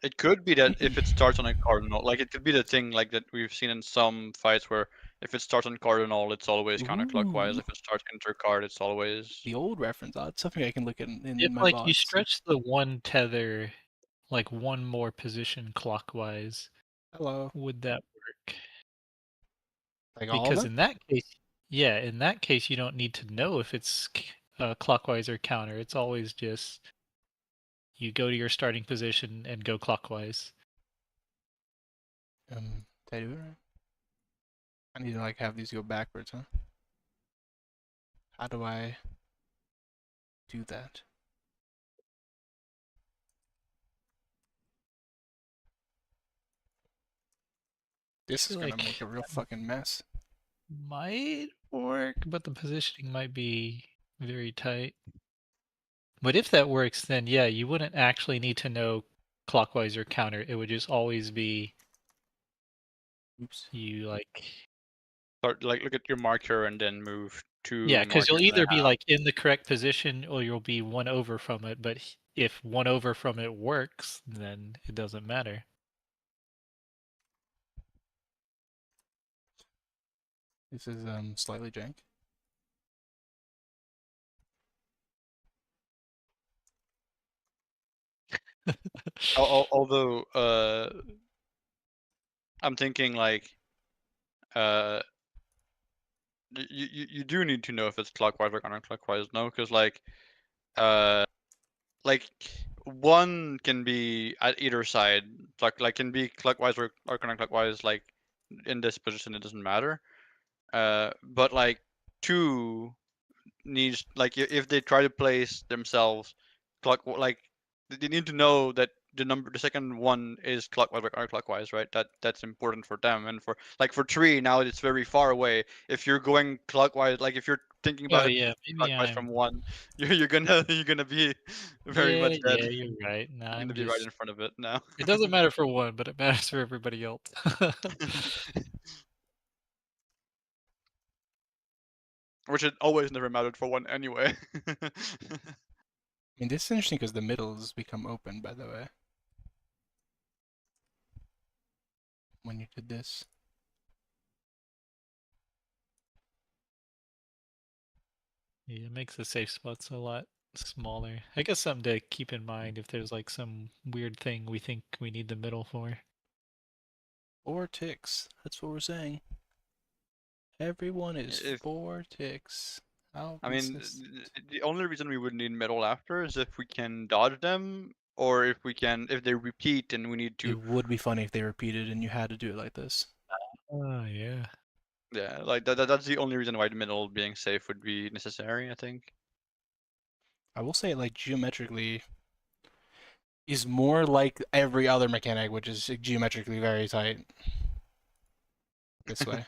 It could be that if it starts on a cardinal, like it could be the thing like that we've seen in some fights where if it starts on cardinal, it's always counterclockwise. If it starts intercard, it's always the old reference. It's something I can look at in If my like VODs. you stretch the one tether, like one more position clockwise, hello, would that work? Like all of Because them? in that case, yeah, in that case, you don't need to know if it's clockwise or counter. It's always just you go to your starting position and go clockwise. Did I do it right? I need to like have these go backwards, huh? How do I do that? This is gonna make a real fucking mess. Might work, but the positioning might be very tight. But if that works, then yeah, you wouldn't actually need to know clockwise or counter. It would just always be. Oops. You like. start look at your marker and then move 2. Yeah, because you'll markers and a either be half. like in the correct position or you'll be 1 over from it. But if 1 over from it works, then it doesn't matter. This is slightly jank. Although I'm thinking like you do need to know if it's clockwise or counterclockwise, no? Because like like one can be at either side, like can be clockwise or counterclockwise. Like in this position, it doesn't matter. But like two needs, like if they try to place themselves like they need to know that the second one is clockwise or counterclockwise, right? That's important for them. And for three, now it's very far away. If you're going clockwise, like if you're thinking Oh about it yeah, maybe clockwise from I'm. one, you're gonna be very much dead. Yeah, you're right. No, You're gonna I'm be right just. in front of it now. It doesn't matter for one, but it matters for everybody else. Which it always never mattered for one anyway. I mean, this is interesting because the middles become open, by the way. When you did this. Yeah, it makes the safe spots a lot smaller. I guess something to keep in mind if there's like some weird thing we think we need the middle for. 4 ticks. That's what we're saying. Everyone is If 4 ticks. How I mean, consistent. the only reason we would need middle after is if we can dodge them, or if they repeat and we need to. It would be funny if they repeated and you had to do it like this. Oh yeah. Yeah, like that's the only reason why the middle being safe would be necessary, I think. I will say, like, geometrically is more like every other mechanic, which is geometrically very tight. This way.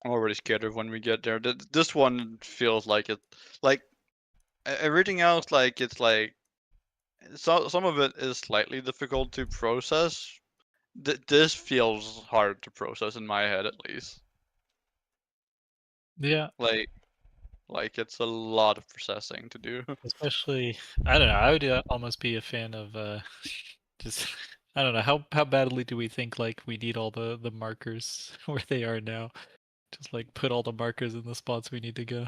I'm already scared of when we get there. This one feels like it, like everything else, like it's like some of it is slightly difficult to process. This feels hard to process in my head, at least. Yeah. Like it's a lot of processing to do. Especially, I don't know. I would almost be a fan of just I don't know how badly do we think like we need all the markers where they are now? Just like put all the markers in the spots we need to go.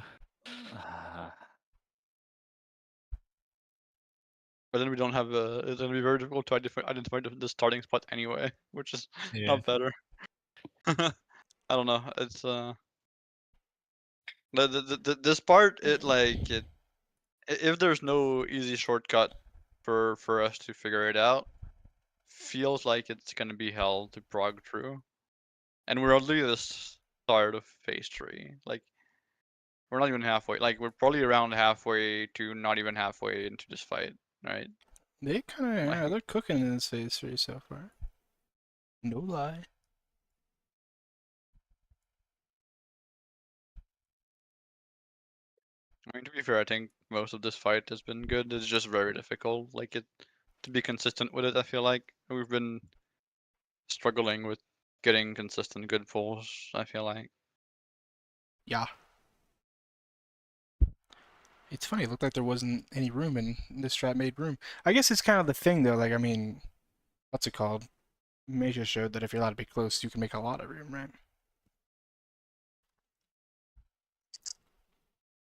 But then we don't have it's gonna be very difficult to identify the starting spot anyway, which is Yeah. not better. I don't know. It's this part, if there's no easy shortcut for us to figure it out, feels like it's gonna be hell to prog through. And we're only at the start of phase 3. Like we're not even halfway. Like we're probably around halfway to not even halfway into this fight, right? They kind of, yeah, Like- they're cooking in this phase 3 so far. No lie. I mean, to be fair, I think most of this fight has been good. It's just very difficult, like to be consistent with it. I feel like we've been struggling with getting consistent good pulls. I feel like. Yeah. It's funny, it looked like there wasn't any room and this strat made room. I guess it's kind of the thing though, like, I mean, what's it called? Major showed that if you're allowed to be close, you can make a lot of room, right?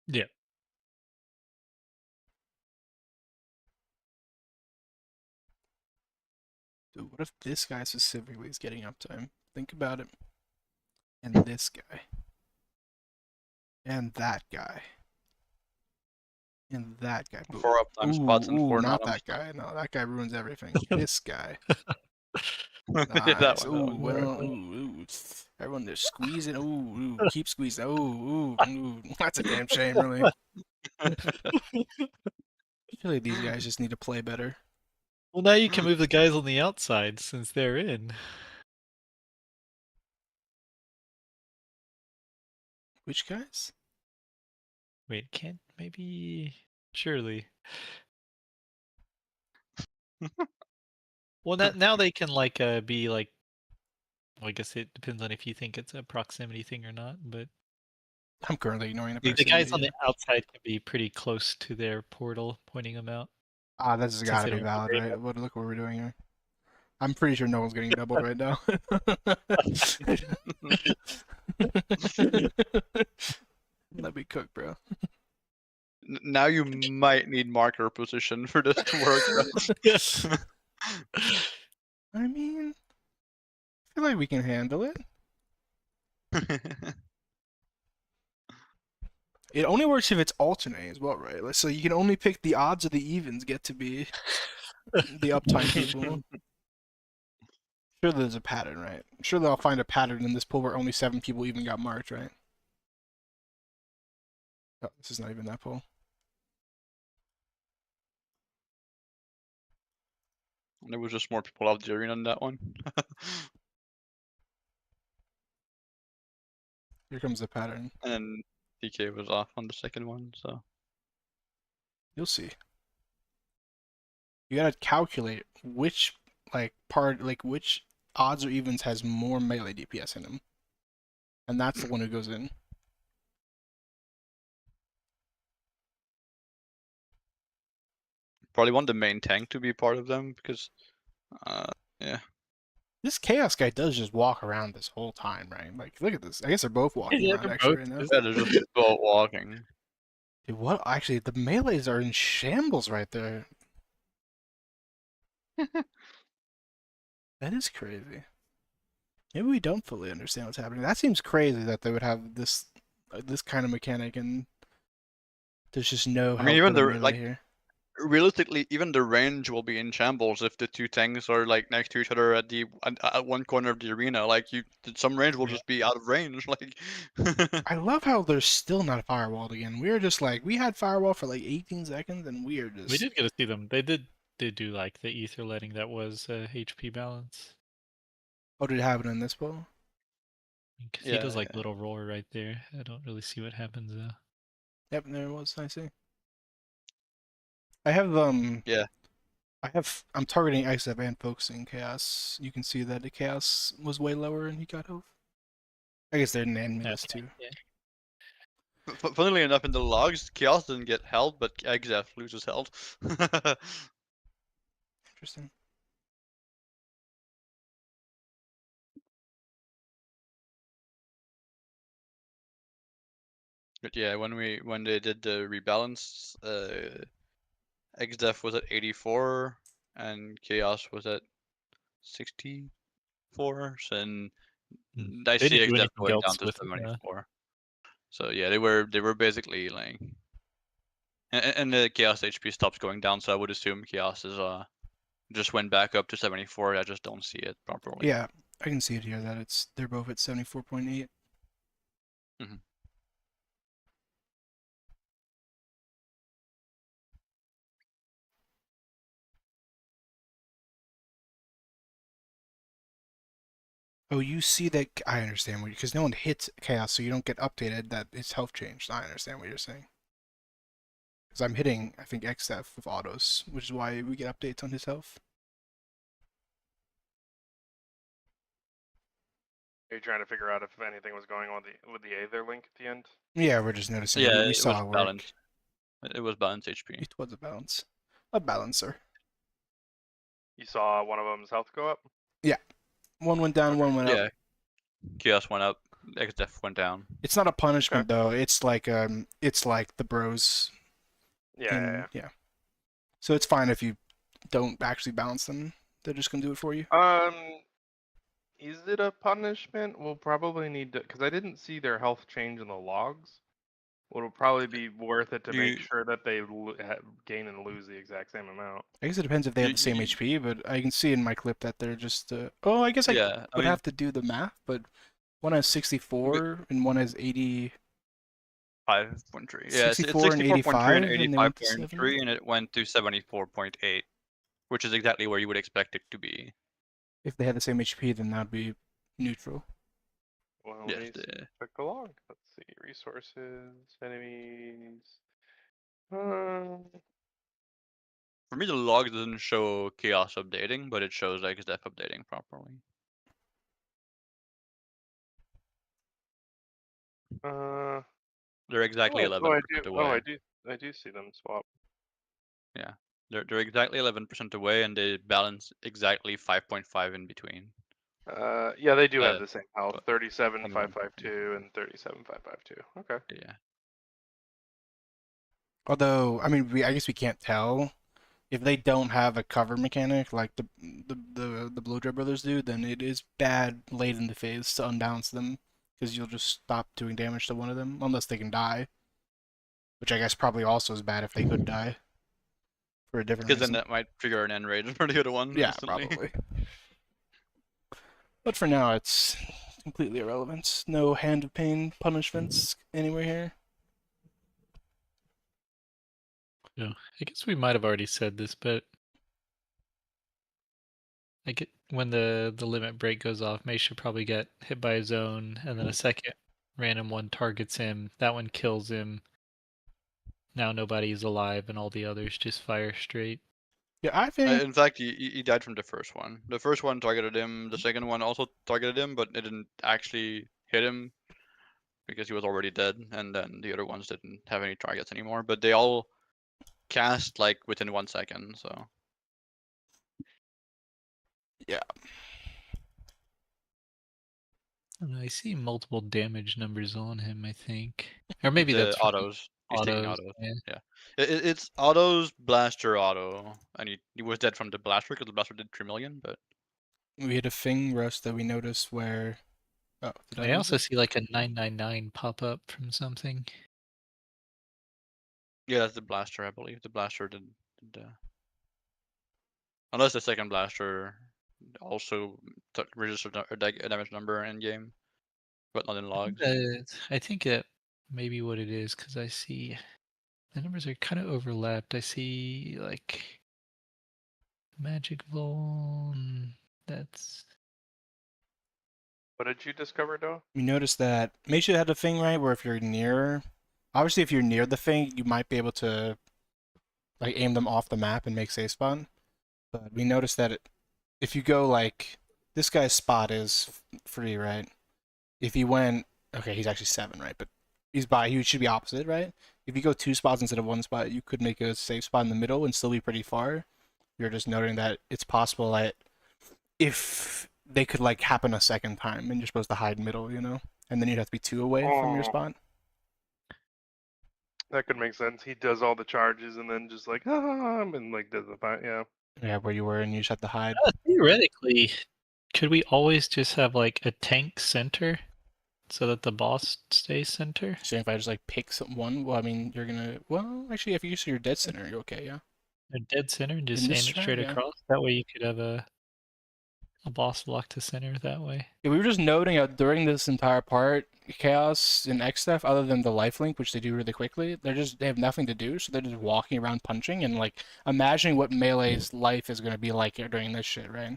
Yeah. Dude, what if this guy specifically is getting uptime? Think about it. And this guy. And that guy. And that guy. 4 uptime spots and 4 not non-uptime that guy. No, that guy ruins everything. This guy. Yeah, that Nice. one, that one. Ooh. Everyone there squeezing. Ooh, keep squeezing. Ooh. That's a damn shame, really. I feel like these guys just need to play better. Well, now you can move the guys on the outside since they're in. Which guys? Wait, can't maybe surely. Well, now they can like be like. Well, I guess it depends on if you think it's a proximity thing or not, but I'm currently ignoring the the person. guys on the outside can be pretty close to their portal, pointing them out. Ah, this has got to be Considering valid, they right? have- Look what we're doing here. I'm pretty sure no one's getting doubled right now. Let me cook, bro. Now you might need marker position for this to work. I mean, I feel like we can handle it. It only works if it's alternating as well, right? Like, so you can only pick the odds or the evens get to be the uptime people. Sure, there's a pattern, right? I'm sure they'll find a pattern in this pool where only 7 people even got marked, right? Oh, this is not even that pool. There was just more people out the arena in that one. Here comes the pattern. And DK was off on the second one, so. You'll see. You gotta calculate which which odds or evens has more melee DPS in them, and that's the one who goes in. Probably want the main tank to be part of them because, yeah. This Chaos guy does just walk around this whole time, right? Like, look at this. I guess they're both walking Yeah, around they're actually both right now. just- Yeah, they're just both walking. Dude, what? Actually, the melees are in shambles right there. That is crazy. Maybe we don't fully understand what's happening. That seems crazy that they would have this kind of mechanic and there's just no help I mean, even for the the melee like here. realistically, even the range will be in shambles if the two tanks are like next to each other at one corner of the arena. Like some range will just be out of range. Like. I love how they're still not firewalled again. We were just like, we had firewall for like 18 seconds and we are just. We did get to see them. They did do like the ether letting that was HP balance. Oh, did it happen in this pool? Because he does like little roar right there. I don't really see what happens though. Yep, there it was. I see. I have Yeah. I'm targeting XF and focusing Chaos. You can see that the Chaos was way lower and he got health. I guess they're nan this too. Yeah. Funnily enough, in the logs, Chaos didn't get health, but XF loses health. Interesting. But yeah, when they did the rebalance, XDEF was at 84 and Chaos was at 64. And I They see didn't do XDEF anything going down else to with 74. So yeah, they were basically like, and the Chaos HP stops going down. So I would assume Chaos is just went back up to 74. I just don't see it properly. Yeah, I can see it here that they're both at 74.8. Mm-hmm. Oh, you see that? I understand what because no one hits Chaos, so you don't get updated that its health changed. I understand what you're saying. Because I'm hitting, I think, XF with autos, which is why we get updates on his health. Are you trying to figure out if anything was going on with the Aether link at the end? Yeah, we're just noticing. Yeah, we it saw was it work. balanced. It was balanced HP. It was a balancer. You saw one of them's health go up? Yeah. One went down, one went up. Yeah. Chaos went up, XDEF went down. It's not a punishment though. It's like the bros. Yeah. So it's fine if you don't actually balance them. They're just gonna do it for you. Is it a punishment? We'll probably need to, because I didn't see their health change in the logs. It'll probably be worth it to make sure that they gain and lose the exact same amount. I guess it depends if they have the same HP, but I can see in my clip that they're just. Oh, I guess I would have to do the math, but one has 64 and one has 80. 5.3. Yeah, it's 64.3 and 85.3, and it went to 74.8, which is exactly where you would expect it to be. If they had the same HP, then that'd be neutral. Well, let me check the log. Let's see. Resources, enemies. For me, the log doesn't show Chaos updating, but it shows XDEF updating properly. They're exactly 11% away. I do see them swap. Yeah, they're exactly 11% away, and they balance exactly 5.5 in between. Yeah, they do have the same health. 37,552 and 37,552. Okay. Yeah. Although, I mean, I guess we can't tell if they don't have a cover mechanic like the Blow Dry Brothers do, then it is bad late in the phase to unbalance them, because you'll just stop doing damage to one of them unless they can die, which I guess probably also is bad if they could die for a different Because then reason. that might trigger an end rage for the other one. Yeah, instantly. probably. But for now, it's completely irrelevant. No Hand of Pain punishments anywhere here. Yeah, I guess we might have already said this, but I get when the limit break goes off, May should probably get hit by a zone, and then a second random one targets him. That one kills him. Now nobody's alive, and all the others just fire straight. Yeah, I think. In fact, he died from the first one. The first one targeted him. The second one also targeted him, but it didn't actually hit him because he was already dead. And then the other ones didn't have any targets anymore. But they all cast like within 1 second. So Yeah. I see multiple damage numbers on him, I think. Or maybe the that's from autos. He's taking autos. autos. Yeah. It's autos, blaster, auto, and he was dead from the blaster because the blaster did 3 million. But We had a Fing Rush that we noticed where. Oh, did I I lose also it? see like a 999 pop up from something. yeah, that's the blaster, I believe. The blaster did unless the second blaster also registered a damage number in game, but not in logs. I think that may be what it is, because I see the numbers are kind of overlapped. I see like Magic Vol. That's What did you discover, Noah? We noticed that Meisha had a thing, right, where if you're near, obviously if you're near the thing, you might be able to like aim them off the map and make safe spawn. But we noticed that if you go like, this guy's spot is 3, right? If he went, okay, he's actually 7, right? But he should be opposite, right? If you go 2 spots instead of 1 spot, you could make a safe spot in the middle and still be pretty far. You're just noting that it's possible that if they could like happen a second time and you're supposed to hide middle, you know? And then you'd have to be 2 away from your spot. That could make sense. He does all the charges and then just like and like does the fight. Yeah. Yeah, where you were and you just have to hide. theoretically, could we always just have like a tank center so that the boss stays center? So if I just like pick one, well, I mean, you're gonna. Well, actually, if you use your dead center, you're okay. Yeah. A dead center and just In aim this it strat, straight yeah. across. That way you could have a boss block to center that way. Yeah, we were just noting during this entire part, Chaos and XDef, other than the lifelink, which they do really quickly, they have nothing to do, so they're just walking around punching and like imagining what Melee's life is gonna be like during this shit, right?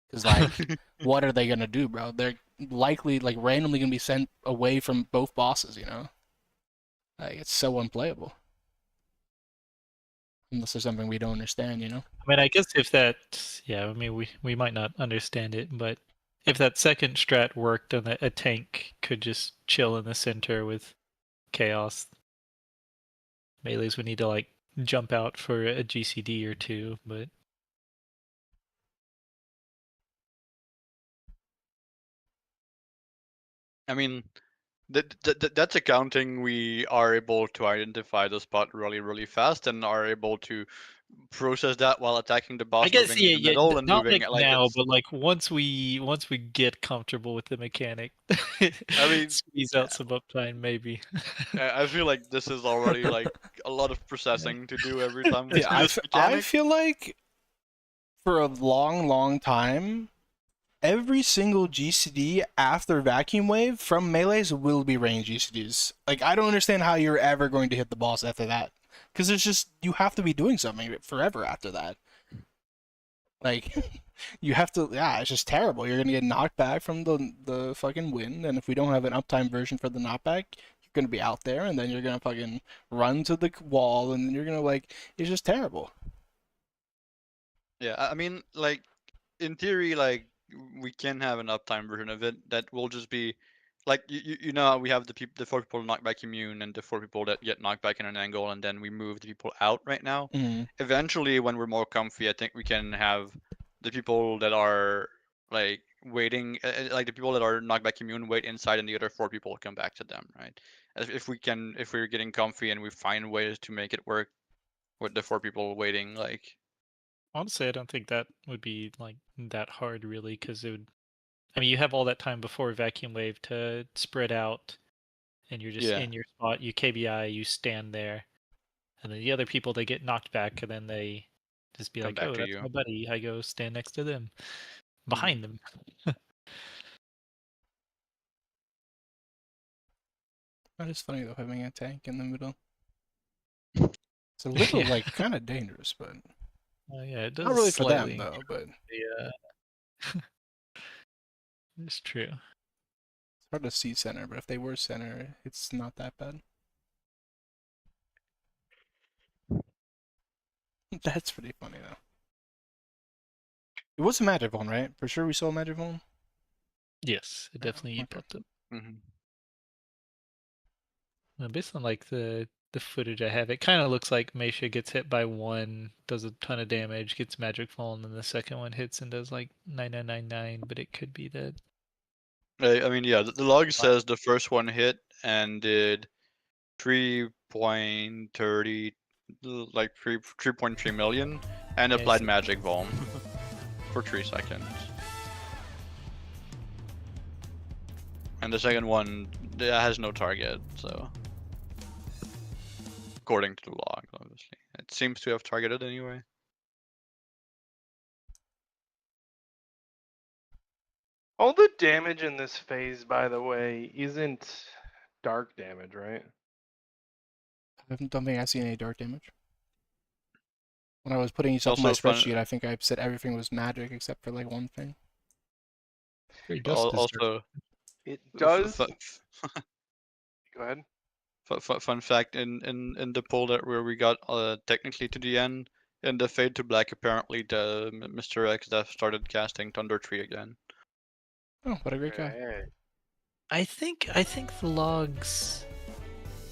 Because like, what are they gonna do, bro? They're likely like randomly gonna be sent away from both bosses, you know? Like it's so unplayable. Unless there's something we don't understand, you know? I mean, I guess if that, yeah, I mean, we might not understand it, but if that second strat worked, then a tank could just chill in the center with Chaos. Melees would need to like jump out for a GCD or 2, but I mean, that's accounting. We are able to identify the spot really fast and are able to process that while attacking the boss I guess moving in the middle and not moving like like now, it's. but like once we get comfortable with the mechanic, I mean, squeeze out some uptime maybe. I feel like this is already like a lot of processing to do every time we Yeah, do this I mechanic. feel like for a long time, every single GCD after Vacuum Wave from Melees will be range GCDs. Like, I don't understand how you're ever going to hit the boss after that. Because it's just, you have to be doing something forever after that. Like, you have to, yeah, it's just terrible. You're going to get knocked back from the fucking wind, and if we don't have an uptime version for the knockback, you're going to be out there, and then you're going to fucking run to the wall, and you're going to, like, it's just terrible. Yeah, I mean, like, in theory, like, we can have an uptime version of it that will just be, like, you know, we have the 4 people knockback immune and the 4 people that get knocked back in an angle, and then we move the people out right now. Eventually, when we're more comfy, I think we can have the people that are, like, waiting, like, the people that are knockback immune wait inside and the other 4 people come back to them, right? If we're getting comfy and we find ways to make it work with the 4 people waiting, like, Honestly, I don't think that would be like that hard, really, because it would. I mean, you have all that time before vacuum wave to spread out, and you're just Yeah. in your spot. You KBI, you stand there, and then the other people they get knocked back, and then they just be Come like, back "Oh, to that's you. my buddy." I go stand next to them, behind them. That is funny though, having a tank in the middle. It's a little Yeah. like kind of dangerous, but Oh yeah, it does not really for them slightly. though. But Yeah, it's true. it's hard to see center. But if they were center, it's not that bad. That's pretty funny though. It was a magic one, right? For sure, we saw a magic one. Yes, it definitely okay. popped up. Mm-hmm. Based on like the footage I have, it kind of looks like Meisha gets hit by one, does a ton of damage, gets magic fall, and then the second one hits and does like 9999. But it could be that. I mean, yeah, the log says the first one hit and did 3.30, like 3.3 million, and Yeah, applied so- magic bomb for 3 seconds. And the second one has no target, so according to the log, obviously, it seems to have targeted anyway. All the damage in this phase, by the way, isn't dark damage, right? I don't think I've seen any dark damage. When I was putting stuff in my Also fun- spreadsheet, I think I said everything was magic except for like one thing. Very dust is dark. Also, It does. Go ahead. Fun fact: in the poll that where we got technically to the end, in the fade to black, apparently the Mr. X that started casting Thunder Tree again. Oh, what a great guy! Hey. I think the logs.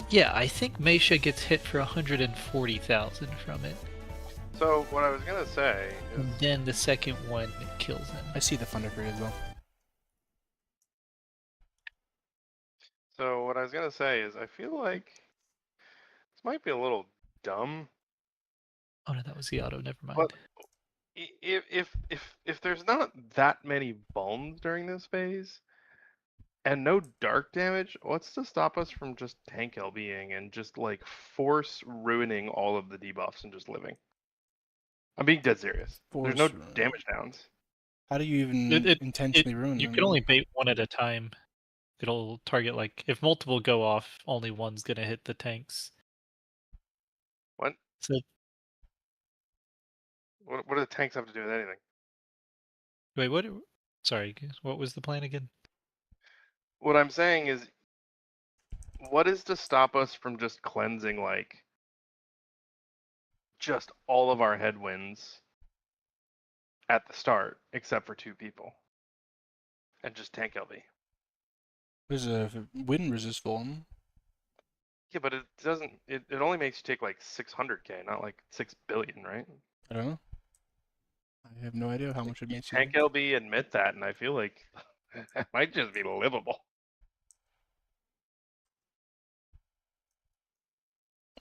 Yeah, I think Meisha gets hit for 140,000 from it. So what I was gonna say is, And then the second one kills him. I see the Thunder Tree as well. so what I was gonna say is, I feel like this might be a little dumb. Oh no, that was the auto. Never mind. But if there's not that many bombs during this phase, and no dark damage, what's to stop us from just tank LBing and just like force ruining all of the debuffs and just living? I'm being dead serious. There's no Force ruin. damage downs. How do you even intentionally ruin You them? can only bait one at a time. It'll target like if multiple go off, only one's gonna hit the tanks. What? So What do the tanks have to do with anything? wait, what? Sorry, what was the plan again? What I'm saying is, what is to stop us from just cleansing like just all of our headwinds at the start, except for 2 people, and just tank LB? There's a wind resist one. Yeah, but it doesn't. It only makes you take like 600k, not like 6 billion, right? I don't know. I have no idea how much it makes you. Tank LB admit that, and I feel like it might just be livable.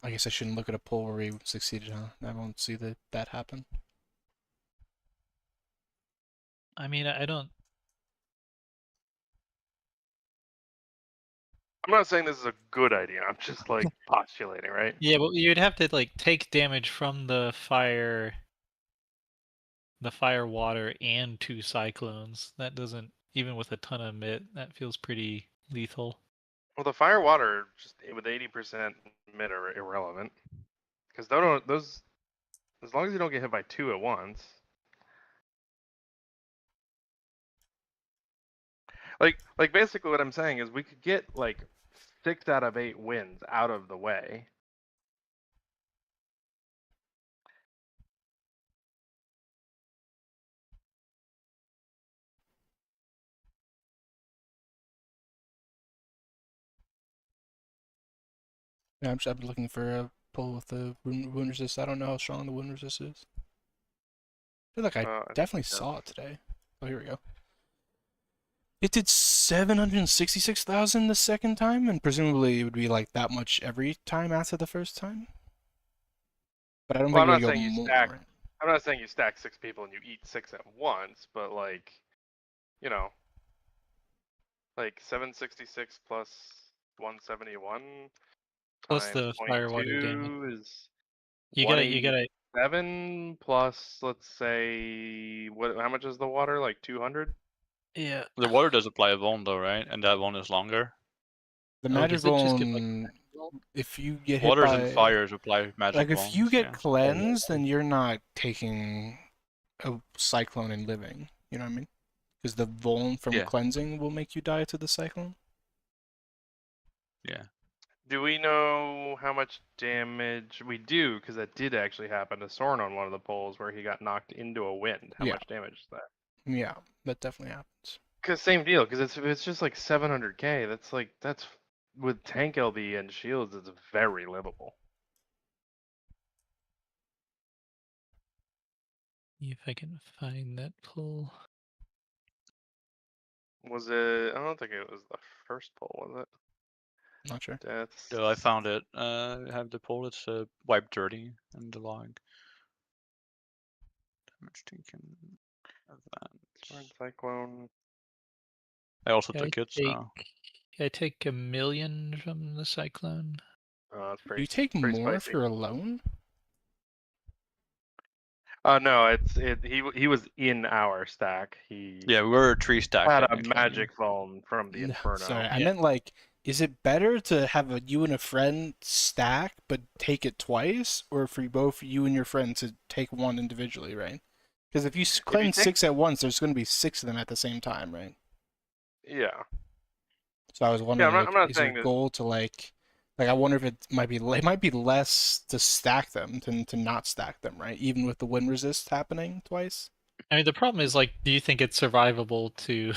I guess I shouldn't look at a poll where we succeeded, huh? I won't see that happen. I mean, I don't. I'm not saying this is a good idea. I'm just like postulating, right? Yeah, but you'd have to like take damage from the fire, water, and 2 cyclones. That doesn't, even with a ton of mitt, that feels pretty lethal. Well, the fire water just with 80% mid are irrelevant, because those, as long as you don't get hit by 2 at once. Like basically what I'm saying is we could get like 6 out of 8 wins out of the way. Yeah, I'm looking for a poll with the wound resist. I don't know how strong the wound resist is. I feel like I definitely saw it today. Oh, here we go. It did 766,000 the second time, and presumably it would be like that much every time after the first time. But I don't Well, think I'm it not would saying go you more. I'm not saying you stack 6 people and you eat 6 at once, but like, you know, like 766 plus 171 Plus times the fire water damage. 0.2 is You gotta 7 plus, let's say, what? How much is the water? Like 200? yeah. The water does apply a one though, right? And that one is longer. The Oh, magic does it just get, like, bone, if you get hit Waters by and fires apply magic like if bones, you get yeah. cleansed, then you're not taking a cyclone and living. You know what I mean? Because the vuln from Yeah. cleansing will make you die to the cyclone. Yeah. Do we know how much damage we do? Because that did actually happen to Soren on one of the polls where he got knocked into a wind. How Yeah. much damage is that? Yeah, that definitely happens. Because same deal. Because it's just like 700k. That's with tank LB and shields. It's very livable. See if I can find that pull. Was it? I don't think it was the first poll, was it? Not sure. Deaths. So I found it. I have the poll. It's wipe 30 and the log. Damage taken. Sword Cyclone. I also I took it. take, So I take 1 million from the cyclone. That's Do pretty. you take pretty more if spicy. you're alone? No, he was in our stack. He yeah, we were 3 stack. had a technically. magic phone from the No, Inferno. sorry, I Yeah. meant like, is it better to have you and a friend stack but take it twice, or for both you and your friend to take one individually, right? Because if you cleanse take- 6 at once, there's going to be 6 of them at the same time, right? Yeah. So I was wondering, I'm not is there saying a that- goal to like I wonder if it might be less to stack them than to not stack them, right? Even with the wind resist happening twice. I mean, the problem is, like, do you think it's survivable to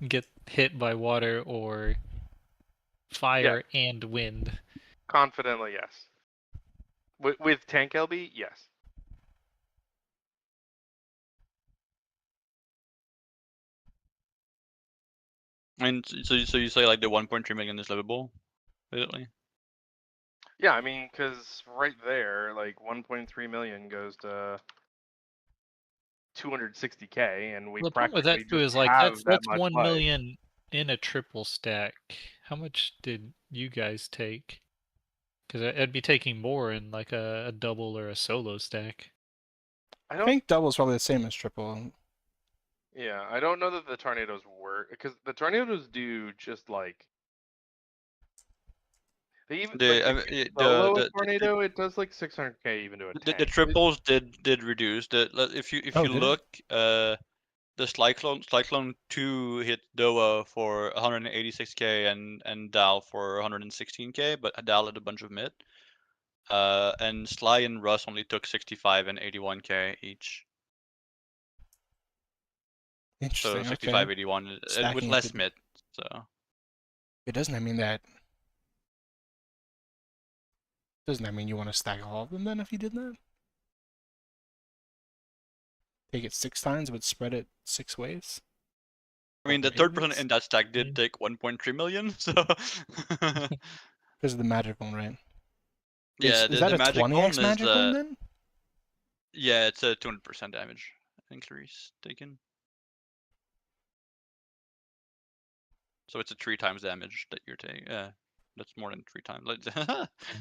get hit by water or fire and wind? Confidently, yes. With tank LB, yes. I mean, so you say like the 1.3 million is livable, basically? Yeah, I mean, because right there, like 1.3 million goes to 260k, and we The problem with practically that too just is, like, have that's that much 1 life. million in a triple stack. How much did you guys take? Because I'd be taking more in like a double or a solo stack. I think double is probably the same as triple. Yeah, I don't know that the tornadoes work because the tornadoes do just like they even like, if you solo a tornado, it does like 600k even to a tank. The triples did reduce. If you Oh, did it? look, the Cyclone 2 hit Doa for 186k and Dal for 116k, but Dal had a bunch of mid. And Sly and Russ only took 65 and 81k each. Interesting. So 65, okay. 81 with Stacking less into- mid. So It doesn't mean that. Doesn't that mean you want to stack all of them then if you did that? Take it 6 times but spread it 6 ways? I mean, the third person in that stack did take 1.3 million. So Because of the magic one, right? yeah, is that the a magic 20x one is magic one then? yeah, it's a 200% damage. I think Clarice taken. So it's a 3 times damage that you're taking. Yeah, that's more than 3 times. Like,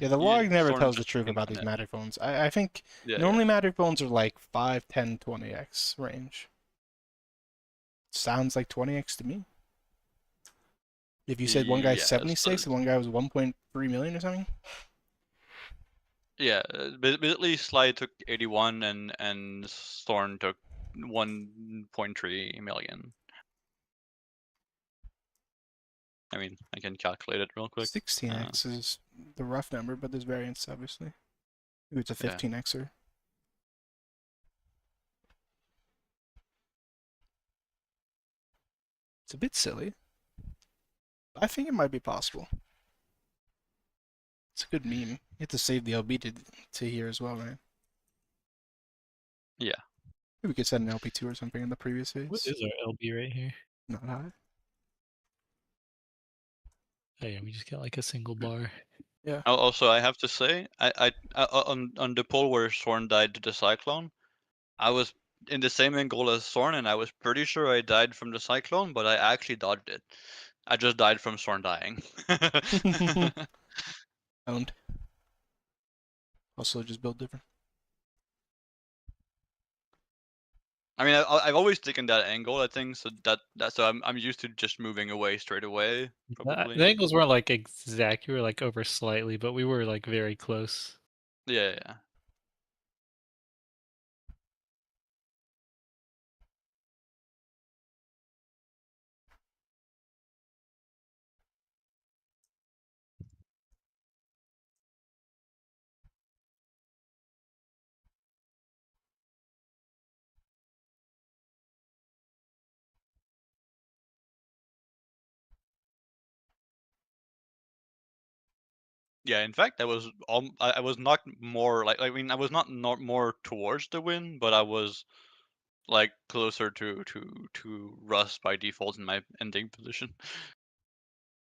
Yeah, the log never Thorn tells the just truth taken about from these it. magic phones. I think Yeah, normally magic phones are like 5, 10, 20x range. Sounds like 20x to me. If you said one guy's Yeah, 76 and one guy was 1.3 million or something? yeah. Basically, Sly took 81 and Thorn took 1.3 million. I mean, I can calculate it real quick. 16x is the rough number, but there's variance, obviously. Maybe it's a Yeah. 15xer. It's a bit silly. I think it might be possible. It's a good meme. You have to save the LB to here as well, right? Yeah. Maybe we could set an LP2 or something in the previous phase. What is our LB right here? Not high. Oh yeah, we just got like a single bar. Yeah. Also, I have to say, I on the poll where Thorn died to the Cyclone, I was in the same angle as Sorn, and I was pretty sure I died from the cyclone, but I actually dodged it. I just died from Sorn dying. Owned. Also, just build different. I mean, I've always taken that angle, I think, so so I'm used to just moving away straight away, probably. The angles weren't like exact. You were like over slightly, but we were like very close. Yeah. Yeah, in fact, I was not more like I mean I was not more towards the win, but I was like closer to Russ by default in my ending position.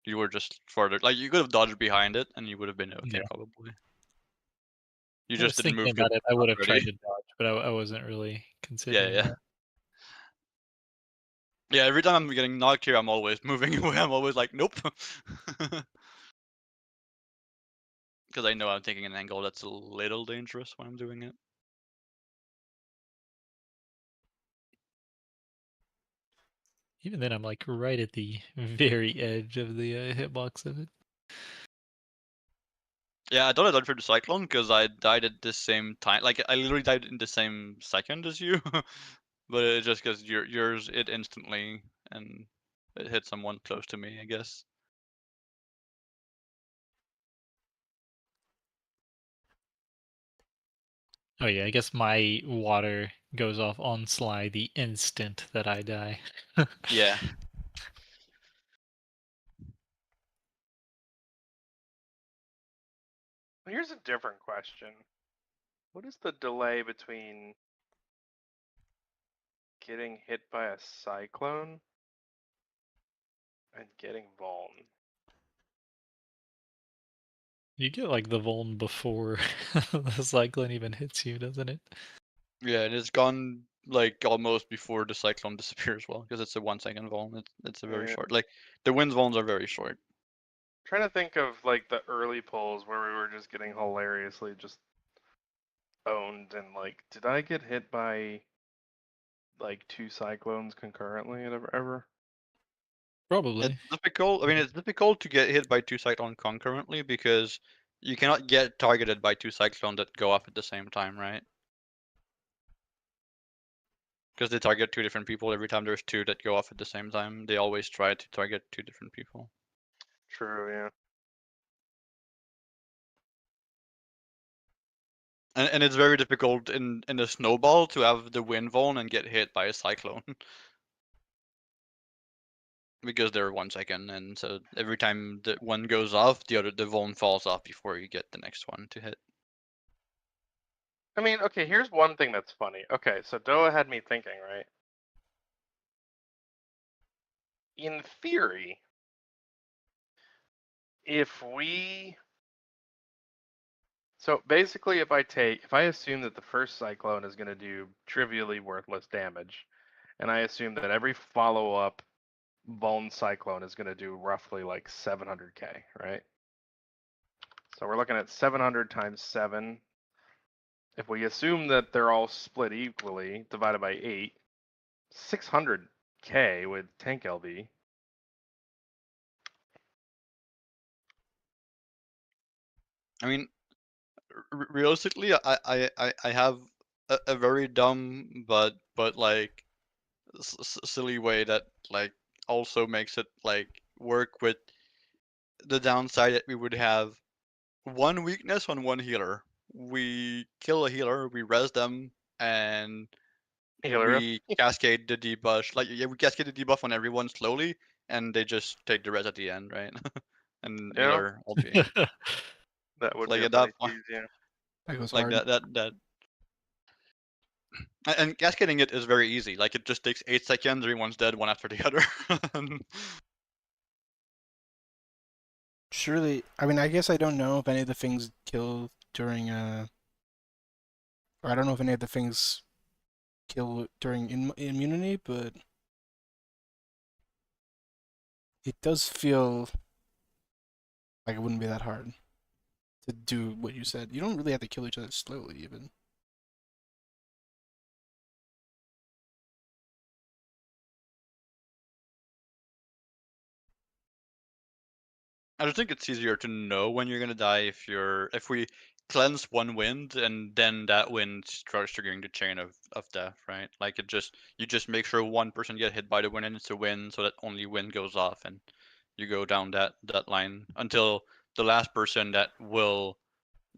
You were just further like you could have dodged behind it and you would have been okay Yeah. probably. You I just was didn't thinking move good about it. I would have already. tried to dodge, but I wasn't really considering Yeah. that. Yeah, every time I'm getting knocked here, I'm always moving away. I'm always like, nope. Because I know I'm taking an angle that's a little dangerous when I'm doing it. Even then, I'm like right at the very edge of the hitbox of it. Yeah, I thought I died for the cyclone because I died at the same time. Like I literally died in the same second as you, but it's just because yours it instantly and it hit someone close to me, I guess. Oh yeah, I guess my water goes off on Sly the instant that I die. Yeah. Here's a different question. What is the delay between getting hit by a cyclone and getting Vuln? You get like the Vuln before the cyclone even hits you, doesn't it? Yeah, and it's gone like almost before the cyclone disappears. Well, because it's a 1 second vuln. It's a very Yeah. short. Like the wind's vulns are very short. Trying to think of like the early pulls where we were just getting hilariously just owned and like, did I get hit by like 2 cyclones concurrently ever? Probably. It's difficult. I mean, it's difficult to get hit by 2 cyclone concurrently because you cannot get targeted by 2 cyclone that go off at the same time, right? Because they target 2 different people every time there's 2 that go off at the same time. They always try to target 2 different people. True, yeah. And it's very difficult in the snowball to have the wind vuln and get hit by a cyclone. Because they're 1 second, and so every time the one goes off, the vuln falls off before you get the next one to hit. I mean, okay, here's one thing that's funny. Okay, so Doa had me thinking, right? In theory, if we... So basically, if I assume that the first cyclone is going to do trivially worthless damage, and I assume that every follow-up Vuln cyclone is going to do roughly like 700k, right? So we're looking at 700 times 7. If we assume that they're all split equally, divided by 8, 600k with tank LV. I mean, realistically, I have a very dumb but like silly way that like also makes it like work with the downside that we would have one weakness on one healer. We kill a healer, we res them, and Healer. we cascade the debuff. Like yeah, we cascade the debuff on everyone slowly, and they just take the res at the end, right? And Yeah. healer LP. That would Like be a at that funny point, tease, yeah. That goes like hard. that. And cascading it is very easy. Like it just takes 8 seconds, everyone's dead one after the other. Surely, I mean, I guess I don't know if any of the things kill during or I don't know if any of the things kill during immunity, but it does feel like it wouldn't be that hard to do what you said. You don't really have to kill each other slowly, even. I just think it's easier to know when you're gonna die if we cleanse one wind and then that wind starts triggering the chain of death, right? Like you just make sure one person get hit by the wind and it's a win, so that only wind goes off and you go down that line until the last person that will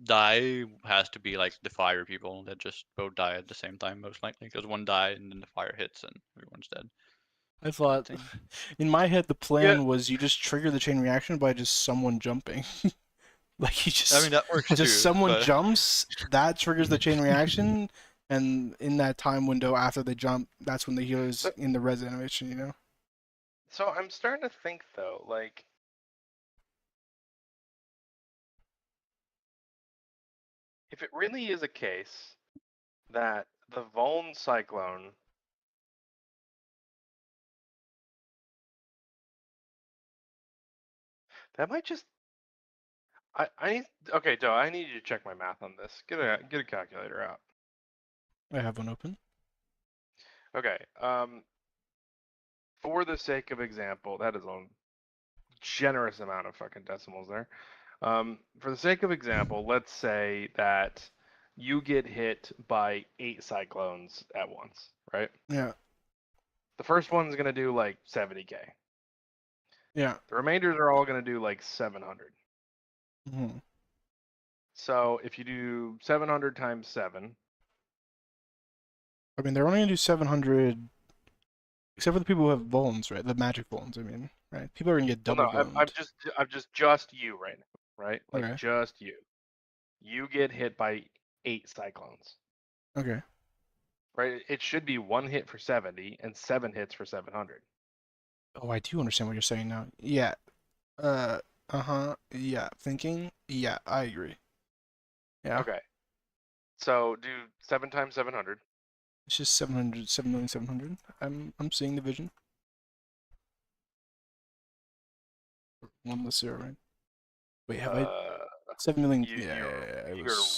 die has to be like the fire people that just both die at the same time, most likely, because one died and then the fire hits and everyone's dead. I thought, thing. in my head, the plan was you just trigger the chain reaction by just someone jumping. Like you just, I mean, that works too. just someone but- jumps, that triggers the chain reaction, and in that time window after they jump, that's when the healer's in the res animation, you know? So I'm starting to think though, like, if it really is a case that the Vuln Cyclone that might just I need okay, Joe, I need you to check my math on this. Get a calculator out. I have one open. Okay. For the sake of example, that is a generous amount of fucking decimals there. For the sake of example, let's say that you get hit by 8 cyclones at once, right? Yeah. The first one's gonna do like 70k. Yeah. The remainders are all gonna do like 700. Mm-hmm. So if you do 700 times 7. I mean, they're only gonna do 700, except for the people who have vulns, right? The magic vulns, I mean, right? People are gonna get double Well, no, I'm vulned. just you right now, right? Like Okay. just you. You get hit by 8 cyclones, Okay. right? It should be 1 hit for 70 and 7 hits for 700. Oh, I do understand what you're saying now. Yeah. Yeah. Thinking. Yeah, I agree. Yeah. Okay. So do 7 times 700. It's just 700, 7,700,000. I'm seeing the vision. One less zero, right? Wait, have I 7 million? You're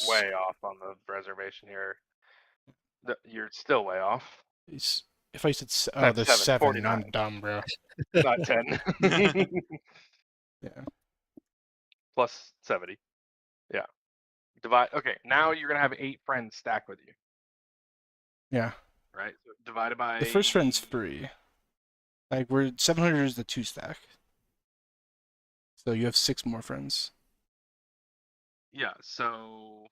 way off on the reservation here. You're still way off. If I said Times there's 7, 7, 49. I'm dumb, bro. Not 10. Yeah. Plus 70. Yeah. Divide. Okay, now you're gonna have 8 friends stacked with you, Yeah. right? So divided by The first friend's free. Like we're 700 is the 2 stack. So you have 6 more friends. Yeah. So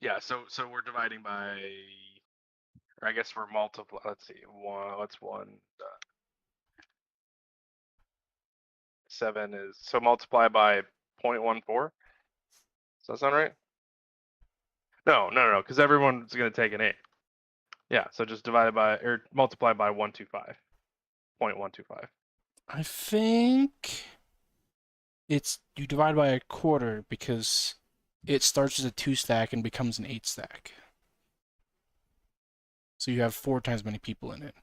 we're dividing by, or I guess we're multiplying. Let's see. What's 1? 7 is so multiply by 0.14. Does that sound right? No, because everyone's gonna take an 8. Yeah, so just divided by or multiply by 125. 0.125. I think it's you divide by a quarter because it starts as a 2 stack and becomes an 8 stack. So you have 4 times many people in it.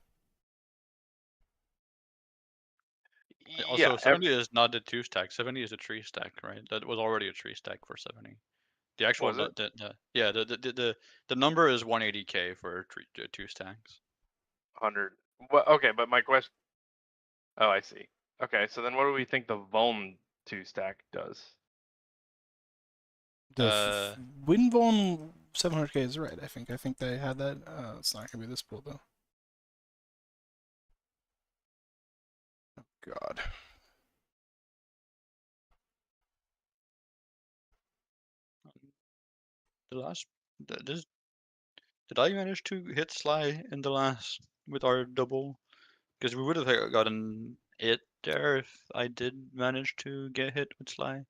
Also, 70 is not a 2 stack. 70 is a 3 stack, right? That was already a 3 stack for 70. The actual Was it? the number is 180k for 2 stacks. 100. Well, okay, but my question. Oh, I see. Okay, so then what do we think the Vuln 2 stack does? The Winvon 700k is right, I think. I think they had that. It's not gonna be this pool though. Oh god. The last this did I manage to hit Sly in the last with our double? Because we would have gotten it there if I did manage to get hit with Sly.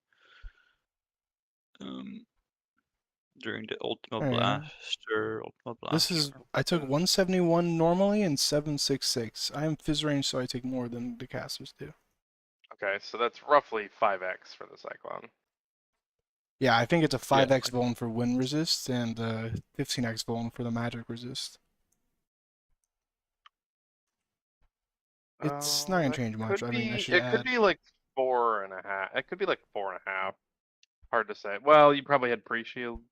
During the Ultima Blast or Ultima Blast. This is I took 171 normally and 766. I am phys range, so I take more than the casters do. Okay, so that's roughly 5x for the Cyclone. Yeah, I think it's a 5x vuln for wind resist and 15x vuln for the magic resist. It's not gonna that change much. could I mean, I be. should It add. could be like 4.5. It could be like 4.5. Hard to say. Well, you probably had pre-shields.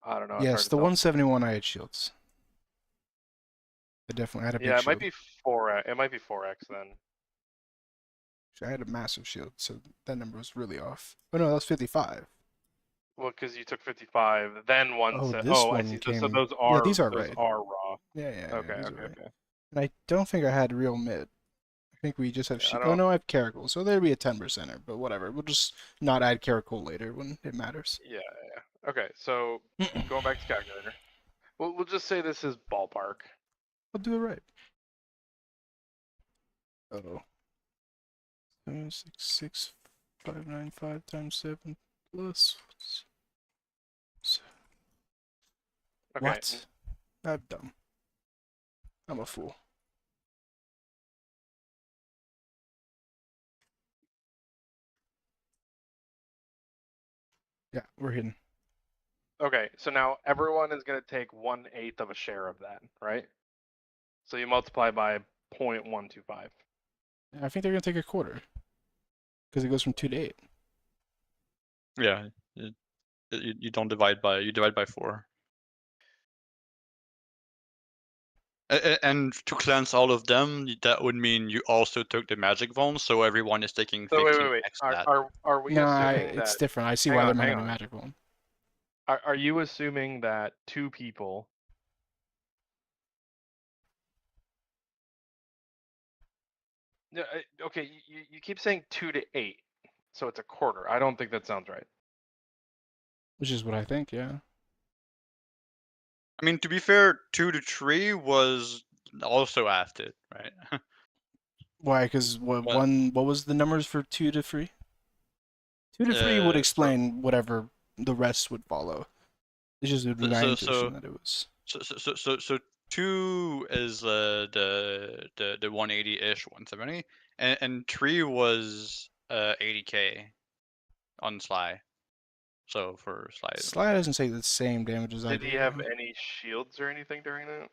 I don't know. It's Yes, hard to the tell. 171 I had shields. I definitely had a big Yeah, it shield. might be 4x. It might be 4x then. I had a massive shield, so that number was really off. Oh no, that was 55. Well, because you took 55, then one Oh, set. this Oh, I one see. came. So those Yeah, are these are those right. are raw. Yeah, yeah, Okay, yeah, these okay, are right. okay. And I don't think I had real mid. I think we just have Yeah, I shield. Oh don't- no, I have Caracol, so there'd be a 10%er, but whatever. We'll just not add Caracol later when it matters. Yeah, yeah. Okay, so going back to calculator, we'll just say this is ballpark. I'll do it right. Oh. 66595 times 7 plus. Okay. What? I'm dumb. I'm a fool. Yeah, we're hidden. Okay, so now everyone is going to take 1/8 of a share of that, right? So you multiply by 0.125. I think they're gonna take a quarter. Because it goes from 2 to 8. Yeah, you don't divide by, you divide by 4. And to cleanse all of them, that would mean you also took the magic zone, so everyone is taking So 15 wait. x that. Are we No, assuming it's that? different. I see hang why on, there might hang not be on. magic one. Are you assuming that 2 people? No, okay, you keep saying 2 to 8, so it's a quarter. I don't think that sounds right. Which is what I think, yeah. I mean, to be fair, 2 to 3 was also after, right? Why? Because what was the numbers for 2 to 3? 2 to 3 would explain whatever the rest would follow. It's just would be my intuition that it was. So 2 is the 180-ish, 170, and 3 was 80k on Sly. So for Sly, Sly doesn't take the same damage as I Did do. he have any shields or anything during that?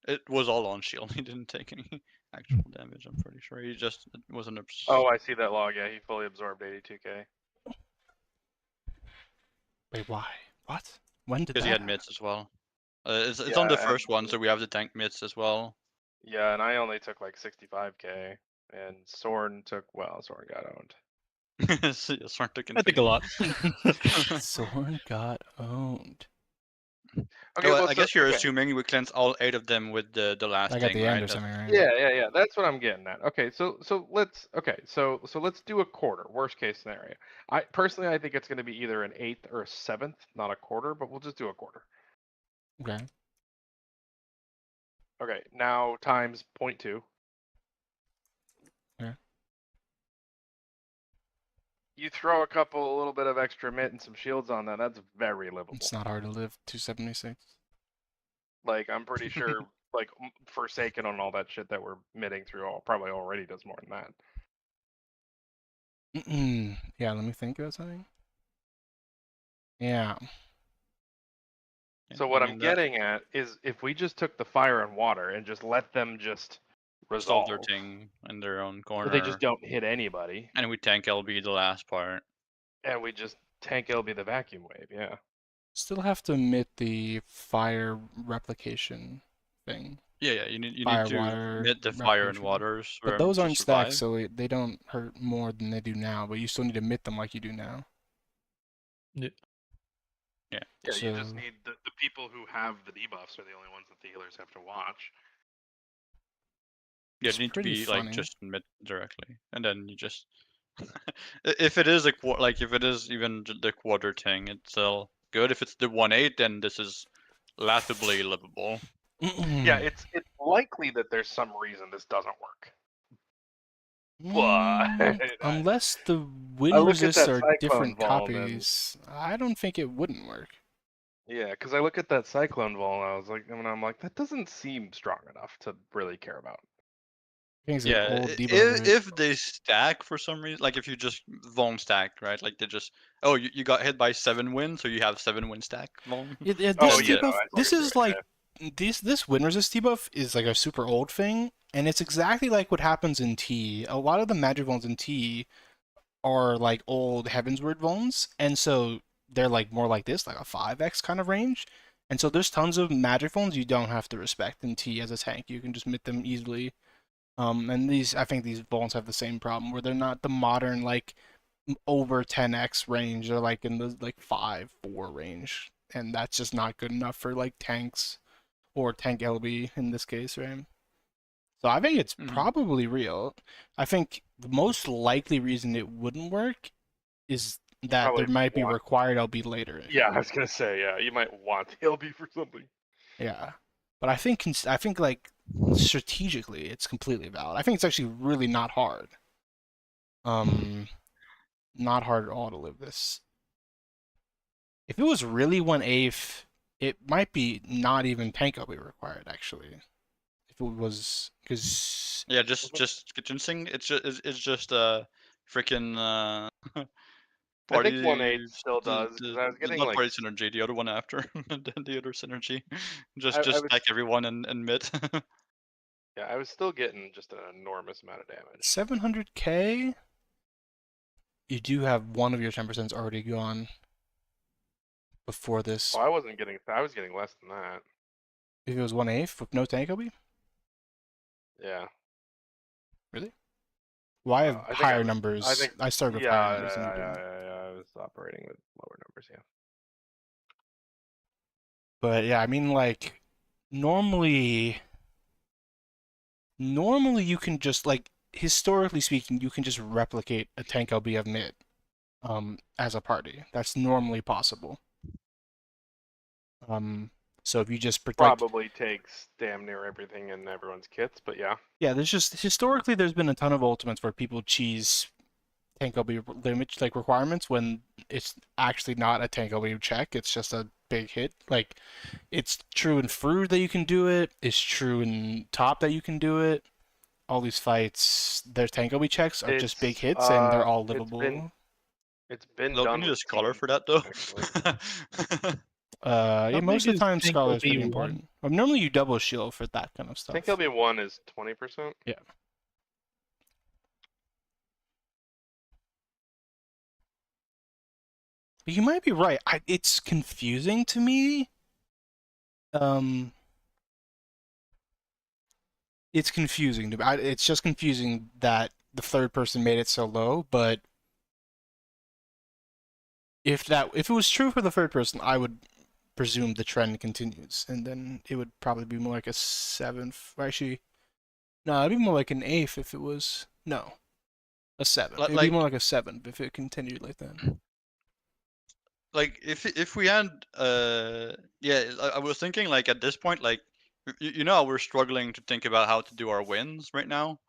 it was all on shield. He didn't take any actual damage. I'm pretty sure he just wasn't. Oh, I see that log. Yeah, he fully absorbed 82k. Wait, why? What? When did Because that he had happen? mids as well. It's on the Yeah, first one, so we have the tank mids as well. Yeah, and I only took like 65k, and Soren took, well, Soren got owned. Soren took I think a lot. Soren got owned. Okay, Well, well, I so- guess you're okay. assuming we cleanse all 8 of them with the last I got thing, the end right? or something, right? Yeah. That's what I'm getting at. Okay, so let's let's do a quarter. Worst case scenario. I personally think it's going to be either an 1/8 or a 1/7, not a quarter, but we'll just do a quarter. Okay. Okay, now times 0.2. Yeah. You throw a little bit of extra mitt and some shields on that. That's very livable. It's not hard to live 276. Like, I'm pretty sure, like, Forsaken on all that shit that we're mitting through probably already does more than that. Yeah, let me think about something. Yeah. So what I'm getting at is if we just took the fire and water and just let them just resolve resolve, their thing in their own corner. but they just don't hit anybody, And we tank LB the last part. and we just tank LB the vacuum wave, yeah. Still have to omit the fire replication thing. Yeah, you need Fire, to water, mid the fire and replication. waters. But for those them to aren't survive. stacked, so they don't hurt more than they do now. But you still need to emit them like you do now. Yeah. Yeah, you just So- need the people who have the debuffs are the only ones that the healers have to watch. Yeah, It's you need to pretty be funny. like just mid directly, and then you just if it is if it is even the quarter thing, it's still good. If it's the 1/8, then this is laughably livable. Yeah, it's likely that there's some reason this doesn't work. Unless the wind I look at resists that are Cyclone different Vol, then- copies, I don't think it wouldn't work. Yeah, because I look at that Cyclone Vol and I'm like, that doesn't seem strong enough to really care about. I think it's an Yeah, old debugger. if they stack for some reason, like if you just Vaughn stacked, right? Like they just, oh, you got hit by 7 wins, so you have 7 win stack Vaughn. This Oh, yeah, debuff, no, I this totally is agree, like this wind resist debuff is like a super old thing, and it's exactly like what happens in T. A lot of the magic vulns in T are like old Heavensward vulns, and so they're like more like this, like a 5x kind of range. And so there's tons of magic vulns you don't have to respect in T as a tank. You can just mit them easily. And I think these vulns have the same problem where they're not the modern like over 10x range. They're like in the like 5-4 range, and that's just not good enough for like tanks or tank LB in this case, right? So I think it's probably real. I think the most likely reason it wouldn't work is that Probably there might be want- required LB later. Yeah, I was gonna say, yeah, you might want the LB for something. Yeah, but I think like strategically it's completely valid. I think it's actually really not hard. Not hard at all to live this. If it was really 1/8, it might be not even tank LB required actually. If it was, because Yeah, just convincing. It's just freaking I party. think 1/8 still does, 'cause I was getting, not like, party synergy. The other one after, the other synergy. Just I just was- back everyone and mid. Yeah, I was still getting just an enormous amount of damage. 700k, you do have one of your 10% already gone before this. Oh, I was getting less than that. If it was 1/8 with no tank LB? Yeah. Really? Well, I have I think higher was- numbers. I started with yeah, higher numbers than yeah, you do. yeah, I was operating with lower numbers, yeah. But yeah, I mean, like, normally you can just, like, historically speaking, you can just replicate a tank LB of mid as a party. That's normally possible. So if you just Probably takes damn near everything in everyone's kits, but yeah. Yeah, historically there's been a ton of ultimates where people cheese tank LB limit like requirements when it's actually not a tank LB check. It's just a big hit. Like, it's true in Fruit that you can do it. It's true in Top that you can do it. All these fights, their tank LB checks are just big hits, and they're all livable. It's been Look, done you need a with scholar teams, for that though. actually. Yeah, most of the time Tank Scholar's LB pretty one? important. Normally you double shield for that kind of stuff. I think LB1 is 20%. Yeah. But you might be right. It's confusing to me. It's confusing to me. It's just confusing that the third person made it so low, but if it was true for the third person, I would presume the trend continues, and then it would probably be more like a 7th. Or actually, no, it'd be more like an 8th if it was a 7th. It'd be more like a 7th if it continued like that. Like if we had yeah, I was thinking like at this point, like you know how we're struggling to think about how to do our wins right now.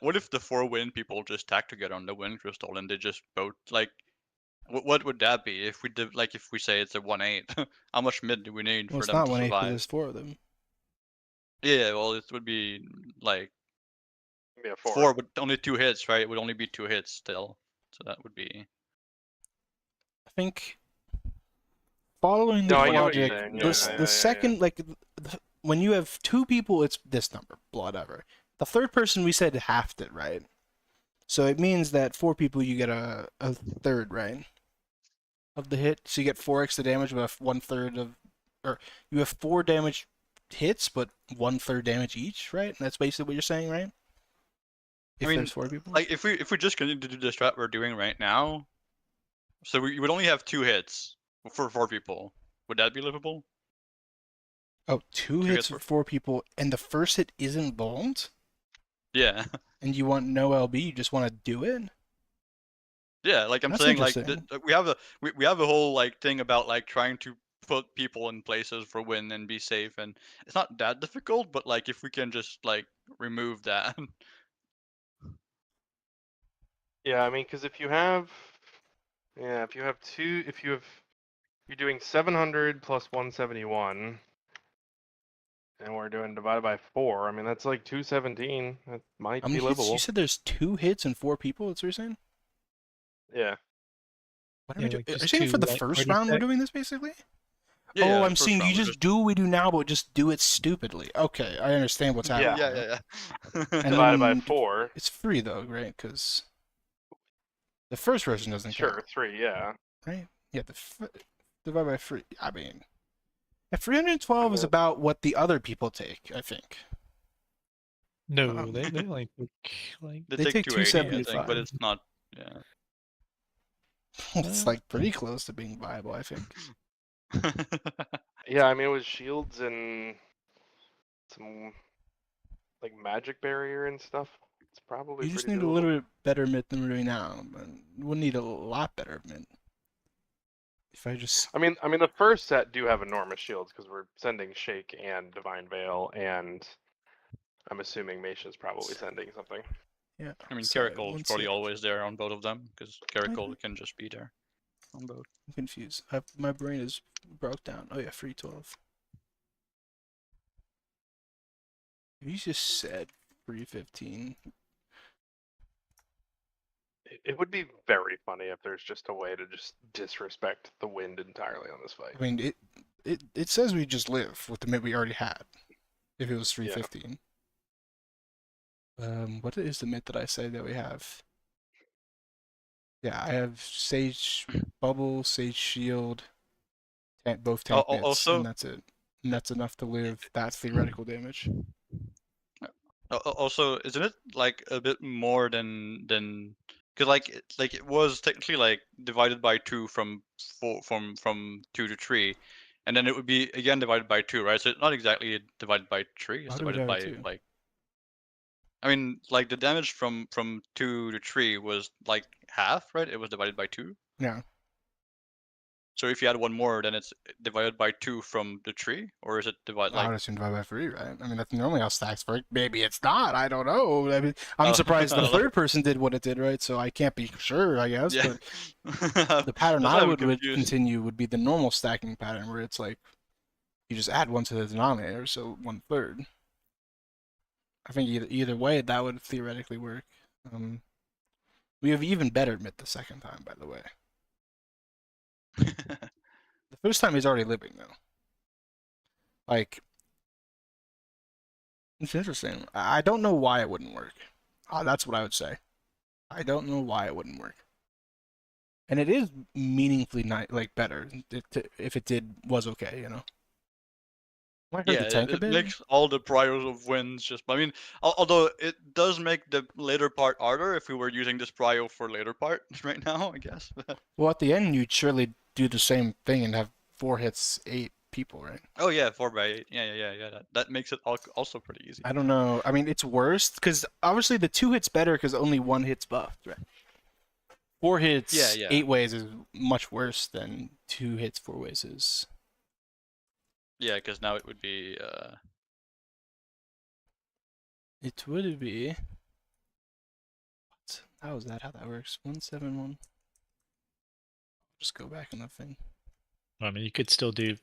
What if the 4 win people just tag together on the win crystal and they just vote like what would that be if we did, like, if we say it's a 1/8? How much mid do we need Well, for it's them not to 1/8, but survive? there's 4 of them. Yeah, well, it would be like Yeah, 4, but only 2 hits, right? It would only be 2 hits still, so that would be. I think following the No, I get what you're logic, saying. the second, like, when you have 2 people, it's this number, whatever. The third person, we said halved it, right? So it means that 4 people, you get a third, right? Of the hit. So you get 4 extra damage, but 1/3 of, or you have 4 damage hits, but 1/3 damage each, right? And that's basically what you're saying, right? If I mean, there's 4 people. like if we just continue to do the strat we're doing right now, so we would only have 2 hits for 4 people. Would that be livable? Oh, 2 hits for 4 people, and the first hit isn't vulned? Yeah. And you want no LB, you just want to do it? Yeah, like I'm That's saying, like interesting. we have a whole like thing about like trying to put people in places for win and be safe, and it's not that difficult, but like if we can just like remove that. Yeah, I mean, because if you have you're doing 700 plus 171, and we're doing divided by 4. I mean, that's like 217. That might How be many hits? livable. You said there's 2 hits and 4 people, that's what you're saying? Yeah. What are Yeah, we doing? like Are you just saying for 2 the light first party round we're decks. doing this, basically? Yeah, Oh, yeah, I'm first seeing you round, we're just do what we do now, but just do it stupidly. Okay, I understand what's Yeah. happening. Yeah. And Divided by then 4. it's free though, right? Because the first version doesn't Sure, count, 3, yeah. right? Yeah, divided by 3. I mean, 312 is about what the other people take, I think. No, they like like They, They take take 280, I think, but 275. it's not. Yeah. It's like pretty close to being viable, I think. Yeah, I mean, with shields and some like magic barrier and stuff, it's probably You just pretty need a doable. little bit better mint than we're doing now. But we'll need a lot better mint. If I just I mean, the first set do have enormous shields because we're sending Shake and Divine Veil, and I'm assuming Masha's probably sending something. yeah. I mean, sorry, Caracol is one probably sec. always there on both of them because Caracol can just be there on both. I'm confused. My brain is broke down. Oh yeah, free 12. You just said free 15. It would be very funny if there's just a way to just disrespect the wind entirely on this fight. I mean, it says we just live with the mint we already had. If it was 315. What is the mint that I say that we have? Yeah, I have Sage Bubble, Sage Shield, both tank mitts, also- and that's it. And that's enough to live that theoretical damage. Also, isn't it like a bit more than because like it was technically like divided by 2 from 2 to 3, and then it would be again divided by 2, right? So it's not exactly divided by 3. It's How do we divided divide by 2? like. I mean, like the damage from 2 to 3 was like half, right? It was divided by 2. Yeah. So if you add one more, then it's divided by 2 from the 3, or is it divided I like? would assume divide by 3, right? I mean, that's normally how stacks work. Maybe it's not. I don't know. I mean, I'm Oh, surprised I the don't know. third person did what it did, right? So I can't be sure, I guess. Yeah. But the pattern That's I why I'm would confused. continue would be the normal stacking pattern, where it's like you just add 1 to the denominator, so 1/3. I think either way, that would theoretically work. We have even better mint the second time, by the way. The first time he's already living, though. Like, it's interesting. I don't know why it wouldn't work. That's what I would say. I don't know why it wouldn't work. And it is meaningfully like better if it was okay, you know. Might hurt Yeah, the tank a it bit. makes all the priors of wins just. I mean, although it does make the later part harder if we were using this prio for later part right now, I guess. Well, at the end, you'd surely do the same thing and have 4 hits, 8 people, right? Oh yeah, 4x8. Yeah. That makes it also pretty easy. I don't know. I mean, it's worse because obviously the 2 hits better because only 1 hit's buffed, right? 4 hits, Yeah. 8 ways is much worse than 2 hits, 4 ways is. Yeah, because now it would be. It would be. What? How is that? How that works? 171. Just go back in the thing. I mean, you could still do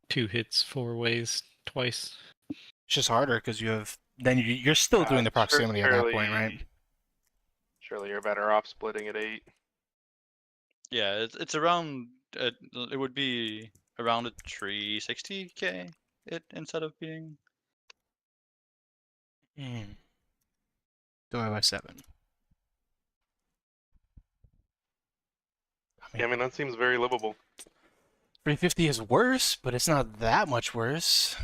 2 hits 4 ways twice. It's just harder because you have. Then you're still doing the proximity at that point, right? Surely you're better off splitting at 8. Yeah, it's around. It would be around a 360k. Instead of being. Divide by 7. Yeah, I mean that seems very livable. 350 is worse, but it's not that much worse.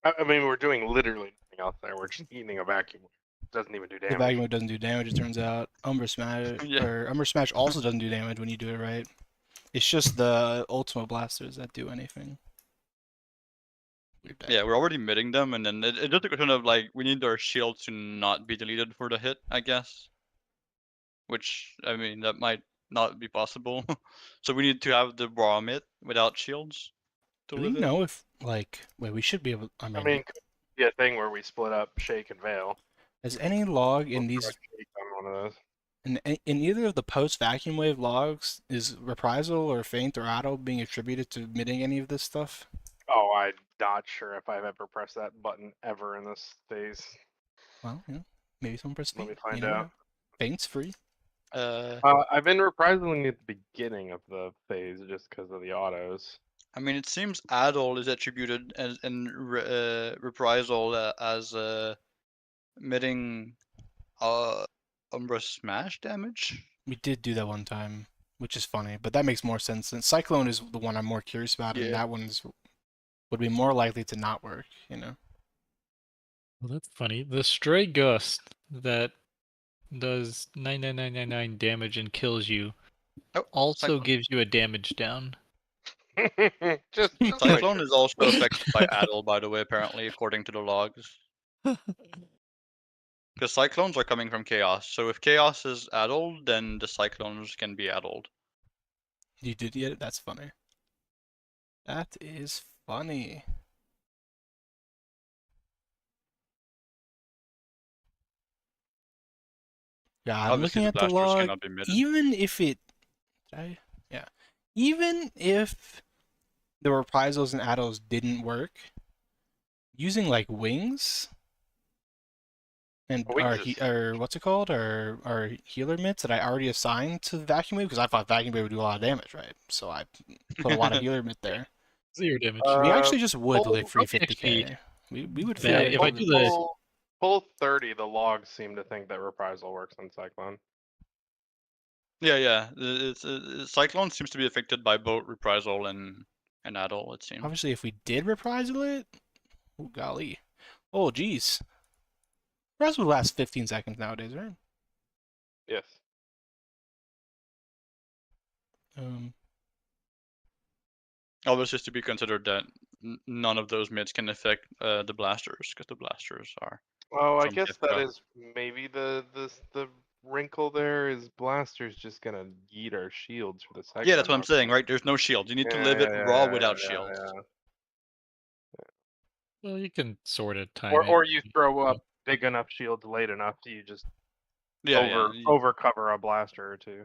I mean, we're doing literally nothing else there. We're just eating a vacuum. It doesn't even do The damage. vacuum doesn't do damage, it turns out. Umbra Smash, or Umbra Smash also doesn't do damage when you do it right. It's just the Ultima Blasters that do anything. Yeah, we're already mitting them, and then it's just a question of like we need our shield to not be deleted for the hit, I guess. Which I mean that might not be possible. So we need to have the raw mit without shields. Do we know if like we should be able? I mean, it could be a thing where we split up Shake and Veil. has any log in these On one of those. in either of the post vacuum wave logs is reprisal or feint or auto being attributed to mitting any of this stuff? Oh, I'm not sure if I've ever pressed that button ever in this phase. Well, maybe someone press Let feint. me find you never out. know. Feint's free. I've been reprising at the beginning of the phase just because of the autos. I mean, it seems Adol is attributed as in reprisal as emitting Umbra Smash damage. We did do that one time, which is funny, but that makes more sense. And Cyclone is the one I'm more curious about, and Yeah. that one's would be more likely to not work, you know. Well, that's funny. The Stray Gust that does 99999 damage and kills you Oh, also Cyclone. gives you a damage down. just make Cyclone sure. is also affected by Adol, by the way, apparently, according to the logs. Because cyclones are coming from chaos, so if chaos is addled, then the cyclones can be addled. You did get it? That's funny. That is funny. Yeah, I'm Obviously, looking the at the blasters log. cannot be emitted. Even if it, yeah, even if the reprisals and addles didn't work, using like wings and Wings our what's it called, our healer mitts that I already assigned to vacuum wave because I thought vacuum wave would do a lot of damage, right? So I put a lot of healer mitt there. 0 damage. We actually just would live free okay, 50k. We would Yeah, feel if I do the Pull 30, the logs seem to think that reprisal works on Cyclone. Yeah. Cyclone seems to be affected by both reprisal and addle, it seems. Obviously, if we did reprisal it, oh golly, oh geez, reprisal would last 15 seconds nowadays, right? Yes. Obviously, it's to be considered that none of those mids can affect the blasters, because the blasters are. Oh, I from guess that Kefka. is maybe the wrinkle there is Blaster's just gonna yeet our shields for the Cyclone. Yeah, that's what I'm saying, right? There's no shield. You need to live it raw without shields. well, you can sort of time it. Or you throw up big enough shields late enough so you just over cover a blaster or two.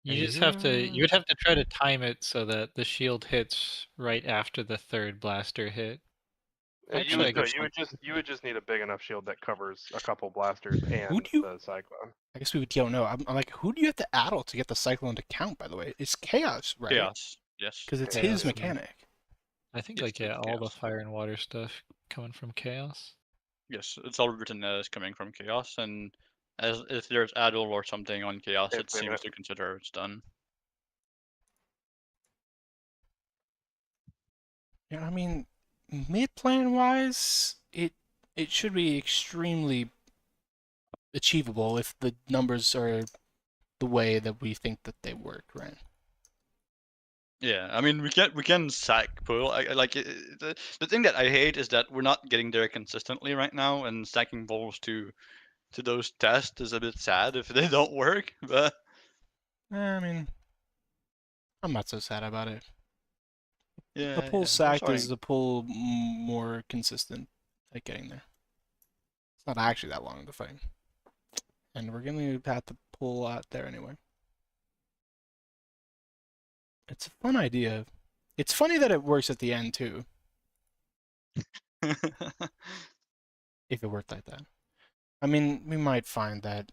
You just have to. You would have to try to time it so that the shield hits right after the third blaster hit. You would just need a big enough shield that covers a couple blasters and the Cyclone. I guess we don't know. I'm like, who do you have to addle to get the Cyclone to count? By the way, it's Chaos, right? Chaos, yes. Because it's Chaos, his yeah. mechanic. I think Yes, like yeah, it's all the Chaos. fire and water stuff coming from Chaos. Yes, it's all written as coming from Chaos, and as if there's addle or something on Chaos, it seems to consider it's done. Yeah, I mean, mid plan wise, it should be extremely achievable if the numbers are the way that we think that they work, right? Yeah, I mean we can sack pull. The thing that I hate is that we're not getting there consistently right now, and stacking balls to those tests is a bit sad if they don't work. But I mean, I'm not so sad about it. yeah, The pull we're sacked sorry. is the pull more consistent at getting there. It's not actually that long to fight. And we're gonna have to pull out there anyway. It's a fun idea. It's funny that it works at the end too. If it worked like that. I mean, we might find that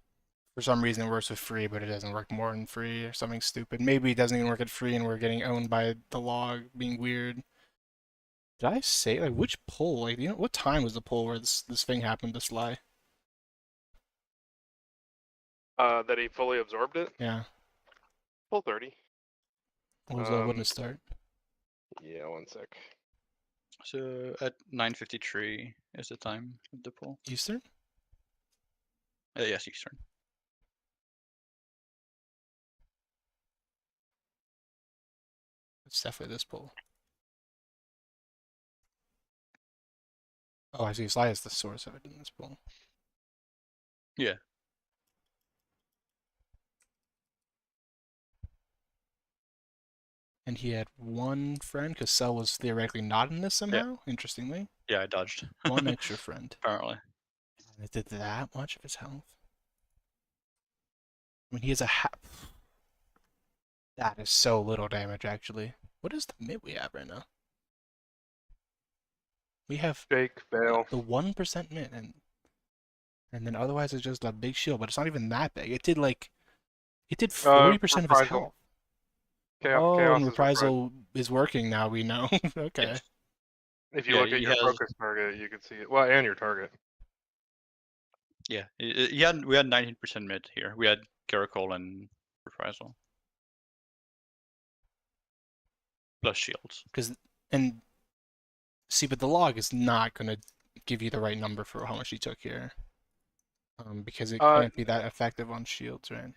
for some reason it works with free, but it doesn't work more than free or something stupid. Maybe it doesn't even work at free and we're getting owned by the log being weird. Did I say, like, which pull? Like, you know, what time was the pull where this thing happened to Sly? That he fully absorbed it? Yeah. Pull 30. When did it start? Yeah, one sec. So at 9:53 is the time of the pull. Eastern? Yes, Eastern. It's definitely this pull. Oh, I see. Sly is the source of it in this pull. Yeah. And he had one friend, because Cell was theoretically not in this somehow, interestingly. Yeah, I dodged. One extra friend. Apparently. And it did that much of his health. I mean, he has a That is so little damage, actually. What is the mid we have right now? We have Fake fail. the 1% mid, and then otherwise it's just a big shield, but it's not even that big. It did like It did 40% of his Reprisal. health. Chaos And is reprisal is working now. We know. Okay. If you Yeah, look at he your has- focus target, you can see it. Well, and your target. Yeah, we had 19% mid here. We had Caracol and Reprisal. Plus shields. But the log is not going to give you the right number for how much he took here. Because it can't be that effective on shields, right?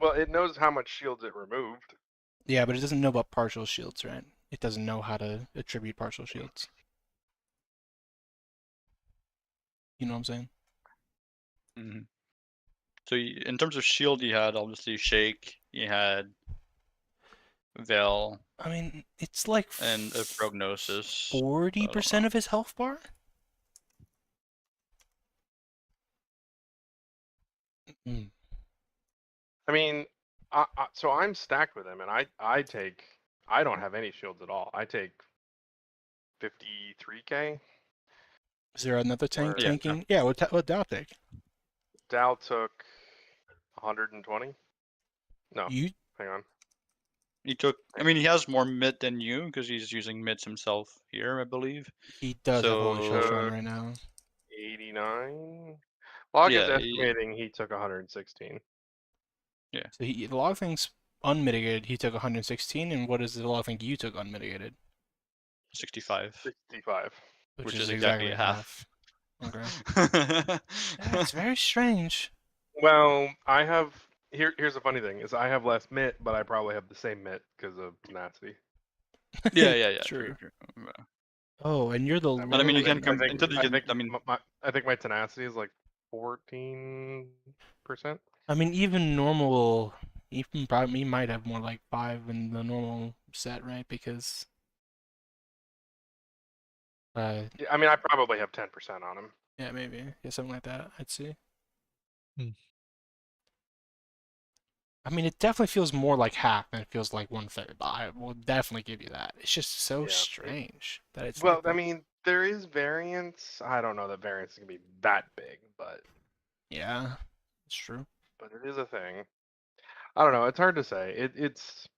Well, it knows how much shields it removed. Yeah, but it doesn't know about partial shields, right? It doesn't know how to attribute partial shields. You know what I'm saying? Mm-hmm. So in terms of shield, you had obviously Shake, you had Vel. I mean, it's like and a Prognosis. 40% of his health bar? Mm. I mean, so I'm stacked with him, and I don't have any shields at all. I take 53k. Is there another tank Or- tanking? Yeah, what Dow take? Dow took 120. No, You hang on. He took. I mean, he has more mid than you because he's using mids himself here, I believe. He does have Holy So- Shells on right now. 89. Log is Yeah, estimating he took 116. So the log thinks unmitigated, he took 116, and what does the log think you took unmitigated? 65. 65. Which is exactly half. Okay. That's very strange. Well, I have here's the funny thing is I have less mit, but I probably have the same mit because of tenacity. Yeah. True. True. Oh, and you're the I But I mean, you think- can come I think, until you I can. think I mean, I think my tenacity is like 14%. I mean, even normal, even probably he might have more like 5 in the normal set, right? Because Yeah, I mean, I probably have 10% on him. yeah, maybe. Yeah, something like that, I'd see. Hmm. I mean, it definitely feels more like hack than it feels like 1/3. I will definitely give you that. It's just so Yeah. strange that it's Well, like I that. mean, there is variance. I don't know that variance is gonna be that big, but Yeah, it's true. it is a thing. I don't know. It's hard to say. It's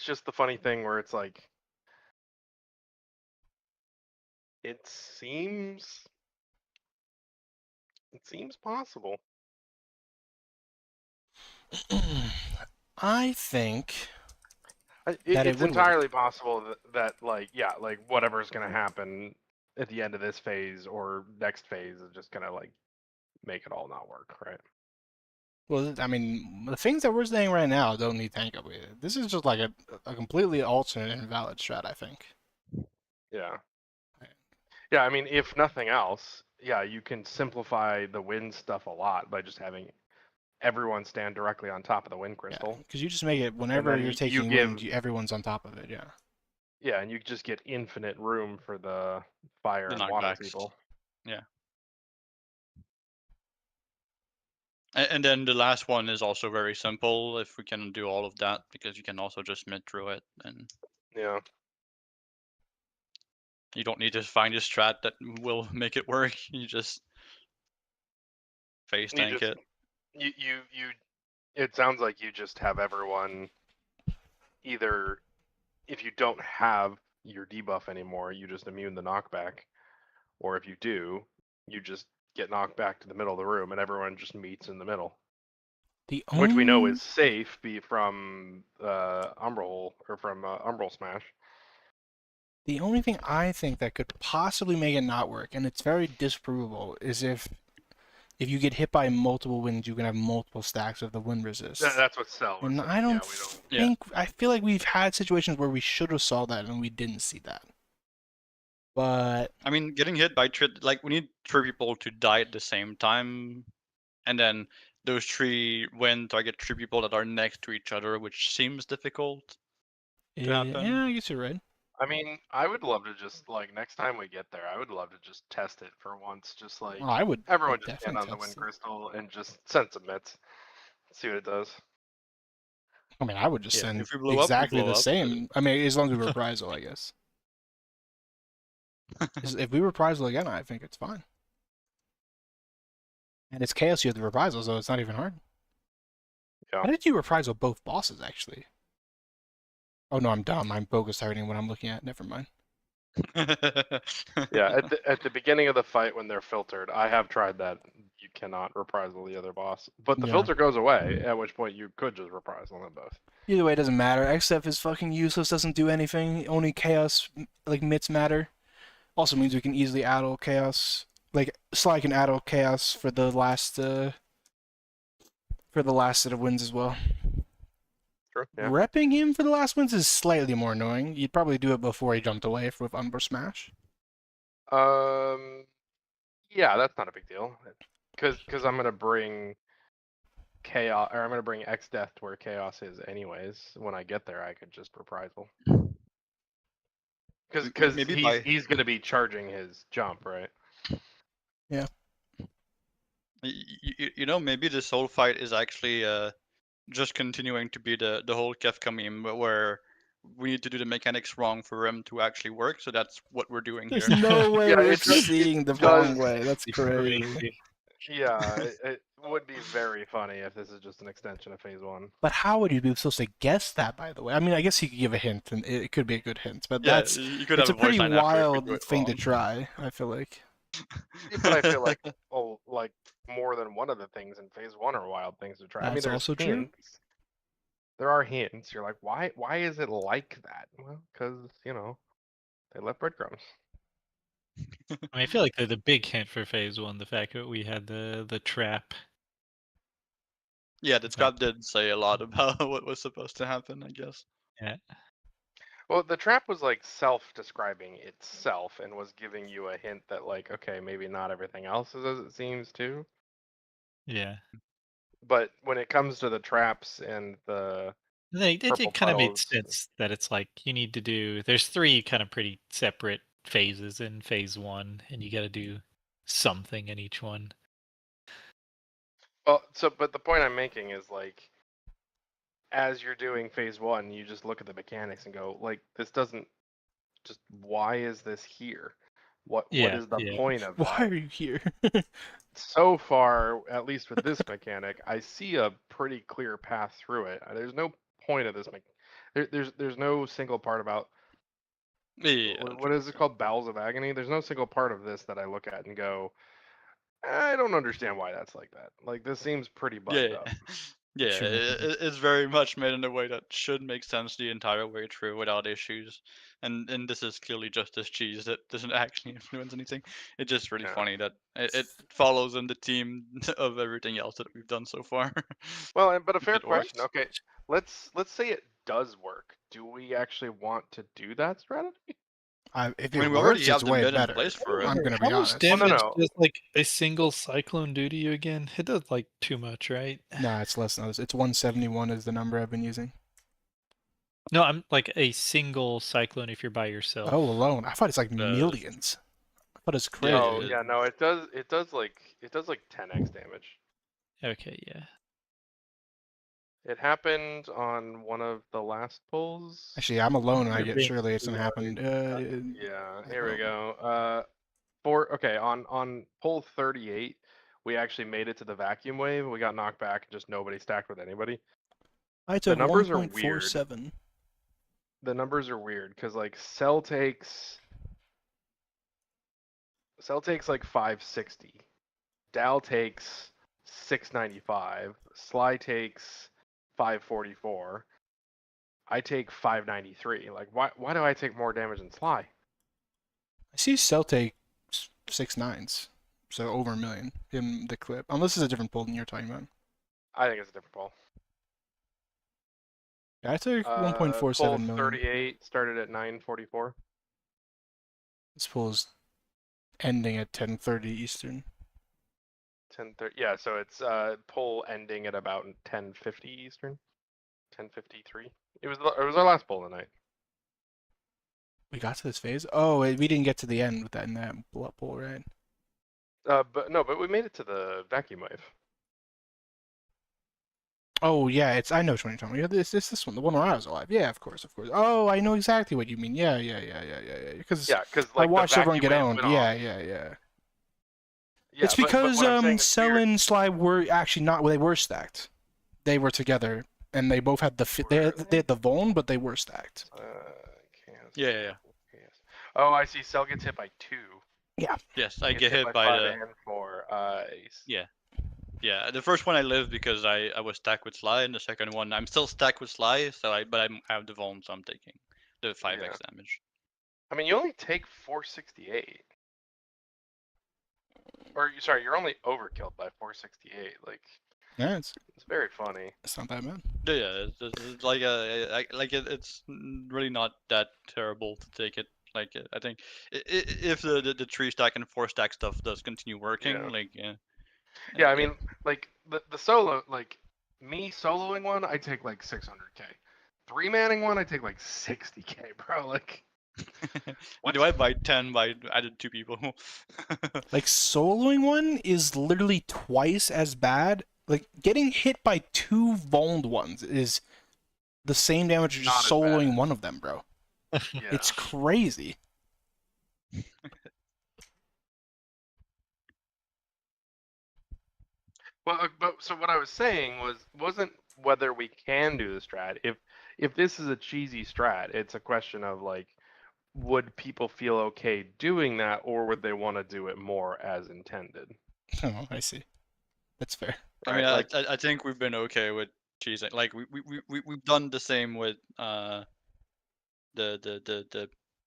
just the funny thing where it's like it seems possible. I think that It's would entirely work. possible that like whatever's gonna happen at the end of this phase or next phase is just gonna like make it all not work, right? Well, I mean, the things that we're saying right now don't need tank upgrade. This is just like a completely alternate and valid strat, I think. Yeah. Yeah, I mean, if nothing else, yeah, you can simplify the wind stuff a lot by just having everyone stand directly on top of the wind crystal. Because you just make it whenever then you're you taking give- wind, everyone's on top of it. Yeah. Yeah, and you just get infinite room for the fire The and water knockbacks. people. Yeah. And then the last one is also very simple if we can do all of that because you can also just mid through it and Yeah. you don't need to find a strat that will make it work. You just face You tank just- it. You it sounds like you just have everyone either if you don't have your debuff anymore, you just immune the knockback. Or if you do, you just get knocked back to the middle of the room and everyone just meets in the middle. Which we know is safe from Umbral or from Umbral Smash. The only thing I think that could possibly make it not work, and it's very disprovable, is if you get hit by multiple winds, you can have multiple stacks of the wind resist. That's what Cell was And saying. I don't we don't. think I feel like we've had situations where we should have saw that and we didn't see that. But I mean, getting hit by like we need 3 people to die at the same time, and then those 3 win target 3 people that are next to each other, which seems difficult to happen. yeah, I guess you're right. I mean, I would love to just like next time we get there, I would love to just test it for once. Just like Well, I would everyone just stand definitely on the wind test it. crystal and just send some mitts. See what it does. I mean, I would just Yeah, send if we blow up, we exactly blow the up. same. I mean, as long as we reprisal, I guess. If we reprisal again, I think it's fine. And it's chaos, you have the reprisal, so it's not even hard. Yeah. How did you reprisal both bosses, actually? Oh no, I'm dumb. I'm bogus targeting what I'm looking at. Never mind. Yeah, at the beginning of the fight when they're filtered, I have tried that. You cannot reprisal the other boss, but the Yeah. filter goes away. At which point you could just reprisal them both. Either way, it doesn't matter. XF is fucking useless, doesn't do anything. Only chaos, like, mits matter. Also means we can easily addle chaos. Like, Sly can addle chaos for the last set of wins as well. True. Yeah. Repping him for the last wins is slightly more annoying. You'd probably do it before he jumped away with Umbra Smash. Yeah, that's not a big deal. Because I'm gonna bring chaos, or I'm gonna bring X Death to where chaos is anyways. When I get there, I could just reprisal. Because Maybe he's gonna be charging his jump, right? Yeah. You know, maybe this whole fight is actually just continuing to be the whole Kefka meme, where we need to do the mechanics wrong for him to actually work. So that's what we're doing There's here. no way Yeah, we're it does- seeing the does- wrong way. That's crazy. Yeah, it would be very funny if this is just an extension of Phase 1. But how would you be supposed to guess that, by the way? I mean, I guess he could give a hint, and it could be a good hint, but Yeah, that's you could it's a have a voice pretty line after if we wild do it thing to wrong. try, I feel like. But I feel like, like more than one of the things in Phase 1 are wild things to try. I mean, That's there's also true. hints. There are hints. You're like, why is it like that? Well, because, they left breadcrumbs. I mean, I feel like the big hint for Phase 1, the fact that we had the trap. Yeah, the trap did say a lot about what was supposed to happen, I guess. Yeah. Well, the trap was like self-describing itself and was giving you a hint that, like, okay, maybe not everything else is as it seems too. Yeah. But when it comes to the traps and the It purple kind of made puddles- sense that it's like you need to do. There's 3 kind of pretty separate phases in Phase 1, and you got to do something in each one. Well, but the point I'm making is, like, as you're doing Phase 1, you just look at the mechanics and go, like, this doesn't just, why is this here? What Yeah, is the yeah. point of Why that? are you here? So far, at least with this mechanic, I see a pretty clear path through it. There's no point of this there's no single part about Yeah. what is it called, Bowels of Agony. There's no single part of this that I look at and go, I don't understand why that's like that. Like, this seems pretty buttoned Yeah. up. Yeah, Sure. it's very much made in a way that should make sense the entire way through without issues. And this is clearly just this cheese that doesn't actually influence anything. It's just really Yeah. funny that it follows in the theme of everything else that we've done so far. Well, but a fair It question. works. Okay, let's say it does work. Do we actually want to do that strategy? If I it mean, we already works, have it's the way mid in better. place for it. I'm gonna be How much honest. damage no. does like a single cyclone do to you again? It does like too much, right? Nah, it's less than this. It's 171 is the number I've been using. No, I'm like a single cyclone if you're by yourself. Oh, alone. I thought it's like millions. I thought it's crazy. Oh yeah, no, it does like 10x damage. Okay, yeah. It happened on one of the last pulls. Actually, I'm alone and I You're get being- surely it's gonna happen. Yeah, here we go. On pull 38, we actually made it to the vacuum wave. We got knocked back, just nobody stacked with anybody. I took numbers are 1.47. The numbers are weird because, like, Cell takes like 560. Dal takes 695. Sly takes 544. I take 593. Like, why do I take more damage than Sly? I see Cell take 6.9s, so over a million in the clip. Unless it's a different pull than you're talking about. I think it's a different pull. Yeah, I took Pull 1.47 million. 38 started at 944. This pull is ending at 10:30 Eastern. 10:30. Yeah, so it's pull ending at about 10:50 Eastern. 10:53. It was our last pull of the night. We got to this phase. Oh, we didn't get to the end with that in that pull, right? But we made it to the vacuum wave. Oh yeah, I know which one you're talking about. Yeah, this one, the one where I was alive. Yeah, of course. Oh, I know exactly what you mean. Yeah. Because Yeah, because I like watched the everyone get vacuum owned. wave went Yeah. off. Yeah, it's but because what I'm saying is Cell weird. and Sly were actually not. They were stacked. They were together, and they both had the they had the Vaughn, but they were stacked. Yeah. Yes. Oh, I see. Cell gets hit by 2. Yeah. Yes, He I gets get hit by 5 the. and 4. Yeah. Yeah, the first one I lived because I was stacked with Sly, and the second one I'm still stacked with Sly, but I have the Vaughn, so I'm taking the 5x Yeah. damage. I mean, you only take 468. Or sorry, you're only overkilled by 468. Like, Yeah, it's very funny. it's not that bad. Yeah, it's like it's really not that terrible to take it. Like I think if the 3 stack and 4 stack stuff does continue working, Yeah. like yeah. Yeah, I mean, like the solo, like me soloing one, I take like 600k. 3-manning one, I take like 60k, bro. Like, You divide by 10 by added 2 people. Like soloing one is literally twice as bad. Like getting hit by 2 Vulned ones is the same damage as just Not as soloing bad. one of them, bro. yeah. It's crazy. Well, but so what I was saying wasn't whether we can do the strat. If this is a cheesy strat, it's a question of like, would people feel okay doing that, or would they want to do it more as intended? Oh, I see. That's fair. I mean, Right, like- I think we've been okay with cheesing. Like we've done the same with the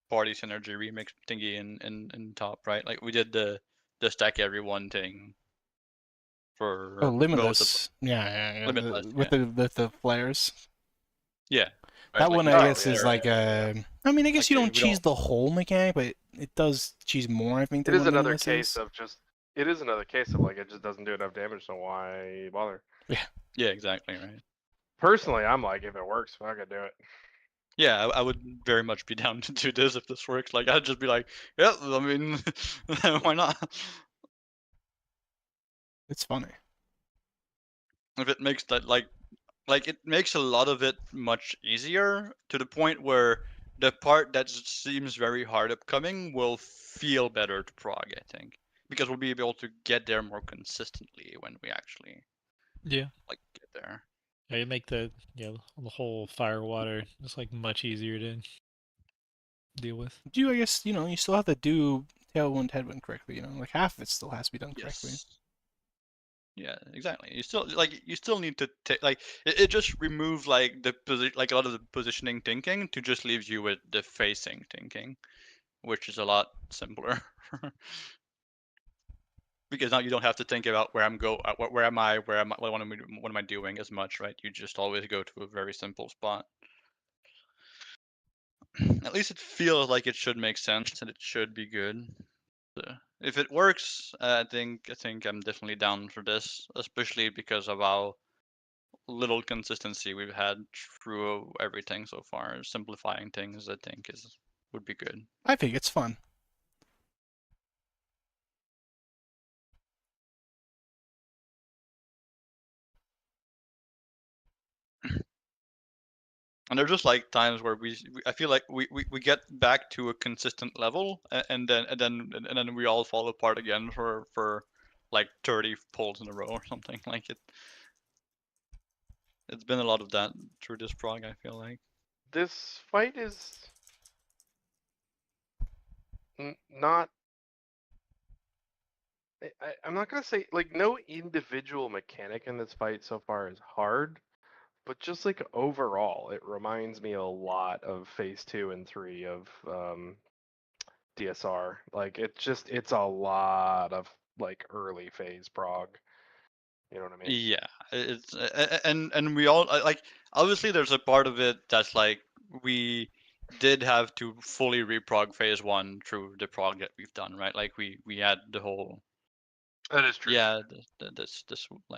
party synergy remix thingy in top, right? Like we did the stack everyone thing for Oh, most of Limitless. Yeah. Limitless, With the flares. yeah. That Right, one, like, I oh, guess, is yeah, like I mean, I guess Like, you we don't cheese the whole mechanic, but it does cheese more, I think, It than is what another Limitless case is. of just. It is another case of like it just doesn't do enough damage, so why bother? Yeah, exactly, right. Personally, I'm like, if it works, I could do it. Yeah, I would very much be down to do this if this works. Like I'd just be like, yeah, I mean, why not? It's funny. If it makes that like it makes a lot of it much easier to the point where the part that seems very hard upcoming will feel better to prog, I think, because we'll be able to get there more consistently when we actually Yeah. like get there. Yeah, you make the whole fire water just like much easier to deal with. I guess, you still have to do tailwind, headwind correctly, like half of it still has to be done correctly. Yes. Yeah, exactly. You still need to take like it just removes like the like a lot of the positioning thinking to just leaves you with the facing thinking, which is a lot simpler. Because now you don't have to think about where where am I, what am I doing as much, right? You just always go to a very simple spot. At least it feels like it should make sense and it should be good. So if it works, I think I'm definitely down for this, especially because of how little consistency we've had through everything so far. Simplifying things, I think, would be good. I think it's fun. And there's just like times where I feel like we get back to a consistent level, and then we all fall apart again for like 30 pulls in a row or something. Like it's been a lot of that through this prog, I feel like. This fight is not. I'm not gonna say like no individual mechanic in this fight so far is hard, but just like overall, it reminds me a lot of Phase 2 and 3 of DSR. Like it's a lot of like early phase prog. You know what I mean? Yeah, it's and we all like obviously there's a part of it that's like we did have to fully reprog phase 1 through the prog that we've done, right? Like we had the whole. That is true. Yeah, this like